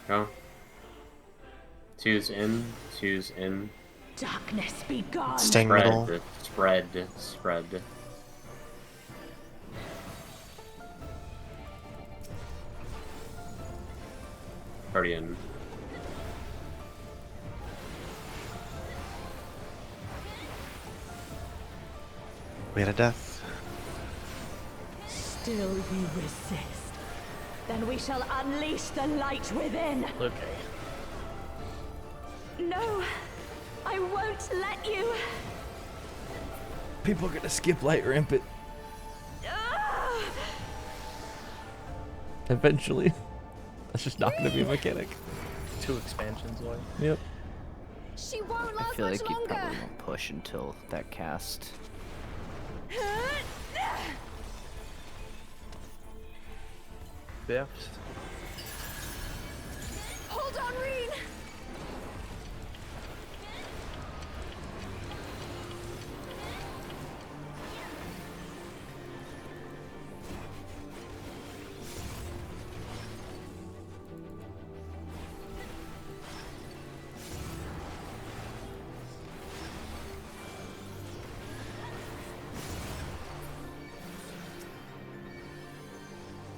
Go. Two's in. Two's in. Darkness be gone. Staying Spread. middle. Spread. Spread. Guardian. We had a death. Still you resist. Then we shall unleash the light within. Okay. No, I won't let you. People are gonna skip light rampant Ah! eventually. That's just not gonna be a mechanic. 2 expansions away. Yep. She won't I last feel much like you longer. probably won't push until that cast. Biffed. Hold on, Reen.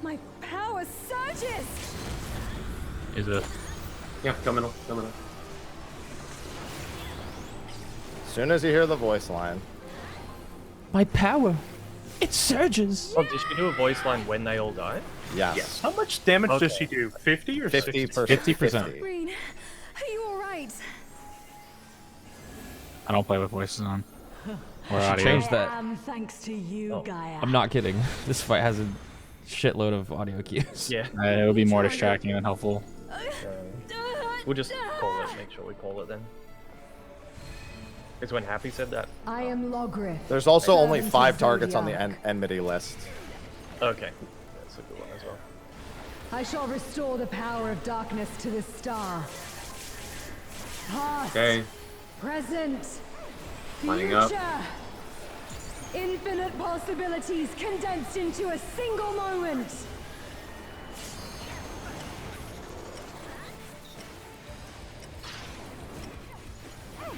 My power surges! Is it? Yeah, go middle, go middle. As soon as you hear the voice line. My power, it surges. Oh, did she do a voice line when they all die? Yes. How much damage does she do? 50 or 60? 50%. Green, are you alright? I don't play with voices on. Or I should audio. change that. Thanks to you, Gaia. I'm not kidding. This fight has a shitload of audio cues. Yeah. It would be more distracting than helpful. We'll just call it. Make sure we call it then. It's when Happy said that. I am Logrith. There's also only Servant 5 of targets on the Zodiac. enmity list. Okay. That's a good one as well. I shall restore the power of darkness to the star. Past, Okay. present, Lining up. future. Infinite possibilities condensed into a single moment.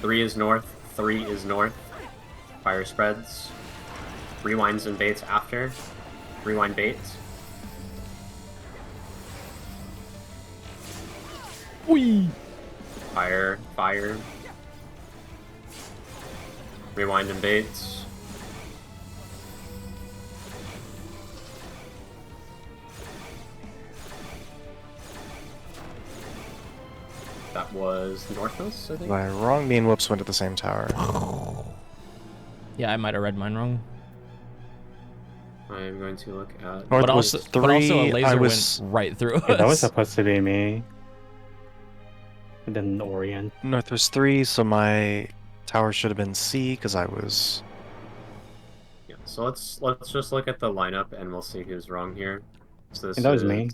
Three is north. 3 is north. Fire spreads. Rewinds and baits after. Rewind baits. Whee! Fire, fire. Rewind and baits. That was northwest, I think. Am I wrong? Me and Whoops went to the same tower. Yeah, I might have read mine wrong. I'm going to look at. North But was also, 3. but also a laser I was went right through us. Yeah, that was supposed to be me. And then Orient. North was 3, so my tower should have been C because I was. Yeah, so let's just look at the lineup and we'll see who's wrong here. So this And that was is me.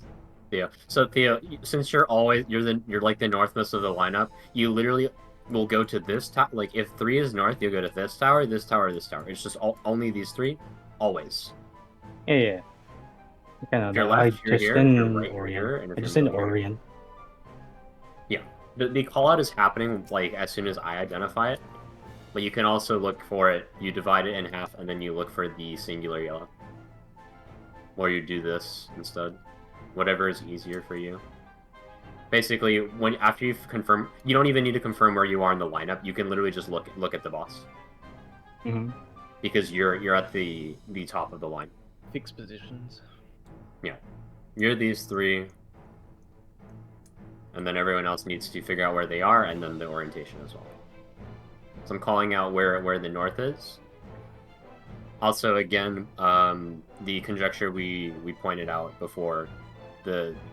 Theo. So Theo, since you're like the northwest of the lineup, you literally will go to this tower. Like if 3 is north, you'll go to this tower, this tower, this tower. It's just only these 3, always. Yeah. Kind of. If you're I left, you're just here. in You're right, you're Orient. here. And if I just you're in middle, you're here. Orient. Yeah, the call out is happening like as soon as I identify it. But you can also look for it. You divide it in half, and then you look for the singular yellow. Or you do this instead. Whatever is easier for you. Basically, after you've confirmed, you don't even need to confirm where you are in the lineup. You can literally just look at the boss. Mm-hmm. Because you're at the top of the line. Fixed positions. Yeah, you're these 3, and then everyone else needs to figure out where they are, and then the orientation as well. So I'm calling out where the north is. Also, again, the conjecture we pointed out before,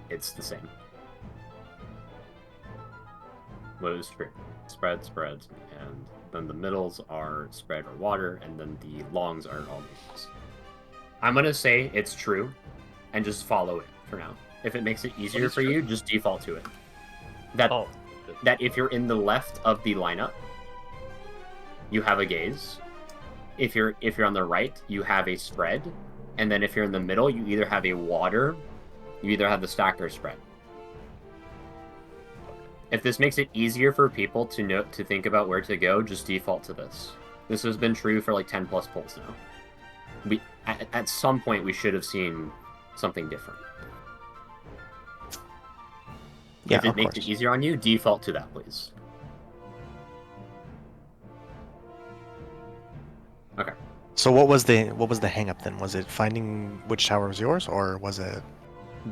it's the same. What is true? Spread, and then the middles are spread or water, and then the longs are all middles. I'm gonna say it's true, and just follow it for now. If it makes it easier for you, just default to it. That if you're in the left of the lineup, you have a gaze. If you're on the right, you have a spread, and then if you're in the middle, you either have a water, you either have the stack or spread. If this makes it easier for people to think about where to go, just default to this. This has been true for like 10 plus polls now. At some point we should have seen something different. Yeah, if it of makes course. it easier on you, default to that, please. Okay. So what was the hang up then? Was it finding which tower was yours, or was it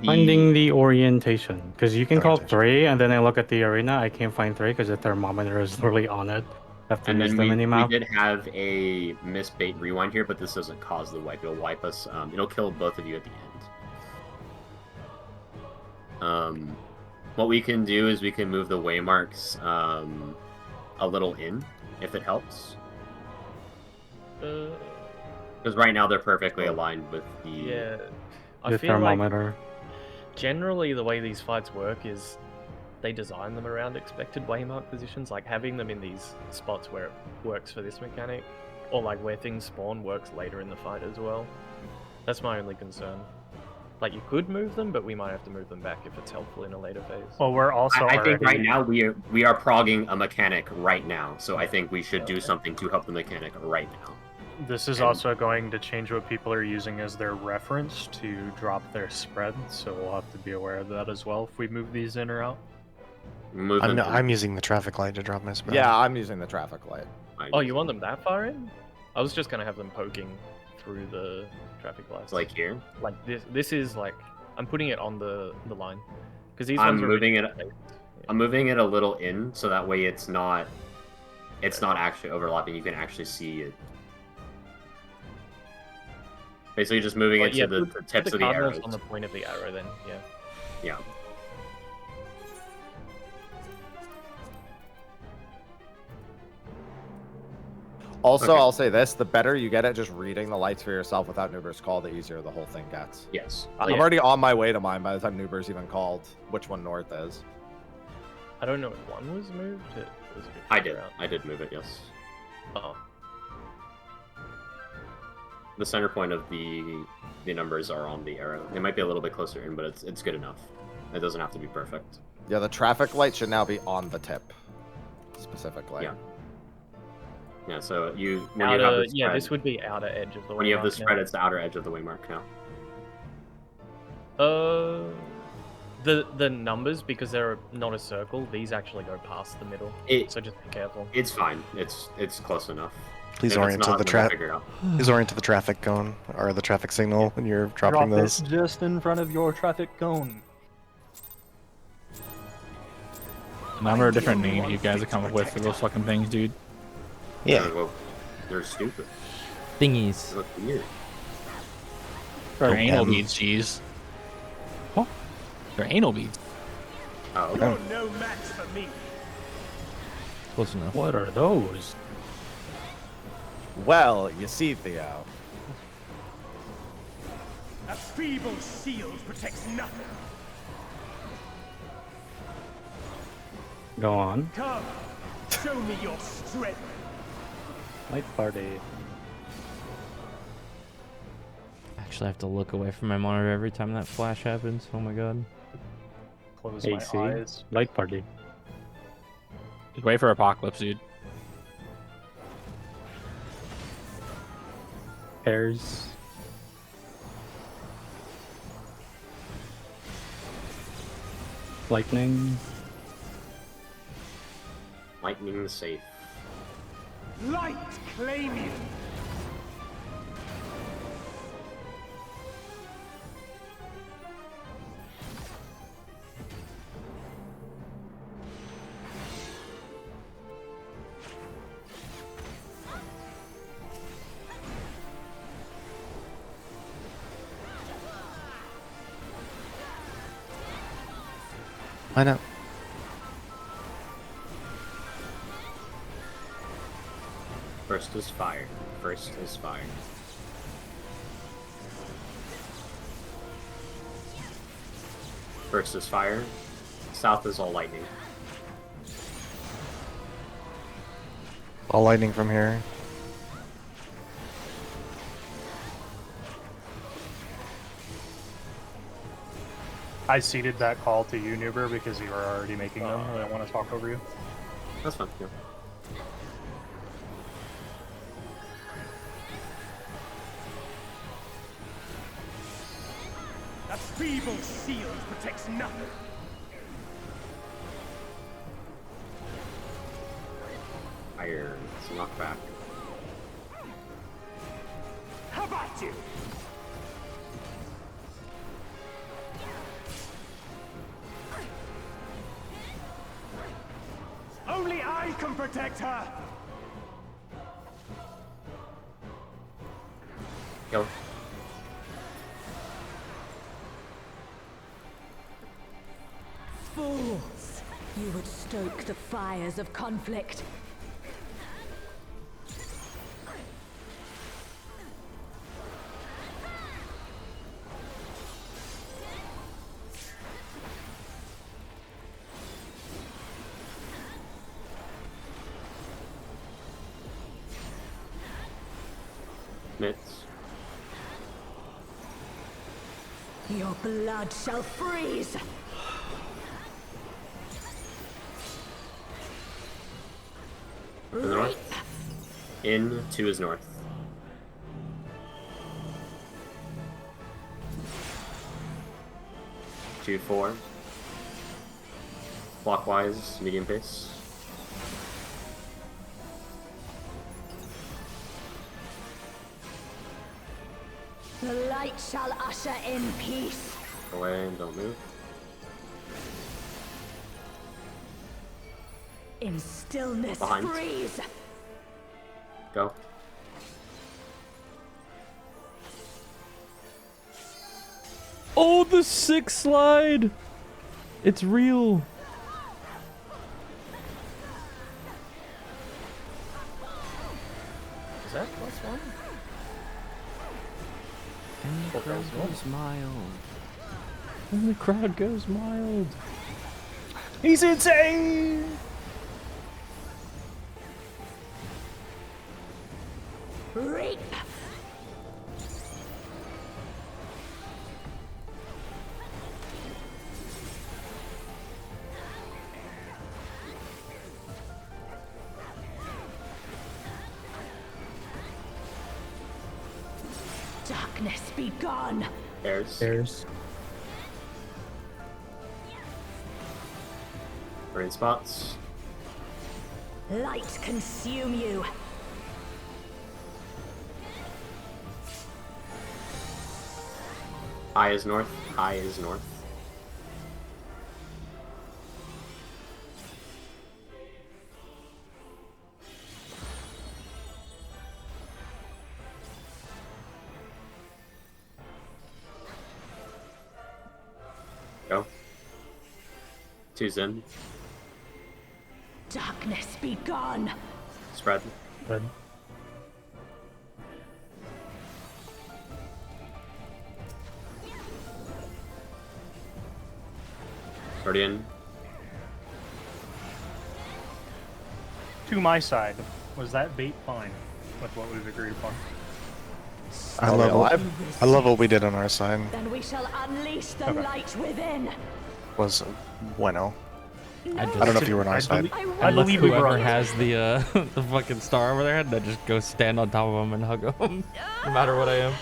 Finding the orientation, because you can call 3, and then I look at the arena. I can't find 3 because the thermometer is literally on it. I have to And use then the we minimap. did have a misbait rewind here, but this doesn't cause the wipe. It'll wipe us. It'll kill both of you at the end. What we can do is we can move the waymarks a little in, if it helps. Because right now they're perfectly aligned with the... Yeah. The thermometer. Generally, the way these fights work is they design them around expected waymark positions, like having them in these spots where it works for this mechanic, or like where things spawn works later in the fight as well. That's my only concern. Like, you could move them, but we might have to move them back if it's helpful in a later phase. Well, we're also I think right now we are progging a mechanic right now, so I think we should do something to help the mechanic right now. This is also going to change what people are using as their reference to drop their spread, so we'll have to be aware of that as well if we move these in or out. I'm using the traffic light to drop my spread. Yeah, I'm using the traffic light. Oh, you want them that far in? I was just gonna have them poking through the traffic lights. Like here? Like this. This is like I'm putting it on the line because these I'm ones are moving really it. I'm moving it a little in so that way it's not actually overlapping. You can actually see it. Basically, just moving it to the tips of the arrows. On the point of the arrow, then yeah. Yeah. Also, Okay. I'll say this: the better you get at just reading the lights for yourself without Nuber's call, the easier the whole thing gets. Yes. I'm already on my way to mine by the time Nuber's even called which one north is. I don't know if one was moved. It was I did. I did move it. Yes. Oh. The center point of the numbers are on the arrow. They might be a little bit closer in, but it's good enough. It doesn't have to be perfect. Yeah, the traffic light should now be on the tip, specifically. Yeah. Yeah. So when you have Outer, the spread, yeah, this would be outer edge of the. when you have the waymark spread, now. it's the outer edge of the waymark now. The numbers, because they're not a circle, these actually go past the middle. So just be careful. It's fine. It's close enough. Please If it's orient to not, the then we'll traffic. figure it out. Please orient to the traffic cone or the traffic signal when you're dropping Drop those. it just in front of your traffic cone. The number of different names you guys have come up with for those fucking things, dude. Yeah. Well, they're stupid. Thingies. They look weird. They're anal beads, jeez. Oh, they're anal beads. Oh, okay. You're no match for me. Close enough. What are those? Well, you see, Theo. A feeble shield protects nothing. Go on. Come, show me your strength. Light party. Actually, I have to look away from my monitor every time that flash happens. Oh my god. Close AC. my eyes. Light party. Just wait for apocalypse, dude. Pairs. Lightning. Lightning safe. Light claim you. Why not? First is fire. First is fire. First is fire. South is all lightning. All lightning from here. I ceded that call to you, Nuber, because you were already making them. I don't want to talk over you. That's fine. Yeah. A feeble shield protects nothing. Fire. It's a knockback. How about you? Only I can protect her. Kill. Fools! You would stoke the fires of conflict. Mitts. Your blood shall freeze! To the north. In, 2 is north. 2-4. Clockwise, medium pace. The light shall usher in peace. Away and don't move. In stillness, Behind. freeze. Go. Oh, the 6 slide! It's real. Is that +1? And the crowd goes mild. And the crowd goes mild. He's insane! Reap. Darkness be gone. Pairs. Brain spots. Light consume you. High is north. High is north. Go. 2's in. Darkness be gone. Spread. Already in. To my side. Was that bait fine with what we've agreed upon? I love what we did on our side. Then we shall unleash the light within. Was bueno. I don't know if you were on our side. I believe whoever has the the fucking star over their head, I just go stand on top of them and hug them, no matter what I am.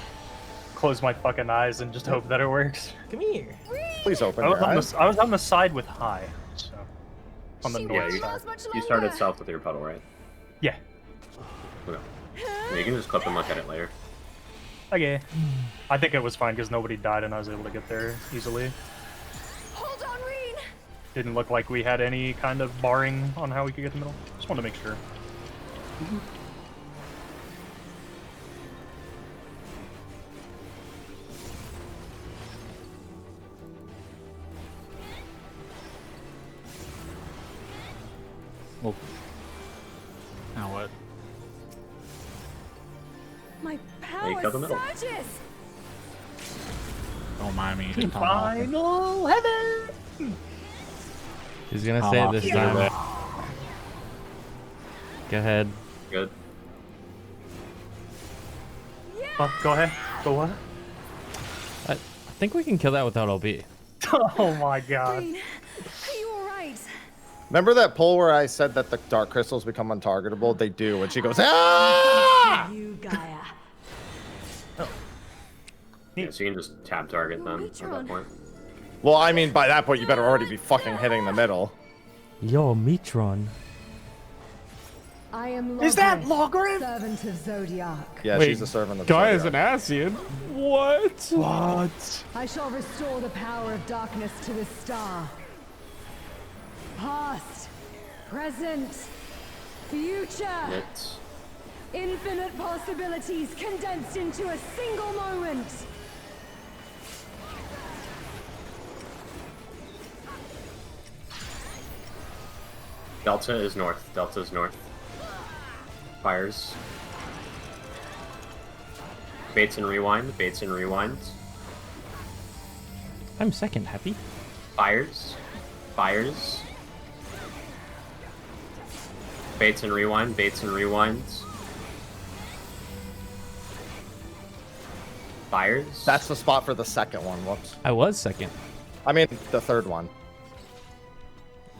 Close my fucking eyes and just hope that it works. Come here. Please open I your eyes. was, I was on the side with high, so on the Yeah, north side. you started south with your puddle, right? Yeah. Okay. Yeah, you can just clip and look at it later. Okay. I think it was fine because nobody died and I was able to get there easily. Hold on, Reen. Didn't look like we had any kind of barring on how we could get the middle. Just wanted to make sure. Well, now what? My Make up the power middle. surges. Don't mind me. Just come Final heaven. He's gonna I'm say it off this you. time. Go ahead. Good. Oh, go ahead. Go what? I think we can kill that without LB. Oh my god. Reen, are you alright? Remember that poll where I said that the dark crystals become untargetable? They do. And she goes, ah! You Gaia. Yeah, so you can just tab target them at that point. Well, I mean, by that point, you better already be fucking hitting the middle. Yo, Metron. I am Is that Logrin, servant of Zodiac. Yeah, Wait, she's a servant of Guy is Zodiac. an Asian. What? What? I shall restore the power of darkness to the star. Past, present, future. Hit. Infinite possibilities condensed into a single moment. Delta is north. Delta is north. Fires. Baits and rewind. Baits and rewinds. I'm second, happy. Fires. Fires. Baits and rewind. Baits and rewinds. Fires. That's the spot for the second one. Whoops. I was second. I mean, the third one.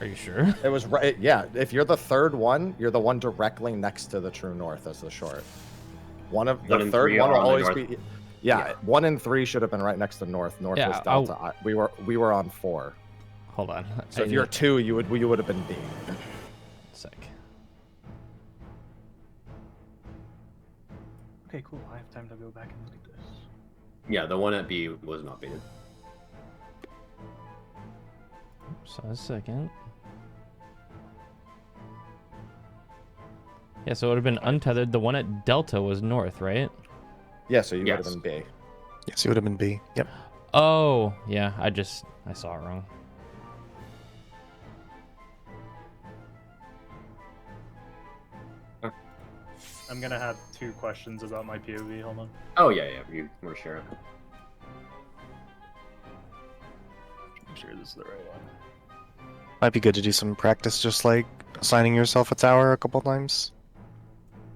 Are you sure? It was right. Yeah, if you're the third one, you're the one directly next to the true north as the short. One of One the and third three one are will on the always north. be. Yeah, 1 and 3 should have been right next to North. North Yeah, was Delta. We were on 4. Hold on. So if you're 2, you would have been B. Sick. Okay, cool. I have time to go back and look at this. Yeah, the one at B was not baited. So a second. Yeah, so it would have been untethered. The one at Delta was North, right? Yeah, so you would have been B. Yes, you would have been B. Yep. Oh, yeah. I saw it wrong. I'm gonna have 2 questions about my POV. Hold on. Oh yeah, you want to share it? I'm sure this is the right one. Might be good to do some practice, just like assigning yourself a tower a couple times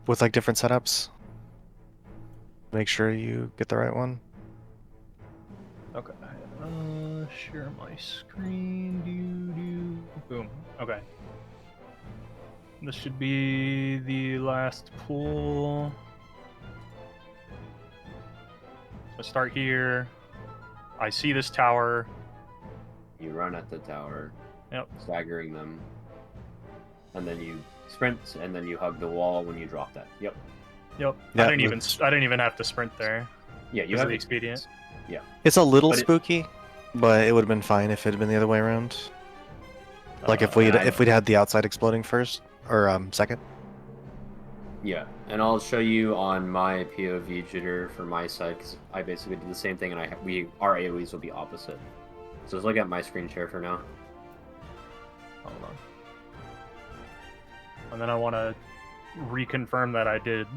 with like different setups. Make sure you get the right one. Okay. Share my screen. Boom. Okay. This should be the last pool. So start here. I see this tower. You run at the tower. Yep. Staggering them. And then you sprint, and then you hug the wall when you drop that. Yep. Yep. Yeah, I didn't even have to sprint there. Yeah, you This have is the expedient. Yeah. It's a little But spooky, but it would have been fine if it had been the other way around. Like if we'd had the outside exploding first or second. Yeah, and I'll show you on my POV jitter for my side because I basically did the same thing, and our AOE's will be opposite. So let's look at my screen share for now. Hold on. And then I want to reconfirm that I did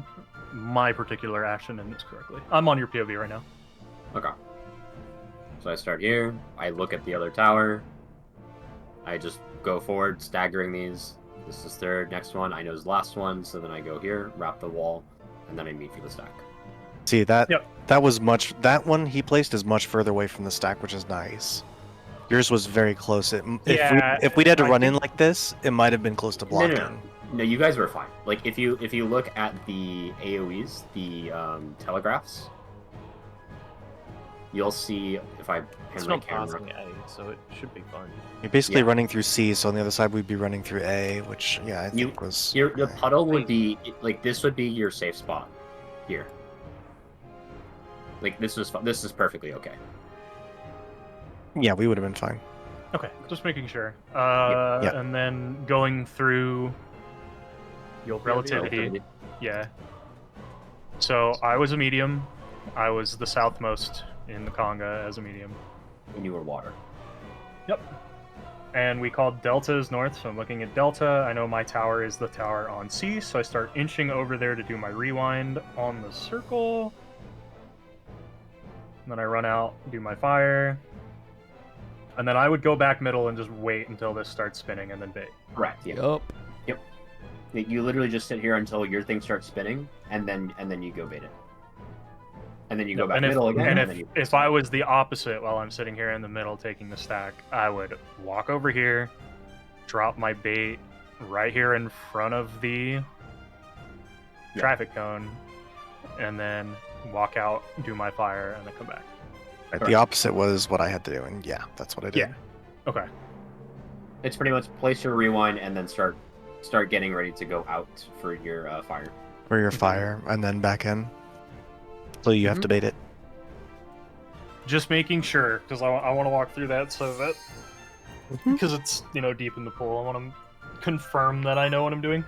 my particular action in this correctly. I'm on your POV right now. Okay. So I start here. I look at the other tower. I just go forward, staggering these. This is third. Next one, I know is last one. So then I go here, wrap the wall, and then I meet for the stack. See that that one he placed is much further away from the stack, which is nice. Yours was very close. If we'd had to run in like this, it might have been close to blocking. No, you guys were fine. Like if you look at the AOE's, the telegraphs, you'll see if I It's pan my not camera. passing A, so it should be fine. You're basically running through C, so on the other side we'd be running through A, which I think was Your puddle would be like this would be your safe spot here. Like this is perfectly okay. Yeah, we would have been fine. Okay, just making sure. Yeah. And then going through relativity. Yeah. So I was a medium. I was the southmost in the conga as a medium. And you were water. Yep. And we called Delta as north, so I'm looking at Delta. I know my tower is the tower on C, so I start inching over there to do my rewind on the circle. And then I run out, do my fire. And then I would go back middle and just wait until this starts spinning and then bait. Correct. Yeah. Yup. Yep. You literally just sit here until your thing starts spinning, and then you go bait it. And then you go back and middle again. And if I was the opposite while I'm sitting here in the middle taking the stack, I would walk over here, drop my bait right here in front of the traffic cone, and then walk out, do my fire, and then come back. Right, the opposite was what I had to do, and yeah, that's what I did. Yeah. Okay. It's pretty much place your rewind and then start getting ready to go out for your fire. For your fire, and then back in. So you have to bait it. Just making sure, because I want to walk through that so that because it's deep in the pool. I want to confirm that I know what I'm doing.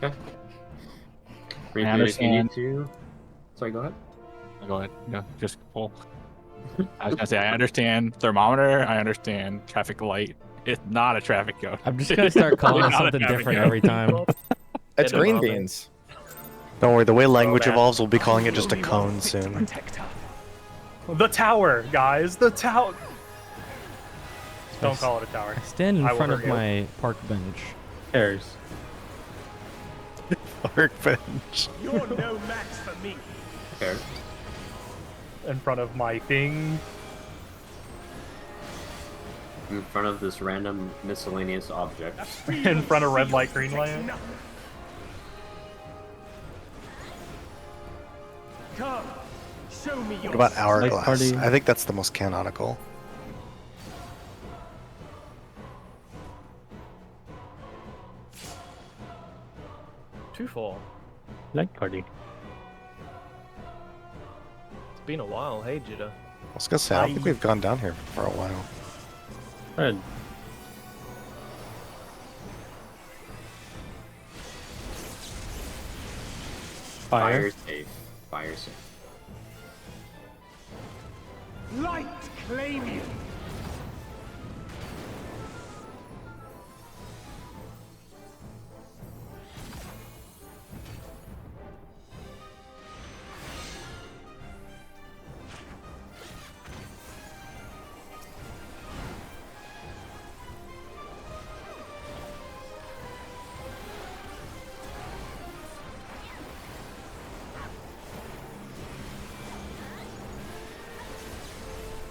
Okay. I understand. Sorry, go ahead. Go ahead. No, just pull. I was gonna say I understand thermometer. I understand traffic light. It's not a traffic cone. I'm just gonna start calling it something different every time. It's green beans. Don't worry, the way language evolves, we'll be calling it just a cone soon. The tower, guys. The tower. Don't call it a tower. Stand in front of my park bench. Cares. Park bench. You're no match for me. Fair. In front of my thing. In front of this random miscellaneous object. In front of red light, green light. Show me your What about Hourglass? party. I think that's the most canonical. Two four. Light party. It's been a while. Hey, Jitter. I was gonna say, I don't think we've gone down here for a while. Red. Fire safe. Fire safe. light claim you.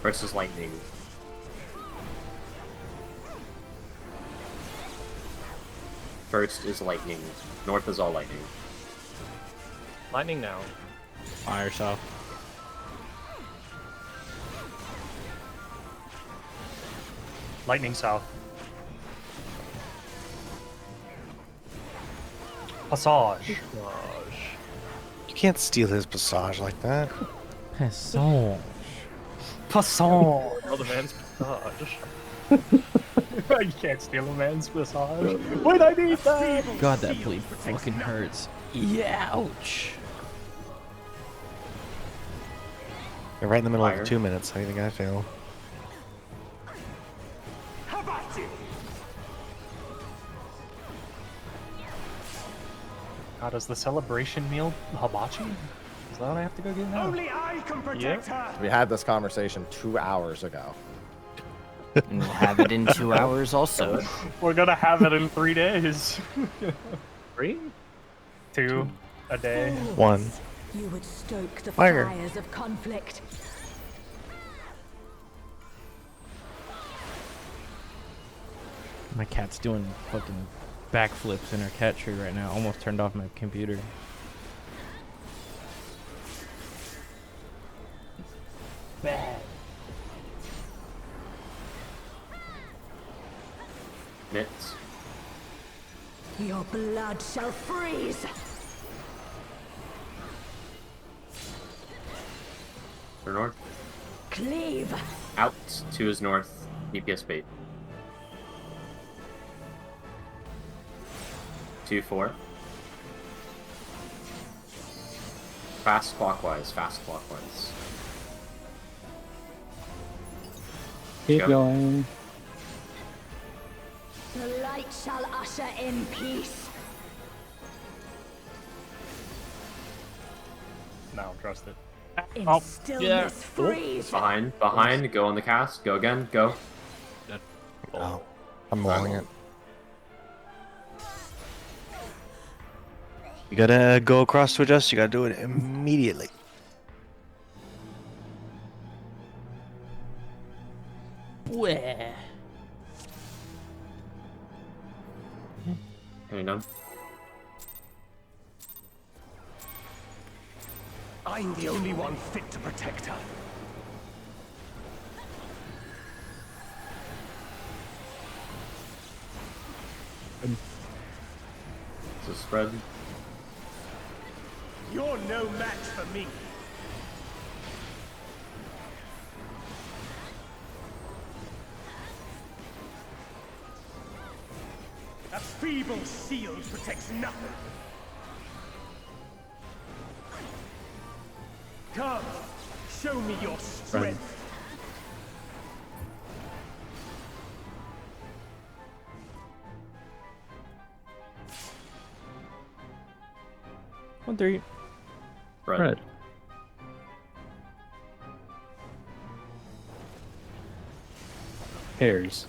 First is lightning. First is lightning. North is all lightning. Lightning now. Fire south. Lightning south. Passage. You can't steal his passage like that. Passage. Passage. Other man's passage. You can't steal a man's passage. Wait, I need that! God, that bleed fucking hurts. Yeah, ouch. You're right in the middle Fire. of 2 minutes. How do you think I feel? How about you? God, is the celebration meal hibachi? Is that what I have to go get now? Only I can protect her. We had this conversation 2 hours ago. And we'll have it in 2 hours also. We're gonna have it in 3 days. 3? 2 a day. 1. You would stoke the Fire. fires of conflict. My cat's doing fucking backflips in her cat tree right now. Almost turned off my computer. Mitts. Your blood shall freeze. For north. Cleave. Out. 2 is north. DPS bait. 2, 4. Fast clockwise. Fast clockwise. Keep Go. going. The light shall usher in peace. No, trust it. In Oh, stillness freeze. Behind. Behind. Go on the cast. Go again. Go. Oh, I'm rolling it. You gotta go across to adjust. You gotta do it immediately. Bleh. Hang on. I'm the only one fit to protect her. So spread. You're no match for me. A feeble shield protects nothing. Come, show me your strength. One, 3. Spread. Red. Pairs.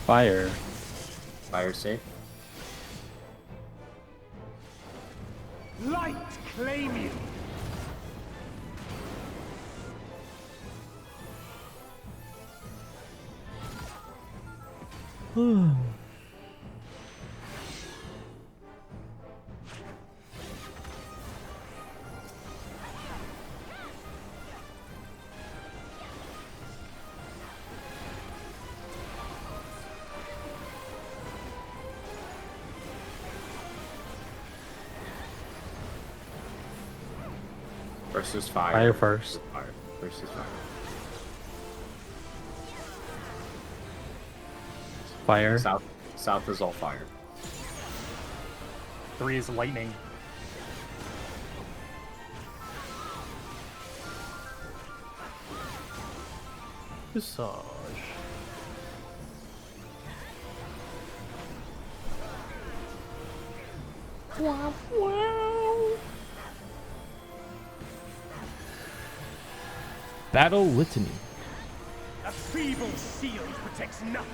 Fire. Fire safe. Light claim you. Versus fire. Fire first. Fire versus fire. Fire. South is all fire. 3 is lightning. Massage. Wow, wow. Battle Litany. A feeble shield protects nothing.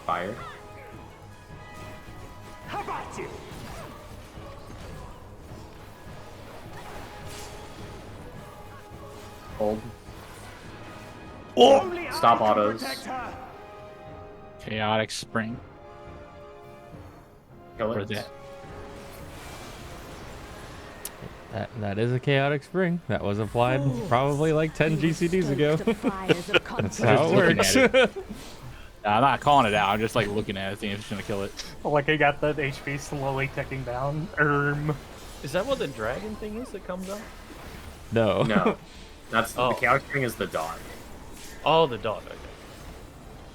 Fire. How about you? Hold. Only Stop I can autos. protect her. Chaotic Spring. Kill Or it. That is a chaotic spring. That was applied probably like 10 GCDs ago. That's how it works. I'm not calling it out. I'm just like looking at it, thinking it's gonna kill it. Like I got the HP slowly ticking down. Is that what the dragon thing is that comes up? No. No. That's the chaotic spring is the dot. Oh, the dot. Okay.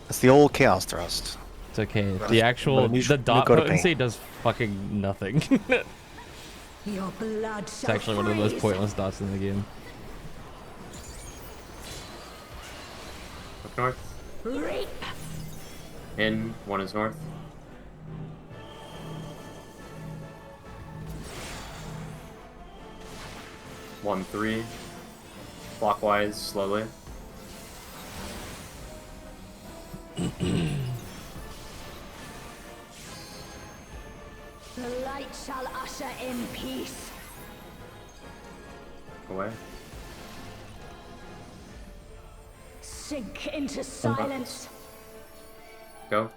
That's the old chaos thrust. It's okay. The actual the dot potency does fucking nothing. Your blood It's actually one of the most pointless dots in the game. Look north. Reap. In. One is north. One, 3. Clockwise, slowly. The light shall usher in peace. Away. Sink into silence. Go.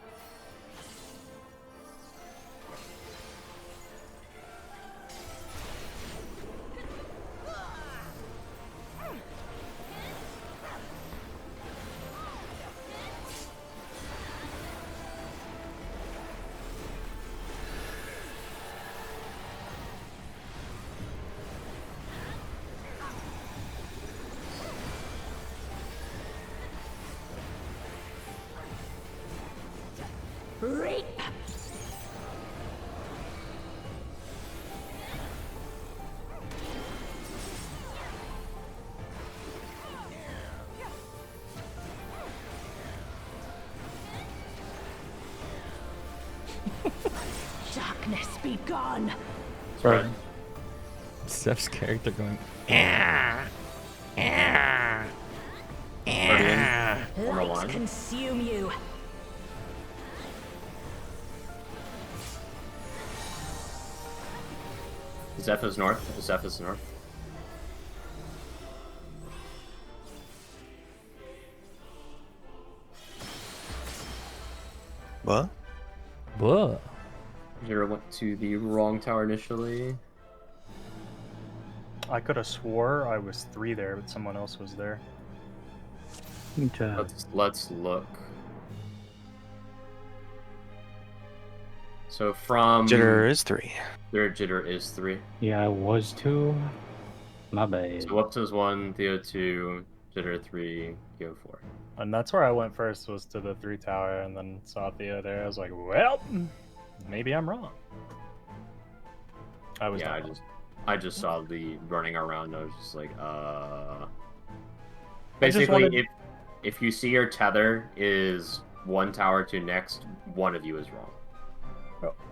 Reap. Darkness be gone. Right. Steph's character going. Light consume you. Zeph is north. Zeph is north. What? What? Zero went to the wrong tower initially. I could have swore I was 3 there, but someone else was there. Let's look. So from Jitter is 3. Their jitter is 3. Yeah, I was 2. My bad. So Whoops is 1, Theo 2, jitter 3, Go 4. And that's where I went first, was to the 3 tower, and then saw Theo there. I was like, well, maybe I'm wrong. I was. Yeah, I just saw the running around. I was just like, Basically, if you see your tether is 1 tower to next, one of you is wrong.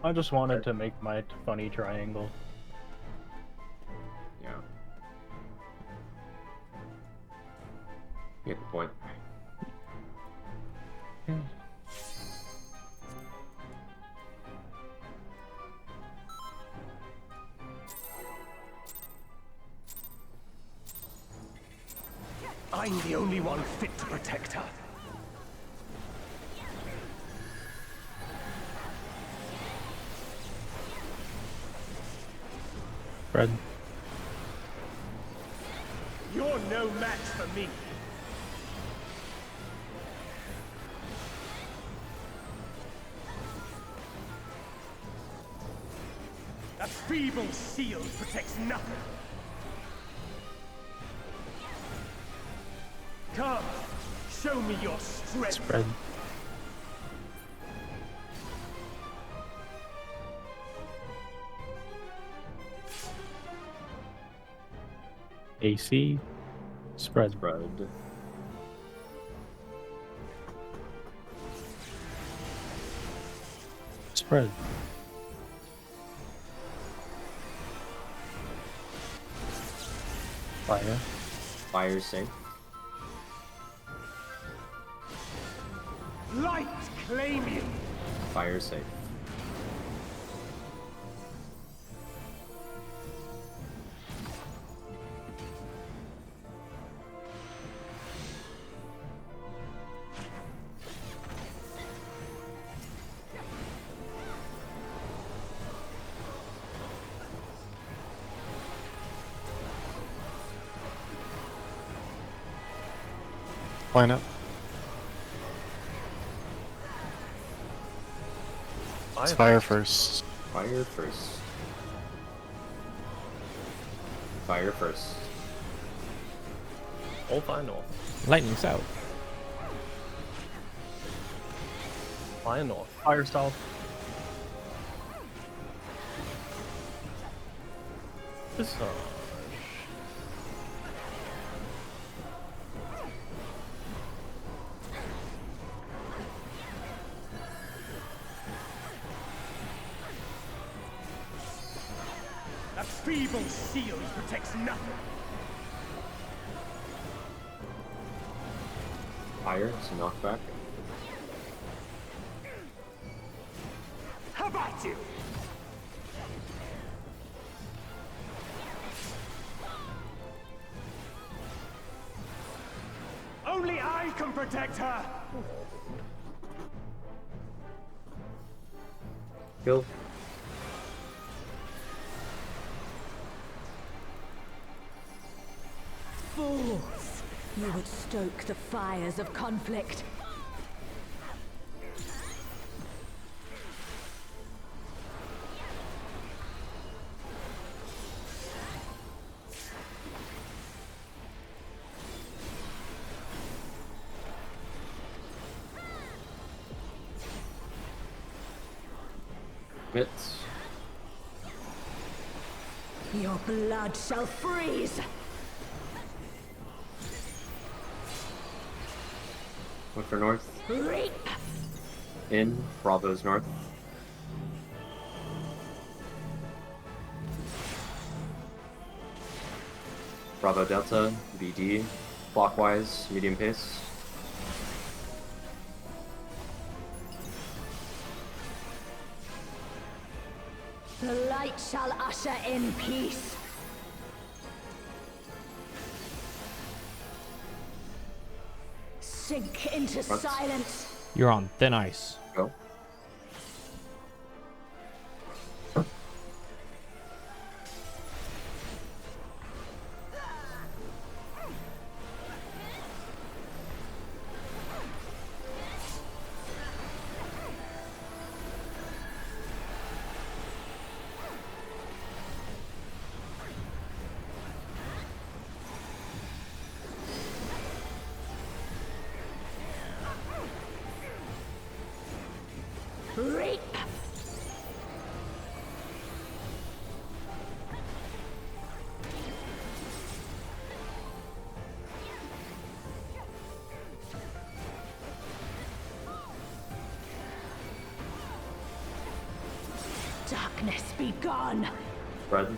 I just wanted to make my funny triangle. Yeah. Get the point. I'm the only one fit to protect her. Red. You're no match for me. That feeble shield protects nothing. Come, show me your strength. Spread. AC. Spread. Spread. Spread. Fire. Fire safe. Light claim you. Fire safe. Line up. It's fire first. Fire first. Fire first. All fire north. Lightning south. Fire north. Fire south. Visage. That feeble shield protects nothing. Fire, so knockback. How about you? Only I can protect her. Kill. Fools! You would stoke the fires of conflict. Hits. Your blood shall freeze! Look for north. Reap! In. Bravo's north. Bravo Delta. BD. Clockwise. Medium pace. The light shall usher in peace. Sink into silence. You're on thin ice. Go. Reap! Darkness be gone. Spread.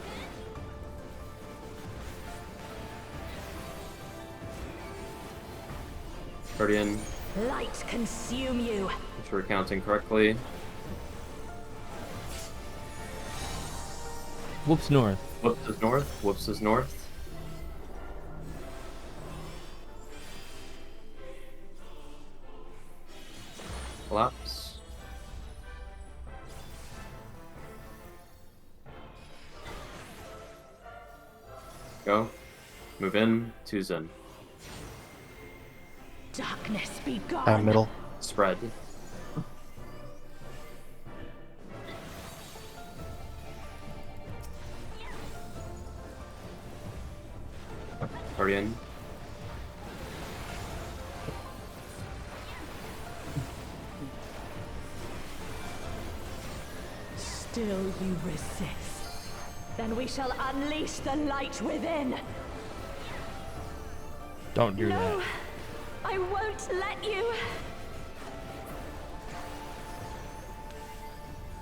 Guardian. Light consume you. If we're counting correctly. Whoops north. Whoops is north. Whoops is north. Collapse. Go. Move in. Two's in. Darkness be gone. Middle. Spread. Orion. Still you resist. Then we shall unleash the light within. Don't do No, that. I won't let you.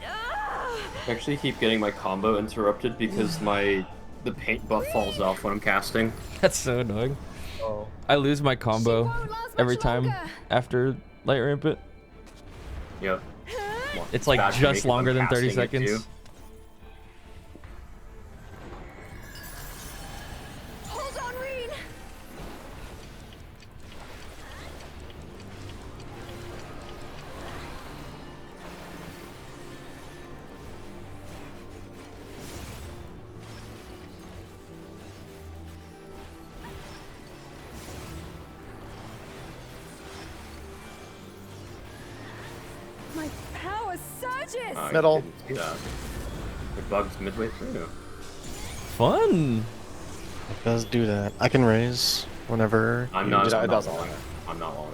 I actually keep getting my combo interrupted because the paint buff falls off when I'm casting. That's so annoying. Oh. I lose my combo every time after light rampant. Yep. It's like bad for me just 'cause longer I'm than 30 casting it seconds. too. Hold on, Reen! My power surges! Oh, you Middle. didn't see that. It bugs midway through. Fun. It does do that. I can raise whenever. I'm you- not. it I'm not doesn't long. matter. I'm not long.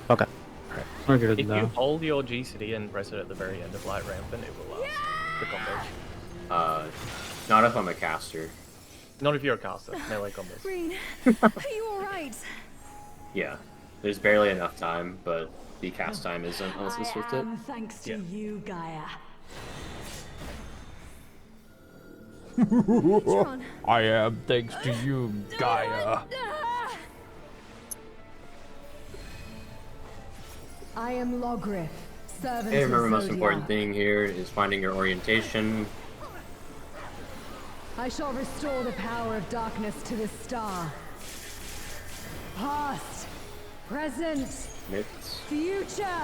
Okay. We're good If now. you hold your GCD and press it at the very end of light rampant, it will last the combo. Not if I'm a caster. Not if you're a caster. Melee combos. Reen, are you alright? Yeah. There's barely enough time, but the cast time isn't unless it's with it. Thanks to you, Gaia. Tron. I am thanks to you, Gaia. I am Logriff, servant Hey, of remember, most Zodia. important thing here is finding your orientation. I shall restore the power of darkness to the star. Past, present, Mix. future.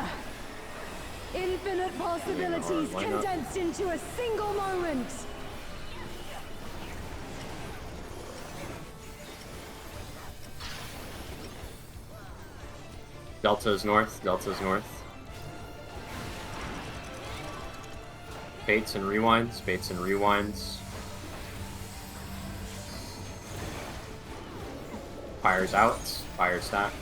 Infinite possibilities why not? condensed into a single moment. Delta's north. Delta's north. Baits and rewinds. Baits and rewinds. Fires out. Fire stack.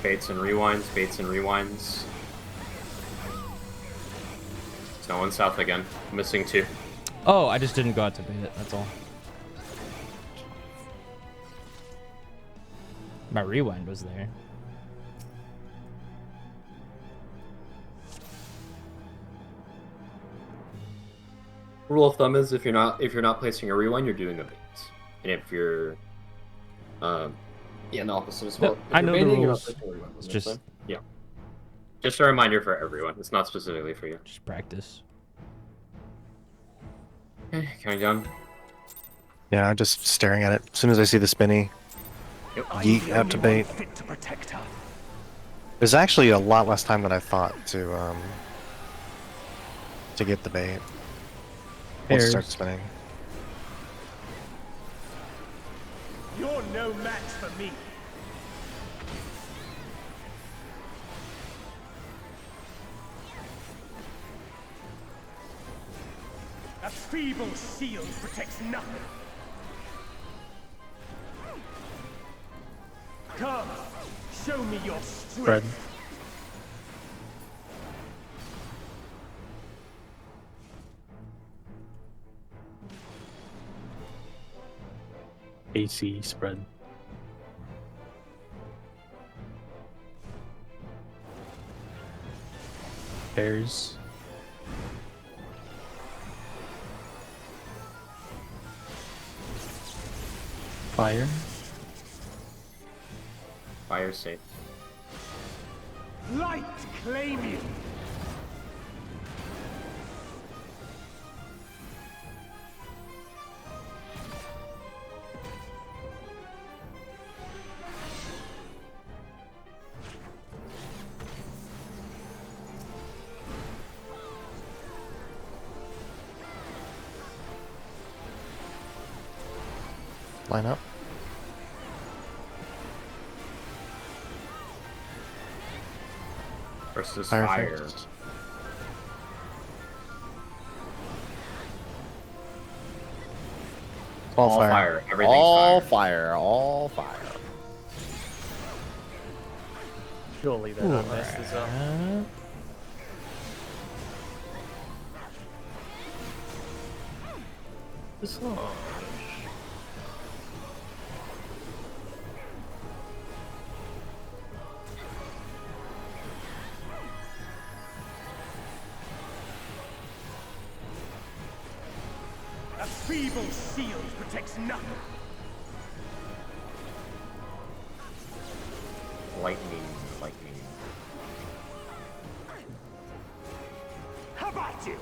Baits and rewinds. Baits and rewinds. There's no one south again. Missing two. Oh, I just didn't go out to bait it. That's all. My rewind was there. Rule of thumb is if you're not placing a rewind, you're doing a bait. And if you're yeah, the opposite as well. No, If I you're know the baiting, you're not rules. placing a rewind. It's Does that make just- sense? Yeah. Just a reminder for everyone. It's not specifically for you. Just practice. Okay, counting down. Yeah, I'm just staring at it. As soon as I see the spinny, yeet out to bait. Fit to protect her. There's actually a lot less time than I thought to get the bait. Once it starts spinning. You're no match for me. A feeble shield protects nothing. Come, show me your strength. Fred. AC spread. Bears. Fire. Fire safe. Light claim you. Line up. Versus Fire fire. first. All fire. Everything's all fire. fire. All fire. Surely they don't mess this up. This one. A feeble shield protects nothing. Lightning. How about you?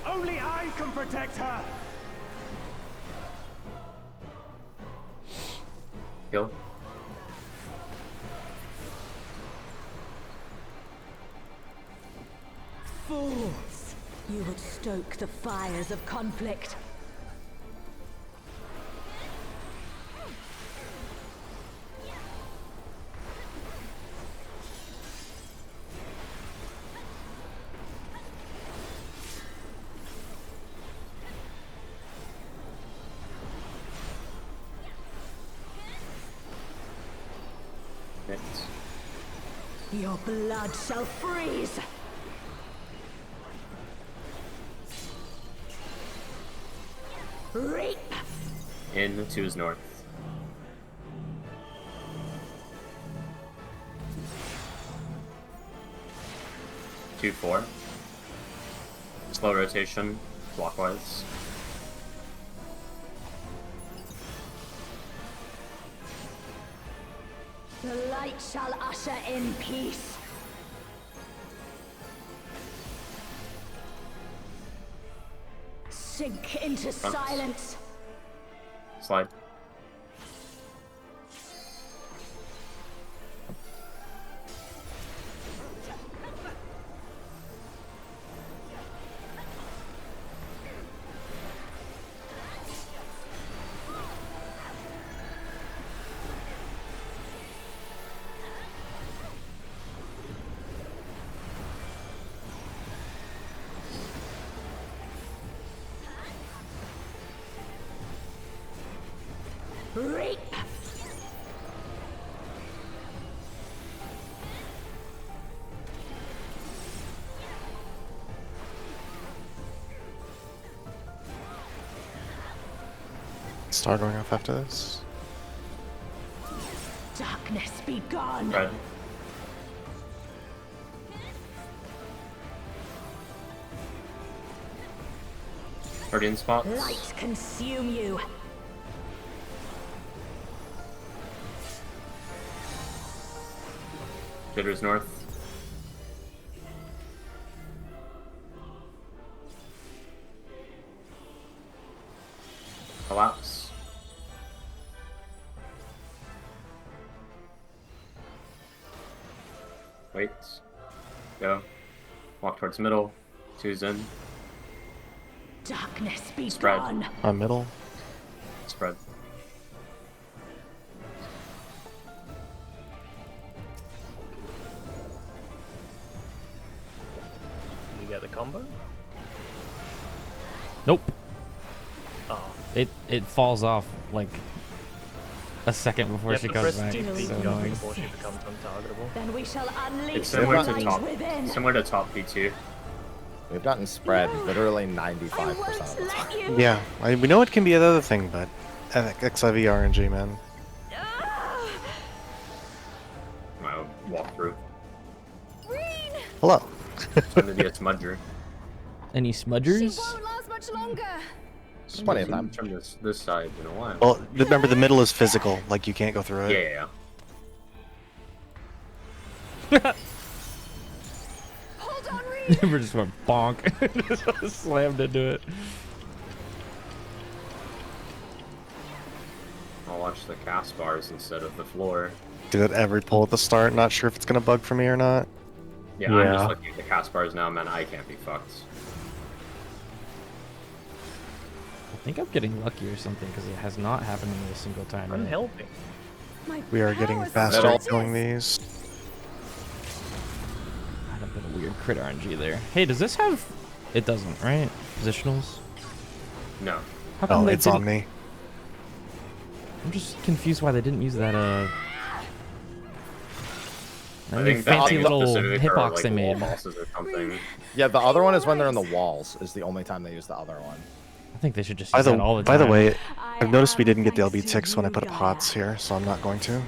Only I can protect her. Kill. Fools! You would stoke the fires of conflict. Your blood shall freeze! Reap! In to his north. Two, 4. Slow rotation, clockwise. The light shall usher in peace. Sink into silence. Slide. Reap! Star going off after this. Darkness be gone! Right. Guardian spots. Light consume you! Jitters north. Collapse. Wait. Go. Walk towards middle. 2's in. Darkness be Spread. gone! On middle. Spread. You get the combo? Nope. Oh. It falls off like a second before she comes back. DP It's so just annoying. before she becomes untargetable. Then we shall unleash It's the similar to light top. within. Similar to top P2. We've gotten spread literally 95% of the time. Yeah, we know it can be another thing, but FFXIV RNG, man. I'll walk through. Hello. Time to be a smudger. Any smudgers? Won't last much longer. Plenty of time. From this side in a while. Well, remember the middle is physical, like you can't go through it. Yeah. Hold on, Reed. We just went bonk. Just slammed into it. I'll watch the cast bars instead of the floor. Do that every pull at the start, not sure if it's gonna bug for me or not. Yeah, I'm just looking at the cast bars now, man. I can't be fucked. I think I'm getting lucky or something because it has not happened to me a single time. I'm yet. helping. We are getting faster at killing these. crit RNG there. Hey, does this have... It doesn't, right? Positionals? No. How come Oh, they it's on didn't- me. I'm just confused why they didn't use that, I think fancy that little specifically for, hitbox like, they wall made. bosses or something. Yeah, the other one is when they're in the walls. Is the only time they use the other one. I think they should just By use the, that all the by time. the way, I've noticed we didn't get the LB ticks when I put up HOTS here, so I'm not going to.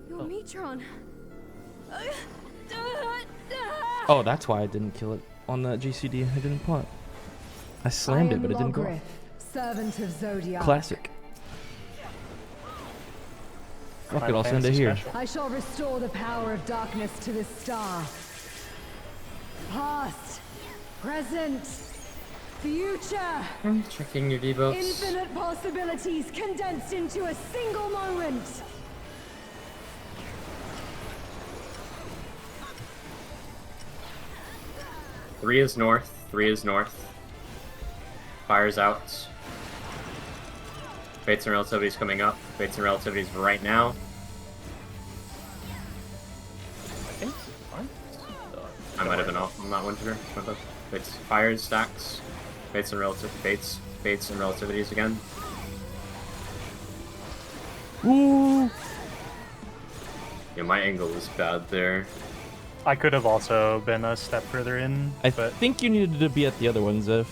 Your Metron. Oh, that's why I didn't kill it on that GCD. I didn't pot. I slammed it, but it didn't go off. Servant of Zodiac. Classic. Fuck it, Final I'll send it Fantasy here. special. I shall restore the power of darkness to this star. Past, present, future. Checking your debuffs. Infinite possibilities condensed into a single moment. Three is north. 3 is north. Fire's out. Fates and Relativity's coming up. Fates and Relativity's right now. I might have been off on that one, Jigger. Fates, Fires, stacks. Fates and Relativities again. Ooh. Yeah, my angle was bad there. I could have also been a step further in, I but think you needed to be at the other one, Ziff.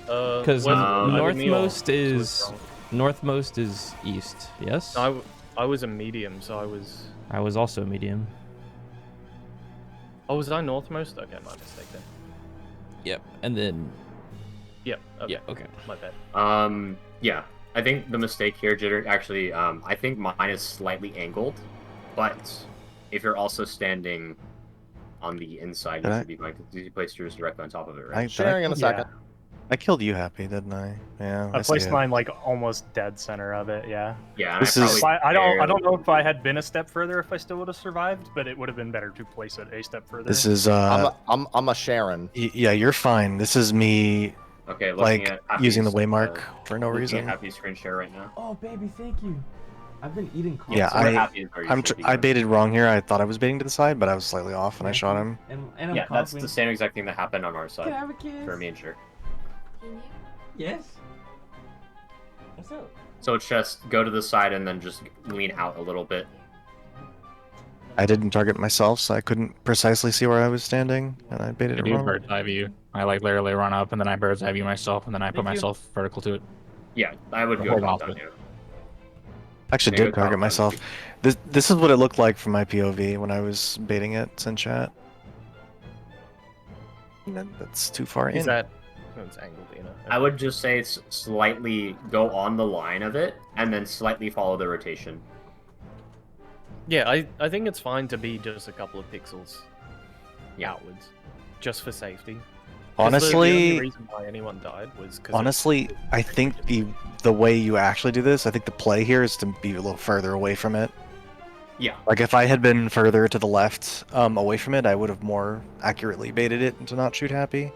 Because northmost is east. Yes. I was a medium, so I was. I was also a medium. Oh, was I northmost? Okay, my mistake then. Yep. And then. Yep. Okay. Yeah. Okay. My bad. Yeah. I think the mistake here, Jitter, actually, I think mine is slightly angled, but if you're also standing on the inside, you should be fine, because you placed yours directly on top of it, right? Sharing in a second. I killed you happy, didn't I? Yeah. I placed see it. mine like almost dead center of it. Yeah. Yeah. This is- I don't know if I had been a step further if I still would have survived, but it would have been better to place it a step further. This is I'm a Sharon. Yeah, you're fine. This is me. Okay, looking like at Happy's, using the waymark for no looking reason. at Happy's screen share right now. Oh, baby, thank you. I've been eating coffee. Yeah, so we're happy is where you should be I going. baited wrong here. I thought I was baiting to the side, but I was slightly off and I shot him. And I'm Yeah, that's coughing. the same exact thing that happened on our side. Can I have a kiss? For me and Shir. Yes. What's up? So it's just go to the side and then just lean out a little bit. I didn't target myself, so I couldn't precisely see where I was standing, and I baited I it do wrong. bird's eye view. I like literally run up and then I bird's eye view myself and then I put Thank you. myself vertical to it. Yeah, I would The go whole top down outfit. here. I actually Yeah, did go target top down. myself. This is what it looked like from my POV when I was baiting it in chat. That's too far in. Is that? It's angled in. I would just say it's slightly go on the line of it and then slightly follow the rotation. Yeah, I think it's fine to be just a couple of pixels outwards, just for safety. 'Cause the Honestly, only reason why anyone died was because. honestly, I think the way you actually do this, I think the play here is to be a little further away from it. Yeah. Like if I had been further to the left, away from it, I would have more accurately baited it to not shoot Happy.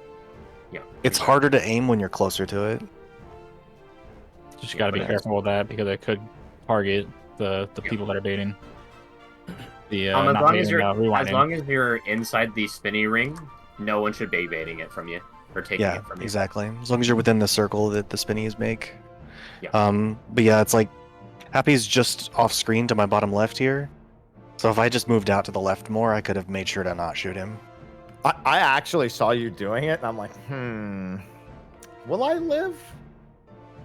Yeah. It's harder to aim when you're closer to it. Just gotta be careful with that because it could target the people that are baiting. The as not long baiting, as you're rewinding. as long as you're inside the spinny ring, no one should be baiting it from you or taking Yeah, it from you. exactly. As long as you're within the circle that the spinnies make. Yeah. But yeah, it's like Happy's just off screen to my bottom left here. So if I just moved out to the left more, I could have made sure to not shoot him. I actually saw you doing it, and I'm like, will I live?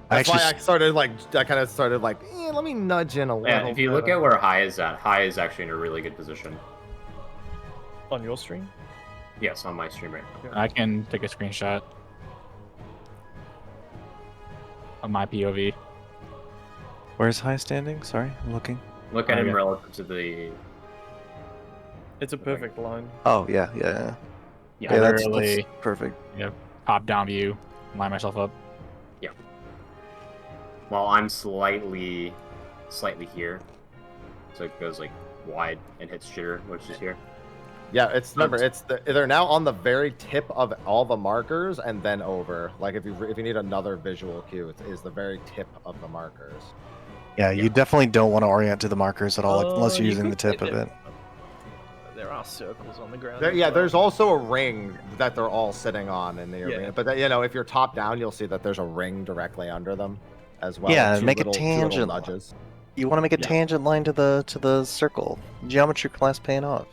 That's why I kind of started like, let me nudge in a little. Yeah, if you look at where High is at, High is actually in a really good position. On your stream? Yes, on my stream right now. I can take a screenshot of my POV. Where's High standing? Sorry, I'm looking. Look at him Okay. relative to the. It's a perfect line. Oh, yeah. Yeah, That's literally perfect. Yep. Top down view, line myself up. Yeah. Well, I'm slightly here, so it goes like wide and hits Jitter, which is here. Yeah, they're now on the very tip of all the markers and then over. Like if you need another visual cue, it is the very tip of the markers. Yeah, you definitely don't want to orient to the markers at all, unless you're You using the could tip of pivot. it. There are are circles on the ground. There, as yeah, well. there's also a ring that they're all sitting on in the Yeah. arena. But you know, if you're top down, you'll see that there's a ring directly under them, as well. Yeah, two make a little tangent. nudges. You want to make a Yeah. tangent line to the circle. Geometry class paying off.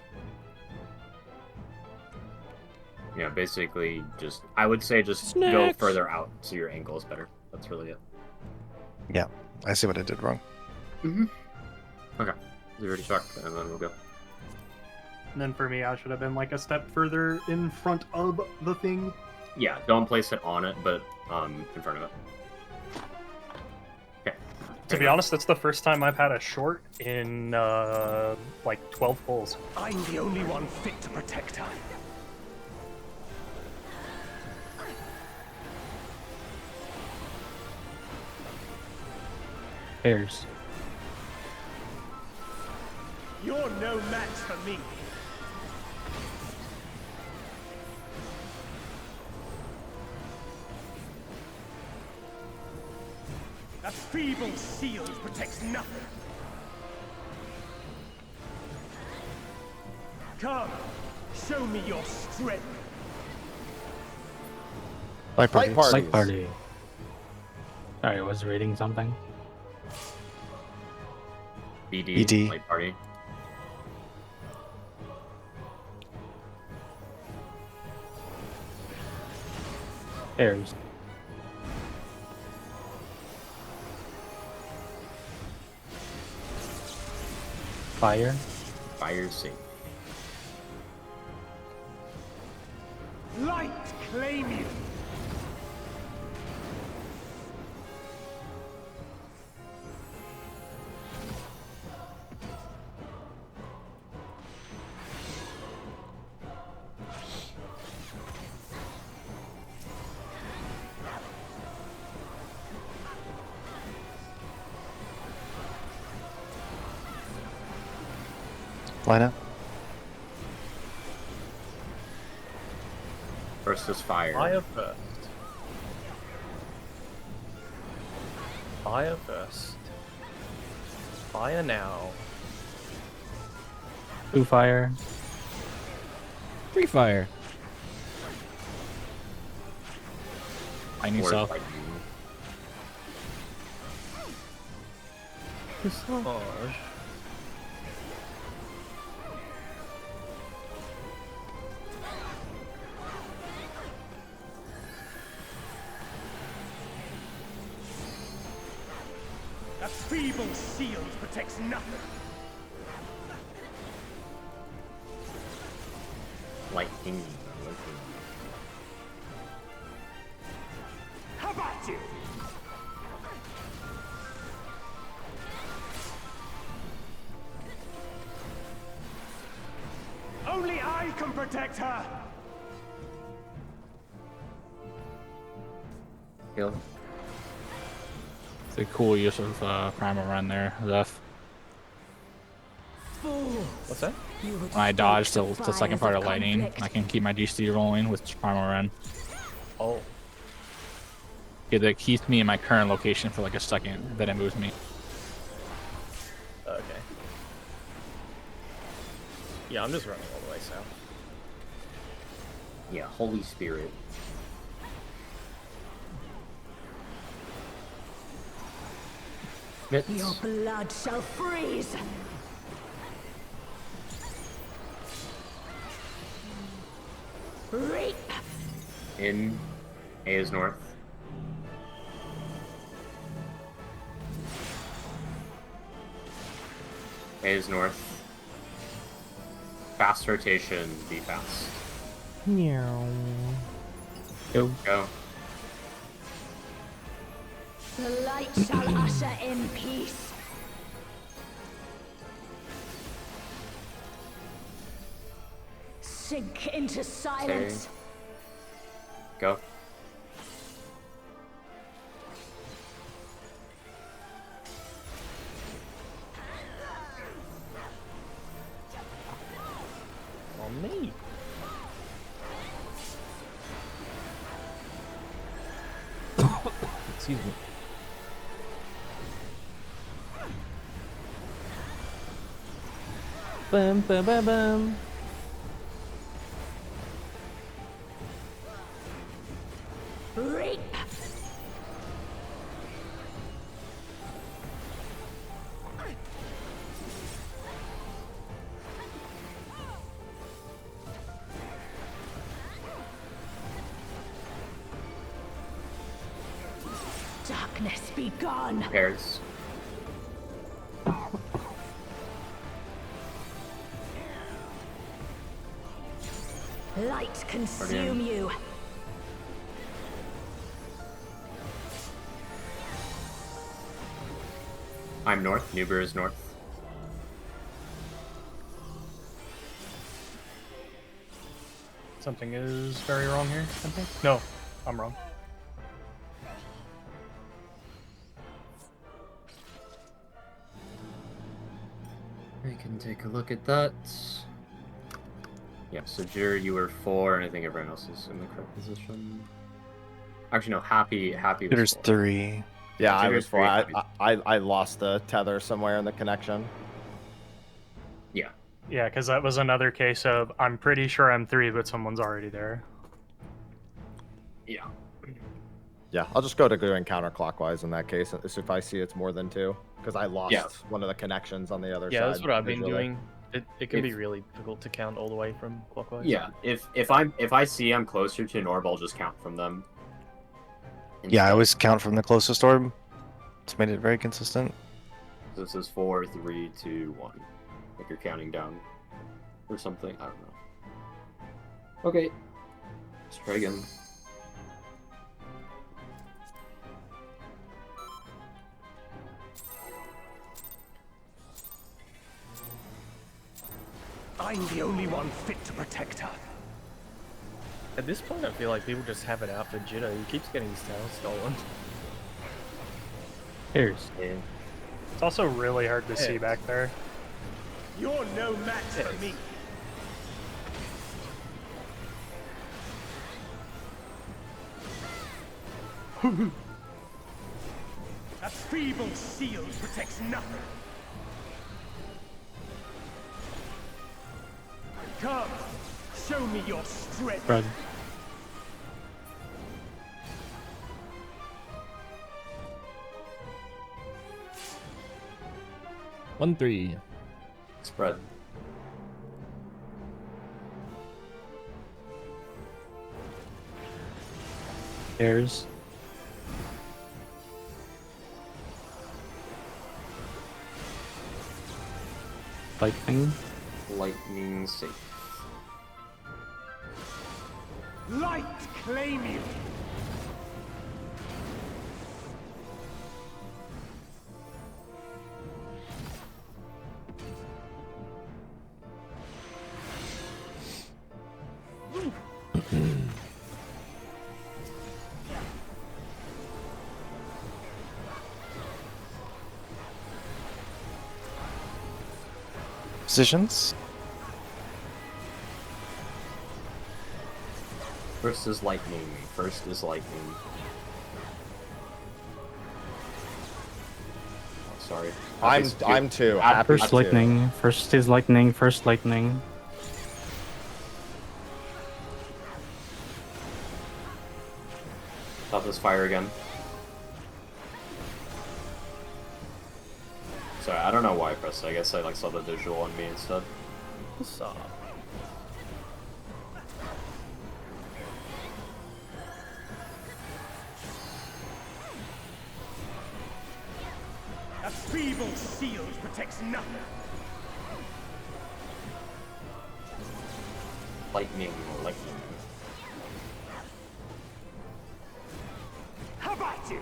Yeah, basically, I would say just go Snacks. further out so your angle is better. That's really it. Yeah, I see what I did wrong. Okay, zero to shock, and then we'll go. And then for me, I should have been like a step further in front of the thing. Yeah, don't place it on it, but in front of it. Okay. To be honest, that's the first time I've had a short in like 12 pulls. I'm the only one fit to protect her. Pairs. You're no match for me. A feeble shield protects nothing. Come, show me your strength. Light party. Light parties. Light party. Sorry, I was reading something. BD. Light party. Pairs. Fire. Fire safe. Light claim you. Line up. First is fire. Fire first. Fire first. Fire now. Two fire. Free fire. Lightning Or self. lightning. Massage. A feeble shield protects nothing. Lightning. How about you? Only I can protect her. Heal. It's a cool use of primal run there, Zeph. What's that? When I dodge the second part of lightning, I can keep my DC rolling with primal run. Oh. It keeps me in my current location for like a second, then it moves me. Okay. Yeah, I'm just running all the way south. Yeah, Holy Spirit. Your blood shall freeze. Reap. In. A is north. A is north. Fast rotation, be fast. Meow. Go. Go. The light shall usher in peace. Sink into silence. Go. On me. Excuse me. Bum, bum, bum, bum. Reap! Darkness be gone! Pairs. Light consume you! I'm north. Nuber is north. Something is very wrong here, I think. No, I'm wrong. We can take a look at that. Yeah, so Jir, you were 4, and I think everyone else is in the correct position. Actually, no, Happy was There's 4. 3. Yeah, I Jitter's was 4. 3, I, Happy's I lost the tether somewhere in the connection. Yeah. Yeah, because that was another case of I'm pretty sure I'm 3, but someone's already there. Yeah. Yeah, I'll just go to doing counterclockwise in that case, if I see it's more than 2, because I lost one of the connections on the other side. Yeah, that's what I've been visually. doing. It can be really difficult to count all the way from clockwise. Yeah, if I see I'm closer to an orb, I'll just count from them. Yeah, I always count from the closest orb. It's made it very consistent. So it says 4, 3, 2, 1. Like you're counting down or something. I don't know. Okay. Let's try again. I'm the only one fit to protect her. At this point, I feel like people just have it out for Jitter. He keeps getting his tail stolen. Here's. Yeah. It's also really hard to see back there. You're no match for me. A feeble shield protects nothing. Come, show me your strength. Red. One, 3. Spread. There's. Lightning. Lightning safe. Light claim you. Positions? First is lightning. First is lightning. Oh, sorry. I'm 2. First lightning. First is lightning. First lightning. Stop this fire again. Sorry, I don't know why I pressed it. I guess I like saw the visual on me instead. What's up? A feeble shield protects nothing. Lightning, lightning. How about you?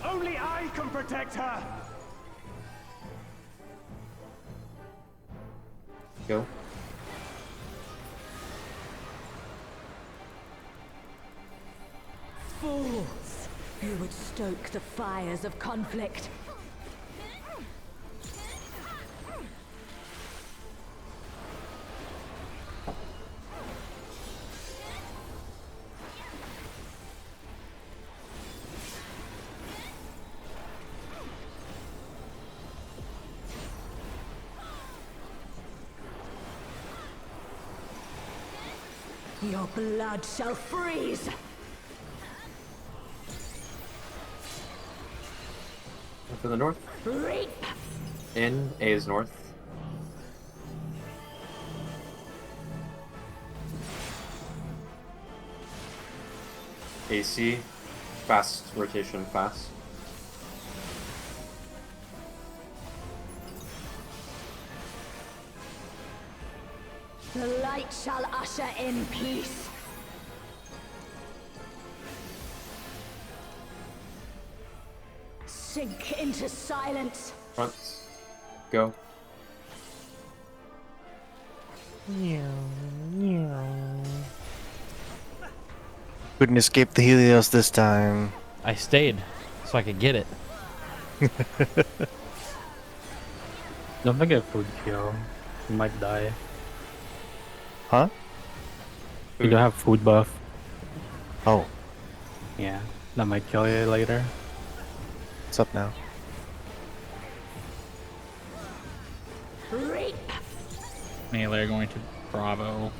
Only I can protect her. Go. Fools! You would stoke the fires of conflict. Your blood shall freeze. For the north. Reap. In. A is north. AC. Fast rotation, fast. The light shall usher in peace. Sink into silence. Front. Go. Couldn't escape the Helios this time. I stayed so I could get it. Don't forget food kill. You might die. Huh? You don't have food buff. Oh. Yeah, that might kill you later. What's up now? Reap. Melee going to Bravo.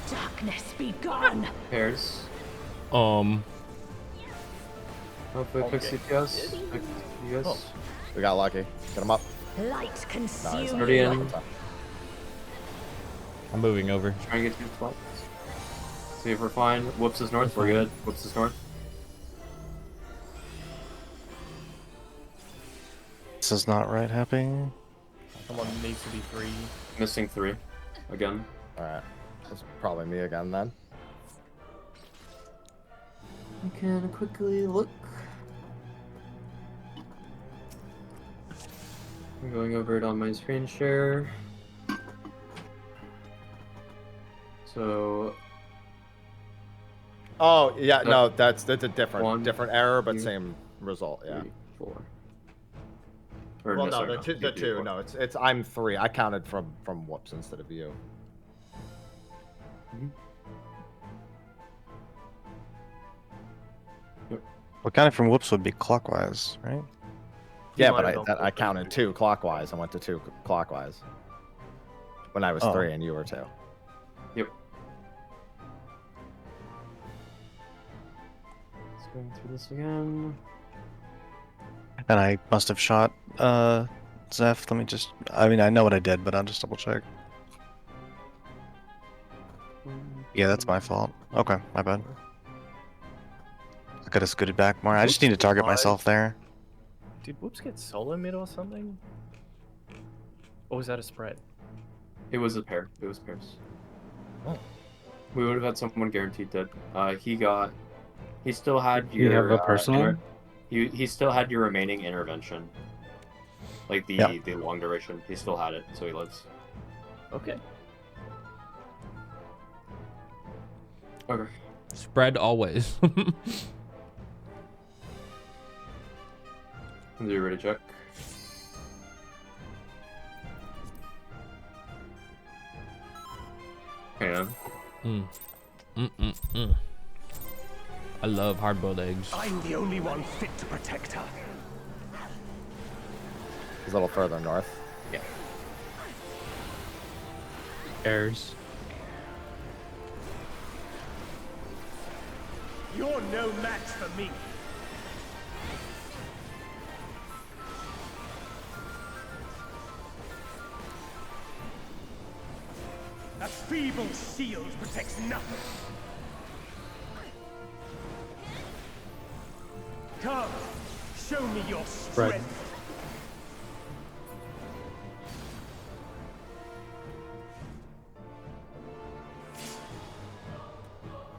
Darkness be gone. Pairs. Hopefully fix CPS. Fix CPS. We got lucky. Get him up. Light consume Already you. in. I'm moving over. Try and get to the spot. See if we're fine. Whoops is north. We're good. Whoops is north. This is not right happening. Someone needs to be 3. Missing 3. Again. Alright. It's probably me again then. I can quickly look. I'm going over it on my screen share. So. Oh yeah, no, that's a different One, different error, but 2, same result. Yeah. 3, 4. Or, Well, no, sorry, the two. No, it's I'm 3. I counted from Whoops instead of you. Well, counting from Whoops would be clockwise, right? Yeah, but I counted 2 clockwise. I went to 2 clockwise. When I was 3 and you were 2. Yep. Let's go through this again. And I must have shot Zeph. Let me just. I mean, I know what I did, but I'll just double check. Yeah, that's my fault. Okay, my bad. I could have scooted back more. I just need to target myself there. Did Whoops get solo mid or something? Or was that a spread? It was a pair. It was pairs. Oh. We would have had someone guaranteed dead. He still had You your. have a personal? He still had your remaining intervention. Like the long duration. He still had it, so he lives. Okay. Okay. Spread always. Are you ready to check? Yeah. I love hard-boiled eggs. I'm the only one fit to protect her. He's a little further north. Yeah. Errors. You're no match for me. A feeble shield protects nothing. Come, show me your strength.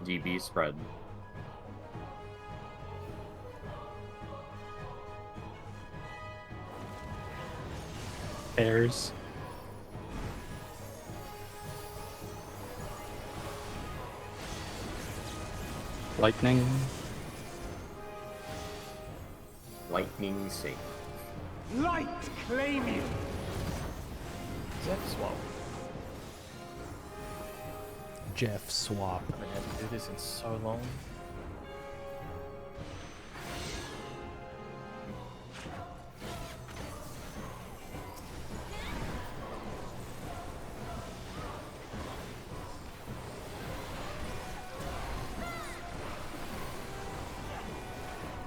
DB spread. Errors. Lightning. Lightning safe. Light claim you. Jeff swap. Jeff swap. I haven't had to do this in so long.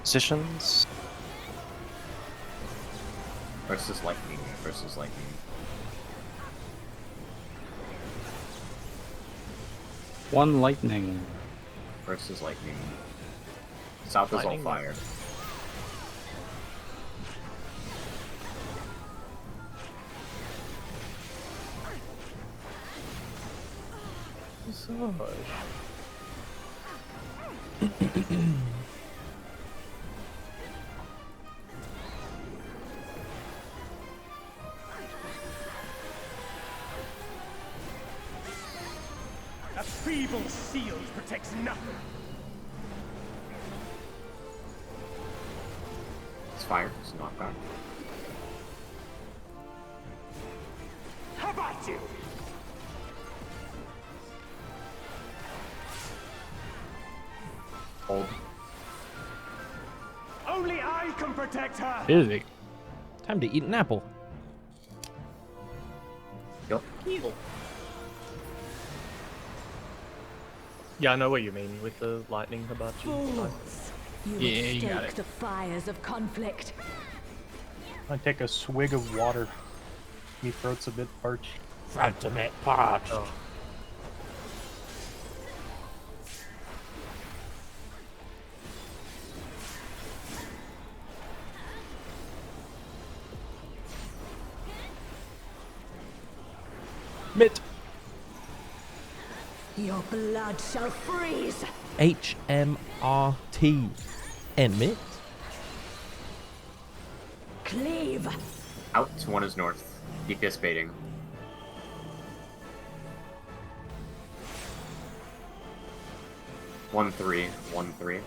Positions. Versus lightning. Versus lightning. One lightning. Versus lightning. South is all fire. A feeble shield protects nothing. It's fire. It's knockback. How about you? Hold. Only I can protect her. Busy. Time to eat an apple. Yep. Yeah, I know what you mean with the lightning hibachi. Fools! You Yeah, you got stoke it. the fires of conflict. I take a swig of water. My throat's a bit parched. Ultimate parched. Oh. Mitt. Your blood shall freeze. HMRT. And Mitt. Cleave. Out. One is north. DPS baiting. One three. 1-3.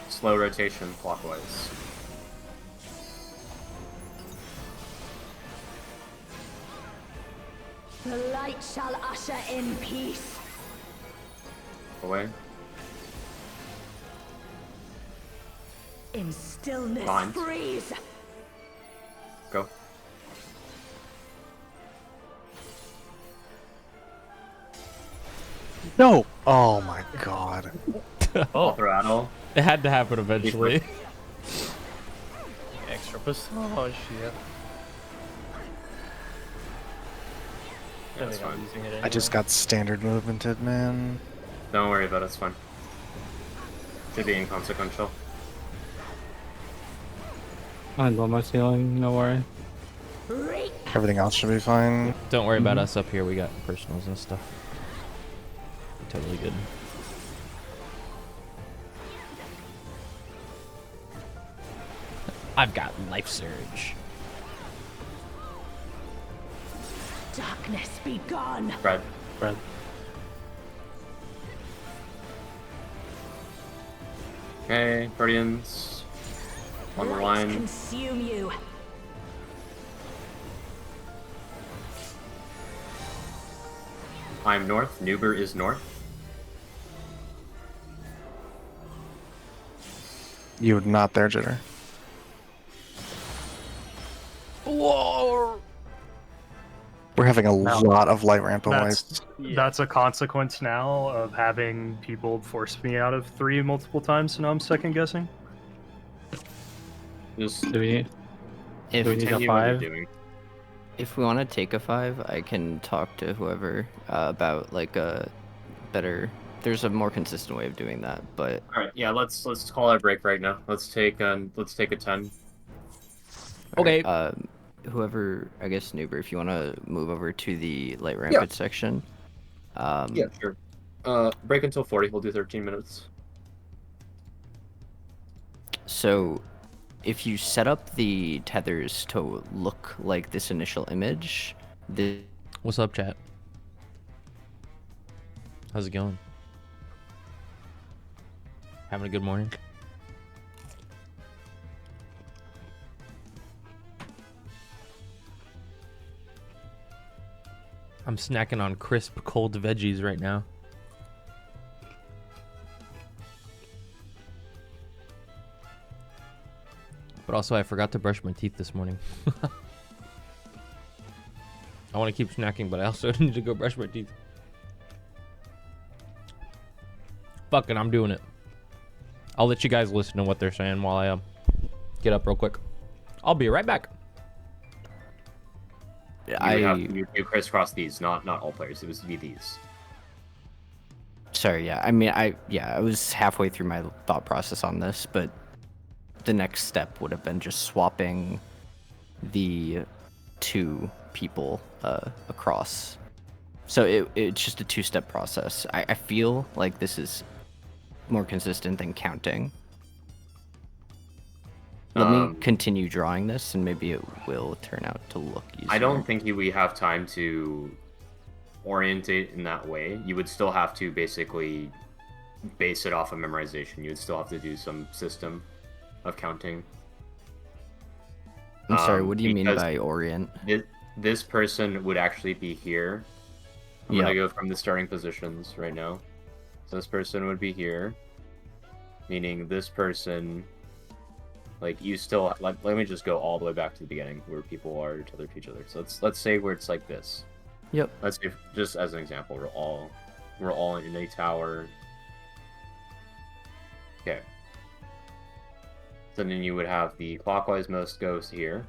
Slow rotation clockwise. The light shall usher in peace. Away. In stillness, Behind. freeze. Go. No! Oh my god. Oh, throttle. It had to happen eventually. Extra passage, yeah. Don't That's think I'm fine. using it anyway. I just got standard movemented, man. Don't worry about it. It's fine. To be inconsequential. I blow my ceiling, no worry. Everything else should be fine. Don't worry about us up here. We got personals and stuff. Totally good. I've got life surge. Darkness be gone. Red. Red. Okay, Guardians. On the Light line. consume you. I'm north. Nuber is north. You not there, Jitter. Whoa! We're having a No. lot of light ramp That's, wipe. that's a consequence now of having people force me out of 3 multiple times, so now I'm second guessing. Just Do we, If do we need a continue what you're 5? doing. if we want to take a 5, I can talk to whoever about like a better. There's a more consistent way of doing that, but All right, yeah. Let's call our break right now. Let's take a 10. Okay. Whoever, I guess Nuber, if you want to move over to the light rampage section. Yeah, sure. Break until 40. We'll do 13 minutes. So, if you set up the tethers to look like this initial image, What's up, chat? How's it going? Having a good morning? I'm snacking on crisp, cold veggies right now. But also, I forgot to brush my teeth this morning. I want to keep snacking, but I also need to go brush my teeth. Fuck it, I'm doing it. I'll let you guys listen to what they're saying while I get up real quick. I'll be right back. You would have to crisscross these, not all players. It was to be these. Sorry, yeah. I mean, I was halfway through my thought process on this, but the next step would have been just swapping the 2 people across. So it's just a 2-step process. I feel like this is more consistent than counting. Let me continue drawing this, and maybe it will turn out to look easier. I don't think we have time to orientate in that way. You would still have to basically base it off of memorization. You would still have to do some system of counting. I'm sorry, what do you mean by orient? This person would actually be here. I'm going to go from the starting positions right now. So this person would be here, meaning this person... Like, you still... let me just go all the way back to the beginning, where people are tethered to each other. So let's say where it's like this. Yep. Let's say, just as an example, we're all in a tower. Okay. So then you would have the clockwise most goes here.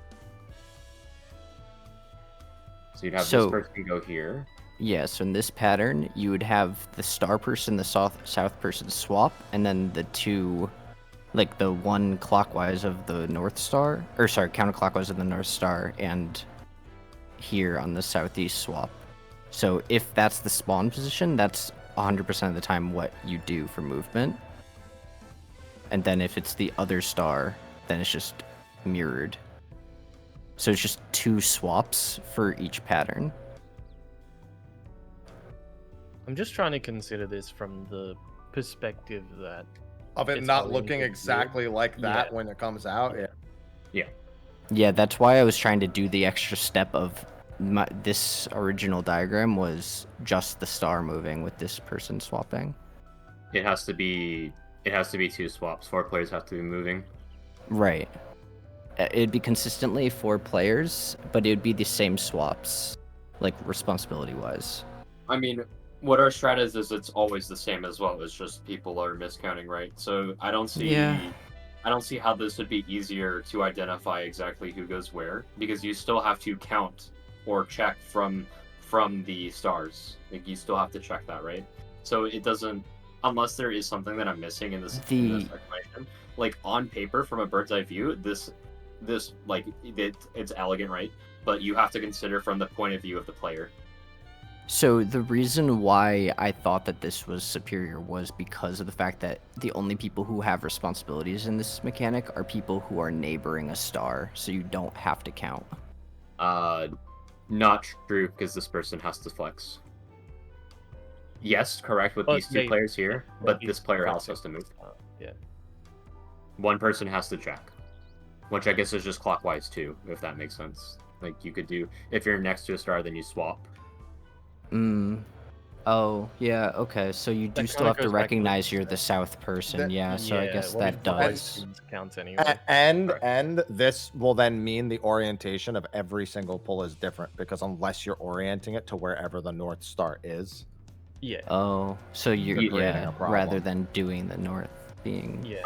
So you'd have this person go here. Yeah, so in this pattern, you would have the star person, the south person swap, and then the 2... Like the 1 clockwise of the North Star, or sorry, counterclockwise of the North Star, and here on the southeast swap. So if that's the spawn position, that's 100% of the time what you do for movement. And then if it's the other star, then it's just mirrored. So it's just 2 swaps for each pattern. I'm just trying to consider this from the perspective that of it not looking exactly like that when it comes out. Yeah, that's why I was trying to do the extra step of this original diagram was just the star moving with this person swapping. It has to be 2 swaps. 4 players have to be moving. Right. It'd be consistently 4 players, but it would be the same swaps, like responsibility wise. I mean, what our strat is it's always the same as well. It's just people are miscounting, right? So I don't see how this would be easier to identify exactly who goes where, because you still have to count or check from the stars. Like, you still have to check that, right? So it doesn't, unless there is something that I'm missing in this explanation. Like, on paper, from a bird's eye view, this like it's elegant, right? But you have to consider from the point of view of the player. So the reason why I thought that this was superior was because of the fact that the only people who have responsibilities in this mechanic are people who are neighboring a star, so you don't have to count. Not true, because this person has to flex. Yes, correct with these 2 players here, but this player also has to move. Yeah. 1 person has to check, which I guess is just clockwise too, if that makes sense. Like, you could do, if you're next to a star, then you swap. Oh, yeah, okay. So you do still have to recognize you're the south person, so I guess that does. Counts anyway. And this will then mean the orientation of every single pull is different, because unless you're orienting it to wherever the North Star is. Yeah. Oh, so you're rather than doing the north being.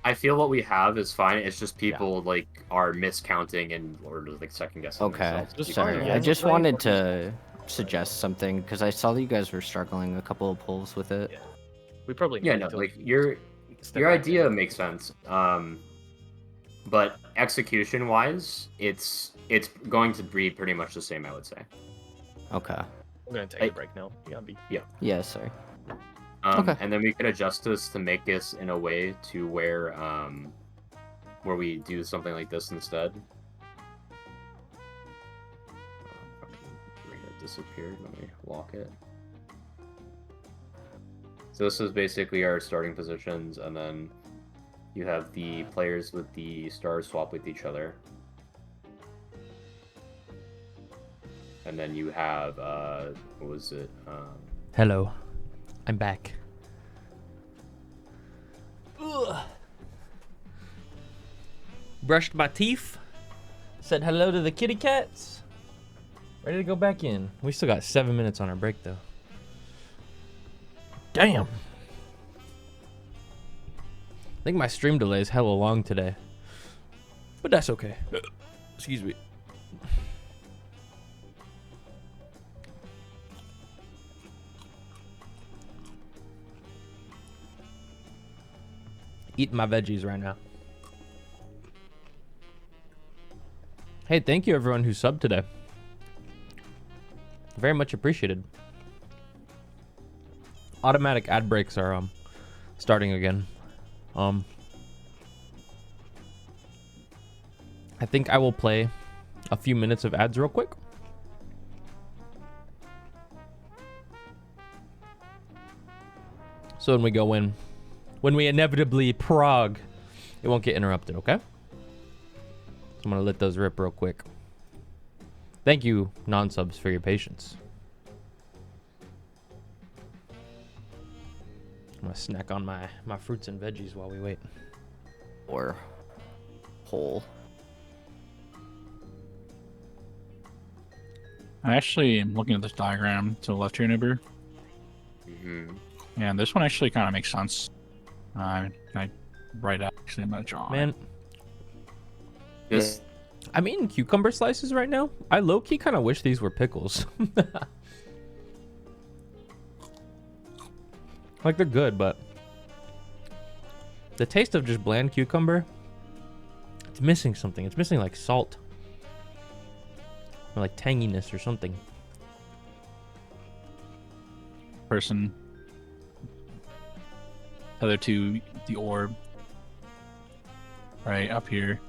I feel what we have is fine. It's just people like are miscounting and or like second guessing. Okay. Sorry. I just wanted to suggest something because I saw that you guys were struggling a couple of pulls with it. We probably like your idea makes sense. But execution wise, it's going to be pretty much the same, I would say. Okay. I'm gonna take a break now. Yeah, sorry. Okay. And then we could adjust this to make this in a way to where we do something like this instead. It disappeared. Let me lock it. So this is basically our starting positions, and then you have the players with the stars swap with each other. And then you have, what was it? Hello. I'm back. Ugh. Brushed my teeth. Said hello to the kitty cats. Ready to go back in. We still got 7 minutes on our break, though. Damn. I think my stream delay is hella long today. But that's okay. Excuse me. Eating my veggies right now. Hey, thank you everyone who subbed today. Very much appreciated. Automatic ad breaks are starting again. I think I will play a few minutes of ads real quick. So when we go in, when we inevitably prog, it won't get interrupted, okay? So I'm gonna let those rip real quick. Thank you, non-subs, for your patience. I'm gonna snack on my fruits and veggies while we wait. Or whole. I actually am looking at this diagram to the left here, Nibber. And this one actually kind of makes sense. I write out actually I'm gonna draw. Man. Yes. I'm eating cucumber slices right now. I low-key kind of wish these were pickles. Like, they're good, but the taste of just bland cucumber, it's missing something. It's missing like salt or like tanginess or something. Person. Other two, the orb. Right up here.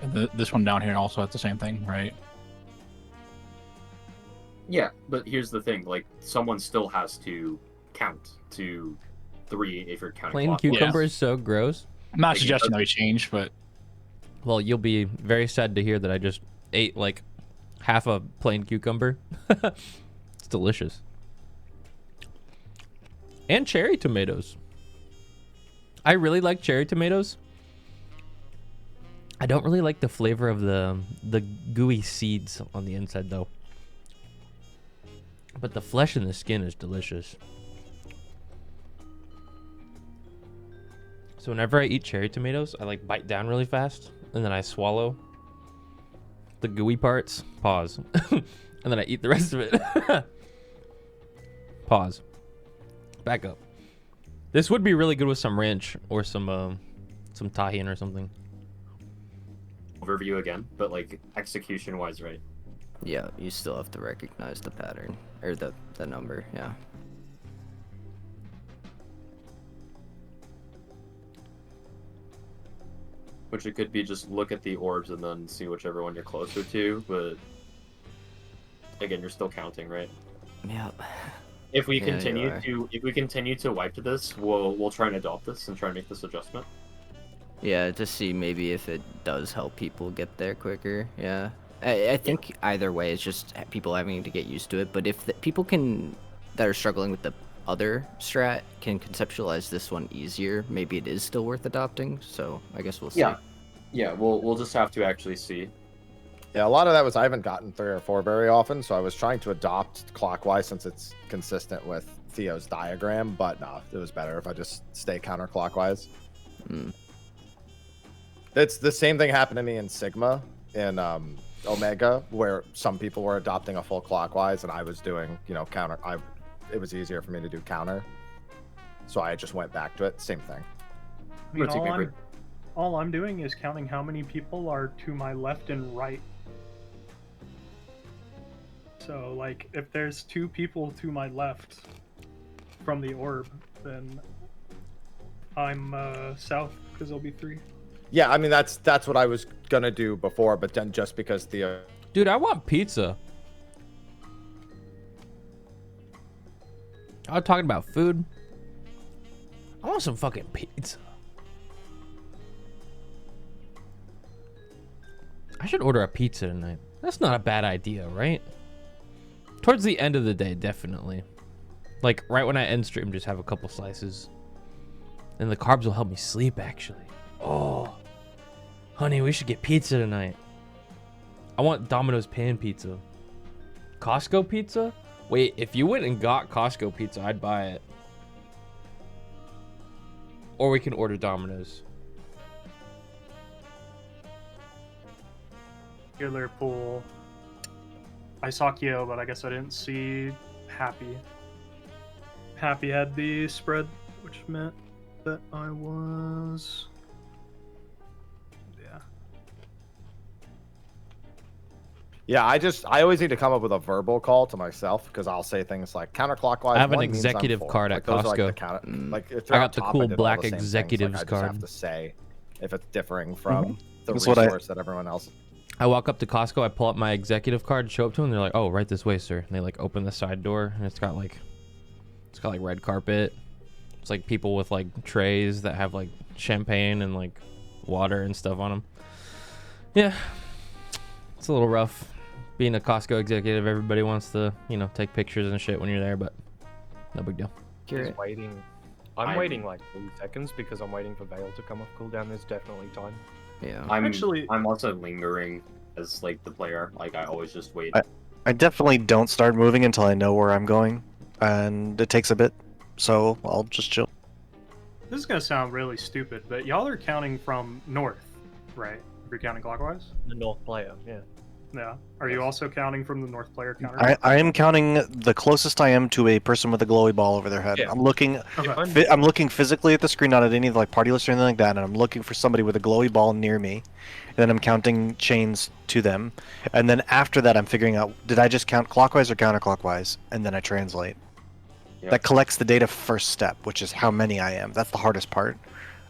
And this one down here also has the same thing, right? Yeah, but here's the thing: like, someone still has to count to 3 if you're counting. Plain cucumber is so gross. I'm not suggesting that we change, but well, you'll be very sad to hear that I just ate like half a plain cucumber. It's delicious. And cherry tomatoes. I really like cherry tomatoes. I don't really like the flavor of the gooey seeds on the inside though. But the flesh in the skin is delicious. So whenever I eat cherry tomatoes, I like bite down really fast and then I swallow the gooey parts, pause, and then I eat the rest of it. Pause. Back up. This would be really good with some ranch or some tahini or something. Overview again, but like execution wise, right? Yeah, you still have to recognize the pattern or the number. Yeah. Which it could be just look at the orbs and then see whichever one you're closer to, but again, you're still counting, right? Yeah. If we Yeah, continue to wipe to this, we'll try and adopt this and try and make this adjustment. Yeah, to see maybe if it does help people get there quicker. Yeah. I think either way, it's just people having to get used to it. But if people that are struggling with the other strat can conceptualize this one easier, maybe it is still worth adopting. So I guess we'll see. Yeah, we'll just have to actually see. Yeah, a lot of that was I haven't gotten 3 or 4 very often, so I was trying to adopt clockwise since it's consistent with Theo's diagram, but no, it was better if I just stay counterclockwise. It's the same thing happened to me in Sigma in Omega, where some people were adopting a full clockwise and I was doing, counter. It was easier for me to do counter, so I just went back to it. Same thing. I mean, all I'm doing is counting how many people are to my left and right. So, like, if there's 2 people to my left from the orb, then I'm south because there'll be 3. Yeah, I mean that's what I was gonna do before, but then just because Theo. Dude, I want pizza. I was talking about food. I want some fucking pizza. I should order a pizza tonight. That's not a bad idea, right? Towards the end of the day, definitely. Like, right when I end stream, just have a couple slices. And the carbs will help me sleep, actually. Oh. Honey, we should get pizza tonight. I want Domino's pan pizza. Costco pizza? Wait, if you went and got Costco pizza, I'd buy it. Or we can order Domino's. Healer pool. I saw Kyo, but I guess I didn't see Happy. Happy had the spread, which meant that I was... Yeah. Yeah, I always need to come up with a verbal call to myself because I'll say things like counterclockwise. I have an one means I'm executive for. card Like, at those are, Costco. like, the counter, like, if I they're got up the top, cool I did all black the same things, executives like, I just card. have to say if it's differing from the That's what I- resource that everyone else. I walk up to Costco, I pull up my executive card, show up to them, and they're like, "Oh, right this way, sir." And they like open the side door, and it's got like red carpet. It's like people with like trays that have like champagne and like water and stuff on them. Yeah, it's a little rough being a Costco executive. Everybody wants to, you know, take pictures and shit when you're there, but no big deal. He's waiting. I'm waiting like 3 seconds because I'm waiting for Vale to come off cooldown. There's definitely time. Yeah. I'm also lingering as like the player. Like I always just wait. I definitely don't start moving until I know where I'm going, and it takes a bit, so I'll just chill. This is gonna sound really stupid, but y'all are counting from north, right? If you're counting clockwise? The north player, yeah. Yeah. Are you also counting from the north player counter? I am counting the closest I am to a person with a glowy ball over their head. Yeah. I'm looking Okay. I'm looking physically at the screen, not at any like party list or anything like that, and I'm looking for somebody with a glowy ball near me. And then I'm counting chains to them. And then after that I'm figuring out, did I just count clockwise or counterclockwise? And then I translate. Yeah. That collects the data first step, which is how many I am. That's the hardest part.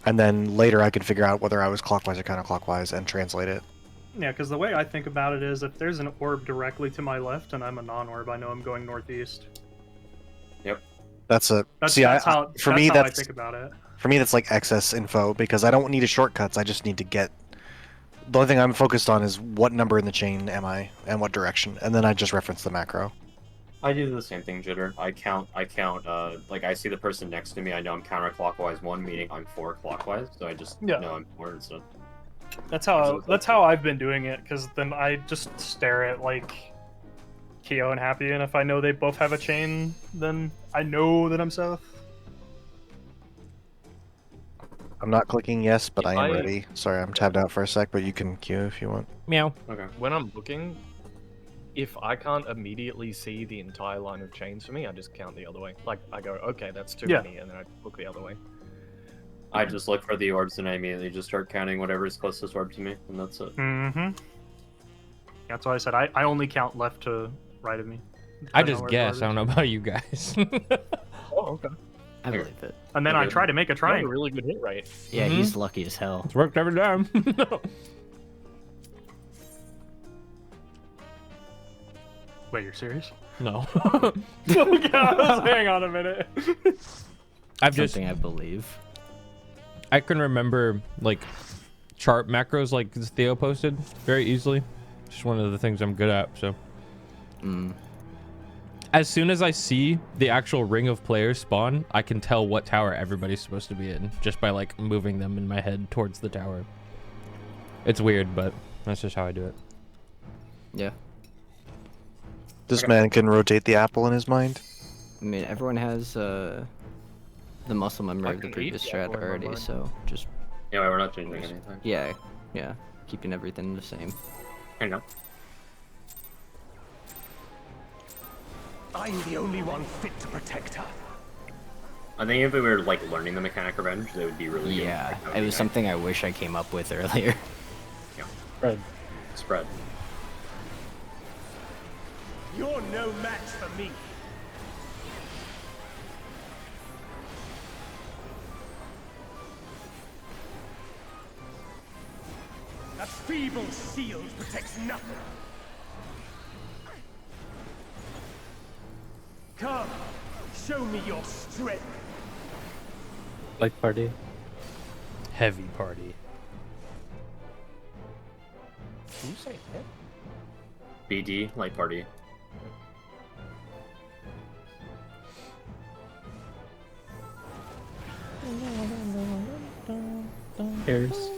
And then later I can figure out whether I was clockwise or counterclockwise and translate it. Yeah, because the way I think about it is if there's an orb directly to my left and I'm a non-orb, I know I'm going northeast. Yep. That's how I think about it. For me, that's like excess info because I don't need a shortcuts. I just need to get. The only thing I'm focused on is what number in the chain am I and what direction, and then I just reference the macro. I do the same thing, Jitter. I count, like I see the person next to me, I know I'm counterclockwise 1, meaning I'm 4 clockwise, so I just know I'm 4 instead. That's how I've been doing it, because then I just stare at like Kyo and Happy, and if I know they both have a chain, then I know that I'm south. I'm not clicking yes, but I am ready. Sorry, I'm tabbed out for a sec, but you can queue if you want. Meow. Okay. When I'm looking, if I can't immediately see the entire line of chains for me, I just count the other way. Like, I go, okay, that's too many, and then I look the other way. I just look for the orbs and I immediately just start counting whatever's closest orb to me, and that's it. Mm-hmm. That's why I said I only count left to right of me. I just guess. I don't know about you guys. Oh, okay. I believe it. And then I try to make a triangle. A really good hit rate. Yeah, he's lucky as hell. It's worked every time. Wait, you're serious? No. Oh God, hang on a minute. I've just Something I believe. I can remember like chart macros like Theo posted very easily. Just one of the things I'm good at. So as soon as I see the actual ring of players spawn, I can tell what tower everybody's supposed to be in just by like moving them in my head towards the tower. It's weird, but that's just how I do it. Yeah. This man can rotate the apple in his mind. I mean, everyone has the muscle memory I of the can previous eat the apple strat in my already, mind. so just Yeah, we're not changing anything. yeah, keeping everything the same. I know. I'm the only one fit to protect her. I think if we were like learning the mechanic revenge, that would be really good. Yeah, Like, that would it be was nice. something I wish I came up with earlier. Yeah. Spread. You're no match for me. That feeble shield protects nothing. Come, show me your strength. Like party. Heavy party. Did you say hit? BD, light party. Airs.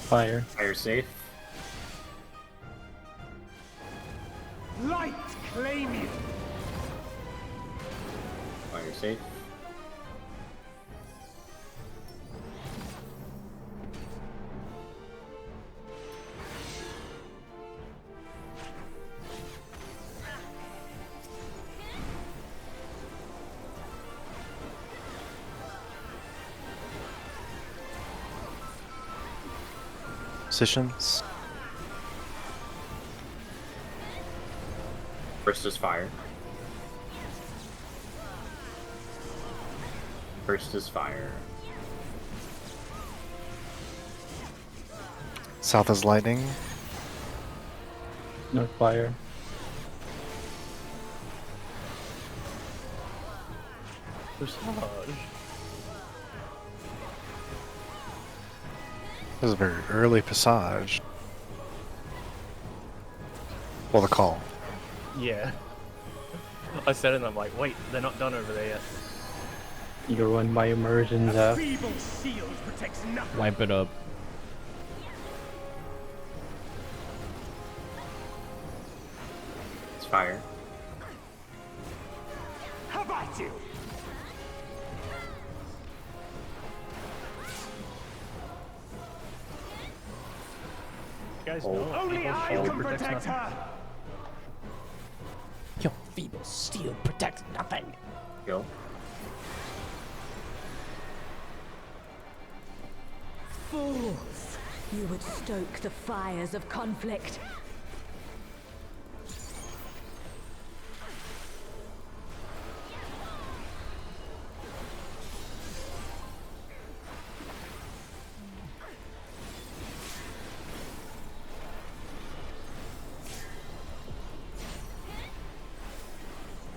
Fire. Fire safe. Light claim you. Fire safe. Positions. First is fire. First is fire. South is lightning. North fire. Massage. This is a very early passage. Well, the call. Yeah. I said it and I'm like, wait, they're not done over there yet. You run my immersions up. Feeble shield protects nothing. Wipe it up. It's fire. How about you? You guys Oh. know Only feeble I shield can protects protect nothing. her. Your feeble steel protects nothing. Go. Fools! You would stoke the fires of conflict.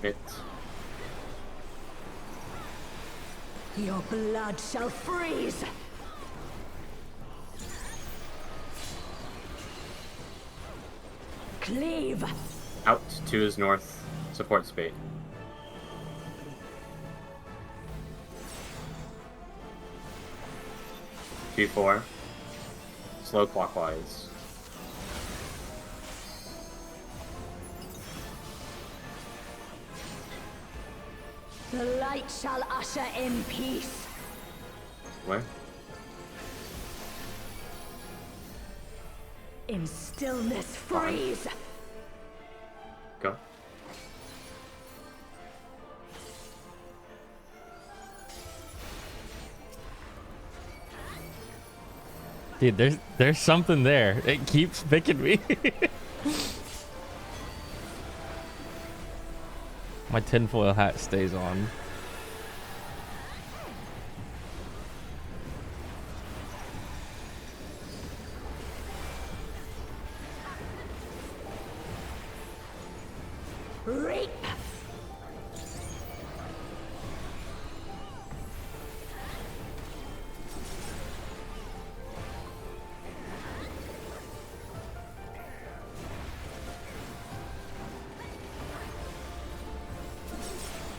Hit. Your blood shall freeze! Cleave! Out. 2 is north. Support spade. G4. Slow clockwise. The light shall usher in peace. Where? In stillness freeze. Go. Dude, there's something there. It keeps picking me. My tinfoil hat stays on. Reap!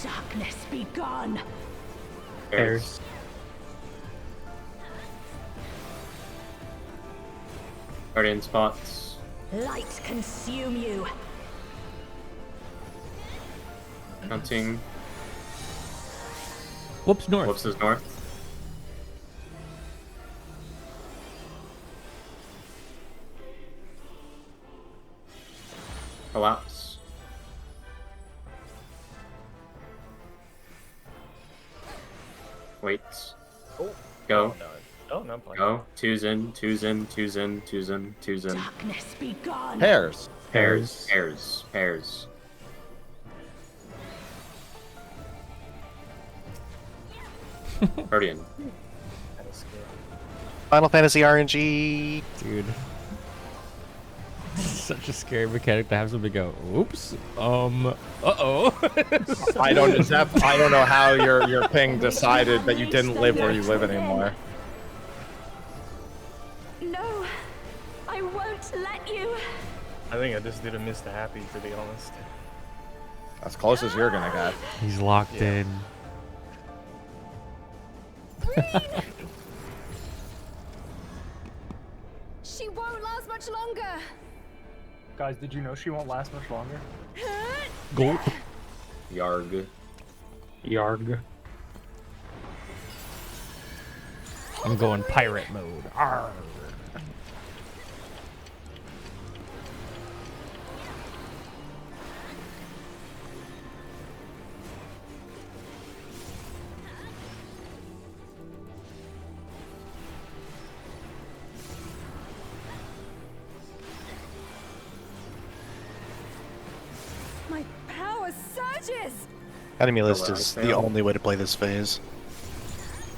Darkness be gone! Airs. Guardian spots. Light consume you! Counting. Whoops, north. Whoops is north. Collapse. Wait. Oh. Go. Oh, no. Oh, no, I'm fine. Go. Two's in, two's in, two's in, two's in, two's in. Darkness be gone! Pairs. Pairs. Pairs. Pairs. Guardian. That is scary. Final Fantasy RNG. Dude. Such a scary mechanic to have somebody go, oops, uh-oh. I don't know how your ping decided that you didn't live where you live anymore. No, I won't let you. I think I just did a Mr. Happy, to be honest. As close as you're gonna get. He's locked in. She won't last much longer. Guys, did you know she won't last much longer? Gulp. Yarg. Yarg. I'm going pirate mode. Arr. My power surges! Enemy list is the only way to play this phase.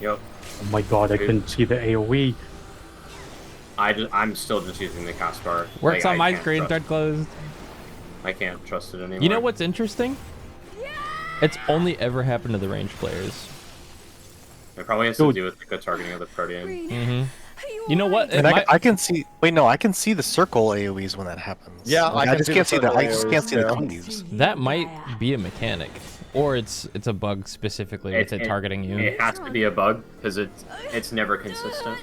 Yep. Oh my god, I couldn't see the AoE. I'm still just using the cast bar. Works Like, on I my can't screen, trust- thread closed. I can't trust it anymore. You know what's interesting? It's only ever happened to the range players. It probably has to do with the targeting of the protean. Mm-hmm. You know what? And I can see. Wait, no, I can see the circle AOE's when that happens. Yeah, Like, I just can't see the. I just can't see the cleaves. That might be a mechanic, or it's a bug specifically with it targeting you. It has to be a bug because it's never consistent.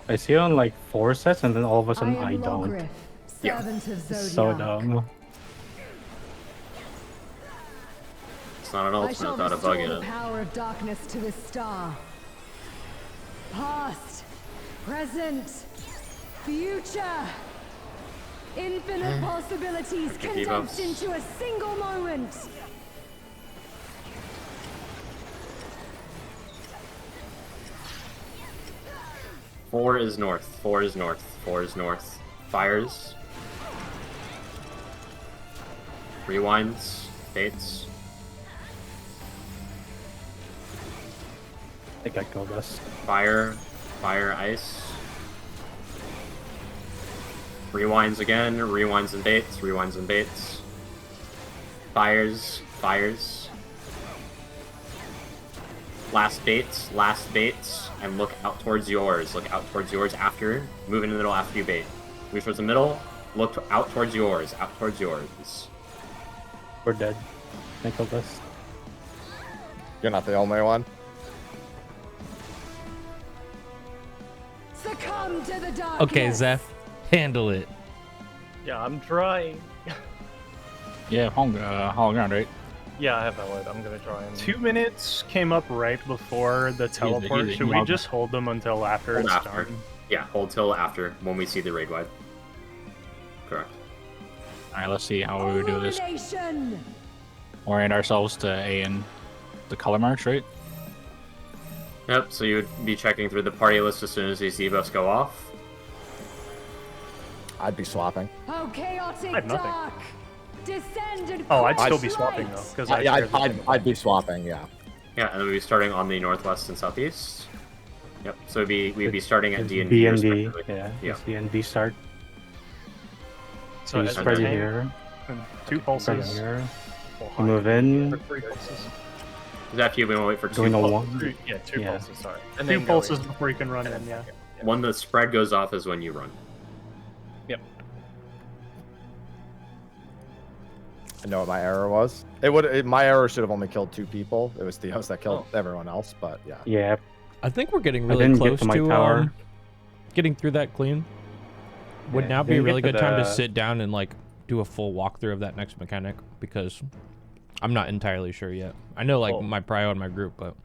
I see it on like 4 sets, and then all of a sudden I don't. Yeah. It's so dumb. It's not an I shall ultimate without a bug in restore it. the power of darkness to this star. Past, present, future. Infinite possibilities Okay, condensed debuffs. into a single moment. Four is north. 4 is north. 4 is north. Fires. Rewinds. Fates. I think I killed us. Fire. Fire. Ice. Rewinds again. Rewinds and baits. Rewinds and baits. Fires. Fires. Last baits. Last baits. And look out towards yours. Look out towards yours after. Move in the middle after you bait. Move towards the middle. Look out towards yours. Out towards yours. We're dead. I killed us. You're not the only one. Succumb to the darkness. Okay, Zeph, handle it. Yeah, I'm trying. Yeah, hollow ground, right? Yeah, I have that word. I'm gonna try and. 2 minutes came up right before the teleport. easy. Should we just hold them until after Hold it's after. done? Yeah, hold till after when we see the raid wide. Correct. Alright, let's see how we do this. Illumination. Orient ourselves to A and the color marks, right? Yep, so you would be checking through the party list as soon as these debuffs go off. I'd be swapping. Oh, chaotic I have nothing. dark. Descend and Oh, I'd crush still be swapping light. though, because Yeah, I'd be swapping. Yeah. Yeah, and then we'd be starting on the northwest and southeast. Yep, so we'd be starting at D and B D and D. respectively. Yeah. Yeah. D and D start. So So you as a spread tank, here. and 2 Spread pulses. here. We'll You hide. move in. 3 pulses. Is that you? We want to wait for 2 Going to pulses. one. Yeah, 2 Yeah. pulses. Sorry. And 2 then go pulses in. before you can run in. Yeah. When the spread goes off is when you run. Yep. I know what my error was. My error should have only killed 2 people. It was Theos that killed everyone else. But yeah. Yeah. I think we're getting I really didn't get close to my to tower. getting through that clean. Would Yeah, now be a didn't really get good to time to the- sit down and like do a full walkthrough of that next mechanic because I'm not entirely sure yet. I know like Cool. my prio and my group, but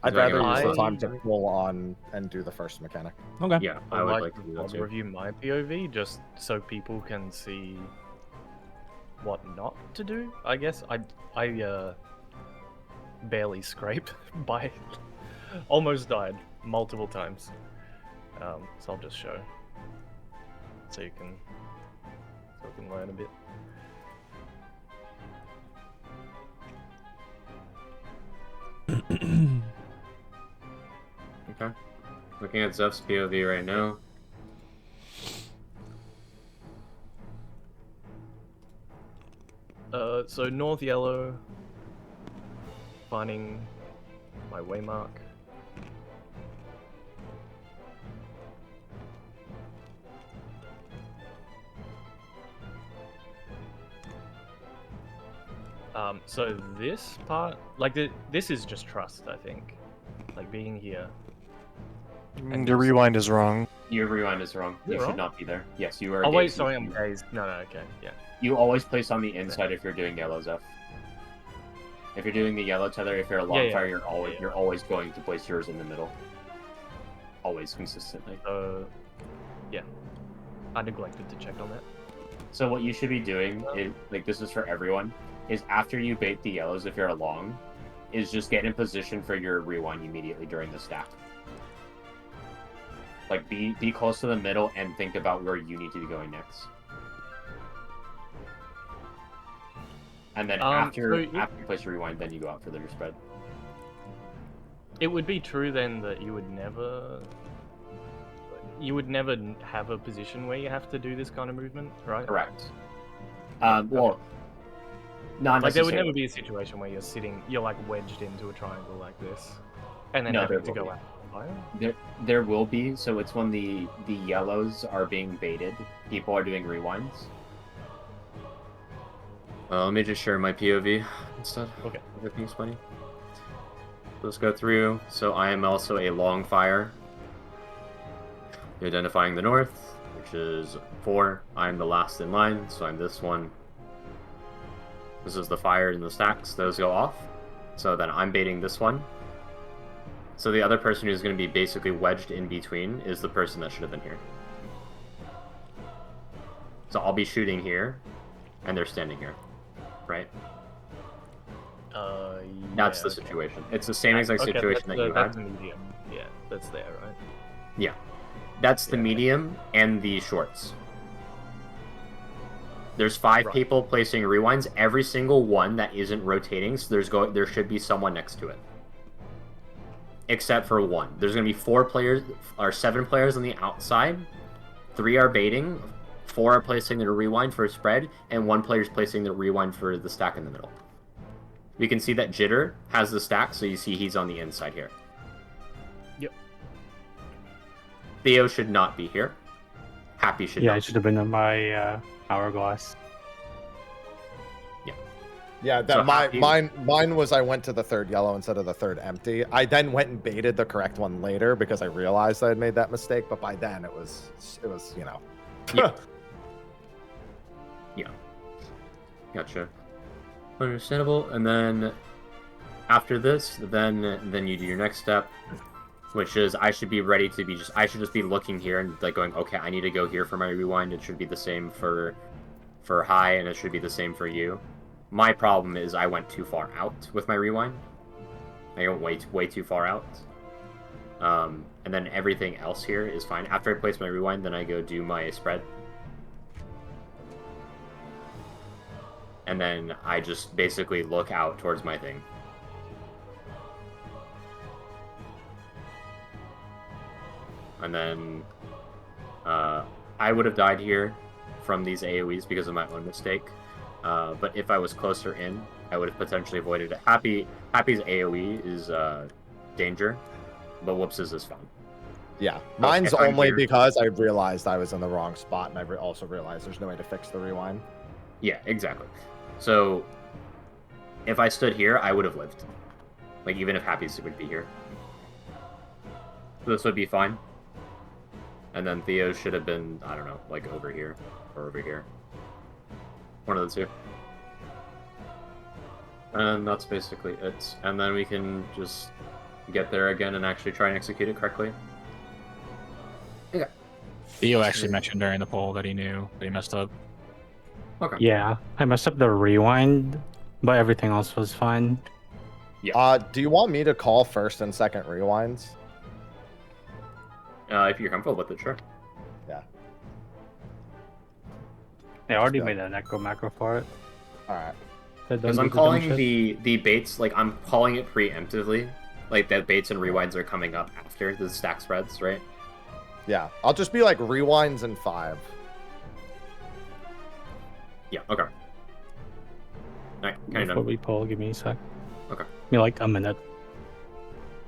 I'd Is that rather your use the I- time to pull on and do the first mechanic. okay. Yeah, I I'd would like like to do that to too. review my POV just so people can see what not to do. I guess I barely scraped by almost died multiple times. So I'll just show so you can learn a bit. Okay. Looking at Zeph's POV right now. So north yellow, finding my waymark. So this part, like this is just trust, I think. Like being here. Your rewind is wrong. Your rewind is wrong. Is it You wrong? should not be there. Yes, you are. Oh wait, dazed. sorry, I'm dazed. No, okay, yeah. You always place on the inside if you're doing yellows, F. If you're doing the yellow tether, if you're a long fire, you're always going to place yours in the middle. Always, consistently. Yeah. I neglected to check on that. So what you should be doing is, like, this is for everyone, is after you bait the yellows, if you're a long, is just get in position for your rewind immediately during the stack. Like, be close to the middle and think about where you need to be going next. And then after you place your rewind, then you go out for the spread. It would be true then that you would never have a position where you have to do this kind of movement, right? Correct. Well, not like there would necessarily. never be a situation where you're like wedged into a triangle like this, and then No, having there to will go be. out. There will be. So it's when the yellows are being baited, people are doing rewinds. Let me just share my POV instead. Okay. Everything's funny. Let's go through. So I am also a long fire. Identifying the north, which is 4. I'm the last in line, so I'm this one. This is the fire in the stacks. Those go off. So then I'm baiting this one. So the other person who's going to be basically wedged in between is the person that should have been here. So I'll be shooting here, and they're standing here, right? That's the situation. It's the same exact situation that you had. That's medium. Yeah, that's there, right? Yeah. That's the medium and the shorts. There's 5 people placing rewinds. Every single one that isn't rotating, so there should be someone next to it. Except for one. There's going to be 4 players, or 7 players on the outside. 3 are baiting, 4 are placing their rewind for a spread, and 1 player is placing the rewind for the stack in the middle. We can see that Jitter has the stack, so you see he's on the inside here. Yep. Theo should not be here. Happy should not. I should have been in my hourglass. Yeah, that mine was I went to the third yellow instead of the third empty. I then went and baited the correct one later because I realized I had made that mistake, but by then it was you know. Yeah. Yeah. Gotcha. Understandable. And then after this, then you do your next step, which is I should be ready to be I should just be looking here and like going, okay, I need to go here for my rewind. It should be the same for high, and it should be the same for you. My problem is I went too far out with my rewind. I went way too far out. And then everything else here is fine. After I place my rewind, then I go do my spread. And then I just basically look out towards my thing. And then I would have died here from these AoEs because of my own mistake. But if I was closer in, I would have potentially avoided it. Happy's AoE is danger, but Whoops's is fun. Yeah, mine's only because I realized I was in the wrong spot, and I also realized there's no way to fix the rewind. Yeah, exactly. So if I stood here, I would have lived. Like, even if Happy's would be here. So this would be fine. And then Theo should have been, I don't know, like over here or over here. One of the two. And that's basically it. And then we can just get there again and actually try and execute it correctly. Okay. Theo actually mentioned during the poll that he knew that he messed up. Okay. Yeah, I messed up the rewind, but everything else was fine. Yeah. Do you want me to call first and second rewinds? If you're comfortable with it, sure. Yeah. I already made an echo macro for it. Alright. Because I'm calling the baits, like, I'm calling it preemptively. Like, the baits and rewinds are coming up after the stack spreads, right? Yeah. I'll just be like rewinds in 5. Yeah, okay. Alright, kind of Before done. we pull, give me a sec. Okay. Give me like a minute.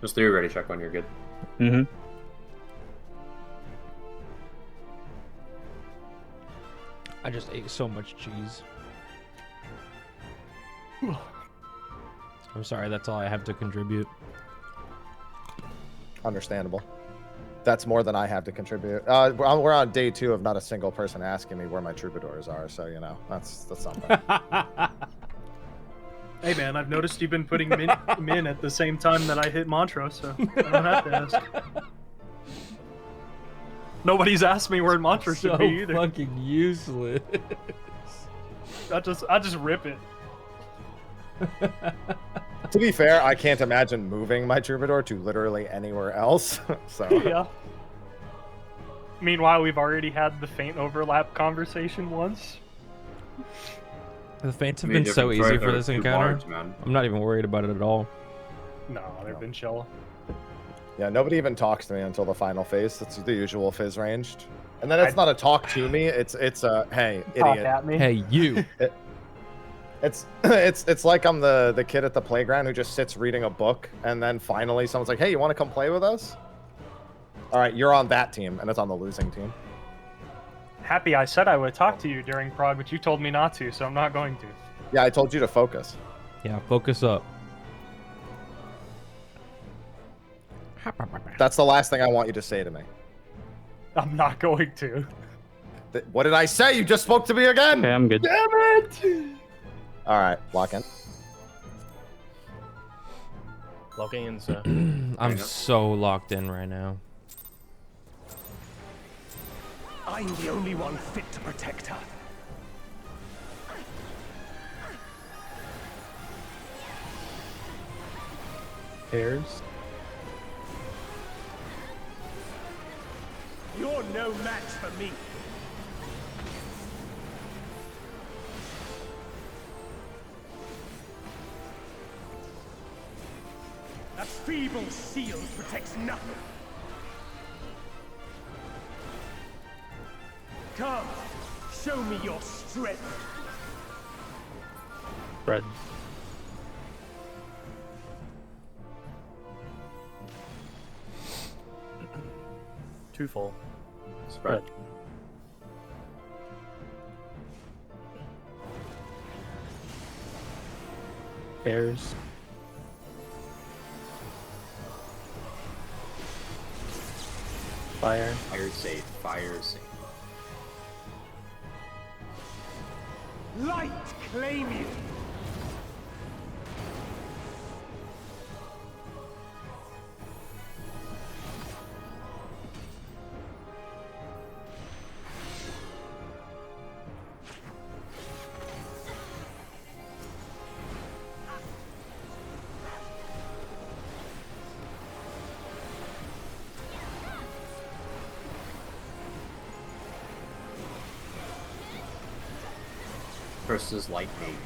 Just do a ready check when you're good. Mm-hmm. I just ate so much cheese. I'm sorry, that's all I have to contribute. Understandable. That's more than I have to contribute. We're on day 2 of not a single person asking me where my troubadours are, so you know that's something. Hey man, I've noticed you've been putting min at the same time that I hit Montrose, so I don't have to ask. Nobody's asked me where Montrose should be either. Fucking useless. I just rip it. To be fair, I can't imagine moving my troubadour to literally anywhere else. So Yeah. Meanwhile, we've already had the faint overlap conversation once. The faints have been so easy for this encounter. I'm not even worried about it at all. No, they've been chill. yeah, nobody even talks to me until the final phase. That's the usual phase ranged. And then it's not a talk to me. It's a hey Talk idiot. at me. Hey you. It's like I'm the kid at the playground who just sits reading a book, and then finally someone's like, "Hey, you want to come play with us?" All right, you're on that team, and it's on the losing team. Happy I said I would talk to you during Prague, but you told me not to, so I'm not going to. Yeah, I told you to focus. Yeah, focus up. That's the last thing I want you to say to me. I'm not going to. What did I say? You just spoke to me again. Okay, I'm good. Damn it! All right, lock in. Locking in, sir. I'm so locked in right now. I'm the only one fit to protect her. Pairs. You're no match for me. That feeble shield protects nothing. Come, show me your strength. Red. Two fall. Spread. Pairs. Fire. Fire safe. Fire safe. Light claim you. Versus lightning.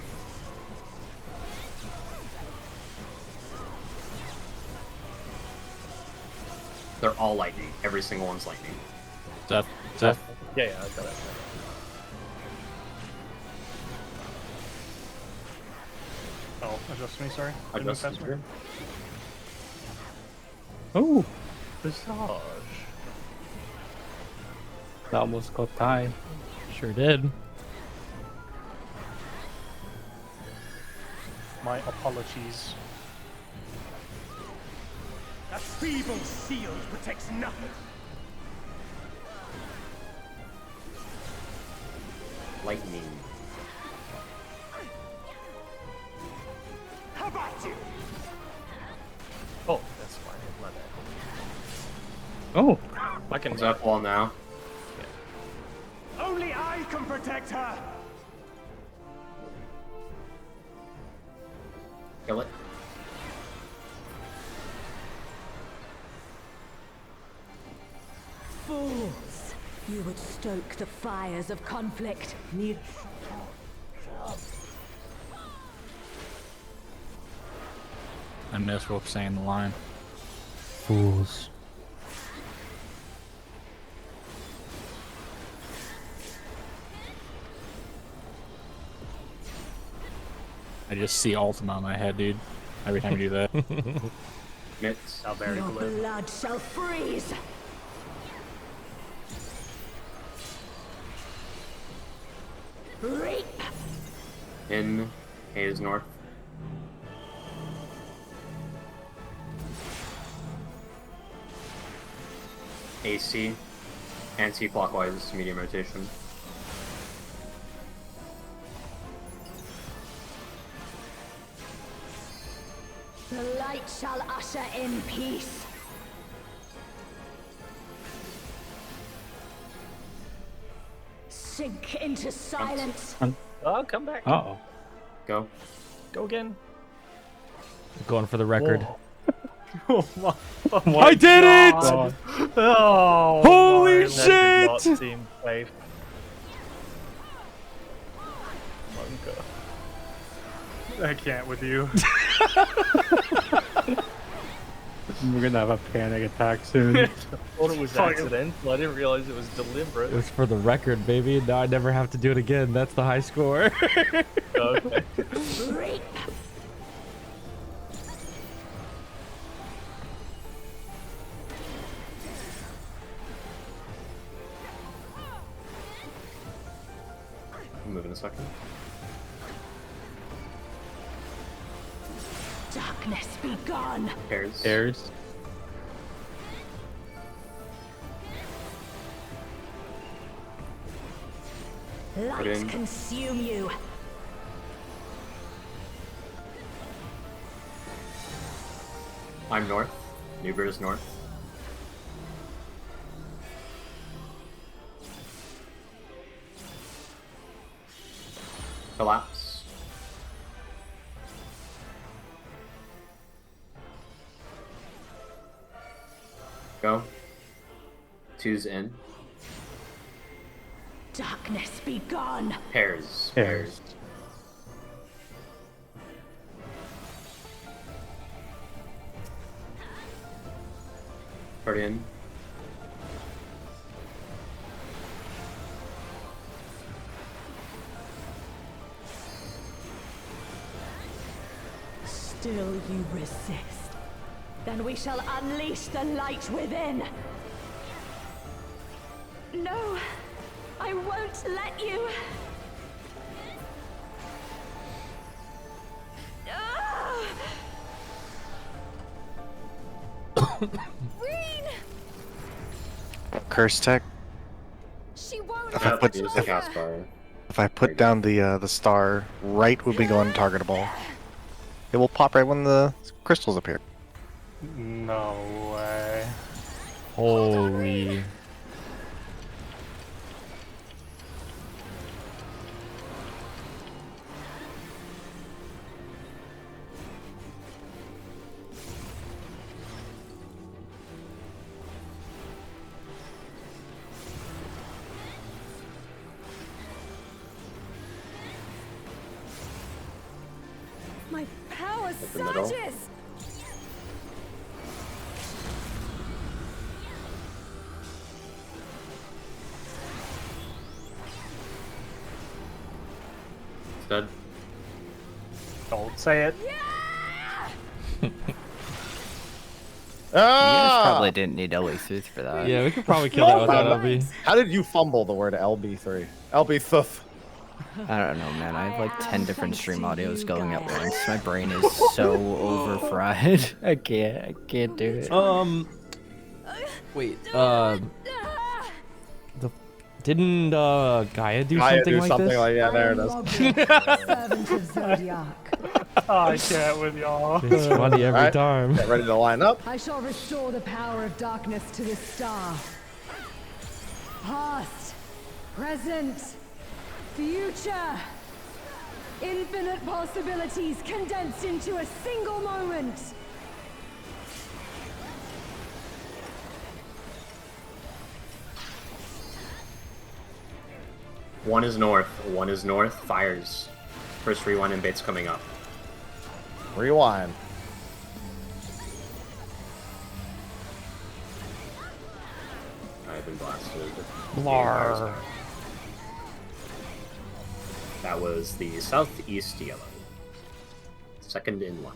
They're all lightning. Every single one's lightning. Zeph. Yeah, I got it. Oh, adjust me, sorry. Adjust Didn't move past me. Oh, Visage. that almost got tied. Sure did. My apologies. That feeble shield protects nothing. Lightning. How about you? Oh, that's fine. My bad. Oh, I can. Zeph wall now. Only I can protect her. Kill it. Fools! You would stoke the fires of conflict. I miss Woops saying the line. Fools. I just see Ultima in my head, dude. Every time you do that. Mitts. How very Your blue. blood shall freeze! Reap! In Hayes North. AC, anti-clockwise medium rotation. The light shall usher in peace. Sink into silence. Oh, come back. Uh-oh. Go. Go again. Going for the record. Oh my I did God. it! Oh, Holy my, that did not shit! seem safe. I can't with you. We're gonna have a panic attack soon. I thought it was accidental. I didn't realize it was deliberate. It was for the record, baby. Now I never have to do it again. That's the high score. Okay. Reap. Move in a second. Darkness be gone. Pairs. Pairs. Put Light in. consume you. I'm north. Newber is north. Collapse. Go. Two's in. Darkness be gone. Pairs. Pairs. Put in. Still you resist. Then we shall unleash the light within. No, I won't let you. Ah! Green! Curse tech. She won't If I Yeah, put use the cast bar. if I put down the star, right would be going targetable. It will pop right when the crystals appear. No way. Holy. My power the middle. surges! It's dead. Don't say it. You Ah! guys probably didn't need LB3 for that. Yeah, we could probably kill that without LB. How did you fumble the word LB3? LB3. I don't know, man. I have like 10 different stream audios going at once. My brain is so overfried. I can't do it. Wait. Didn't Gaia do Gaia something do like something this? like yeah, there it is. Servant of Zodiac. I can't with y'all. It's funny every Alright, time. Get ready to line up. I shall restore the power of darkness to the star. Past, present, future. Infinite possibilities condensed into a single moment. One is north. One is north. Fires. First rewind and bait's coming up. Rewind. I've been blasted. Blar. That was the southeast yellow. Second in one.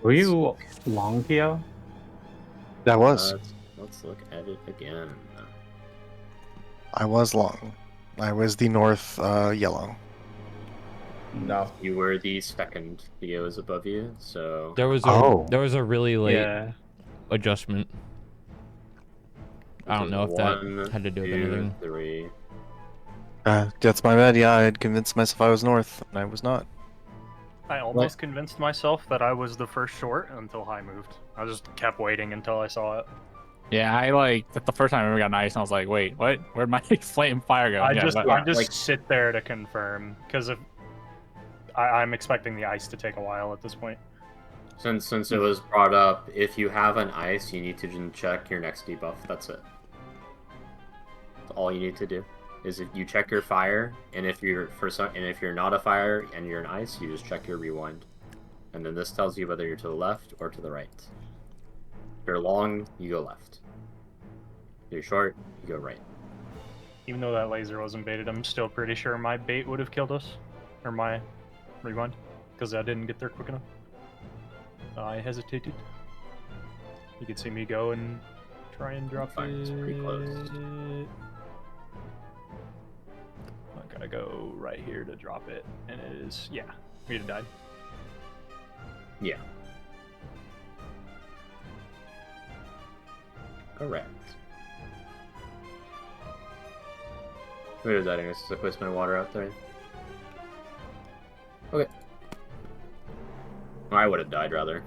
Were you long, Pio? That was. Let's look at it again. I was long. I was the north yellow. No. You were the second. Theo is above you, so There was a really late Yeah. adjustment. I don't know if that one, had to do with 2, anything. 3. That's my bad. Yeah, I had convinced myself I was north, and I was not. I almost convinced myself that I was the first short until High moved. I just kept waiting until I saw it. Yeah, I like the first time I ever got an ice, and I was like, "Wait, what? Where'd my flame fire go?" I Yeah, just but- sit there to confirm because I'm expecting the ice to take a while at this point. Since it was brought up, if you have an ice, you need to check your next debuff. That's it. That's all you need to do. Is if you check your fire, and if you're if you're not a fire and you're an ice, you just check your rewind, and then this tells you whether you're to the left or to the right. If you're long, you go left. If you're short, you go right. Even though that laser wasn't baited, I'm still pretty sure my bait would have killed us, or my rewind, because I didn't get there quick enough. I hesitated. You could see me go and try and drop it. It's pretty close. I gotta go right here to drop it, and it is, yeah, we'd have died. Yeah. Correct. Where is that? I guess I place my water out there. Okay. I would have died rather.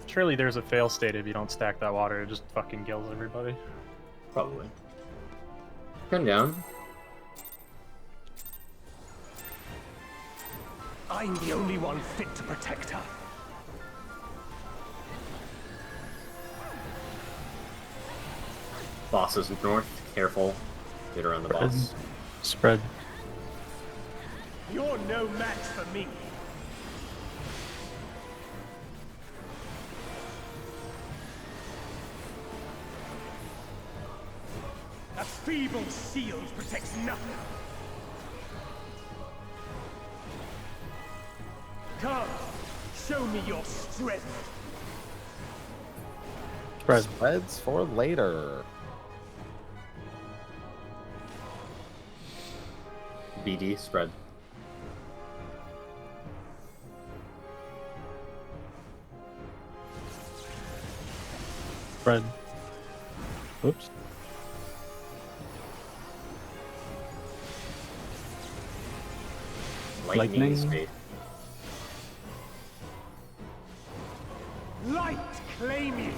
Surely there's a fail state if you don't stack that water, it just fucking kills everybody. Probably. Come down. I'm the only one fit to protect her. Boss is north. Careful. Get around the boss. Spread. You're no match for me. A feeble shield protects nothing. Come, show me your strength. Spreads for later. BD spread. Spread. Oops. Lightning speed. Light claim you.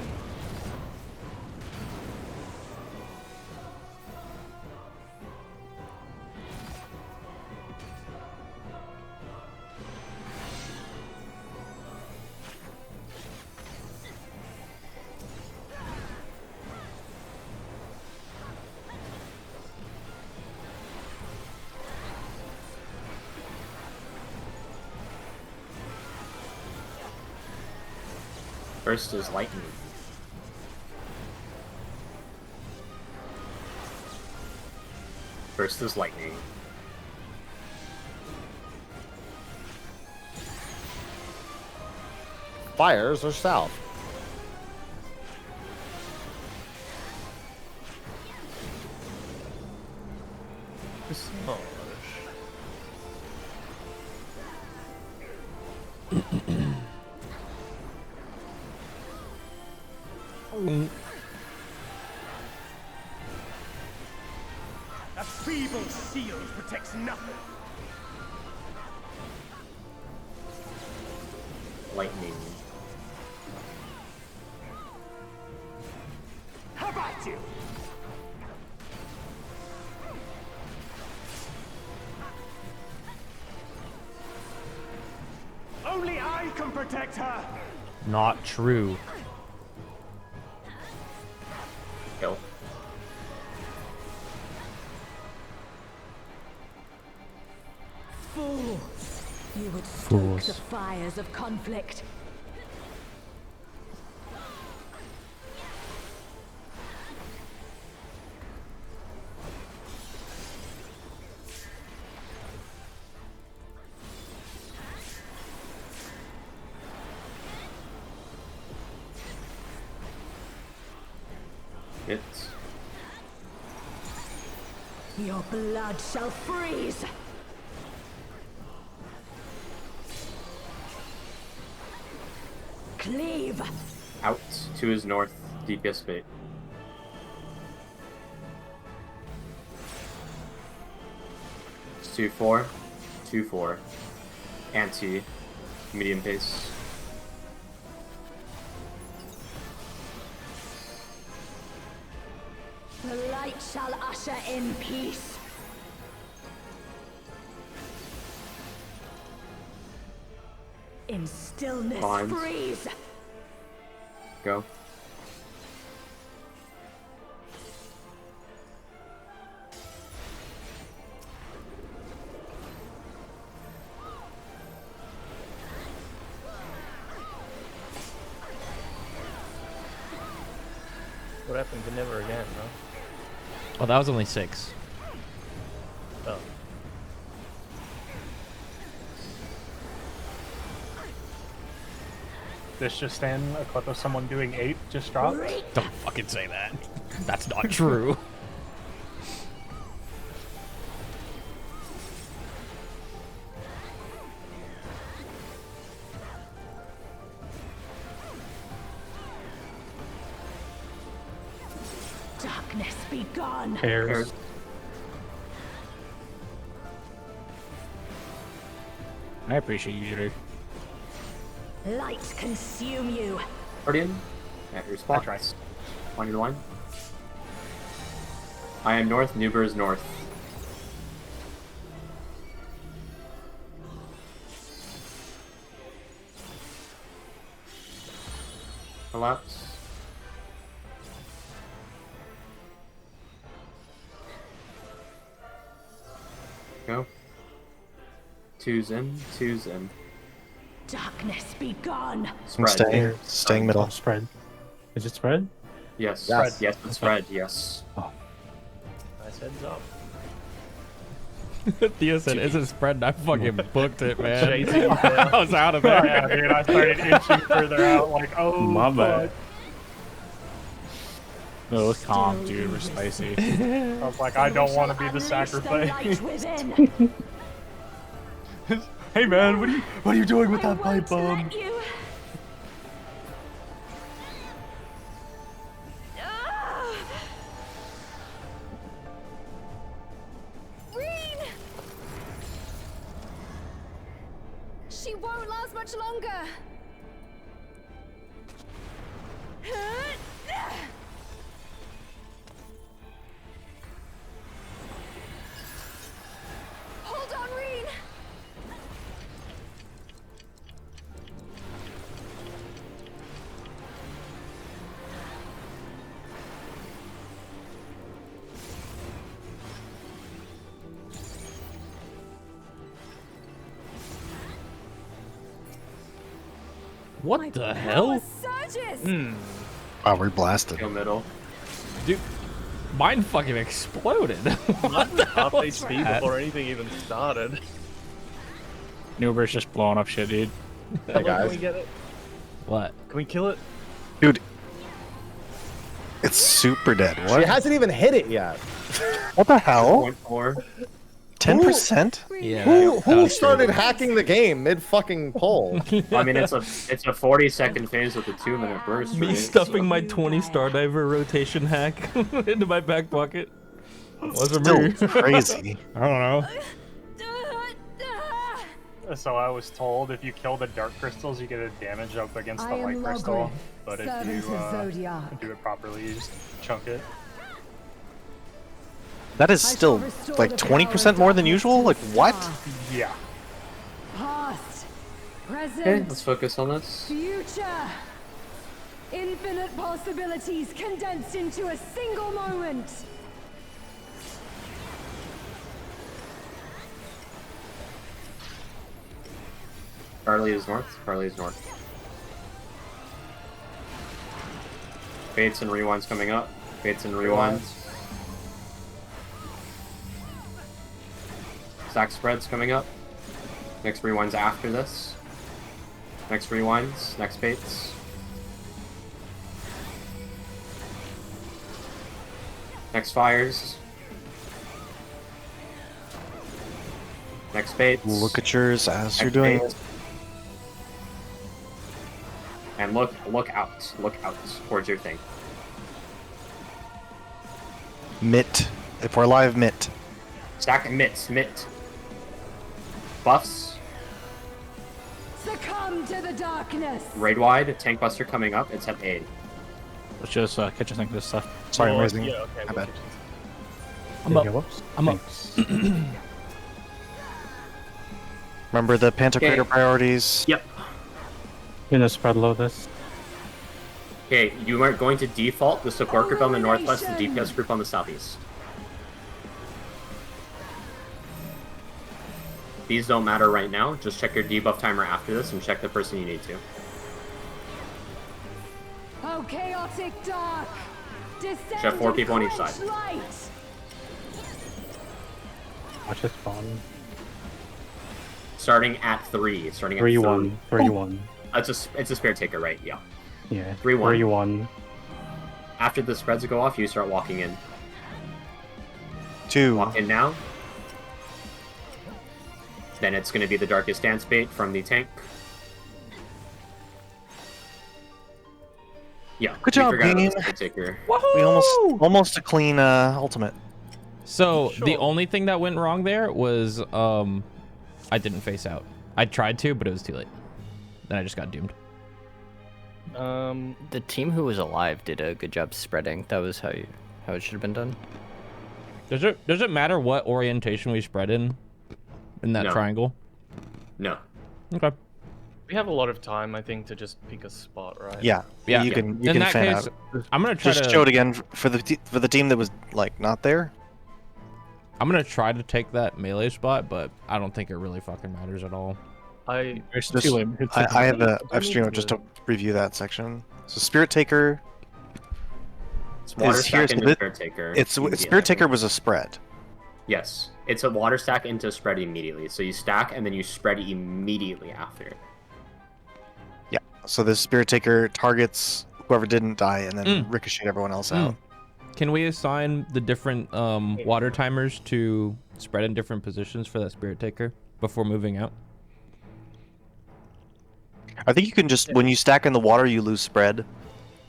First is lightning. First is lightning. Fires are south. A feeble shield protects nothing. Lightning. How about you? Only I can protect her. Not true. Kill. Fools! You would stoke Fools. the fires of conflict. Hits. Your blood shall freeze. Cleave. Out to his north, DPS fate. It's 2-4, 2-4. Anti, medium pace. The light shall usher in peace. In stillness, Bonds. freeze. Go. What happened to never again, huh? Oh, that was only 6. Oh. This just in, a clip of someone doing 8 just dropped. Don't fucking say that. That's not true. Darkness be gone. Pairs. I appreciate you, Drew. Light consume you. Guardian, at your spot. On your line. I am north, Nuber is north. Collapse. Go. 2's in, 2's in. Darkness be gone. I'm staying middle. Spread. Is it spread? Yes. Yes. Yes, it's spread, yes. Nice heads up. Theo said, "Is it spread?" And I fucking booked it, man. Chasing you I was out of there. Yeah, dude, I started inching further out, like, oh, My bad. No, it was calm, dude. We're spicy. I was like, I don't want to be the Unleash sacrifice. light within. Hey man, what are you doing with I that pipe won't bomb? let you. Ah! Reen! She won't last much longer. Hold on, Reen. What the hell? Surges. Wow, we're blasted. Go middle. Dude, mine fucking exploded. What the hell Half was HP that? before anything even started. Nuber's just blowing up shit, dude. Can guys. we get it? What? Can we kill it? Dude, it's super dead. She What? hasn't even hit it yet. What the hell? 0.4. 10%? Yeah. Who started hacking the game mid fucking poll? I mean, it's a 40-second phase with a 2-minute burst. Me right? stuffing my 20 Stardiver rotation hack into my back pocket. Wasn't me. Still crazy. I don't know. So I was told if you kill the dark crystals, you get a damage up against the I am light crystal. Logrin, But if servant you of Zodiac. do it properly, you just chunk it. That is still like 20% more than usual? Like what? Yeah. Past, present, Okay, let's focus on this. future. Infinite possibilities condensed into a single moment. Carly is north. Carly is north. Fates and rewinds coming up. Fates and rewinds. Stack spreads coming up. Next rewinds after this. Next rewinds. Next fates. Next fires. Next bait. Look at yours as Next you're doing bait. it. Next as you're bait. doing it. And look out. Look out towards your thing. Mitt. If we're alive, mitt. Stack mitt. Buffs. Succumb to the darkness. Raid wide. Tank buster coming up. It's at A. Let's just kitchen sink this stuff. Sorry, I'm Oh, raising. yeah, okay, My we'll bad. kitchen I'm Yeah, up. whoops. I'm up. Remember the Pantocrator Okay. priorities. Yep. Gonna spread load this. Okay, you are going to default the support group on the northwest and the DPS group on the southeast. These don't matter right now. Just check your debuff timer after this and check the person you need to. Oh, chaotic dark. Descend Should have 4 and people on each quench side. light. Watch this spawn. Starting at 3. Starting at 3-1. 3-1. It's a Spirit Taker, right? Yeah. Yeah. 3-1. 3-1. After the spreads go off, you start walking in. 2. Walk in now. Then it's going to be the Darkest Dance bait from the tank. Yeah. Good we job, forgot about game. the Spirit Taker. We almost a clean ultimate. So the only thing that went wrong there was I didn't face out. I tried to, but it was too late. Then I just got doomed. The team who was alive did a good job spreading. That was how it should have been done. Does it matter what orientation we spread in that No. triangle? No. Okay. We have a lot of time, I think, to just pick a spot, right? Yeah. Yeah. You can In that fan case, out. I'm gonna try Just to show it again for the team that was like not there. I'm gonna try to take that melee spot, but I don't think it really fucking matters at all. I It's Just- too late. It's too I late. have I've streamed just to review that section. So Spirit Taker It's water is here. stack So into Spirit Taker. Spirit Taker was a spread. Yes. It's a water stack into spread immediately. So you stack and then you spread immediately after. Yeah. So this Spirit Taker targets whoever didn't die and then ricochet everyone else out. Can we assign the different water timers to spread in different positions for that Spirit Taker before moving out? I think you can just when you stack in the water, you lose spread.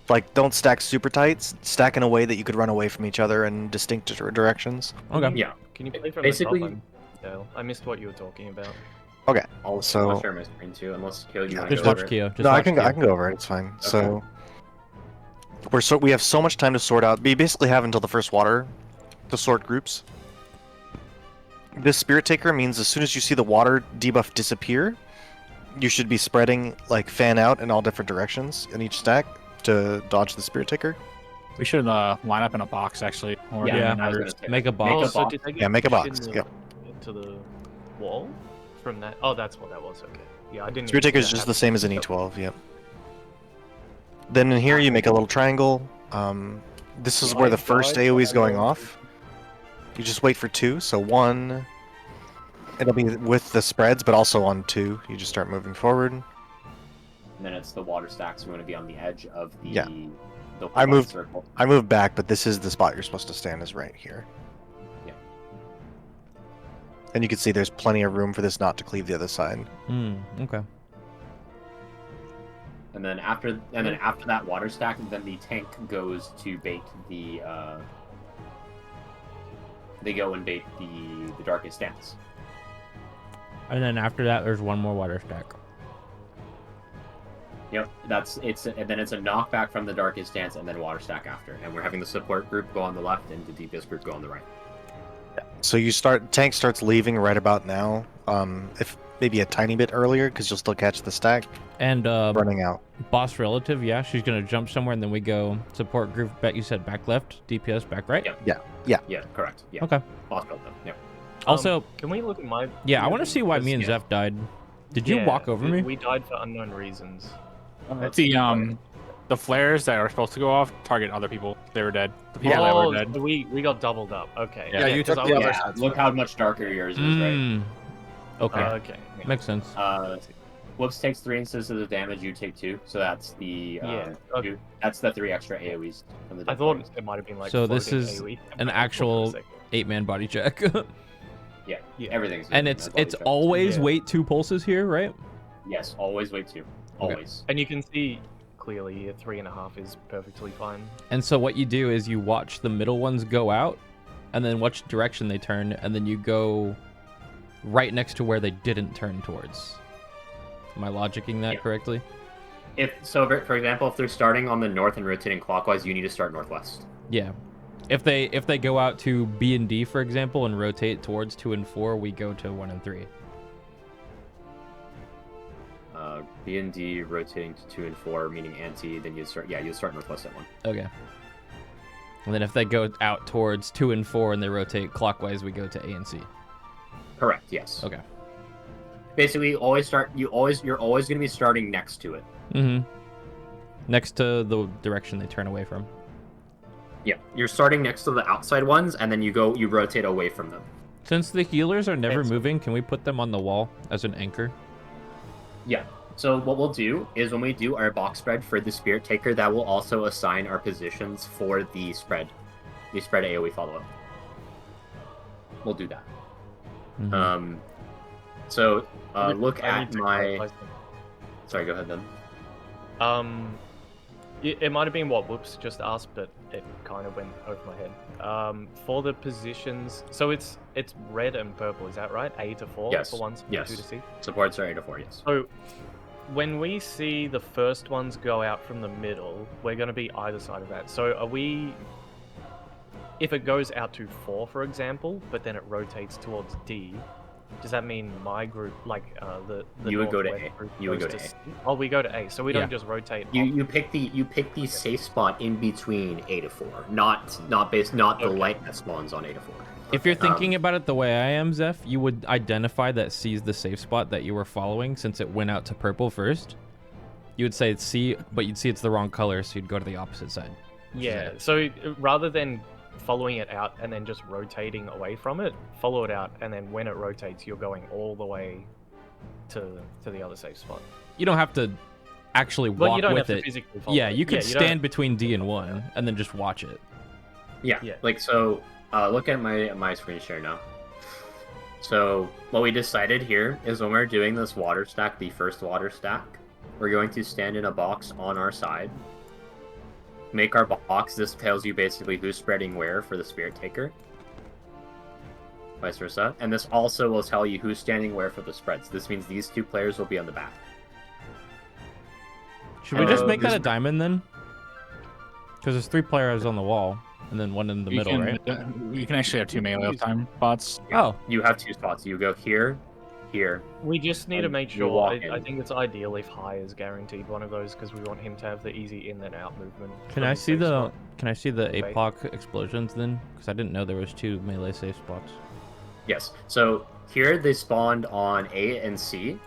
Like, don't stack super tight. Stack in a way that you could run away from each other in distinct directions. Okay. Yeah. Can you play from Basically- the top? Dale? I missed what you were talking about. Okay. I'll So share my screen too, unless Kyo, you want Just to go watch over it. Keo. Just no, I watch can Keo. I can go over it. It's fine. So we have so much time to sort out. We basically have until the first water to sort groups. This Spirit Taker means as soon as you see the water debuff disappear, you should be spreading like fan out in all different directions in each stack to dodge the Spirit Taker. We should line up in a box actually. Or Yeah. I was gonna say Make a that. box. So did they get Yeah, make a pushed box, in yep. Into the wall from that. Oh, that's what that was. Okay. Yeah, I didn't. Spirit even Taker see is that just the happen. same as an E12. Yep. Then in here you make a little triangle. This is where the first AoE is going off. You just wait for 2. So 1. It'll be with the spreads, but also on 2. You just start moving forward. And then it's the water stacks. We want to be on the edge of the. Yeah. The I white moved. circle. I moved back, but this is the spot you're supposed to stand. Is right here. Yeah. And you can see there's plenty of room for this not to cleave the other side. Okay. And then after that water stack, then the tank goes to bait the. They go and bait the Darkest Dance. And then after that, there's one more water stack. Yep, and then it's a knockback from the Darkest Dance and then water stack after. And we're having the support group go on the left and the DPS group go on the right. So tank starts leaving right about now. If maybe a tiny bit earlier, because you'll still catch the stack. And running out. Boss relative, yeah, she's gonna jump somewhere, and then we go support group. Bet you said back left, DPS back right. Yeah, correct. Yeah. Okay. Boss relative. Yeah. Also, can we look at my? yeah, I want to see why me and Because, Zeph died. Did you walk over me? We died for unknown reasons. The flares that are supposed to go off target other people. They were dead. The people that were dead. So we got doubled up. Okay. Yeah, you took the other side. Look how much darker yours is, right? Okay. Okay. Makes sense. Whoops takes 3 instances of damage. You take 2, so that's the okay. that's the 3 extra AoEs from the. I thought it might have been like. So this floating is AoE. an actual 8-man body check. Yeah, everything's. And it's always wait 2 pulses here, right? Yes, always wait 2. Always. And you can see clearly here 3.5 is perfectly fine. And so what you do is you watch the middle ones go out, and then which direction they turn, and then you go right next to where they didn't turn towards. Am I logicking that correctly? For example, if they're starting on the north and rotating clockwise, you need to start northwest. Yeah. If they go out to B and D, for example, and rotate towards 2 and 4, we go to 1 and 3. B and D rotating to 2 and 4, meaning anti, then you'll start northwest at 1. Okay. And then if they go out towards 2 and 4 and they rotate clockwise, we go to A and C. Correct. Yes. Okay. Basically, you're always going to be starting next to it. Mm-hmm. Next to the direction they turn away from. Yeah, you're starting next to the outside ones, and then you rotate away from them. Since the healers are never moving, can we put them on the wall as an anchor? Yeah. So what we'll do is when we do our box spread for the Spirit Taker, that will also assign our positions for the spread AoE follow-up. We'll do that. Mm-hmm. So look at my... Sorry, go ahead then. It might have been what Woops just asked, but it kind of went over my head. For the positions, so it's red and purple, is that right? A to 4 Yes. for 1, 2 to C? Supports are A to 4, yes. So when we see the first ones go out from the middle, we're going to be either side of that. So are we... If it goes out to 4, for example, but then it rotates towards D, does that mean my group, like the you would go to Northwest A. group You would go goes to A. C? Oh, we go to A, so we don't just rotate. You pick the safe spot in between A to 4, not the light that spawns on A to 4. If you're thinking about it the way I am, Zeph, you would identify that C is the safe spot that you were following since it went out to purple first. You would say it's C, but you'd see it's the wrong color, so you'd go to the opposite side. Yeah, so rather than following it out and then just rotating away from it, follow it out, and then when it rotates, you're going all the way to the other safe spot. You don't have to actually walk you don't with have to it. physically follow Yeah, it. you can Yeah, you don't- stand between D and 1 and then just watch it. Yeah. Like, so, look at my screen share now. So, what we decided here is when we're doing this water stack, the first water stack, we're going to stand in a box on our side. Make our box. This tells you basically who's spreading where for the Spirit Taker. Vice versa. And this also will tell you who's standing where for the spreads. This means these 2 players will be on the back. Should we just make that a diamond then? Because there's 3 players on the wall, and then 1 in the middle, right? You can actually have 2 melee time spots. Oh. You have 2 spots. You go here, here. We just need to and make you sure. walk I in. think it's ideal if High is guaranteed one of those because we want him to have the easy in and out movement. Can I see the APOC explosions then? Because I didn't know there was 2 melee safe spots. Yes. So here they spawned on A and C.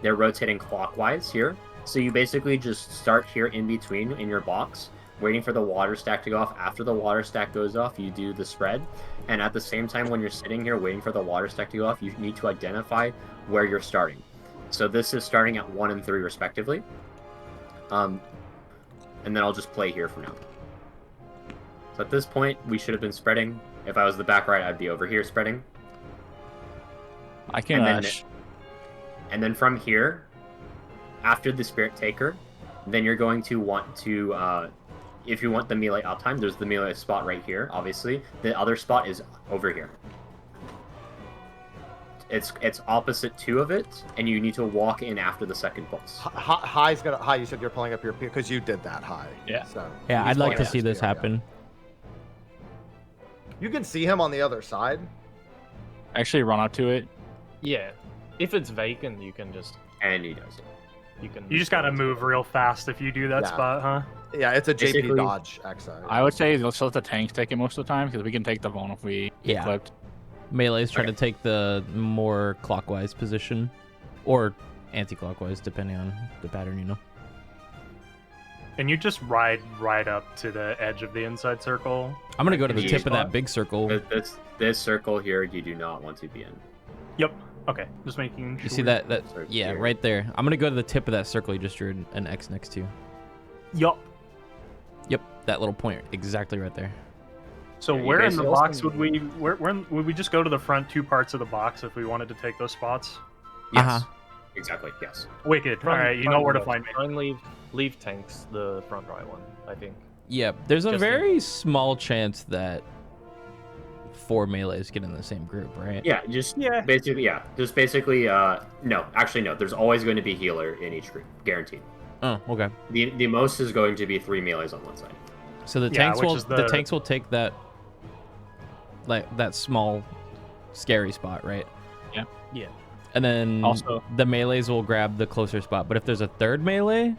They're rotating clockwise here. So you basically just start here in between in your box, waiting for the water stack to go off. After the water stack goes off, you do the spread. And at the same time, when you're sitting here waiting for the water stack to go off, you need to identify where you're starting. So this is starting at 1 and 3 respectively. And then I'll just play here for now. So at this point, we should have been spreading. If I was the back right, I'd be over here spreading. I can and then from here, after the Spirit Taker, then you're going to want to, if you want the melee out time, there's the melee spot right here, obviously. The other spot is over here. It's opposite 2 of it, and you need to walk in after the second pulse. High's gonna. High, you said you're pulling up your because you did that, High. Yeah. So Yeah, he's I'd like pulling to up see this spear, yeah. happen. You can see him on the other side. actually run up to it. Yeah, if it's vacant, you can just. And he does it. You just gotta move real fast if you do that spot, huh? Yeah, it's a JP Basically, dodge XI. I would say let's let the tanks take it most of the time because we can take the vuln if we get flipped. Melee's trying to take the more clockwise position, or anti-clockwise, depending on the pattern, you know. And you just ride right up to the edge of the inside circle. I'm gonna go to the tip of that big circle. This circle here, you do not want to be in. Yep. Okay. Just making sure. You see that? Yeah, right there. I'm gonna go to the tip of that circle you just drew an X next to. Yup. Yep, that little point, exactly right there. So Yeah, you where in the basically- box would we? Would we just go to the front 2 parts of the box if we wanted to take those spots? Yes. Exactly. Yes. Wicked. All right, you know where to find me. Try and leave tanks the front right one, I think. Yeah, there's a Just very small chance that 4 melees get in the same group, right? Yeah. Just basically. No, actually, no. There's always going to be healer in each group, guaranteed. Oh, okay. The most is going to be 3 melees on one side. So the Yeah, tanks which will is the tanks will take that that small scary spot, right? Yeah. Yeah. And then Also- the melees will grab the closer spot. But if there's a third melee,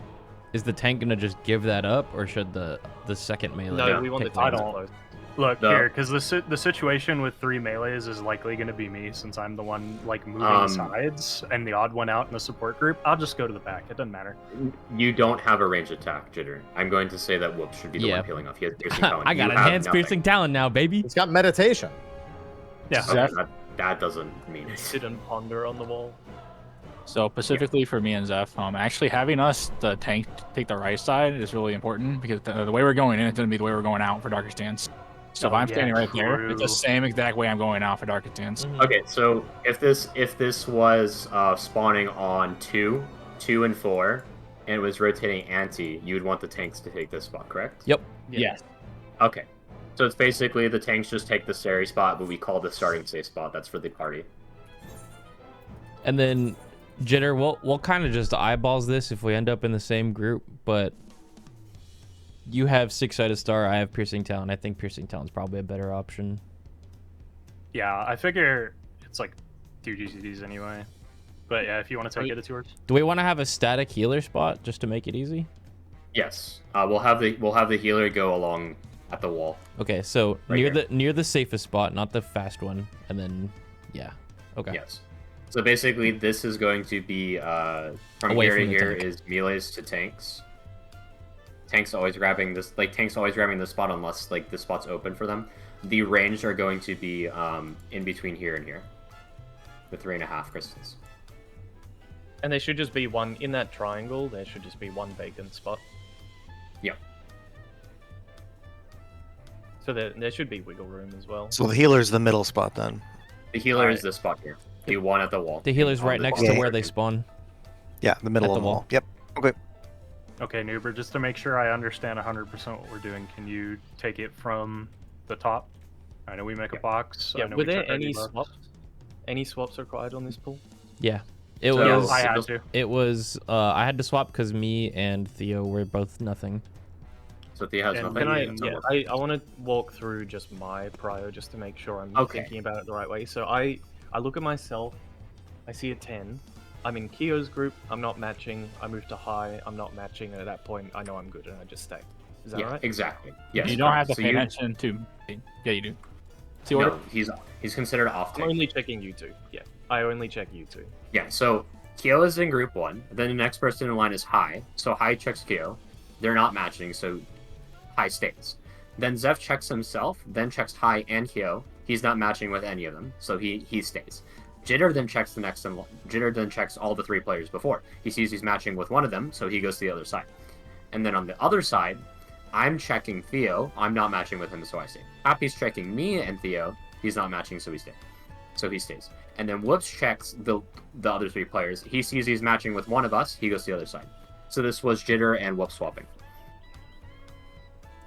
is the tank gonna just give that up, or should the second melee? No, we want the take that? tanks close. Look No. here, because the situation with 3 melees is likely going to be me, since I'm the one like moving sides and the odd one out in the support group. I'll just go to the back. It doesn't matter. You don't have a ranged attack, Jitter. I'm going to say that Whoops should be the Yeah. one peeling off. He has piercing talent. I got You have enhanced nothing. piercing talent now, baby. He's got meditation. Yeah. Okay, that doesn't mean it. Sit and ponder on the wall. So specifically for me and Zeph, actually having us the tank take the right side is really important because the way we're going in is going to be the way we're going out for Darkest Dance. So if Oh, I'm yeah, standing right there, it's the true. same exact way I'm going out for Darkest Dance. Okay, so if this was spawning on 2 and 4, and it was rotating anti, you would want the tanks to take this spot, correct? Yep. Yes. Okay. So it's basically the tanks just take the Sari spot, but we call the starting safe spot. That's for the party. And then Jitter, we'll kind of just eyeballs this if we end up in the same group, but you have 6-sided star, I have piercing talent. I think piercing talent's probably a better option. Yeah, I figure it's like 2 GCDs anyway. But yeah, if you want to take it, it's yours. Do we want to have a static healer spot just to make it easy? Yes. We'll have the healer go along at the wall. Okay, so Right near the safest spot, not the fast one, and then yeah. Okay. Yes. So basically, this is going to be from Away here from to the here tank. is melees to tanks. Tanks always grabbing this, tanks always grabbing the spot unless the spot's open for them. The ranged are going to be in between here and here, the 3.5 crystals. And there should just be one in that triangle. There should just be one vacant spot. Yep. So there should be wiggle room as well. So the healer's the middle spot then. The healer is this spot here. The one at the wall. The healer's On right the next wall. to where they spawn. Yeah, the middle At of the the wall. wall. Yep. Okay. Okay, Nuber, just to make sure I understand 100% what we're doing, can you take it from the top? I know we make a box. I Yeah, know were we there check our any debuffs. swaps? Any swaps required on this pool? Yeah. It So- was I had to. It was I had to swap because me and Theo were both nothing. So Theo has And nothing. can I want to walk through just my prio just to make sure I'm Okay. thinking about it the right way. So I look at myself, I see a 10. I'm in Kyo's group, I'm not matching. I move to high, I'm not matching, and at that point I know I'm good and I just stay. Is that Yeah, right? exactly. Yes. You don't have to so pay you, attention to. Yeah, you do. See what? No, he's considered off I'm tank. only checking you two. Yeah, I only check you two. Yeah, so Kyo is in group 1. Then the next person in line is High. So High checks Kyo. They're not matching, so High stays. Then Zeph checks himself, then checks High and Kyo. He's not matching with any of them, so he stays. Jitter then checks the next in. Jitter then checks all the 3 players before. He sees he's matching with one of them, so he goes to the other side. And then on the other side, I'm checking Theo. I'm not matching with him, so I stay. Happy's checking me and Theo. He's not matching, so he stays. And then Whoops checks the other 3 players. He sees he's matching with one of us. He goes to the other side. So this was Jitter and Whoops swapping.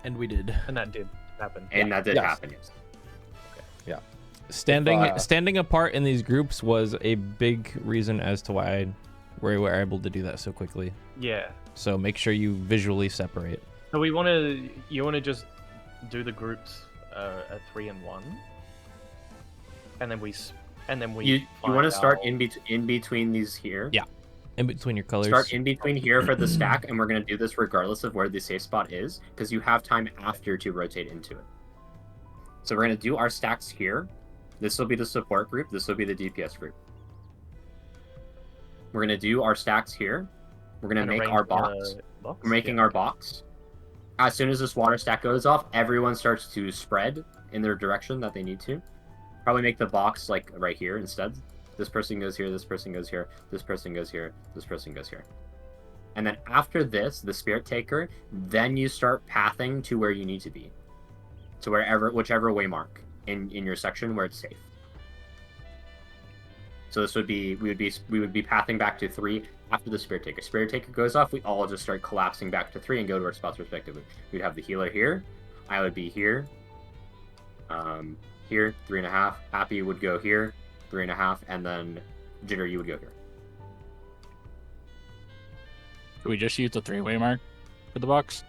And we did. And that did happen. And that did Yes. happen, yes. Yeah. Standing apart in these groups was a big reason as to why we were able to do that so quickly. Yeah. So make sure you visually separate. So you want to just do the groups at 3 and 1, and then we You want to find start out- in between these here. Yeah. In between your colors. Start in between here for the stack, and we're going to do this regardless of where the safe spot is, because you have time after to rotate into it. So we're going to do our stacks here. This will be the support group. This will be the DPS group. We're going to do our stacks here. We're going to and make arrange our the box. box? We're making Yeah, our okay. box. As soon as this water stack goes off, everyone starts to spread in their direction that they need to. Probably make the box like right here instead. This person goes here, this person goes here, this person goes here, this person goes here. And then after this, the spirit taker, then you start pathing to where you need to be. So whichever waymark in your section where it's safe. So this would be we would be pathing back to 3 after the Spirit Taker. Spirit Taker goes off, we all just start collapsing back to 3 and go to our spots respectively. We'd have the healer here. I would be here. Here, 3.5. Happy would go here, 3.5, and then Jitter, you would go here. Do we just use the 3-way mark for the box?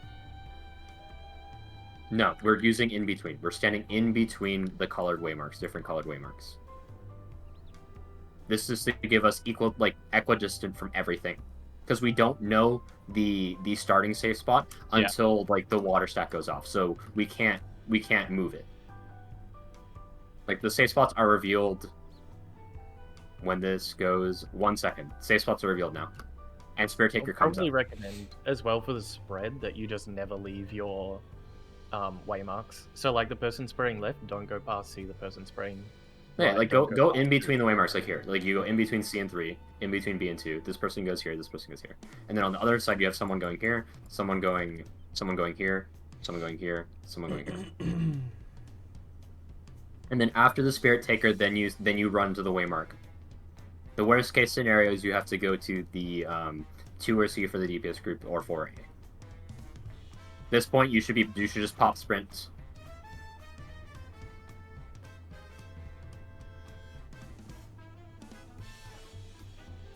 No, we're using in between. We're standing in between the colored waymarks, different colored waymarks. This is to give us equidistant from everything, because we don't know the starting safe spot until like the water stack goes off, so we can't move it. Like the safe spots are revealed when this goes 1 second. Safe spots are revealed now, and Spirit Taker comes up. I recommend as well for the spread that you just never leave your waymarks. So like the person spraying left, don't go past C. The person spraying yeah, like go in between the waymarks, like here. Like you go in between C and 3, in between B and 2. This person goes here, this person goes here. And then on the other side you have someone going here, someone going here, someone going here, someone going here. And then after the Spirit Taker, then you run to the waymark. The worst case scenario is you have to go to the 2 or C for the DPS group or 4A. At this point you should just pop sprint.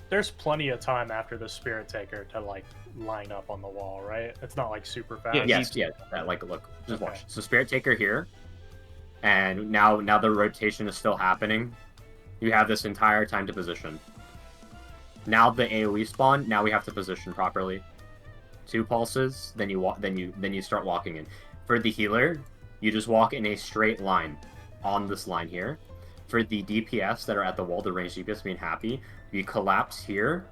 There's plenty of time after the Spirit Taker to like line up on the wall, right? It's not like super fast. Yeah. Look, just watch. So Spirit Taker here, and now the rotation is still happening. You have this entire time to position. Now the AOE spawn. Now we have to position properly. 2 pulses, then you walk. Then you start walking in. For the healer, you just walk in a straight line on this line here. For the DPS that are at the wall, the ranged DPS being happy, you collapse here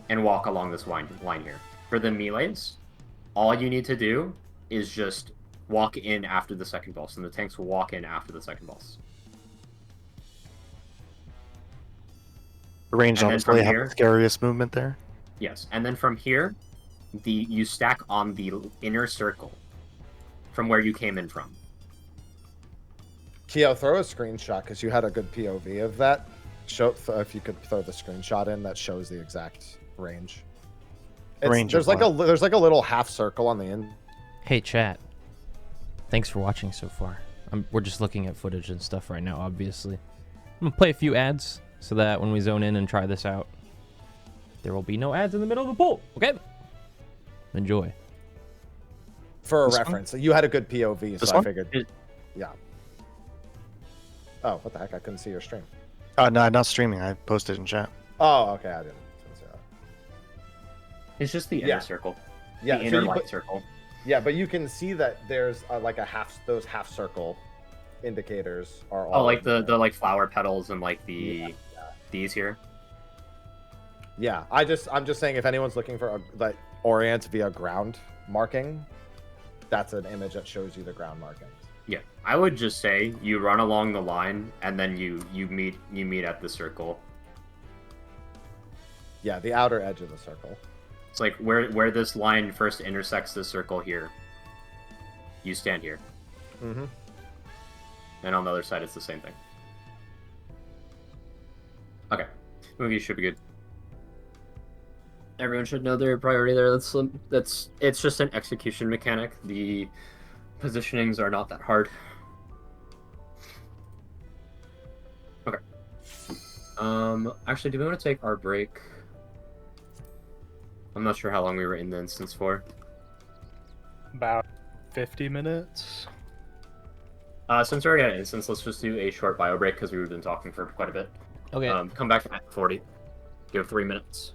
and walk along this line here. For the melees, all you need to do is just walk in after the second boss, and the tanks will walk in after the second boss. The range honestly have the scariest movement there. Yes, and then from here, you stack on the inner circle from where you came in from. Keo, throw a screenshot because you had a good POV of that. Show if you could throw the screenshot in that shows the exact range. There's like a little half circle on the end. Hey chat, thanks for watching so far. We're just looking at footage and stuff right now. Obviously, I'm gonna play a few ads so that when we zone in and try this out, there will be no ads in the middle of the pool. Okay, enjoy. For a reference, you had a good POV, so I figured. Yeah. Oh, what the heck? I couldn't see your stream. No, not streaming. I posted in chat. Oh, okay. I didn't see that. It's just the inner circle. Yeah, the inner light circle. Yeah, but you can see that there's like those half circle indicators are all. Oh, like the like flower petals and like these here. Yeah, I'm just saying if anyone's looking for that orient via ground marking, that's an image that shows you the ground markings. Yeah, I would just say you run along the line and then you meet at the circle. Yeah, the outer edge of the circle. It's like where this line first intersects the circle here. You stand here. Mm-hmm. And on the other side, it's the same thing. Okay, movie should be good. Everyone should know their priority there. It's just an execution mechanic. The positionings are not that hard. Okay. Actually, do we want to take our break? I'm not sure how long we were in the instance for. About 50 minutes. Since we're already at instance, let's just do a short bio break because we've been talking for quite a bit. Okay. Come back at 40. Give 3 minutes.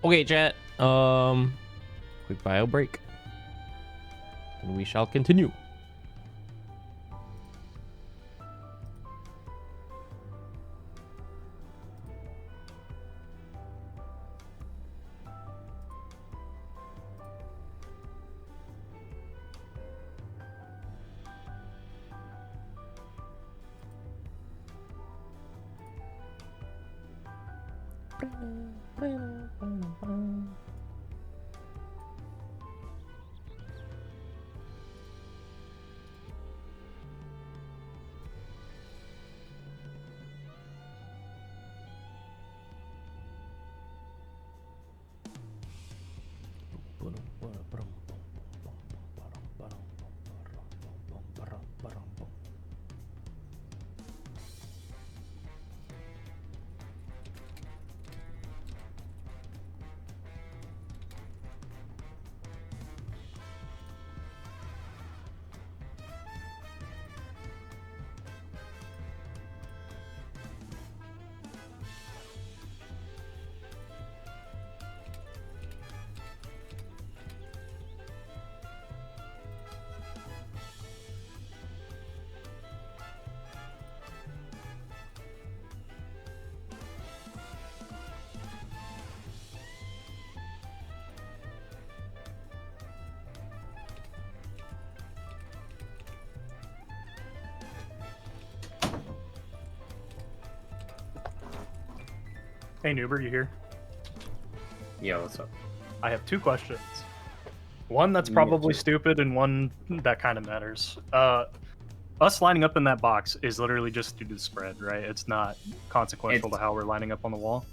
Okay, chat. Quick bio break. And we shall continue. Hey, Noober, you here? Yeah, what's up? I have 2 questions. One that's probably stupid, and one that kind of matters. Us lining up in that box is literally just due to the spread, right? It's not consequential to how we're lining up on the wall.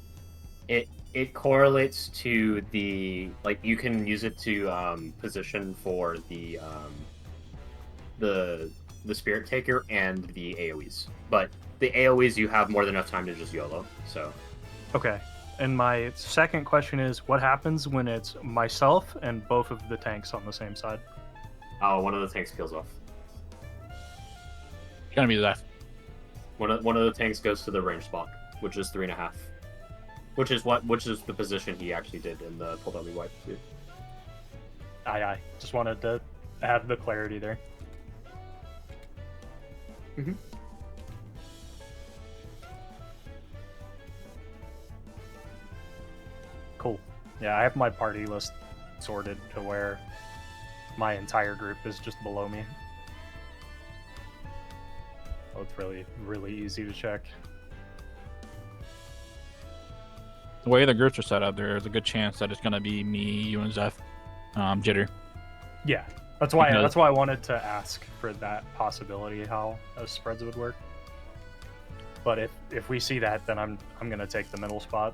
It correlates to the, like, you can use it to position for the spirit taker and the AoEs, but the AoEs you have more than enough time to just YOLO. So Okay. And my second question is, what happens when it's myself and both of the tanks on the same side? Oh, one of the tanks peels off. It's gonna be left. One of the tanks goes to the range spot, which is 3.5. Which is the position he actually did in the pull dummy wipe too. Aye. Just wanted to have the clarity there. Mm-hmm. Cool. Yeah, I have my party list sorted to where my entire group is just below me. Oh, it's really, really easy to check. The way the groups are set up, there's a good chance that it's gonna be me, you, and Zeph. Jitter. Yeah, that's why I wanted to ask for that possibility, how spreads would work. But if we see that, then I'm gonna take the middle spot.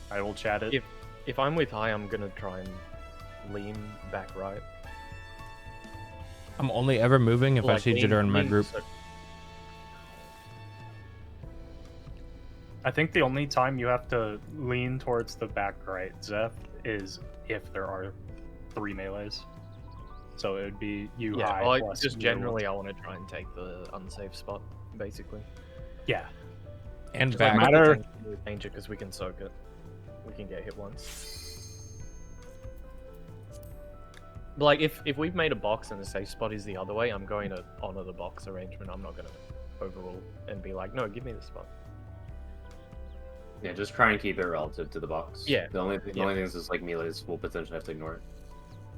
I will chat it. If I'm with High, I'm gonna try and lean back right. I'm only ever moving if I see Jitter in my group. I think the only time you have to lean towards the back right, Zeph, is if there are 3 melees. So it would be you, High, plus just you. generally I want to try and take the unsafe spot, basically. Yeah. And just back. like Matter. Danger because we can soak it. We can get hit once. But like if we've made a box and the safe spot is the other way, I'm going to honor the box arrangement. I'm not going to overrule and be like, no, give me the spot. Yeah, just try and keep it relative to the box. Yeah. The only things is like melees will potentially have to ignore it.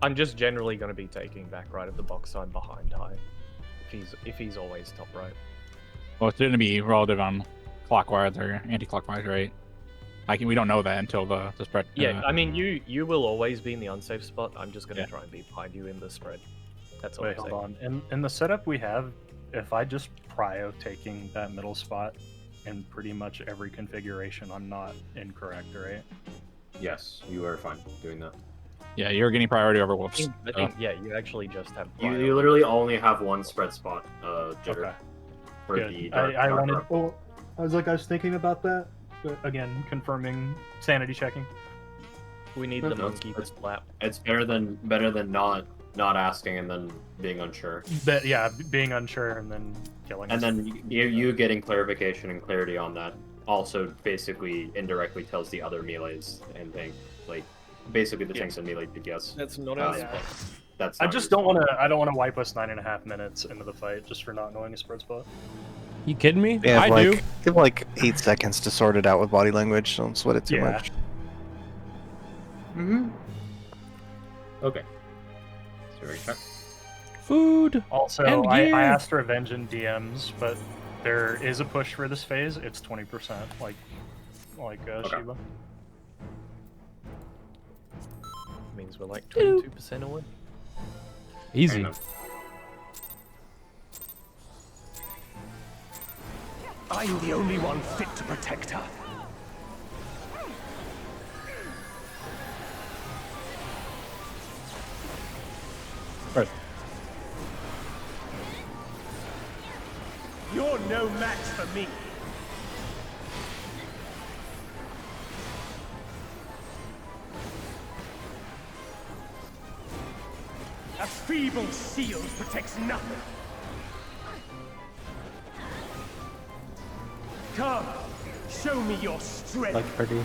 I'm just generally going to be taking back right of the box side behind High. If he's always top right. Well, it's gonna be relative on clockwise or anti-clockwise, right? We don't know that until the spread. Yeah, I mean, you will always be in the unsafe spot. I'm just going to try and be behind you in the spread. That's all. Wait, hold on. In the setup we have, if I just prio taking that middle spot in pretty much every configuration, I'm not incorrect, right? Yes, you are fine doing that. Yeah, you're getting priority over Woops. I think yeah, you actually just have. You literally only have one spread spot, Jitter. Okay. For Good. the I was thinking about that. But again, confirming, sanity checking. We need the monkey to slap. It's better than not asking and then being unsure. But yeah, being unsure and then killing. And then you getting clarification and clarity on that also basically indirectly tells the other melees and thing, like basically the tanks and melee DPS. That's not our spot. That's. I just don't want to. I don't want to wipe us 9.5 minutes into the fight just for not knowing a spread spot. You kidding me? Yeah, I do. Give like 8 seconds to sort it out with body language. Don't sweat it too much. Mm-hmm. Okay. So check. Food. Also, and I gear. asked Revenge in DMs, but there is a push for this phase. It's 20%, like like Okay. Shiba. Means we're like 22% away. Easy. I'm the only one fit to protect her. Right. You're no match for me. A feeble shield protects nothing. Come, show me your strength. Like pretty.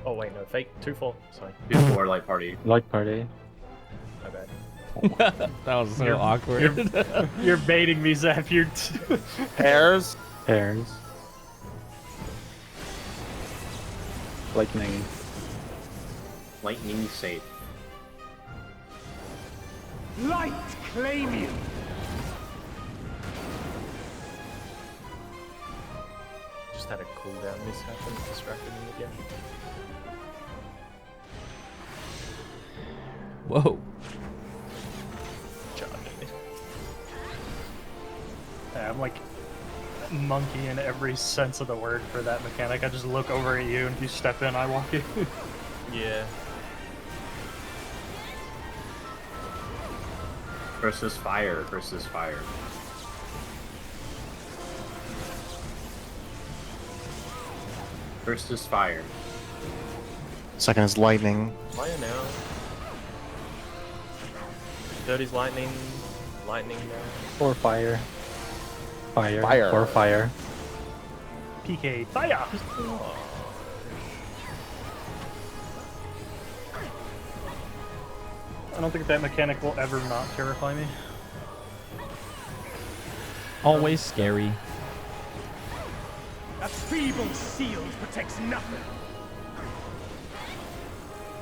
Oh wait, no, fake 2-4. Sorry. 2-4 light party. Like party. My bad. That was so You're- awkward. You're baiting me, Zap. You're Pairs. Pairs. Lightning. Lightning safe. Light claim you. Just had a cooldown mishap and it distracted me again. Whoa. Charging it. Yeah, I'm like monkey in every sense of the word for that mechanic. I just look over at you and if you step in, I walk in. Yeah. Versus fire. Versus fire. First is fire. Second is lightning. Fire now. Third is lightning. Lightning now. Or fire. Fire. Fire. Or fire. PK fire! Oh. I don't think that mechanic will ever not terrify me. Always scary. A feeble shield protects nothing.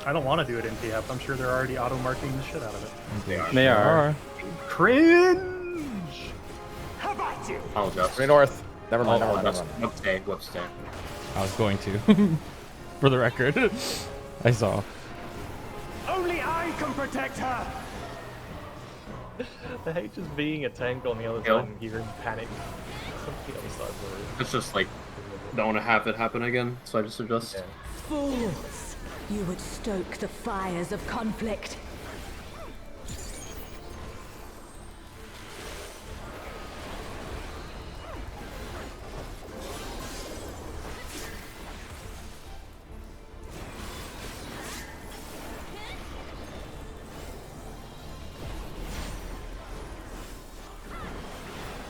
I don't want to do it in PF. I'm sure they're already auto-marking the shit out of it. They are. Cringe! How about you? I'll adjust. Three north. Never mind. I'll Never mind. adjust. Never mind. Whoop stay. Whoop stay. I was going to. For the record. I saw. Only I can protect her. I hate just being a tank on the other Kill. side and hearing panic. On the other side of the room. It's just like, don't want to have it happen again, so I just adjust. Yeah. Fools! You would stoke the fires of conflict.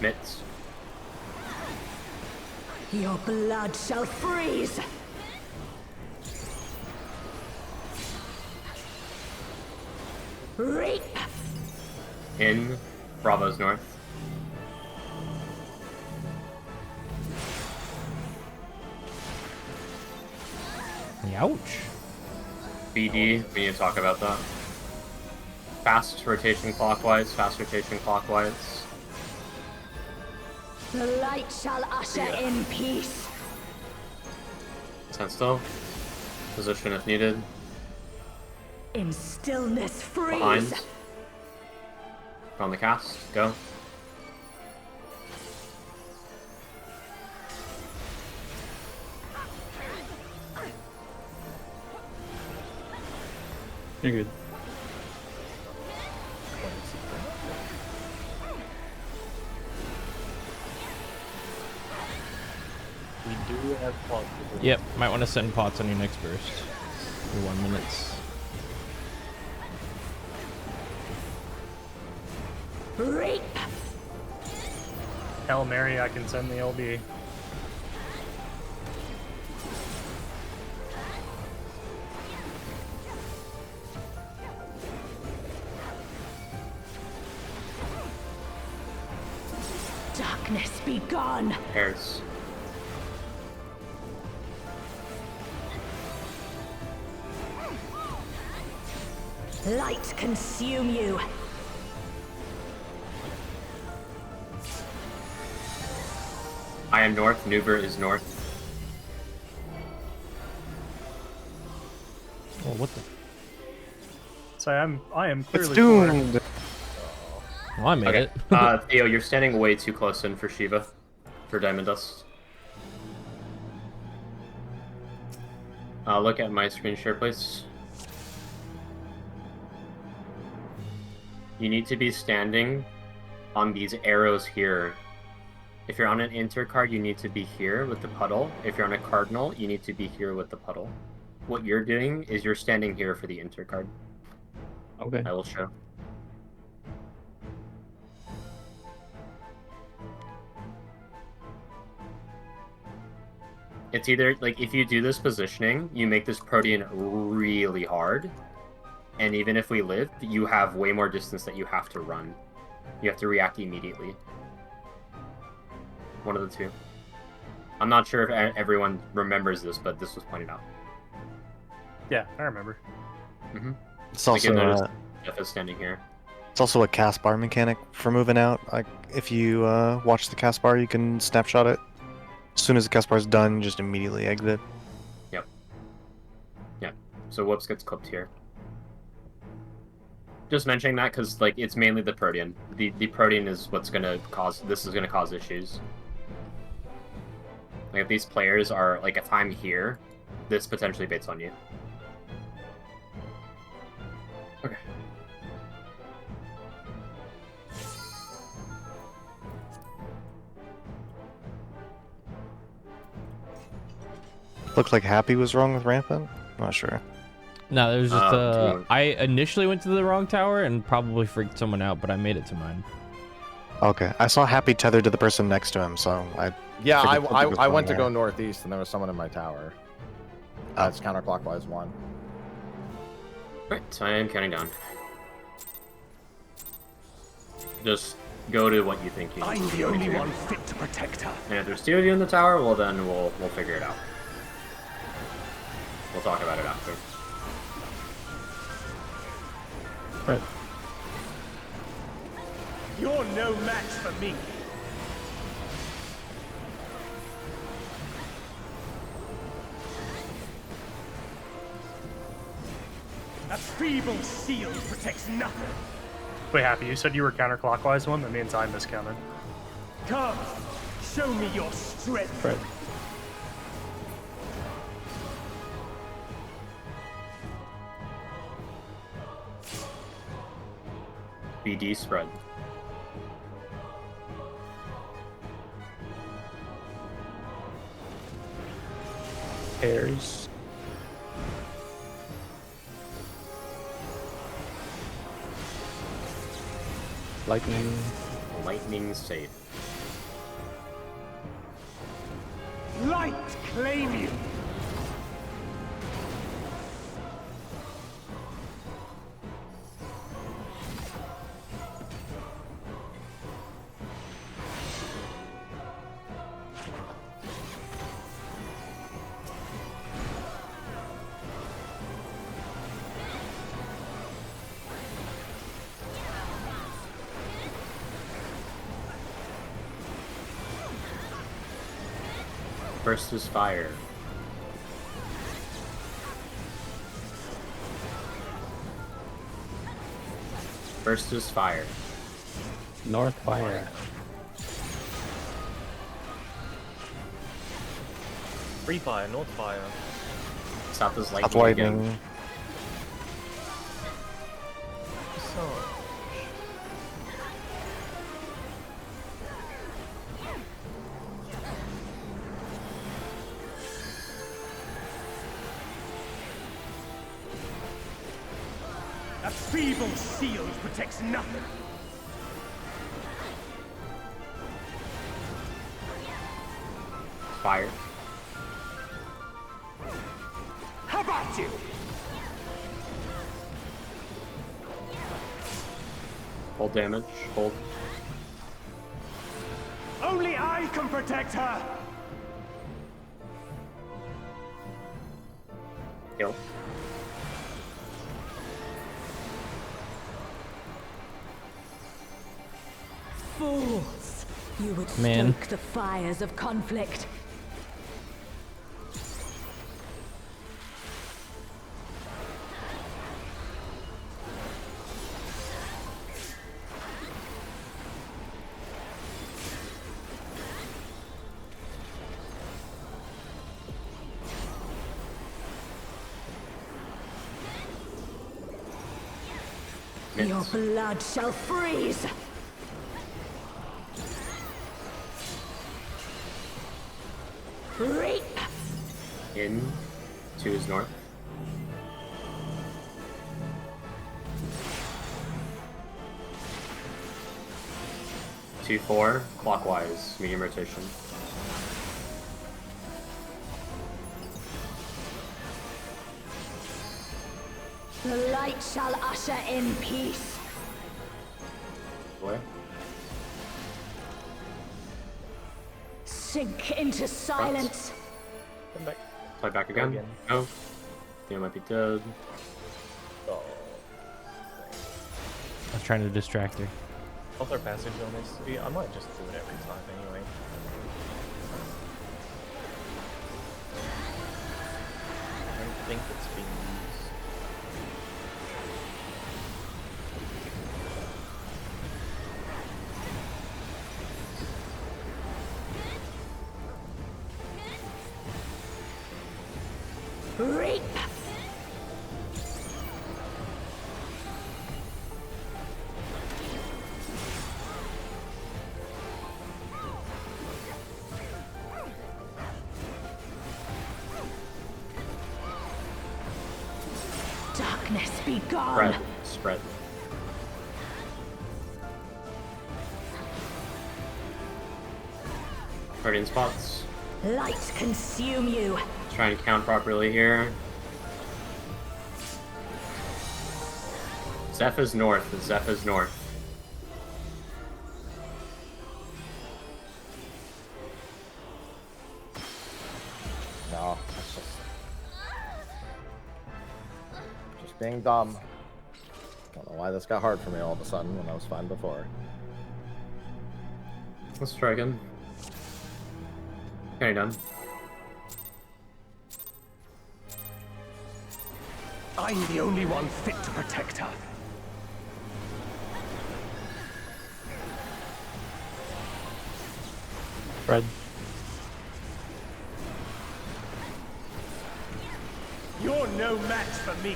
Mitts. Your blood shall freeze! Reap! In Bravo's north. Ouch. BD, we need to talk about that. Fast rotation clockwise, fast rotation clockwise. The light shall usher in peace. Stand still. Position if needed. In stillness freeze. Behind. On the cast, go. You're good. We do have pots. Yep, might want to send pots on your next burst. For 1 minute. Reap! Hail Mary, I can send the LB. Darkness be gone! Pairs. Light consume you. I am north. Nuber is north. Oh, what the? So I am clearly It's doomed. Well, I made it. Theo, you're standing way too close in for Shiva, for Diamond Dust. Look at my screen share, please. You need to be standing on these arrows here. If you're on an inter card, you need to be here with the puddle. If you're on a cardinal, you need to be here with the puddle. What you're doing is you're standing here for the inter card. Okay. I will show. It's either, like, if you do this positioning, you make this Protean really hard. And even if we live, you have way more distance that you have to run. You have to react immediately. One of the two. I'm not sure if everyone remembers this, but this was pointed out. Yeah, I remember. Mm-hmm. It's also Jeff is standing here. it's also a cast bar mechanic for moving out. Like if you watch the cast bar, you can snapshot it. As soon as the cast bar is done, just immediately exit. Yep. Yeah. So Whoops gets clipped here. Just mentioning that because like it's mainly the Protean. The Protean is what's gonna cause this is gonna cause issues. Like if these players are like if I'm here, this potentially baits on you. Okay. Looked like Happy was wrong with Rampant. Not sure. No, there was just I initially went to the wrong tower and probably freaked someone out, but I made it to mine. Okay, I saw Happy tethered to the person next to him, so I. Yeah, figured something was I wrong went to there. go northeast, and there was someone in my tower. That's counterclockwise one. Right, so I am counting down. Just go to what you think you need I'm to the go only to. one fit to protect her. And if there's two of you in the tower, well then we'll figure it out. We'll talk about it after. Right. You're no match for me. A feeble shield protects nothing. Wait, Happy, you said you were counterclockwise one? That means I miscounted. Come, show me your strength. Right. BD spread. Pairs. Lightning. Lightning safe. Light claim you. First is fire. First is fire. North fire. Free fire, north fire. South is lightning. That's lightning. Again. So, A feeble shield protects nothing. Fire. How about you? Hold damage. Hold. Only I can protect her. Kill. Fools! You would Man. stoke the fires of conflict. Your blood shall freeze! Reap! In to his north. Two, 4, clockwise, medium rotation. The light shall usher in peace. Where? Sink into silence. Come back. Play back again. No. Think I might be dead. Oh. I was trying to distract her. I'll throw passage on this. Yeah, I might just do it every time anyway. I don't think it's been used. Reap! Darkness be gone. Spread. Guardian spots. Light consume you. Try and count properly here. Zeph is north. Zeph is north. No, that's just being dumb. Don't know why this got hard for me all of a sudden when I was fine before. Let's try again. Okay, done. I'm the only one fit to protect her. Fred. You're no match for me.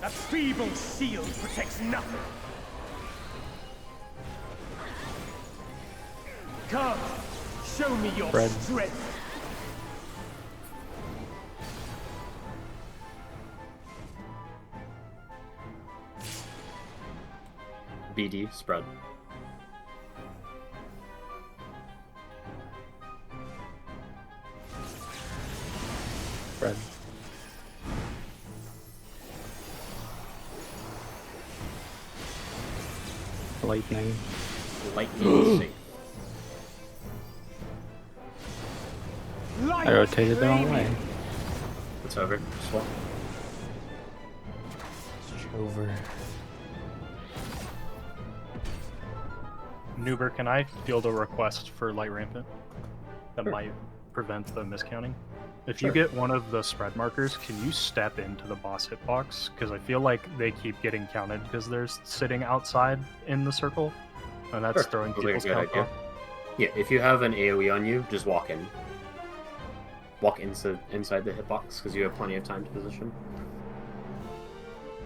That feeble shield protects nothing. Come, show me your Fred. strength. BD, spread. Fred. Lightning. Lightning safe. I rotated the wrong way. It's over. Swap. It's over. Nuber, can I field a request for Light Rampant? That might prevent the miscounting. If you get one of the spread markers, can you step into the boss hitbox? Because I feel like they keep getting counted because they're sitting outside in the circle, and that's throwing people's count off. Yeah, if you have an AoE on you, just walk in. Walk inside the hitbox because you have plenty of time to position.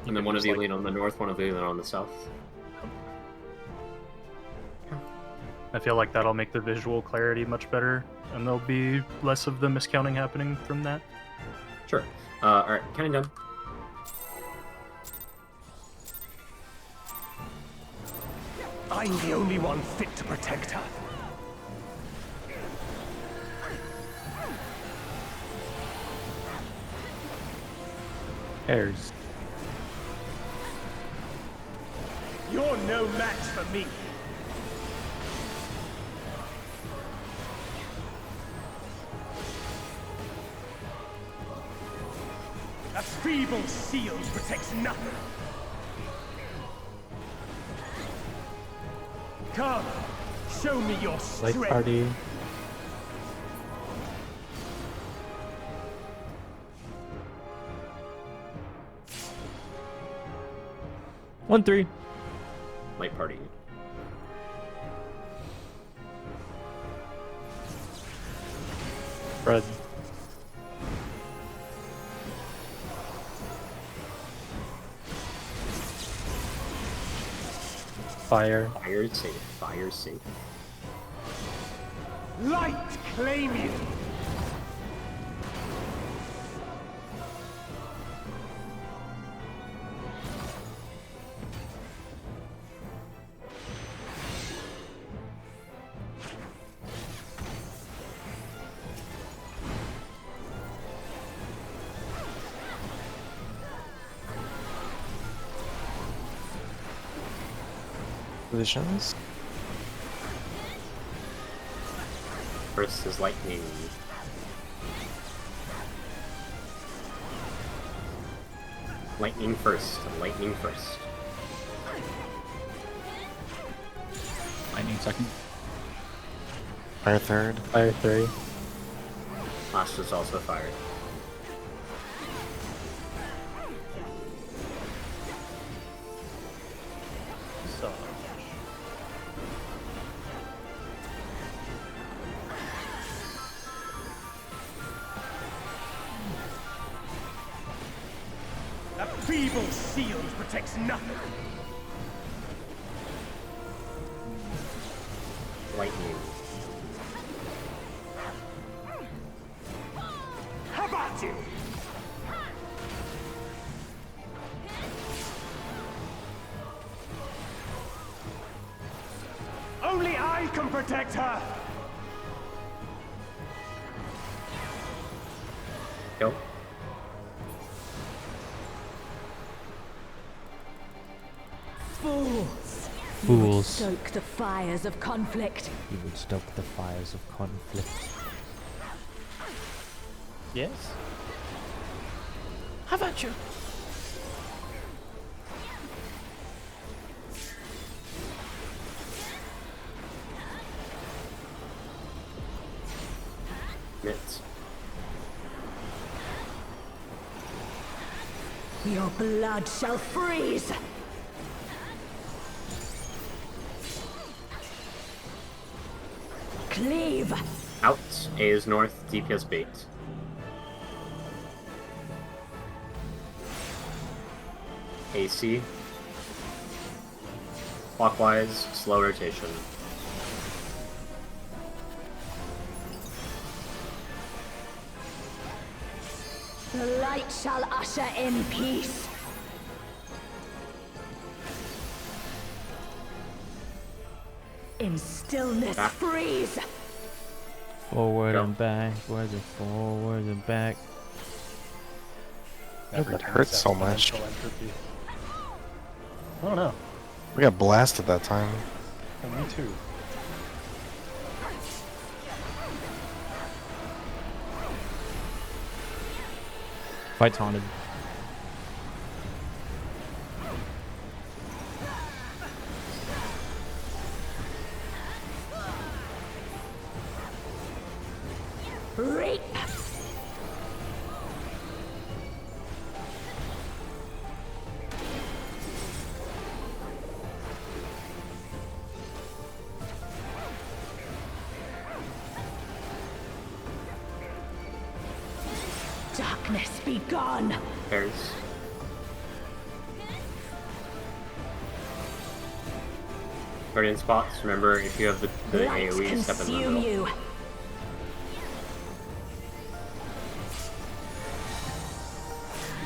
And then one of you lean on the north, one of you lean on the south. I feel like that'll make the visual clarity much better, and there'll be less of the miscounting happening from that. Sure. Alright, counting down. I'm the only one fit to protect her. Hairs. You're no match for me. A feeble shield protects nothing. Come, show me your Light strength. party. One, 3. Light party. Red. Fire. Fire safe. Fire safe. Light claim you. Positions. First is lightning. Lightning first. Lightning first. Lightning second. Fire third. Fire 3. Last is also fired. So, A feeble shield protects nothing. Lightning. How about you? Only I can protect her. Kill. Fools! You Fools. would stoke the fires of conflict. You would stoke the fires of conflict. yes. How about you? Mitts. Your blood shall freeze! Cleave! Out. A is north. DPS bait. AC. Clockwise. Slow rotation. The light shall usher in peace. In stillness, Back. freeze! Forward Go. and back, forward and back. That hurts so much. I don't know. We got blasted that time. Oh, me too. Fight's haunted. Reap! Darkness be gone! Pairs. Guardian spots. Remember, if you have the Light AoE, step in the consume middle. you!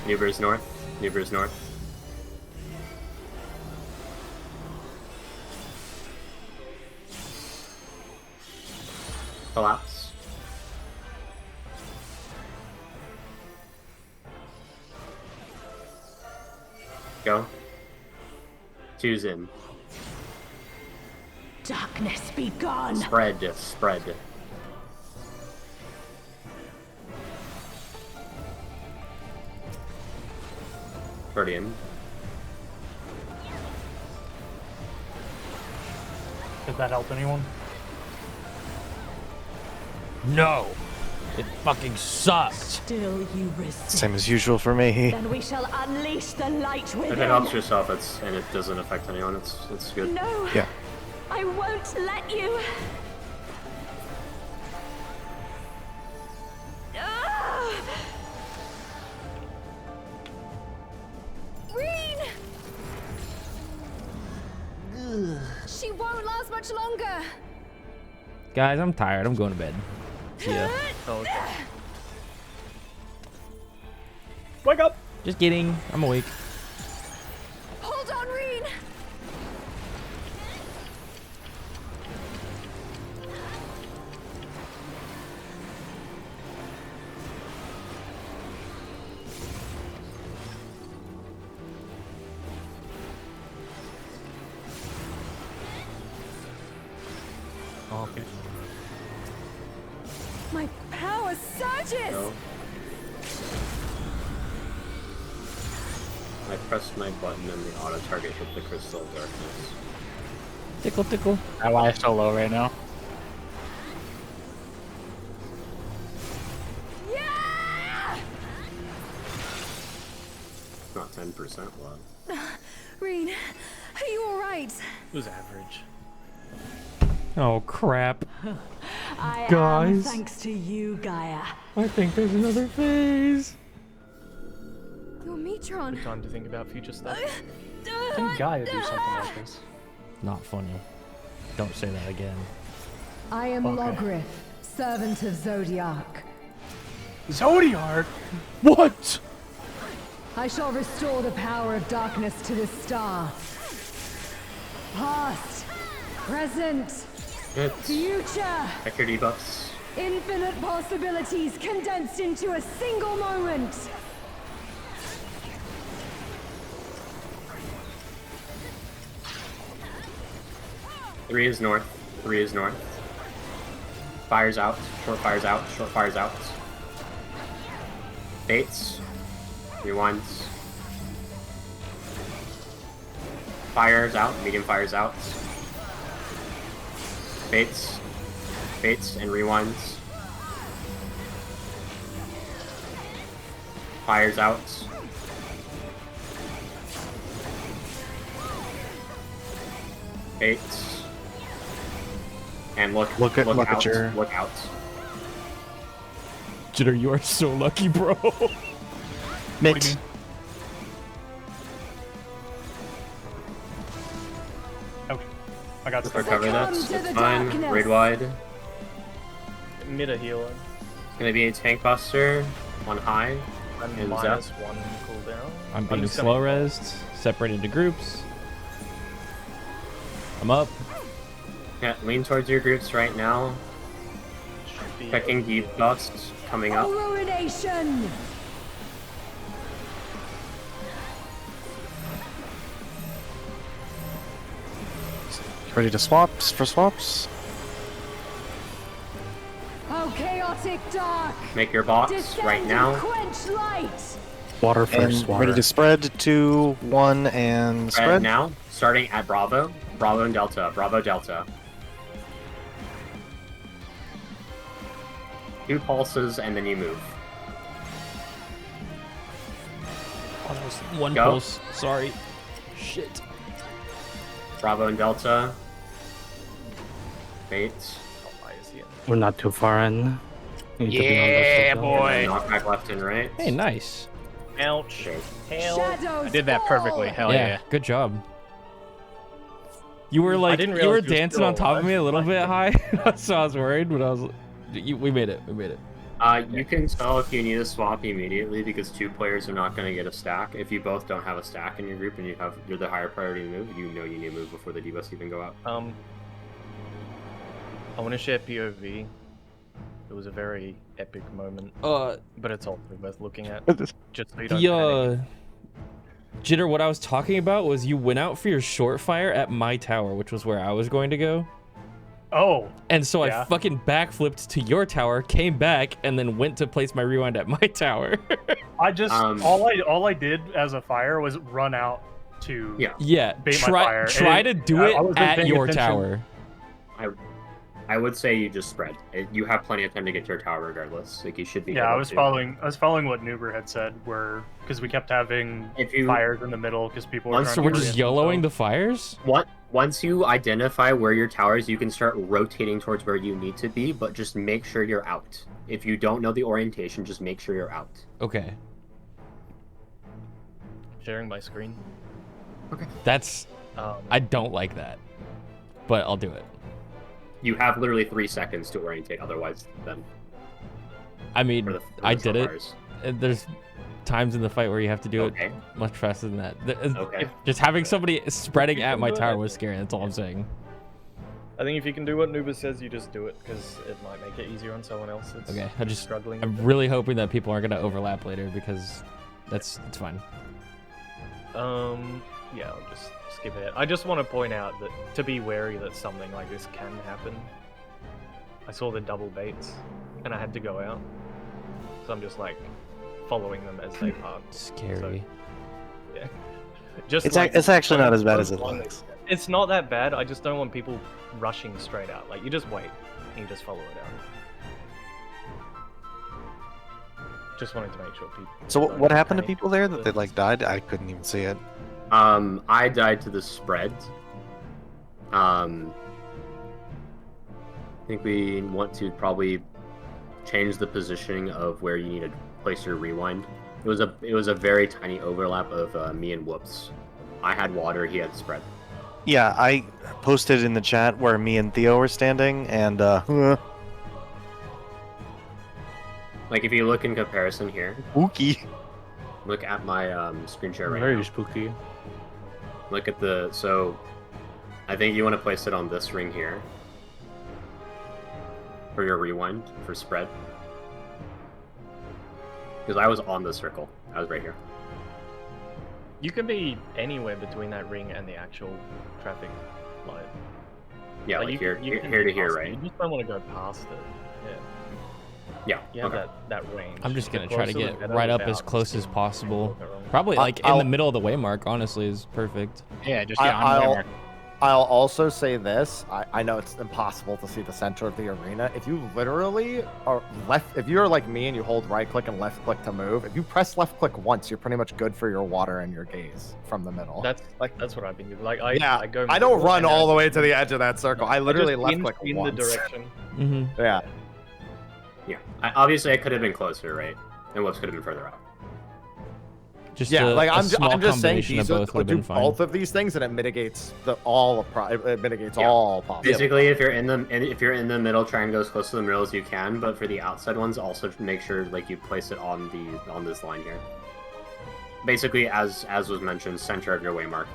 Newber's north. Newber's north. Collapse. Go. Two's in. Darkness be gone! Spread. Spread. Already in. Did that help anyone? No. It fucking sucks. Still you resist. Same as usual for me. Then we shall unleash the light within. If it helps yourself, and it doesn't affect anyone, it's good. No. Yeah. I won't let you. Ah! Reen! She won't last much longer. Guys, I'm tired. I'm going to bed. See ya. Wake up! Just kidding. I'm awake. Hold on, Reen. Oh, okay. My power surges. No. I pressed my button and the auto target hit the crystal of darkness. Tickle, tickle. Why is so low right now? Yeah! Not 10% low. Reen, are you all right? It was average. Oh, crap. I Guys. am thanks to you, Gaia. I think there's another phase. Your Metron. Good time to think about future stuff. Didn't Gaia do something like this? Not funny. Don't say that again. I am Okay. Logrith, servant of Zodiac. Zodiac? What? I shall restore the power of darkness to the star. Past, present, future. Check your debuffs. Infinite possibilities condensed into a single moment. Three is north. 3 is north. Fires out. Short fires out. Short fires out. Baits. Rewinds. Fires out. Medium fires out. Baits. Baits and rewinds. Fires out. Baits. And look Look at out. your. Look out. Jitter, you are so lucky, bro. Mix. Okay. I got Just stuck. recover that. Succumb to It's the fine. darkness. Raid wide. Mid a healer. It's gonna be a tank buster on high. And And minus Zep. 1 cooldown. I'm being just slow gonna- resed, separated into groups. I'm up. Yeah, lean towards your groups right now. Should be Checking deep busts coming up. Ruination. Ready to swaps for swaps? Oh, chaotic dark. Make your box Descend right and now. quench light. Water And first, water. ready to spread 2, 1, and Spread spread. now. Starting at Bravo. Bravo and Delta. Bravo Delta. 2 pulses and then you move. Oh, that was one Go. pulse. Sorry. Shit. Bravo and Delta. Baits. We're not too far in. Need to be on the Yeah, signal. boy. Knockback left and right. Hey, nice. Ouch. Hell. Shadows I did that perfectly. fall. Hell yeah. Good job. You were like, didn't you were realize you were dancing still on top of me a little alive. bit high, so I was worried, but I was, we made it. We made it. You can tell if you need a swap immediately because 2 players are not going to get a stack. If you both don't have a stack in your group and you're the higher priority move, you know you need to move before the debuffs even go out. I want to share POV. It was a very epic moment. But it's also worth looking at. Just so you don't panic. Jitter, what I was talking about was you went out for your short fire at my tower, which was where I was going to go. Oh. And so yeah. I fucking backflipped to your tower, came back, and then went to place my rewind at my tower. I just all I did as a fire was run out to bait my fire. Try to do it I wasn't at paying your attention. tower. I would say you just spread. You have plenty of time to get to your tower regardless. Like you should be. Yeah, able I was to. following what Nuber had said, where because we kept having fires in the middle because people were. So we're just YOLOing the fires. Once you identify where your tower is, you can start rotating towards where you need to be, but just make sure you're out. If you don't know the orientation, just make sure you're out. Okay. Sharing my screen. Okay. That's. I don't like that, but I'll do it. You have literally 3 seconds to orientate. Otherwise, then. I mean, I did it. There's times in the fight where you have to do it much faster than that. Just having somebody spreading at my tower was scary. That's all I'm saying. I think if you can do what Nuba says, you just do it because it might make it easier on someone else that's Okay, struggling. I'm really hoping that people aren't gonna overlap later because it's fine. Yeah, I'll just skip it. I just want to point out that to be wary that something like this can happen. I saw the double baits, and I had to go out, so I'm just like following them as they parked. Scary. So, yeah. Just It's actually not as bad as it looks. It's not that bad. I just don't want people rushing straight out. Like you just wait and you just follow it out. Just wanted to make sure people. So what happened to people there that they like died? I couldn't even see it. I died to the spread. I think we want to probably change the positioning of where you need to place your rewind. It was a very tiny overlap of me and Woops. I had water, he had spread. Yeah, I posted in the chat where me and Theo were standing, and like if you look in comparison here. Spooky. Look at my screen share right now. Very spooky. Look at so I think you want to place it on this ring here for your rewind for spread. Because I was on the circle. I was right here. You can be anywhere between that ring and the actual traffic light. Yeah, like here to here, right? You just don't want to go past it. Yeah. You have that range. I'm just gonna The try to closer get the better right up without as close as seeing possible. people go wrong. Probably like in the middle of the waymark. Honestly, is perfect. Yeah, just get on the waymark. I'll also say this. I know it's impossible to see the center of the arena. If you literally are if you're like me and you hold right click and left click to move, if you press left click once, you're pretty much good for your water and your gaze from the middle. That's what I've been doing. Like I go. I don't run all the way to the edge of that circle. I literally left click in once. the direction. Mm-hmm. Yeah. Yeah. Obviously, I could have been closer, right? And Whoops could have been further out. Just I'm just saying these do both of these things and it mitigates all possible. Basically, if you're in the middle, try and go as close to the middle as you can. But for the outside ones, also make sure like you place it on this line here. Basically, as was mentioned, center of your waymark.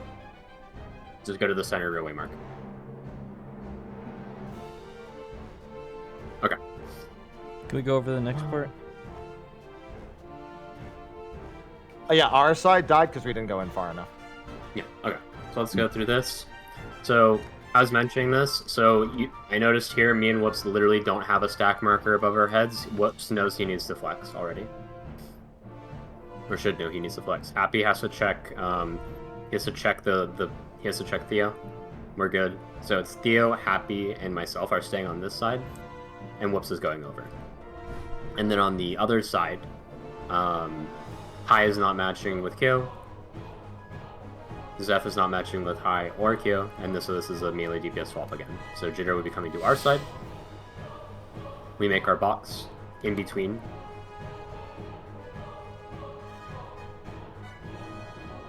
Just go to the center of your waymark. Okay. Can we go over the next part? Yeah, our side died because we didn't go in far enough. Yeah, okay. So let's go through this. So, I was mentioning this, I noticed here me and Whoops literally don't have a stack marker above our heads. Whoops knows he needs to flex already. Or should know he needs to flex. Happy has to check, he has to check he has to check Theo. We're good. So it's Theo, Happy, and myself are staying on this side, and Whoops is going over. And then on the other side, High is not matching with Q. Zeph is not matching with High or Q, and this is a melee DPS swap again. So Jitter will be coming to our side. We make our box in between.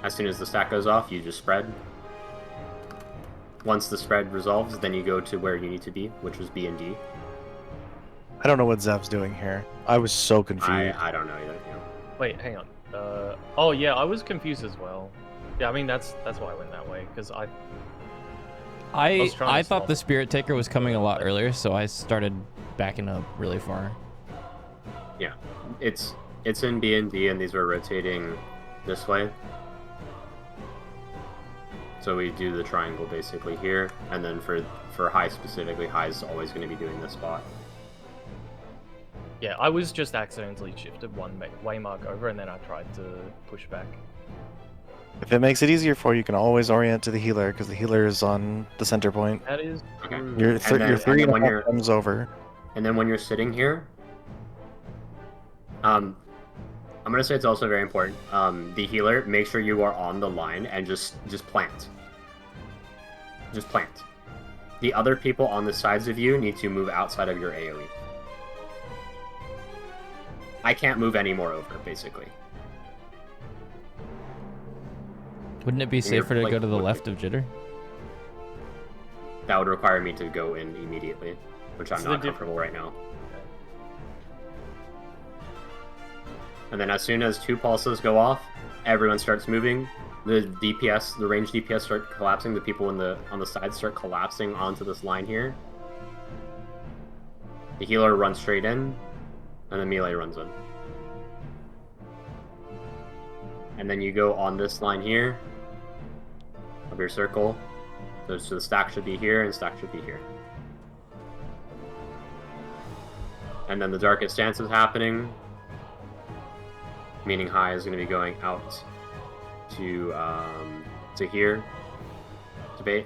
As soon as the stack goes off, you just spread. Once the spread resolves, then you go to where you need to be, which was B and D. I don't know what Zev's doing here. I was so confused. I don't know either. Yeah. Wait, hang on. Oh yeah, I was confused as well. Yeah, I mean that's why I went that way because I thought the Spirit Taker was coming a lot earlier, so I started backing up really far. Yeah, it's in B and D, and these were rotating this way. So we do the triangle basically here, and then for high specifically, high is always going to be doing this spot. Yeah, I was just accidentally shifted one waymark over, and then I tried to push back. If it makes it easier for you, you can always orient to the healer, because the healer is on the center point. That is true. You're 3.5 times over. And then when you're sitting here, I'm gonna say it's also very important. The healer, make sure you are on the line and just plant. Just plant. The other people on the sides of you need to move outside of your AoE. I can't move any more over, basically. Wouldn't it be safer to go to the left of Jitter? That would require me to go in immediately, which I'm not comfortable right now. And then as soon as 2 pulses go off, everyone starts moving. The DPS, the range DPS start collapsing. The people on the side start collapsing onto this line here. The healer runs straight in, and the melee runs in. And then you go on this line here of your circle. So the stack should be here, and stack should be here. And then the darkest dance is happening, meaning high is going to be going out to here, to bait.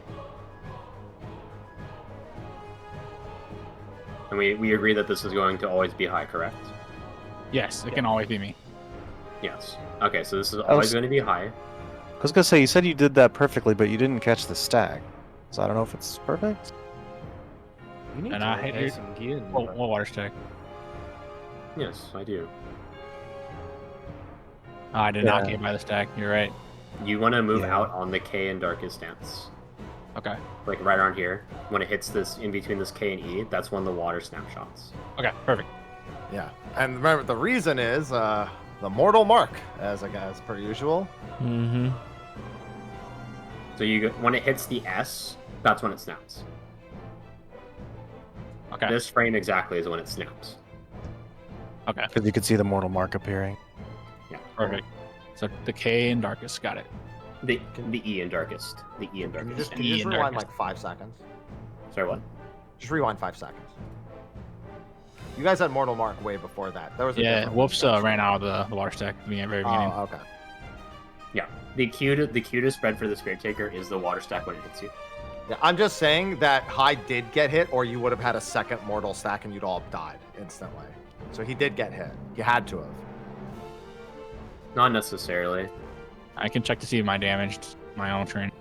And we agree that this is going to always be high, correct? Yes, it can always be me. Yes. Okay, so this is always going to be high. I was gonna say, you said you did that perfectly, but you didn't catch the stack. So I don't know if it's perfect. You need And to I hit repair you. some gear. What water stack? Yes, I do. Oh, I did not get by the stack. You're right. You want to move out on the K and darkest dance. Okay. Like right around here. When it hits this, in between this K and E, that's when the water snapshots. Okay, perfect. Yeah, and remember, the reason is the mortal mark, as per usual. Mm-hmm. So when it hits the S, that's when it snaps. Okay. This frame exactly is when it snaps. Okay. Because you could see the mortal mark appearing. Yeah. Perfect. So the K and darkest, got it. The E and darkest. The E and darkest. Can you just rewind like 5 seconds? Sorry, what? Just rewind 5 seconds. You guys had mortal mark way before that. There was a Whoops ran out of the water stack at the very beginning. Oh, okay. Yeah. The Q to spread for the Spirit Taker is the water stack when it hits you. Yeah, I'm just saying that High did get hit, or you would have had a second mortal stack and you'd all have died instantly. So he did get hit. You had to have. Not necessarily. I can check to see if my damaged my own train.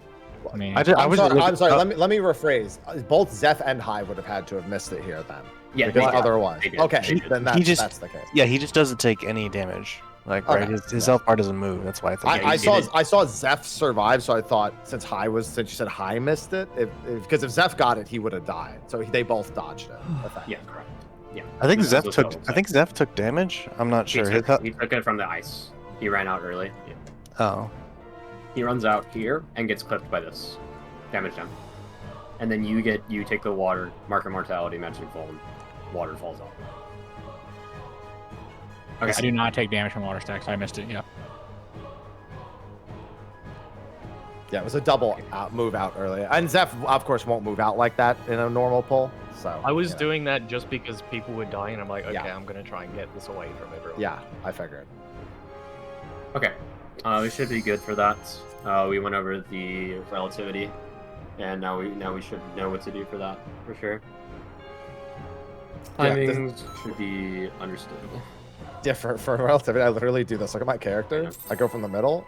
I mean, I'm sorry. Let me rephrase. Both Zeph and High would have had to have missed it here then. Yeah. Because otherwise. Okay. Then that's the case. Yeah, he just doesn't take any damage. Like, right, his health bar doesn't move. That's why I think. I saw Zeph survive, so I thought since you said High missed it, because if Zeph got it, he would have died. So they both dodged it. Yeah, correct. Yeah. I think Zeph took damage. I'm not sure. He took it from the ice. He ran out early. Yeah. Oh. He runs out here and gets clipped by this. Damage done. And then you take the water, marker mortality, magic fall, and water falls off. Okay. I do not take damage from water stacks. I missed it. Yeah. Yeah, it was a double move out earlier. And Zeph, of course, won't move out like that in a normal pull. So I was doing that just because people were dying, and I'm like, okay, I'm gonna try and get this away from everyone. Yeah, I figured. Okay, we should be good for that. We went over the relativity, and now we should know what to do for that for sure. Timings should be understood. Yeah, for relativity, I literally do this. Look at my character. I go from the middle.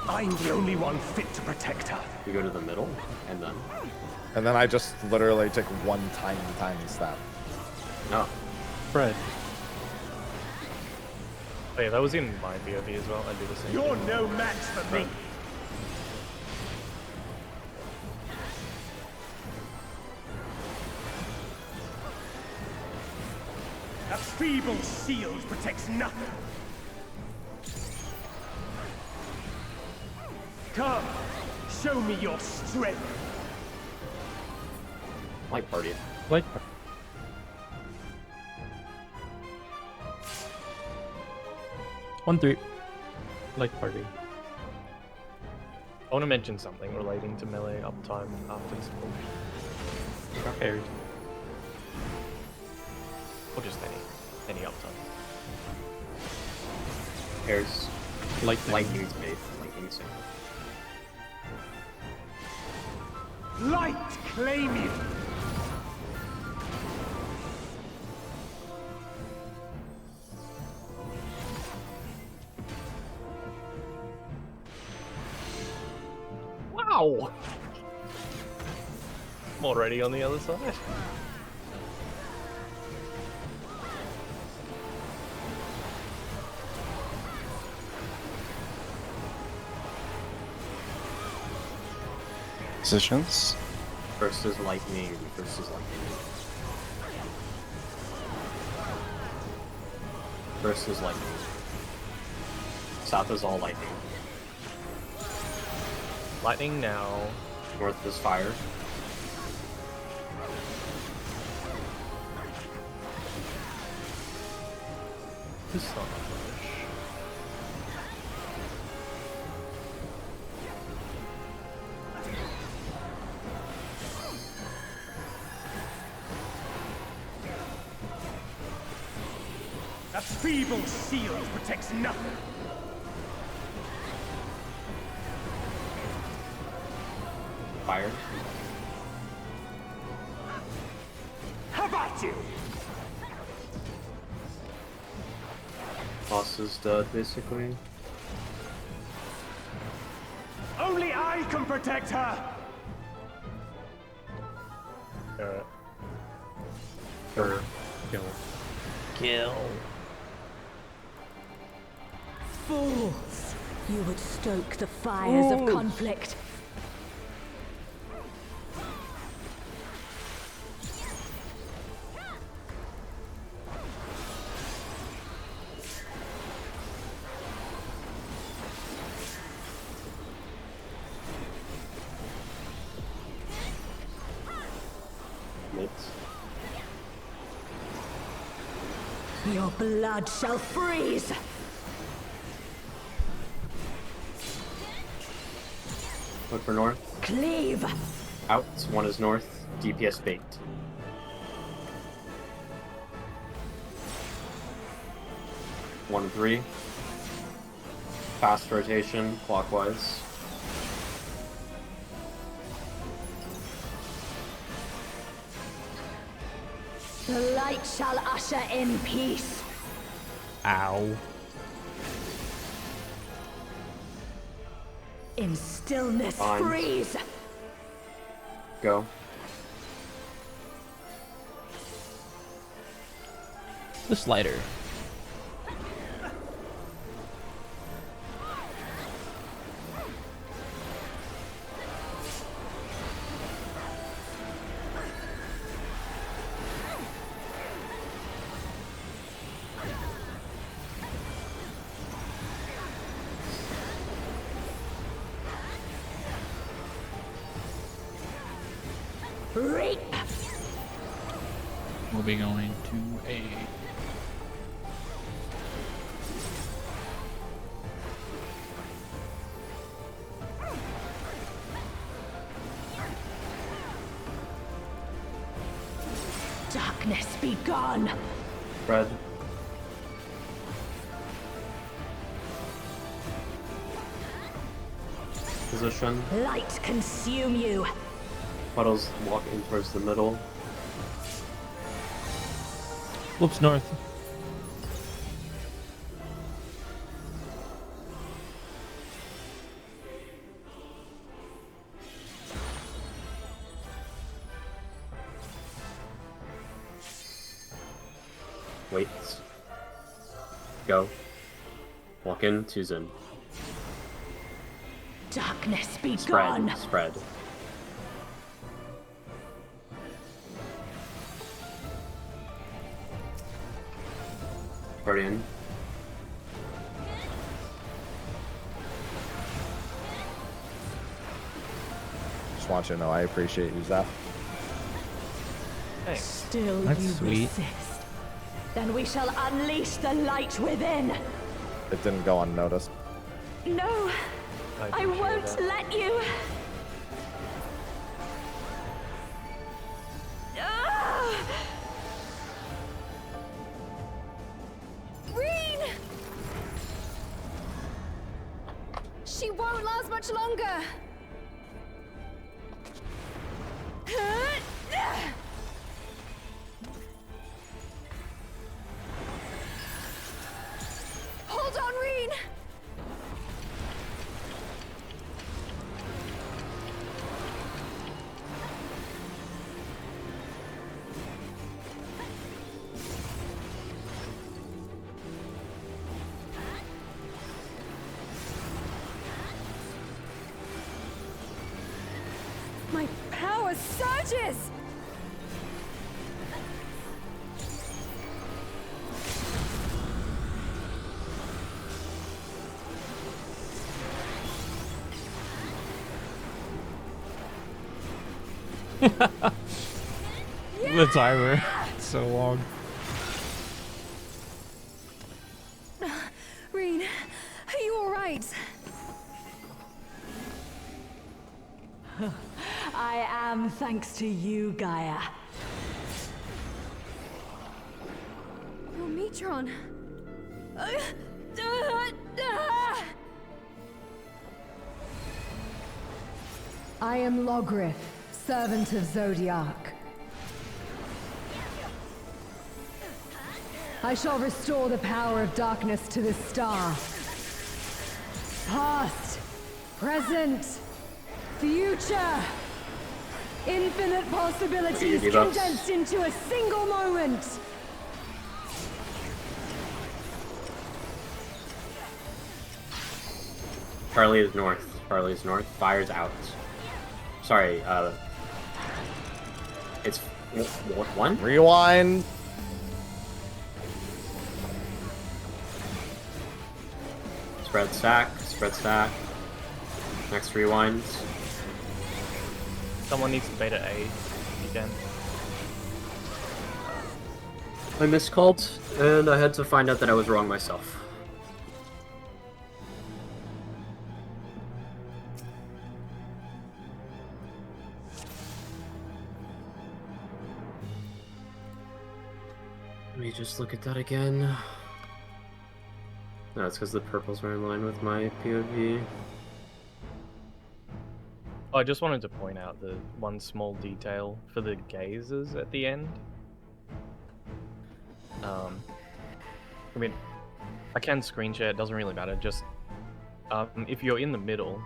I'm the only one fit to protect her. You go to the middle, and then I just literally take one tiny step. No. Fred. Oh, yeah, that was in my POV as well. I do the same. You're thing. no match for me. A feeble shield protects nothing. Come, show me your strength. Light party. Light. 1-3. Light party. I want to mention something relating to melee uptime after this push. Okay. Or just any uptime. Pairs. Lightning's bait. Lightning's safe. Light claim you! Wow! I'm already on the other side. Positions. First is lightning. First is lightning. South is all lightning. Lightning now. North is fire. This is not my push. That feeble shield protects nothing. Fire. How about you? Boss is dead, basically. Only I can protect her. Kill. Fools! You would stoke the fires of conflict. Your blood shall freeze! Look for north. Cleave! Out. One is north. DPS bait. One, 3. Fast rotation, clockwise. The light shall usher in peace. Ow. In stillness, Fine. freeze. Go. The slider. Reap. We'll be going to A. Darkness be gone. Red. Position. Light consume you. Puddles walk in towards the middle. Whoops, north. Wait. Go. Walk in, two's in. Darkness be Spread. gone. Spread. Guardian. Just want you to know I appreciate you, Zap. Still That's you sweet. resist. Then we shall unleash the light within. It didn't go unnoticed. No, I won't let you. Reen! She won't last much longer. Hold on, Reen! My power surges! The timer. It's so long. Reen, are you alright? I am, thanks to you, Gaia. Your Metron. I am Logrith, servant of Zodiac. I shall restore the power of darkness to this star. Past, present, future. Infinite possibilities condensed into a single moment. Charlie is north. Charlie is north. Fire's out. Sorry, it's one? Rewind. Spread stack, spread stack. Next rewinds. Someone needs to beta A if you can. I miscalled, and I had to find out that I was wrong myself. Let me just look at that again. No, it's because the purples were in line with my POV. Oh, I just wanted to point out the one small detail for the gazers at the end. I mean, I can screen share, it doesn't really matter. Just if you're in the middle,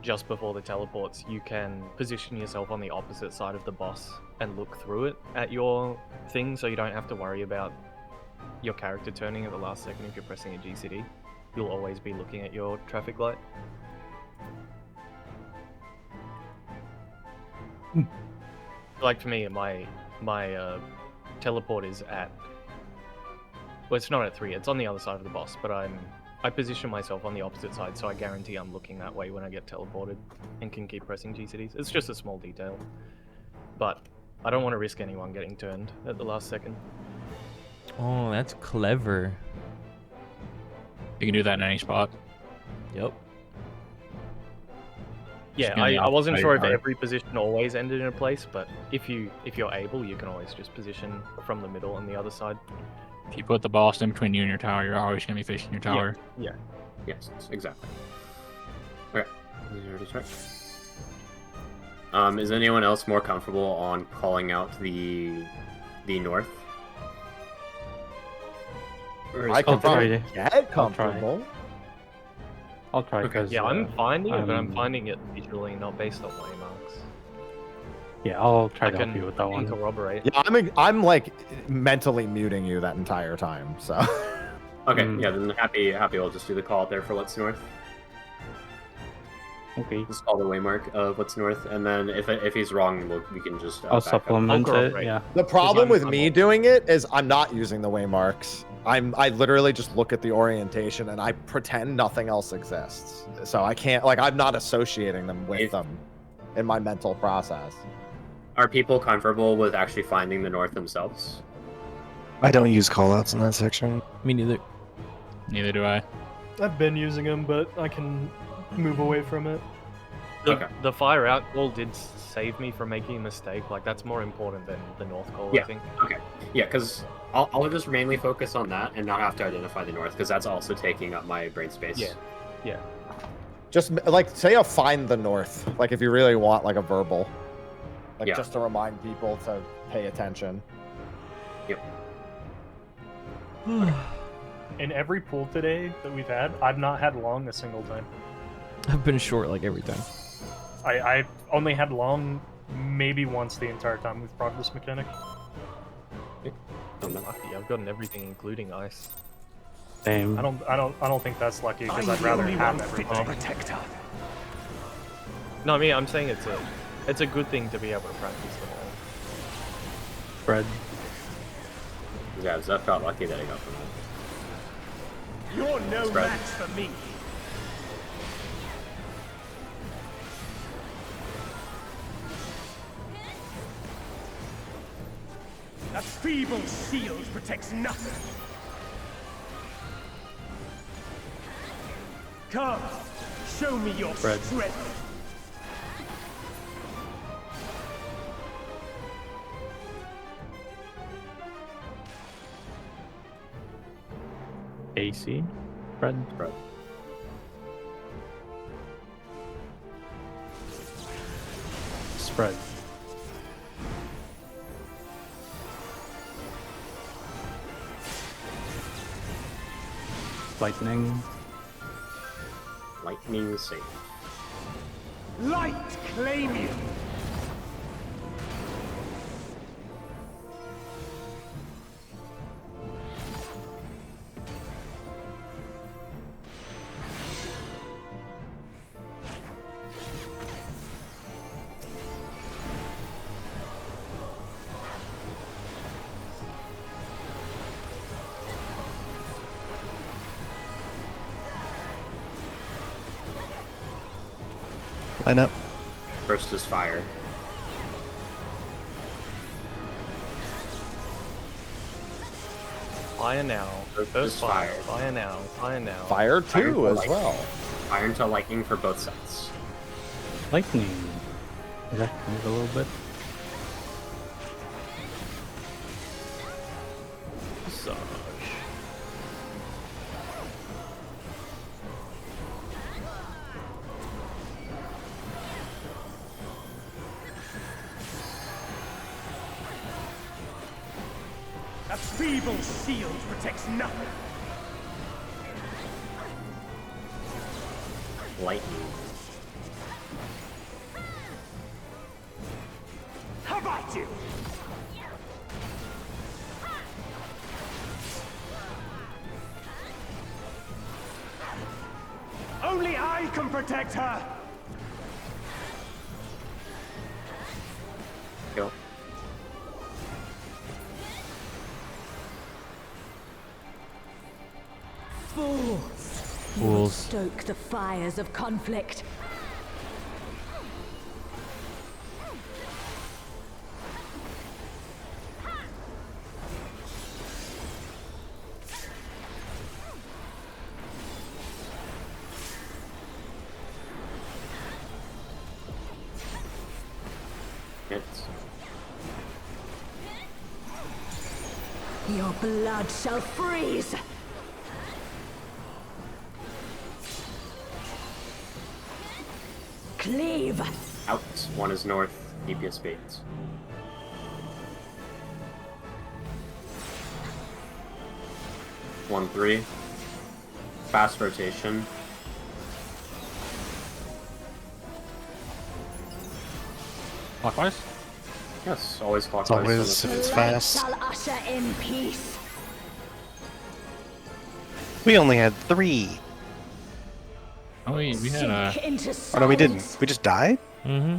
just before the teleports, you can position yourself on the opposite side of the boss and look through it at your thing, so you don't have to worry about your character turning at the last second if you're pressing a GCD. You'll always be looking at your traffic light. Like for me, my teleport is at, well, it's not at 3, it's on the other side of the boss, but I position myself on the opposite side, so I guarantee I'm looking that way when I get teleported and can keep pressing GCDs. It's just a small detail, but I don't want to risk anyone getting turned at the last second. Oh, that's clever. You can do that in any spot. Yep. Yeah, I wasn't sure if every position always ended in a place, but if you're able, you can always just position from the middle on the other side. If you put the boss in between you and your tower, you're always going to be facing your tower. Yeah. Yes, exactly. Okay. Is anyone else more comfortable on calling out the north? I can probably get comfortable. I'll try. Okay. Yeah, I'm finding it, but I'm finding it visually, not based on waymarks. Yeah, I'll try to I help you with that can one. corroborate. Yeah, I'm like mentally muting you that entire time. So. Okay, yeah, then happy we'll just do the call out there for what's north. Okay. Just call the waymark of what's north, and then if he's wrong, we can just. I'll supplement it. Yeah. The problem with me doing it is I'm not using the waymarks. I literally just look at the orientation and I pretend nothing else exists. So I can't, like, I'm not associating them with them in my mental process. Are people comfortable with actually finding the north themselves? I don't use callouts in that section. Me neither. Neither do I. I've been using them, but I can move away from it. The fire out call did save me from making a mistake. Like, that's more important than the north call, Yeah. I think. Okay. Yeah, because I'll just mainly focus on that and not have to identify the north, because that's also taking up my brain space. Yeah. Yeah. Just like say a find the north. Like if you really want like a verbal. Like Yeah. just to remind people to pay attention. Yep. In every pool today that we've had, I've not had long a single time. I've been short like every time. I only had long maybe once the entire time we've brought this mechanic. I'm lucky. I've gotten everything, including ice. Same. I don't think that's lucky because I'd rather have everything. No, I mean, I'm saying it's a good thing to be able to practice them all. Fred. Yeah, Zeph felt lucky that I got from it. You're no Spread. match for me. That feeble shield protects nothing. Come, show me your Fred. strength. AC. Fred. Fred. Spread. Lightning. Lightning safe. Light claim you. Line up. First is fire. Fire now. First fire. Fire now. Fire now. Fire Fire too to as lightning. well. Fire into lightning for both sides. Lightning. Is that move a little bit? Massage. That feeble shield protects nothing. Lightning. How about you? Only I can protect her. Kill. Fools! You will Fools. stoke the fires of conflict. Hits. Your blood shall freeze! Cleave! Out. One is north. DPS spades. One, three. Fast rotation. Clockwise? Yes, always It's clockwise. always, if it's fast. Shall usher in peace. We only had 3. Oh, we had a. Sink into Oh no, we didn't. silence. We just died? Mm-hmm.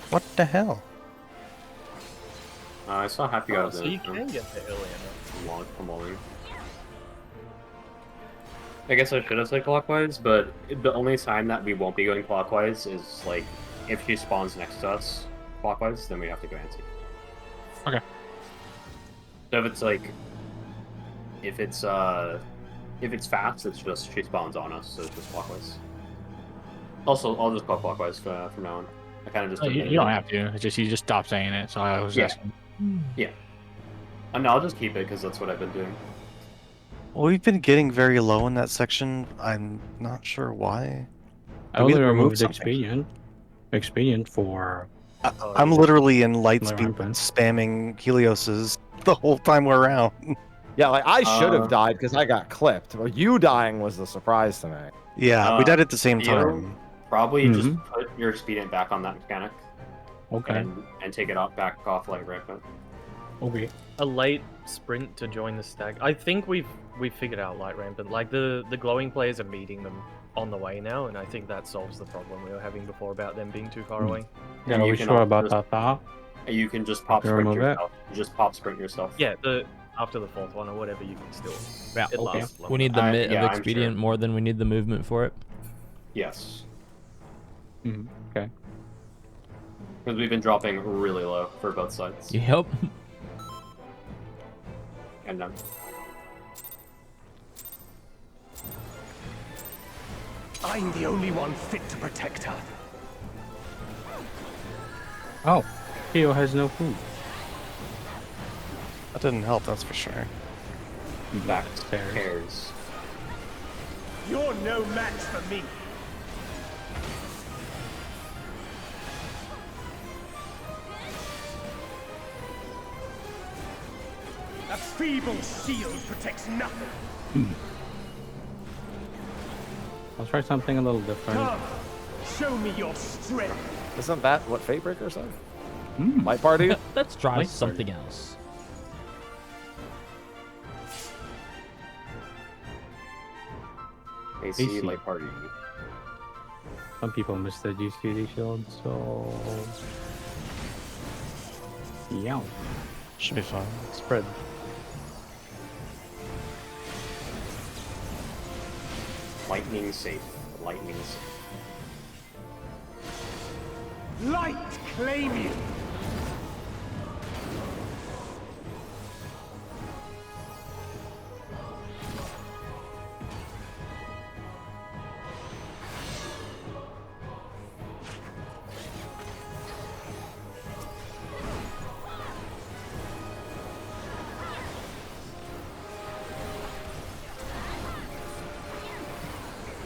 What the hell? I saw Happy got So you can get there early enough. I'm rolling. I guess I should have said clockwise, but the only time that we won't be going clockwise is like if she spawns next to us clockwise, then we have to go anti. Okay. So if it's like, if it's If it's fast, it's just she spawns on us, so it's just clockwise. Also, I'll just call clockwise from now on. I kind of just. You don't have to. It's just you just stop saying it. So I was asking. Yeah. No, I'll just keep it because that's what I've been doing. Well, we've been getting very low in that section. I'm not sure why. I only removed expedient for. I'm literally in light Like speed rampant. spamming Helioses the whole time we're around. Yeah, like I should have died because I got clipped. But you dying was the surprise to me. Yeah, we died at the same time. Probably just put your expedient back on that mechanic. Okay. And take it off back off like rampant. Okay. A late sprint to join the stack. I think we've figured out light rampant. Like the glowing players are meeting them on the way now, and I think that solves the problem we were having before about them being too far away. Yeah, are we sure about that? You can just pop sprint yourself. You just pop sprint yourself. Yeah, after the fourth one or whatever, you can still. Yeah, it lasts we need the mitt yeah, of expedient more than we need the movement for it. Yes. Okay. Because we've been dropping really low for both sides. Yep. And done. I'm the only one fit to protect her. Oh, Theo has no food. That didn't help, that's for sure. Backstairs. You're no match for me. A feeble shield protects nothing. I'll try something a little different. Come, show me your strength. Isn't that what Fatebreaker said? My party? Let's try My something else. AC light party. Some people miss the GCD shield, so yeah, Should be fine. spread. Lightning safe. Lightning safe. Light claim you.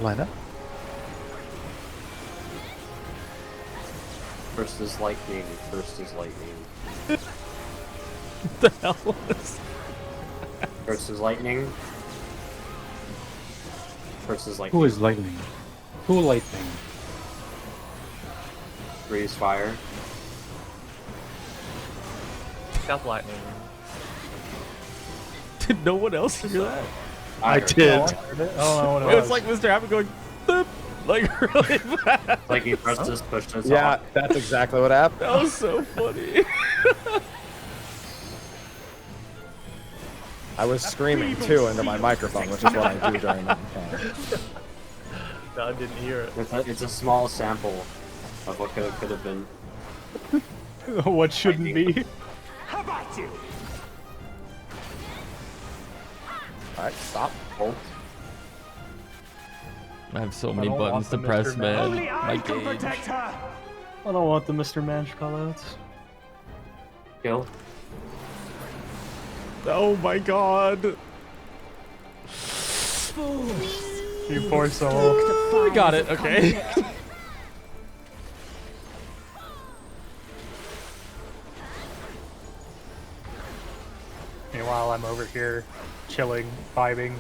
Line up. First is lightning. First is lightning. What the hell was? First is lightning. First is lightning. Who is lightning? Who lightning? 3 is fire. Stealth lightning. Did no one else hear that? I did. Oh, It was like Mr. Happy going, boop, like really fast. Like he just pushed us Yeah, off. that's exactly what happened. That was so funny. I was screaming too into my microphone, which is what I do during the mechanic. No, I didn't hear it. It's a small sample of what could have been. what shouldn't be? How about you? Alright, stop. Bolt. I have so many don't want buttons to the press, Mr. man. Only I My can gauge. protect her. I don't want the Mr. Manch callouts. Kill. Oh my god. You poor soul. We got it, okay. Meanwhile, I'm over here chilling, vibing.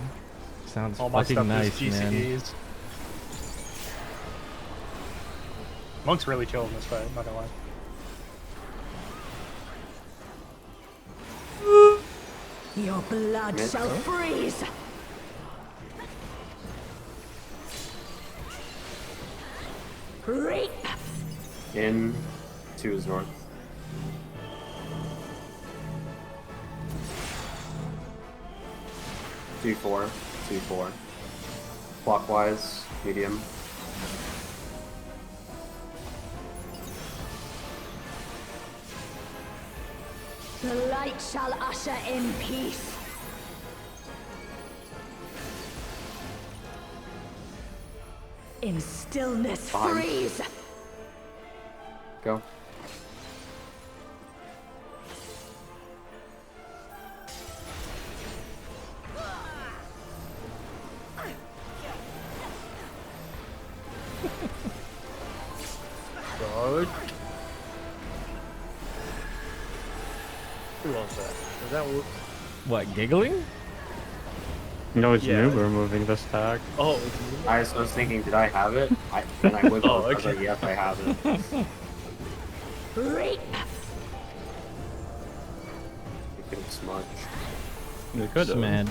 Sounds All my fucking stuff nice, is man. GCDs. Monk's really chilling this fight, not gonna lie. Your blood shall freeze. Reap. In. 2 is north. 2-4. 2-4. Clockwise. Medium. The light shall usher in peace. In stillness, Behind. freeze! Go. Good. Who was that? Was that Woops? What, giggling? No, it's Yeah. Nuber moving this tag. Oh, it was me? I was thinking, did I have it? Then I wiggled. Oh, I was okay. like, yes, I have it. Reap! You could smudge. You could Smedge.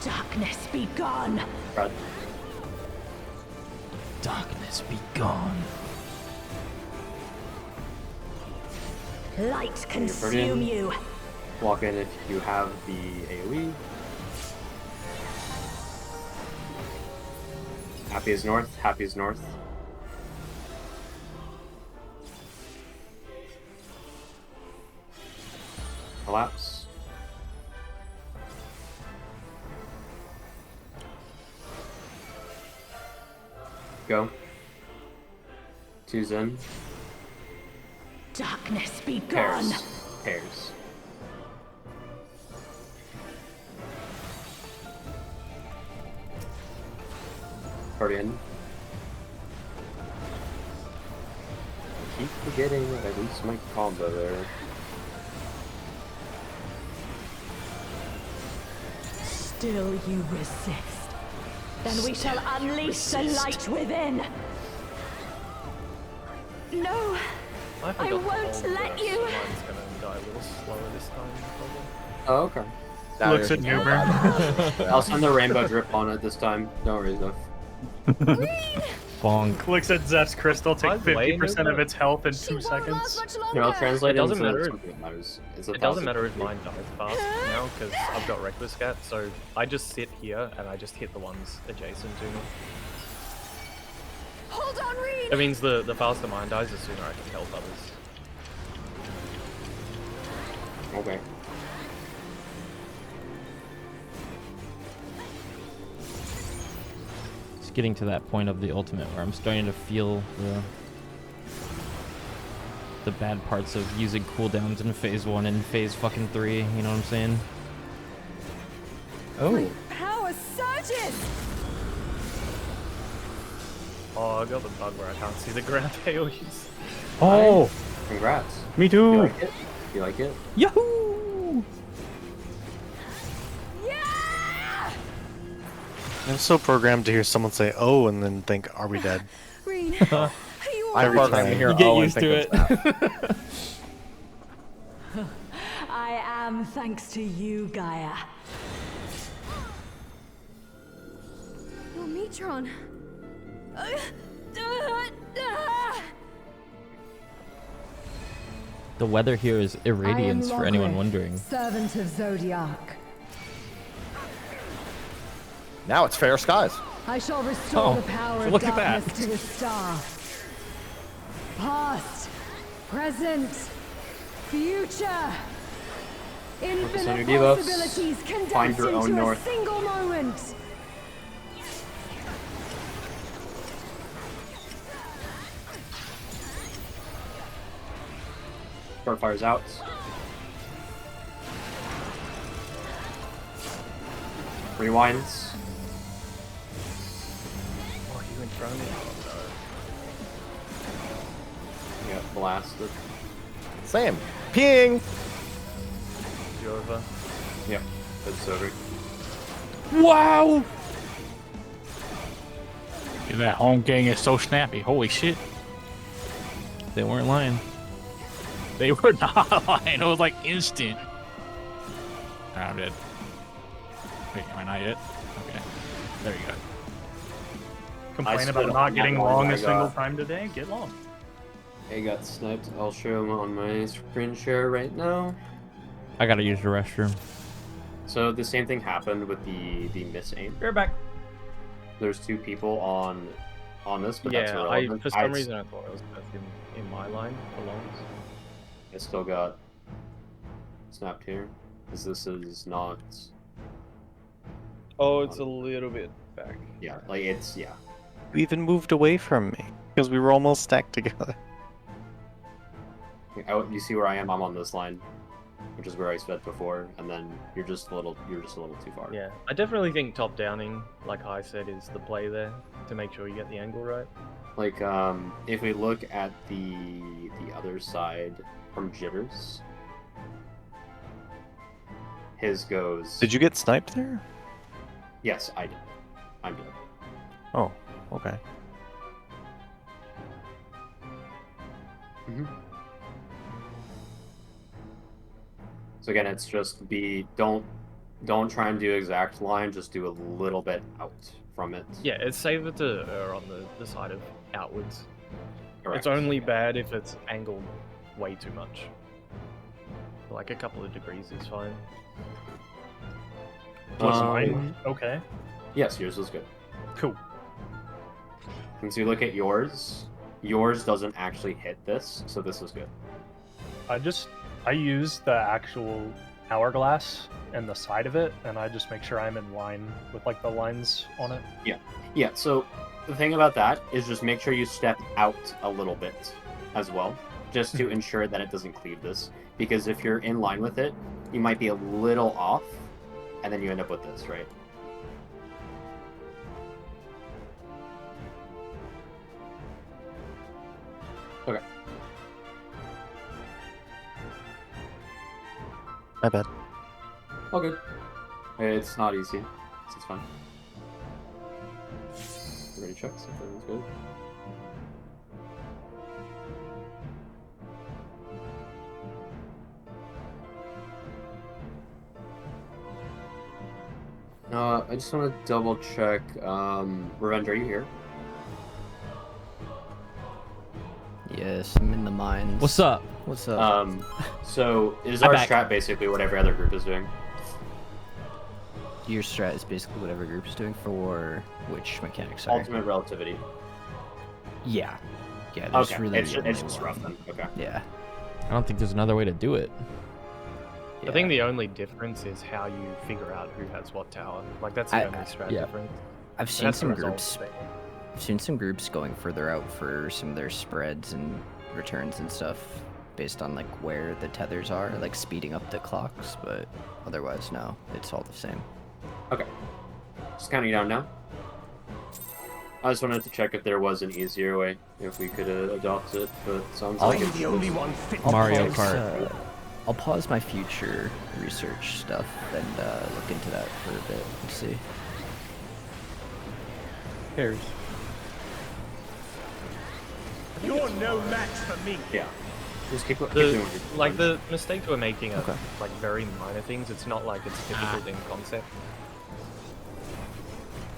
Darkness be gone! Red. Darkness be gone. Light consume you! Walk in if you have the AoE. Happy is north. Happy is north. Collapse. Go. Two's in. Darkness be gone! Pairs. Pairs. Party in. I keep forgetting that I lose my combo there. Still you resist. Then we shall unleash the light within! No! I I forgot won't the whole let burst, you. so mine's gonna die a little slower this time, probably. Oh, okay. Now Looks you're at thinking Nuber. about it. I'll send the rainbow drip on it this time. No worries, though. Bonk. Looks at Zeph's crystal take By the way, 50% of Nuber, its health in She 2 won't seconds. last much Here, I'll longer. translate It doesn't into matter. something that matters. It's It doesn't 1,000. matter if mine dies fast now, because I've got Reckless Cat, so I just sit here and I just hit the ones adjacent to me. Hold on, Reed. It means the faster mine dies, the sooner I can help others. Okay. It's getting to that point of the ultimate where I'm starting to feel the bad parts of using cooldowns in phase 1 and phase fucking 3, you know what I'm saying? My power surges. Oh, I got the bug where I can't see the ground AoEs. Oh, Congrats. me You too. like it? You like it? Yahoo! Yeah. I'm so programmed to hear someone say "oh" and then think, "Are we dead?" Reed, are you I'm Every programmed to time. hear You get "oh" and used think to of it. Zeph. I am thanks to you, Gaia. Oh, Metron. The weather here is irradiance for anyone Logric, wondering. Servant of Zodiac. Now it's fair skies. I shall restore Oh, the power look of at that. darkness to the star. Past, present, future. Focus on Infinite your debuffs. possibilities Find condensed your own into a north. single moment. Starfire's out. Rewinds. Oh, you in front of me? Oh Yeah, blasted. Same. Ping. no. You over? Yep, it's over. Wow! That home gang is so snappy. Holy shit. They weren't lying. They were not lying. It was like instant. Ah, I'm dead. Wait, am I not yet? Okay. There you go. Complain split about on not that getting one, long I a single got- time today? Get long. I got sniped. I'll show him on my screen share right now. I gotta use the restroom. So the same thing happened with the miss aim. You're back. There's 2 people on on this, but that's Yeah, irrelevant. for some reason I thought it was both in my line for longs. I still got snapped here, because this is not. Oh, it's a little bit back. Yeah, like it's You even moved away from me because we were almost stacked together. You see where I am? I'm on this line, which is where I sped before, and then you're just a little too far. Yeah, I definitely think top downing, like I said, is the play there to make sure you get the angle right. Like, if we look at the other side from Jitters, his goes. Did you get sniped there? Yes, I did. I'm dead. Oh, okay. So again, it's just don't try and do exact line, just do a little bit out from it. Yeah, it's safer to err on the side of outwards. Correct. It's only bad if it's angled way too much. Like a couple of degrees is fine. Was mine okay? Yes, yours was good. Cool. Since you look at yours doesn't actually hit this, so this is good. I use the actual hourglass and the side of it, and I just make sure I'm in line with like the lines on it. Yeah, so the thing about that is just make sure you step out a little bit as well, just to ensure that it doesn't cleave this. Because if you're in line with it, you might be a little off, and then you end up with this, right? Okay. My bad. All good. It's not easy. It's fine. Ready checks if everything's good. I just want to double check. Revenge, are you here? Yes, I'm in the mines. What's up? What's up? So is I'm our back. strat basically what every other group is doing? Your strat is basically what every group is doing for which mechanic? Sorry. Ultimate relativity. Yeah. Yeah, there's Okay, really it's only just rough one. then. Okay. Yeah. I don't think there's another way to do it. I think the only difference is how you figure out who has what tower. Like that's the only strat difference. I've seen That's the some result groups. thing. I've seen some groups going further out for some of their spreads and returns and stuff based on like where the tethers are, like speeding up the clocks. But otherwise, no, it's all the same. Okay. Just counting down now. I just wanted to check if there was an easier way, if we could adopt it, but it sounds like it's the only one fit. Mario Kart. I'll pause my future research stuff and look into that for a bit and see. Cares. You're no match for me. Yeah. Just keep doing what you're Like the mistakes we're making are Okay. like very minor things. It's not like it's difficult in concept.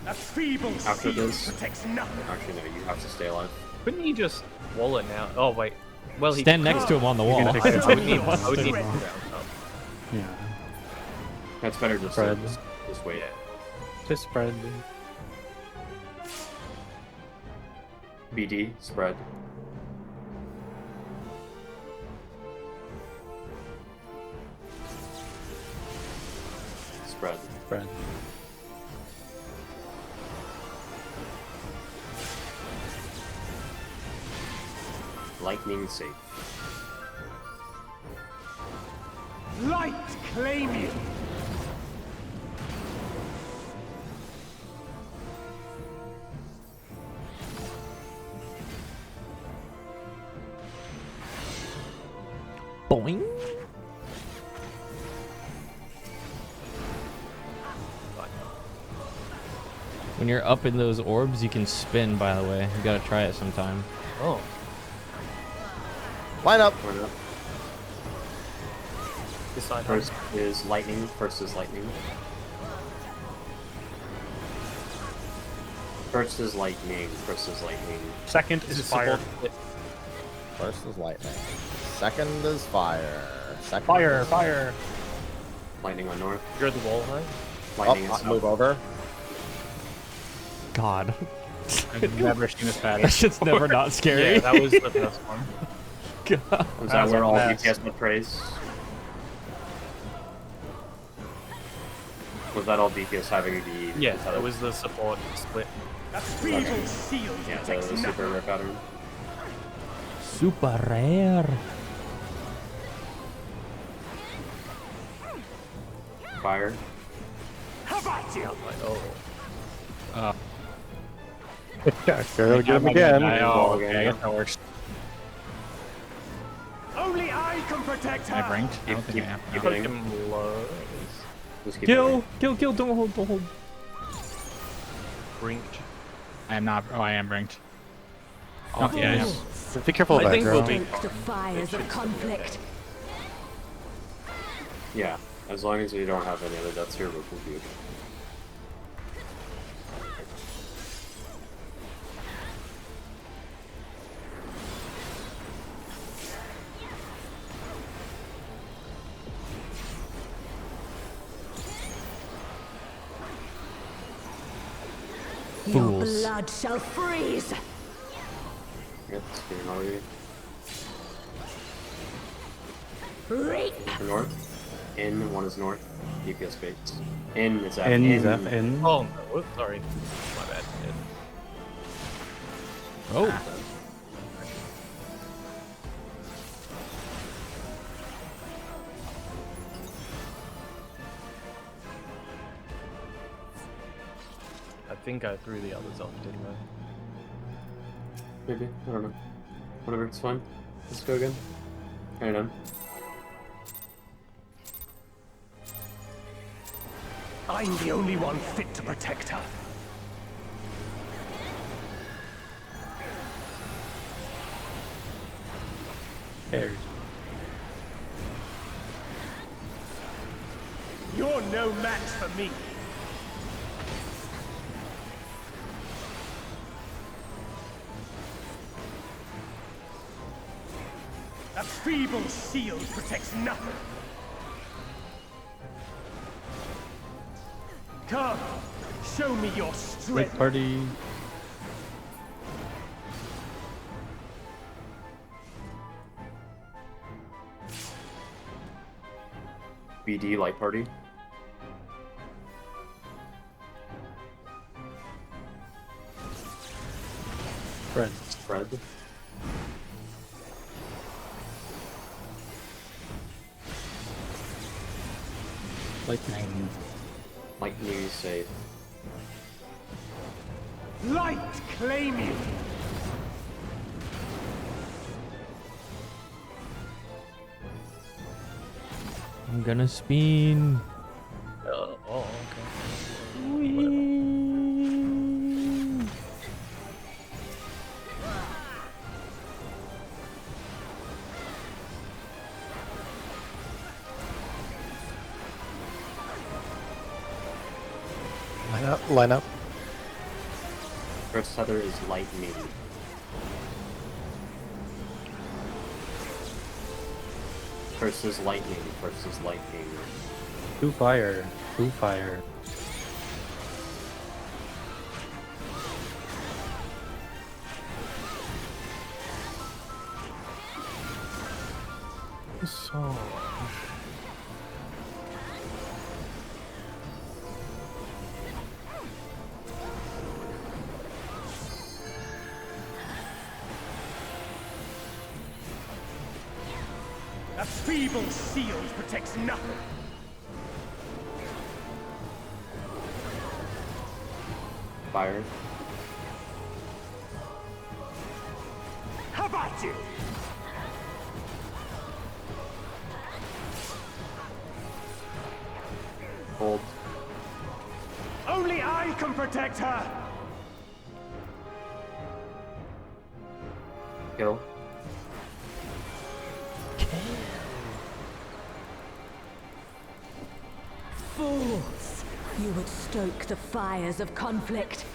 A feeble After shield this- protects nothing. Actually, no, you have to stay alive. Couldn't you just wall it now? Oh wait. Well, he Stand next to him on the wall. I would need to round up. Yeah. That's better just Spread. just wait. Just spread. BD, spread. Spread. Spread. Lightning safe. Light claim you. Boing. When you're up in those orbs, you can spin, by the way. You gotta try it sometime. Oh. Line up. Line up. This side. First is lightning. First is lightning. First is lightning. First is lightning. Second is fire. First is lightning. Second is fire. Second Fire, is... fire. Lightning on north. You're at the wall, huh? Lightning is move over. God. I've never seen this That pattern. shit's never not scary. Yeah, that was the best one. God. Was that was where a all mess. DPS would praise? Was that all DPS having the... Yeah, that was the support split. A feeble shield Yeah, protects the super rare pattern. Super rare. Fire. How about you? Go get him again. Oh, okay, I guess that works. Only I can protect I her. ranked? I don't think I am. Keep Poke hitting. him low. Just keep Kill, hitting. kill, don't hold, don't hold. Brink. I am not. Oh, I am ranked. Oh, yeah, I am. Be careful of I that, think girl. we'll be Stoke the fires of conflict. Yeah, as long as we don't have any other deaths here, we'll be okay. Your Fools. blood shall freeze. Yep, it's getting already. Reap. For north. In, one is north. DPS fates. In is F. N is F, N. Oh, no. Whoops, sorry. My bad. Oh. I think I threw the others off, didn't I? Maybe. I don't know. Whatever, it's fine. Let's go again. Alright, done. I'm the only one fit to protect her. There. You're no match for me. A feeble shield protects nothing. Come, show me your Late strength. party. BD light party. Fred. Spread. Lightning. Lightning safe. Light claim you. I'm gonna spin. Oh, okay. Line up, line up. First tether is lightning. First is lightning. First is lightning. Two fire. Two fire. So. A feeble shield protects nothing. Fire. How about you? Hold. Only I can protect her. Kill. Fools! You would stoke the fires of conflict.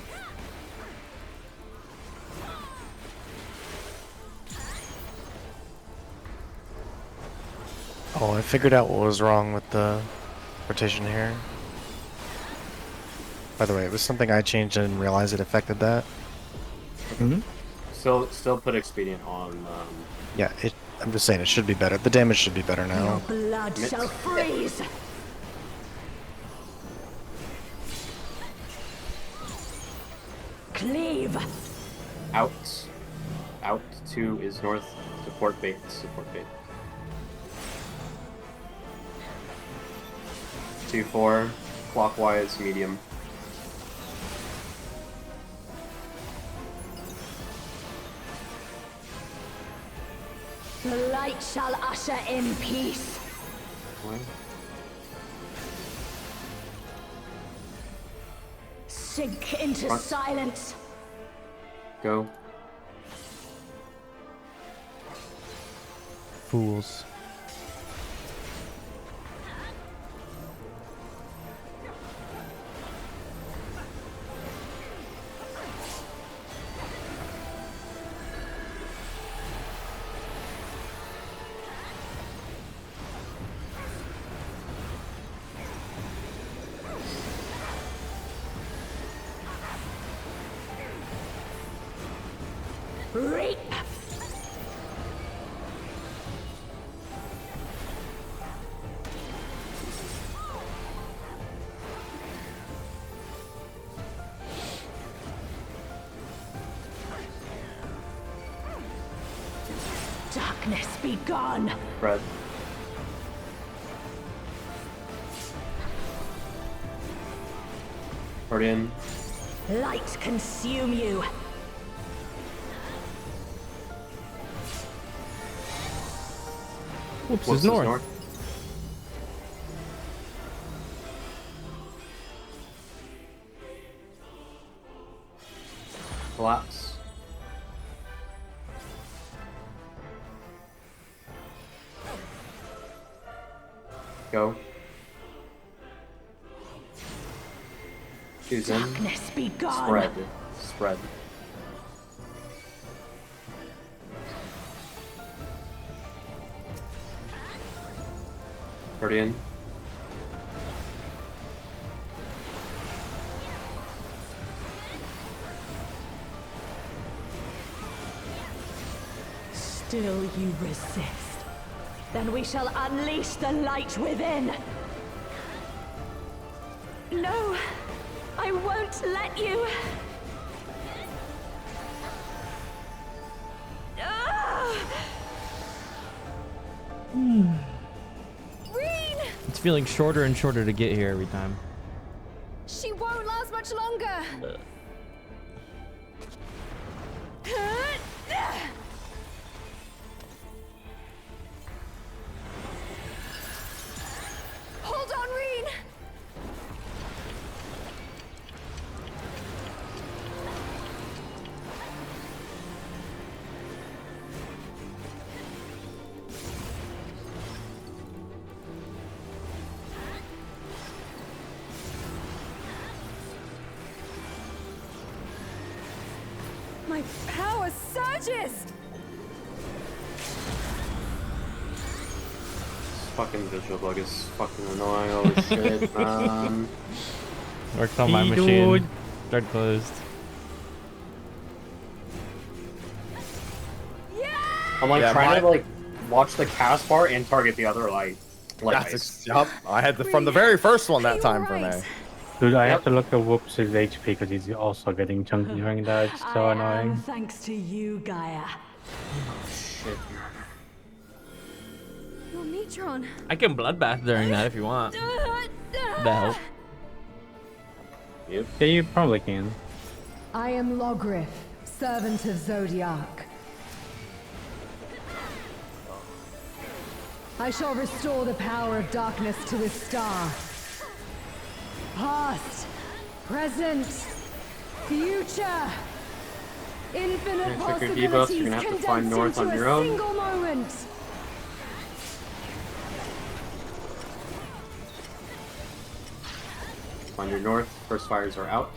Oh, I figured out what was wrong with the rotation here. By the way, it was something I changed and didn't realize it affected that. Still put expedient on. Yeah, I'm just saying it should be better. The damage should be better now. Your blood shall freeze. Cleave. Out. Out 2 is north. Support bait. Support bait. 2-4. Clockwise, medium. The light shall usher in peace. Sink into Front. silence. Go. Fools. Reap. Darkness be gone. Red. Guardian. Light consume you. Whoops is north. Collapse. Go. Choose in. Darkness be gone. Spread. Spread. Guardian. Still you resist. Then we shall unleash the light within. No, I won't let you. It's feeling shorter and shorter to get here every time. She won't last much longer. Hold on, Reen. My power surges! Fucking visual bug is fucking annoying. Holy shit, man. Worked on my machine. Thread closed. I'm like trying to like watch the cast bar and target the other like. Yup. I had from the very first one that time for me. Dude, I have to look at Whoops' HP because he's also getting chunky during that. It's so annoying. Thanks to you, Gaia. Shit. Your Metron. I can bloodbath during that if you want. That help. Yep. Yeah, you probably can. I am Logrith, servant of Zodiac. I shall restore the power of darkness to this star. Past, present, future. Infinite Check your debuffs. You're possibilities gonna have to find condensed north on into your a own. single moment. On your north, first fires are out.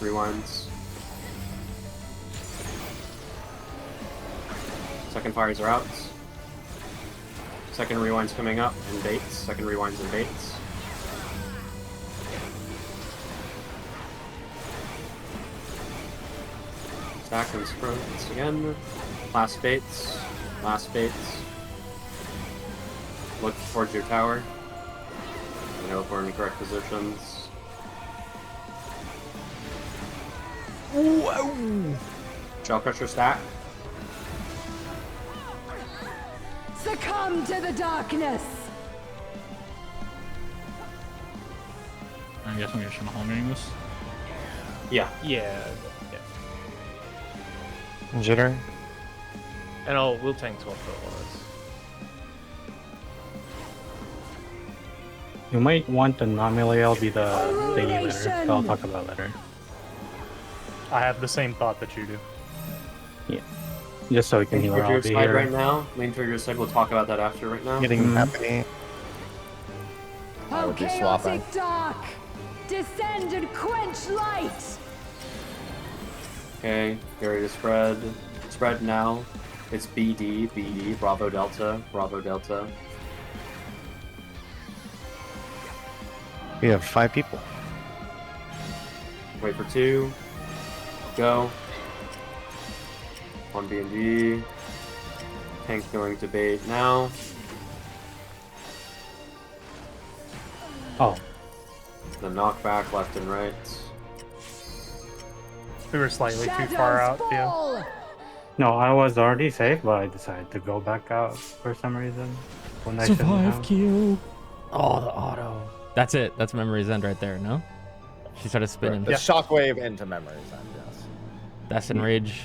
Rewinds. Second fires are out. Second rewind's coming up and baits. Second rewinds and baits. Stack and sprints again. Last baits. Last baits. Look towards your tower. You know if we're in the correct positions. Whoa! Shell Crusher stack. Succumb to the darkness! I guess we're just holding this. Yeah. Yeah. Jitter. And we'll tank top for us. You might want the non-melee be the thingy later. That I'll talk about later. I have the same thought that you do. Yeah. Just so we can Lean heal toward your out side here. right now. Lean toward your side. We'll talk about that after right now. Getting happy. I O would be swapping. chaotic dark! Descend and quench light! Okay, get ready to spread. Spread now. It's BD, BD, Bravo Delta, Bravo Delta. We have 5 people. Wait for 2. Go. 1 B&D. Tank's going to bait now. Oh. The knockback left and right. We were slightly too far out, Theo. No, I was already safe, but I decided to go back out for some reason. When I shouldn't have. Q. Oh, the auto. That's it. That's Memory's End right there, no? She started spinning. The shockwave into Memory's End, yes. That's Enrage.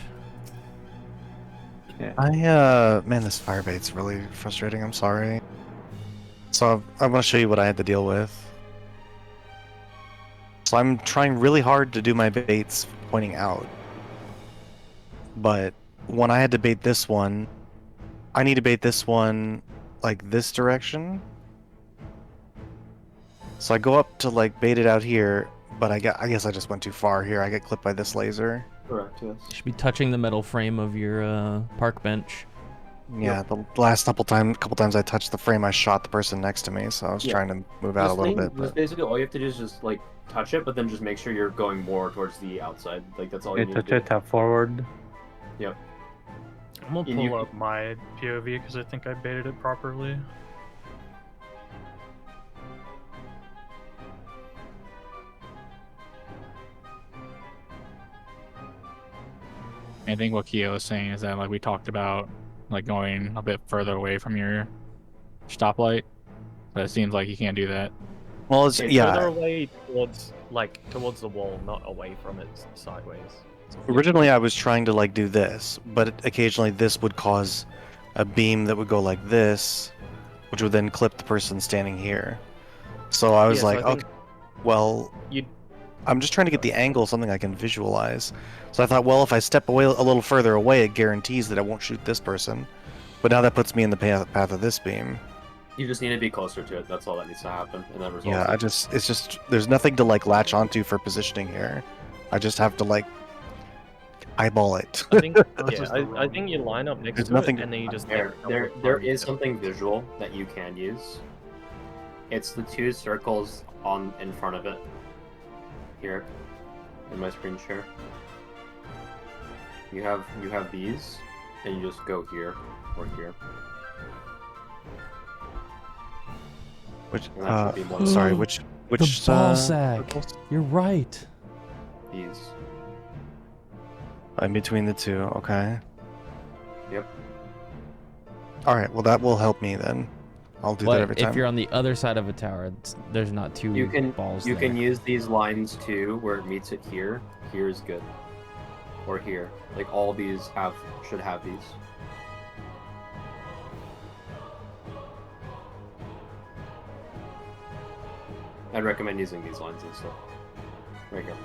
Yeah. Man, this firebait's really frustrating. I'm sorry. So I want to show you what I had to deal with. So I'm trying really hard to do my baits pointing out. But when I had to bait this one, I need to bait this one like this direction. So I go up to like bait it out here, but I guess I just went too far here. I get clipped by this laser. Correct, yes. You should be touching the metal frame of your park bench. Yeah, the last couple times I touched the frame, I shot the person next to me, so I was trying to move out a little bit. Just basically all you have to do is just like touch it, but then just make sure you're going more towards the outside. Like that's all you need to do. Tap forward. Yep. I'm gonna pull up my POV because I think I baited it properly. I think what Keo was saying is that like we talked about like going a bit further away from your stoplight, but it seems like you can't do that. Well, it's, yeah. Further away towards the wall, not away from it sideways. Originally, I was trying to like do this, but occasionally this would cause a beam that would go like this, which would then clip the person standing here. So I was like, okay, well, I'm just trying to get the angle, something I can visualize. So I thought, well, if I step away a little further away, it guarantees that I won't shoot this person. But now that puts me in the path of this beam. You just need to be closer to it. That's all that needs to happen, and that results. Yeah, it's just there's nothing to like latch onto for positioning here. I just have to like eyeball it. I think, I think you line up next to it, and then you just there is something visual that you can use. It's the 2 circles in front of it. Here, in my screen share. You have these, and you just go here or here. Which sorry, sorry, the which ball sack. You're right. These. In between the 2, okay. Yep. All right, well that will help me then. I'll do that every time. If you're on the other side of a tower, there's not 2 balls You there. can use these lines too, where it meets it here. Here is good. Or here. Like all these should have these. I'd recommend using these lines instead. Right here.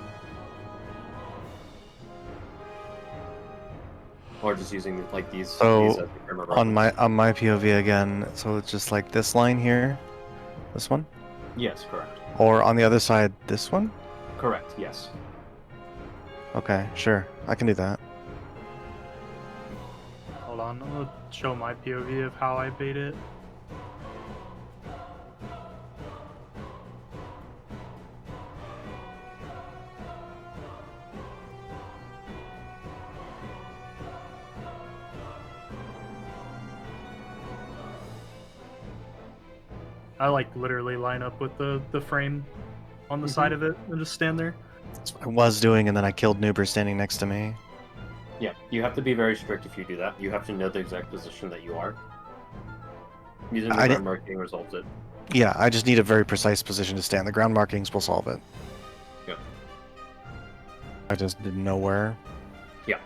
Or just using like these. So these as the frame of on reference. my POV again, so it's just like this line here, this one, Yes, correct. or on the other side, this one. Correct. Yes. Okay, sure, I can do that. Hold on, I'll show my POV of how I bait it. I like literally line up with the frame on the side of it and just stand there. That's what I was doing, and then I killed Noober standing next to me. Yeah, you have to be very strict if you do that. You have to know the exact position that you are. Using the ground marking resolves it. Yeah, I just need a very precise position to stand. The ground markings will solve it. Yep. I just didn't know where. Yeah.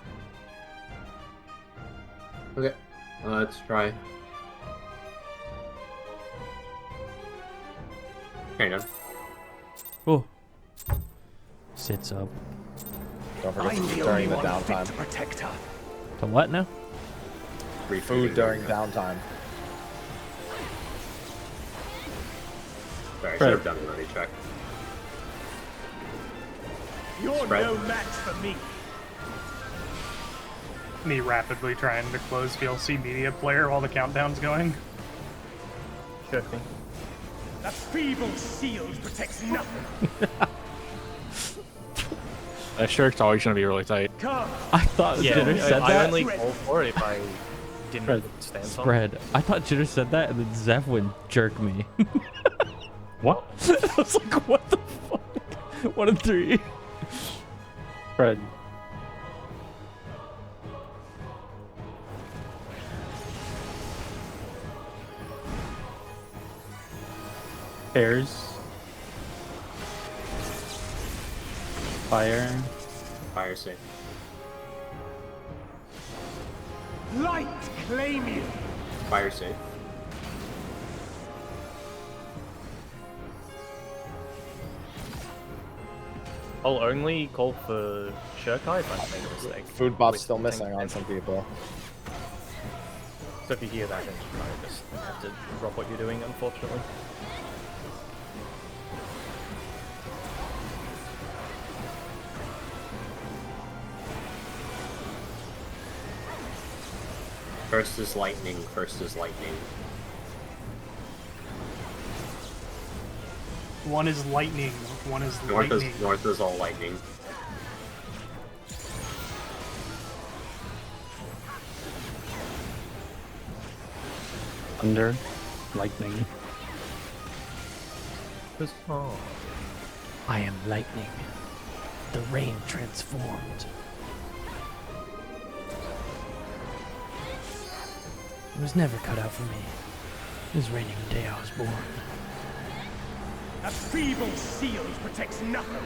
Okay, let's try. Okay, done. Oh. Sits up. Don't forget to eat during the downtime. To what now? Free food during downtime. Sorry, I should have done an already check. You're Spread. no match for me. Me rapidly trying to close VLC media player while the countdown's going. Sure. That feeble shield protects nothing. That shirk's always gonna be really tight. Come. I thought Jitter said I that. only call for it if I didn't stand on. Spread. I thought Jitter said that, and then Zev would jerk me. What? I was like, what the fuck? 1 and 3. Fred. Airs. Fire. Fire safe. Light claim you. Fire safe. I'll only call for Shirkai if I make a mistake. Food bot's still missing on some people. So if you hear that, then you just have to drop what you're doing, unfortunately. First is lightning. First is lightning. One is lightning. One is North lightning. north is all lightning. Thunder. Lightning. Oh. I am lightning. The rain transformed. It was never cut out for me. It was raining the day I was born. That feeble shield protects nothing.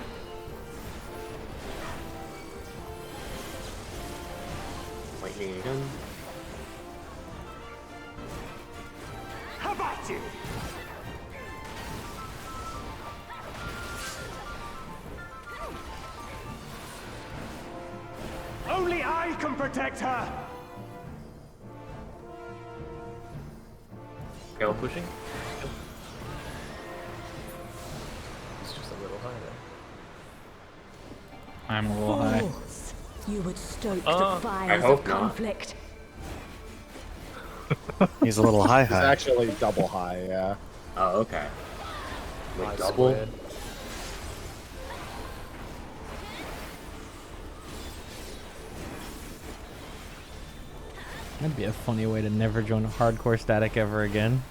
Lightning again. How about you? Only I can protect her. Go. Pushing. It's just a little high there. I'm a little high. Fools. You would stoke the I fires hope of not. conflict. He's a little high It's high. actually double high, yeah. Oh, okay. Like High double. squared. That'd be a funny way to never join a hardcore static ever again.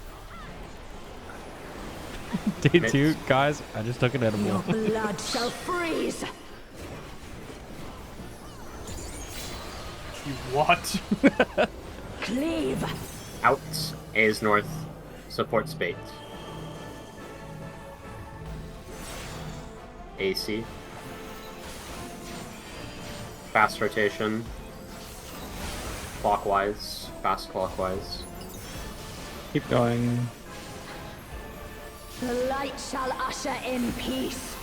Day 2, guys, I just took an Your edible. blood shall freeze. You what? Cleave. Out is north. Support spades. AC. Fast rotation. Clockwise. Fast clockwise. Keep going. The light shall usher in peace.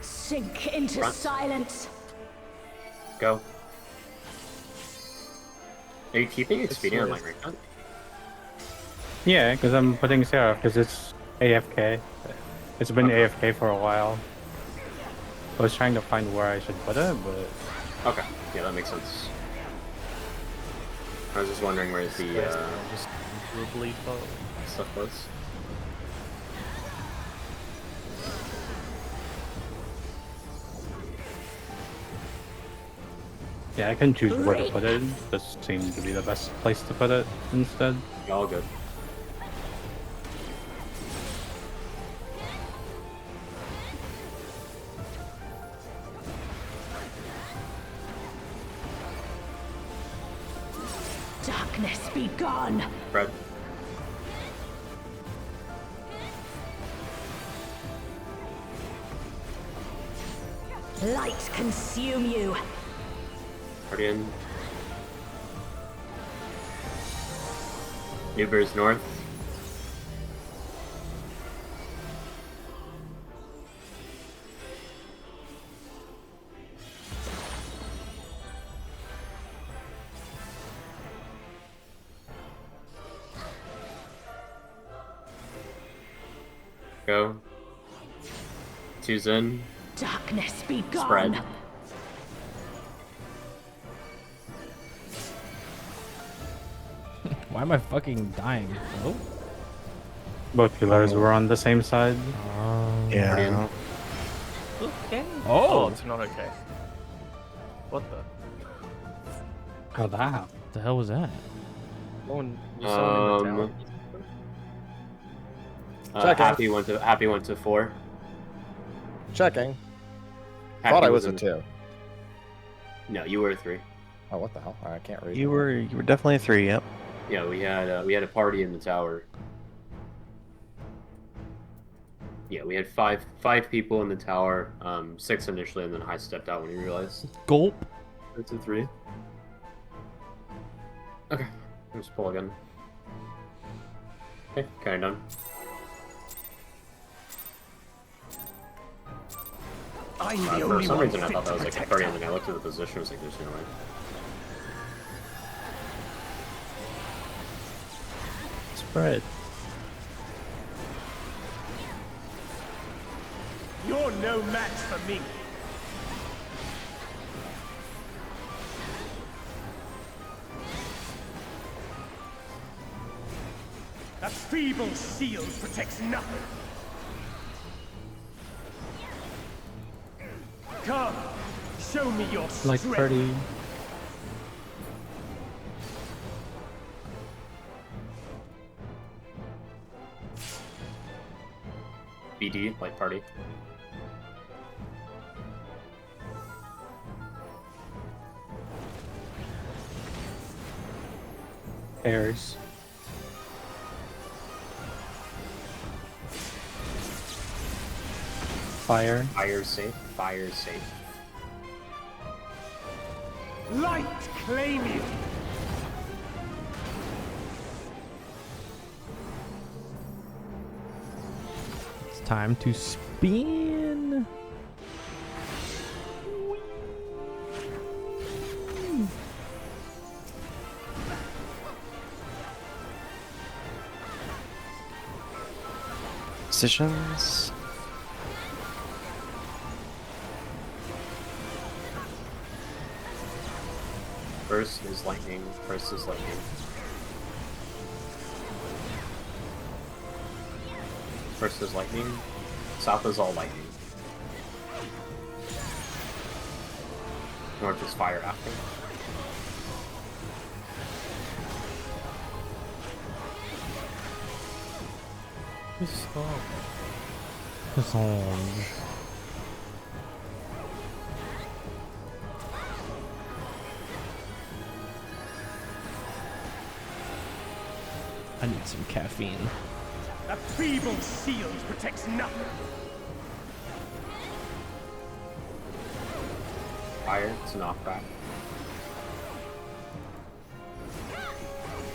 Sink into Front. silence. Go. Are you keeping expedient on my ring gun? Yeah, because I'm putting Sarah because it's AFK. It's been AFK for a while. I was trying to find where I should put it, but Okay. Yeah, that makes sense. I was just wondering where the Just bleed forward. stuff was. Yeah, I can choose where to put it. This seems to be the best place to put it instead. All good. Darkness be gone. Fred. Light consume you. Guardian. Newbury's north. Go. Two's in. Darkness be gone. Spread. Why am I fucking dying? Oh. Both pillars were on the same side. Yeah. Okay. Oh. It's not okay. What the? Oh, that. What the hell was that? Was someone in the tower? Checking. Happy went to 4. Checking. Happy Thought I was in a the- 2. No, you were a 3. Oh, what the hell? I can't read. You were definitely a 3. Yep. Yeah, we had a party in the tower. Yeah, we had five people in the tower. 6 initially, and then I stepped out when he realized. Gulp. It's a 3. Okay, let's pull again. Okay, kind of done. I'm the For only some one reason, I fit thought that to was like a protect 30, her. and then I looked at the position. I was like, "There's no way." Spread. You're no match for me. That feeble shield protects nothing. Come, show me your Like strength. pretty. BD, like party. Airs. Fire. Fire's safe. Fire's safe. Light claim you. It's time to spin. Positions. First is lightning. First is lightning. First is lightning. South is all lightning. North is fire after. I need some caffeine. That feeble shield protects nothing. Fire, it's an off-back.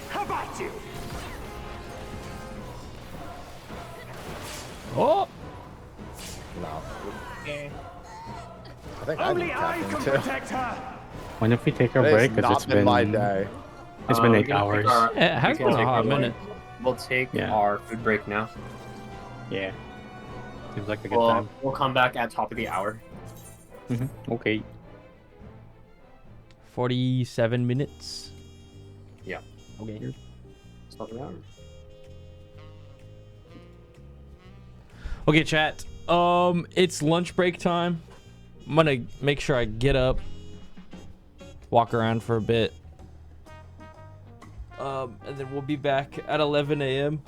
How about you? Oh! No. I think I Only need I caffeine can too. protect her. When if we take a Today's break? Because not it's been been my day. It's been We're 8 gonna hours. take our- Yeah, it has we can been a take hot our- minute. We'll take Yeah. our food break now. Yeah. Seems like a good time. We'll come back at top of the hour. Okay. 47 minutes. Yeah. Okay. Top of the hour. Okay, chat. It's lunch break time. I'm gonna make sure I get up. walk around for a bit. And then we'll be back at 11 a.m.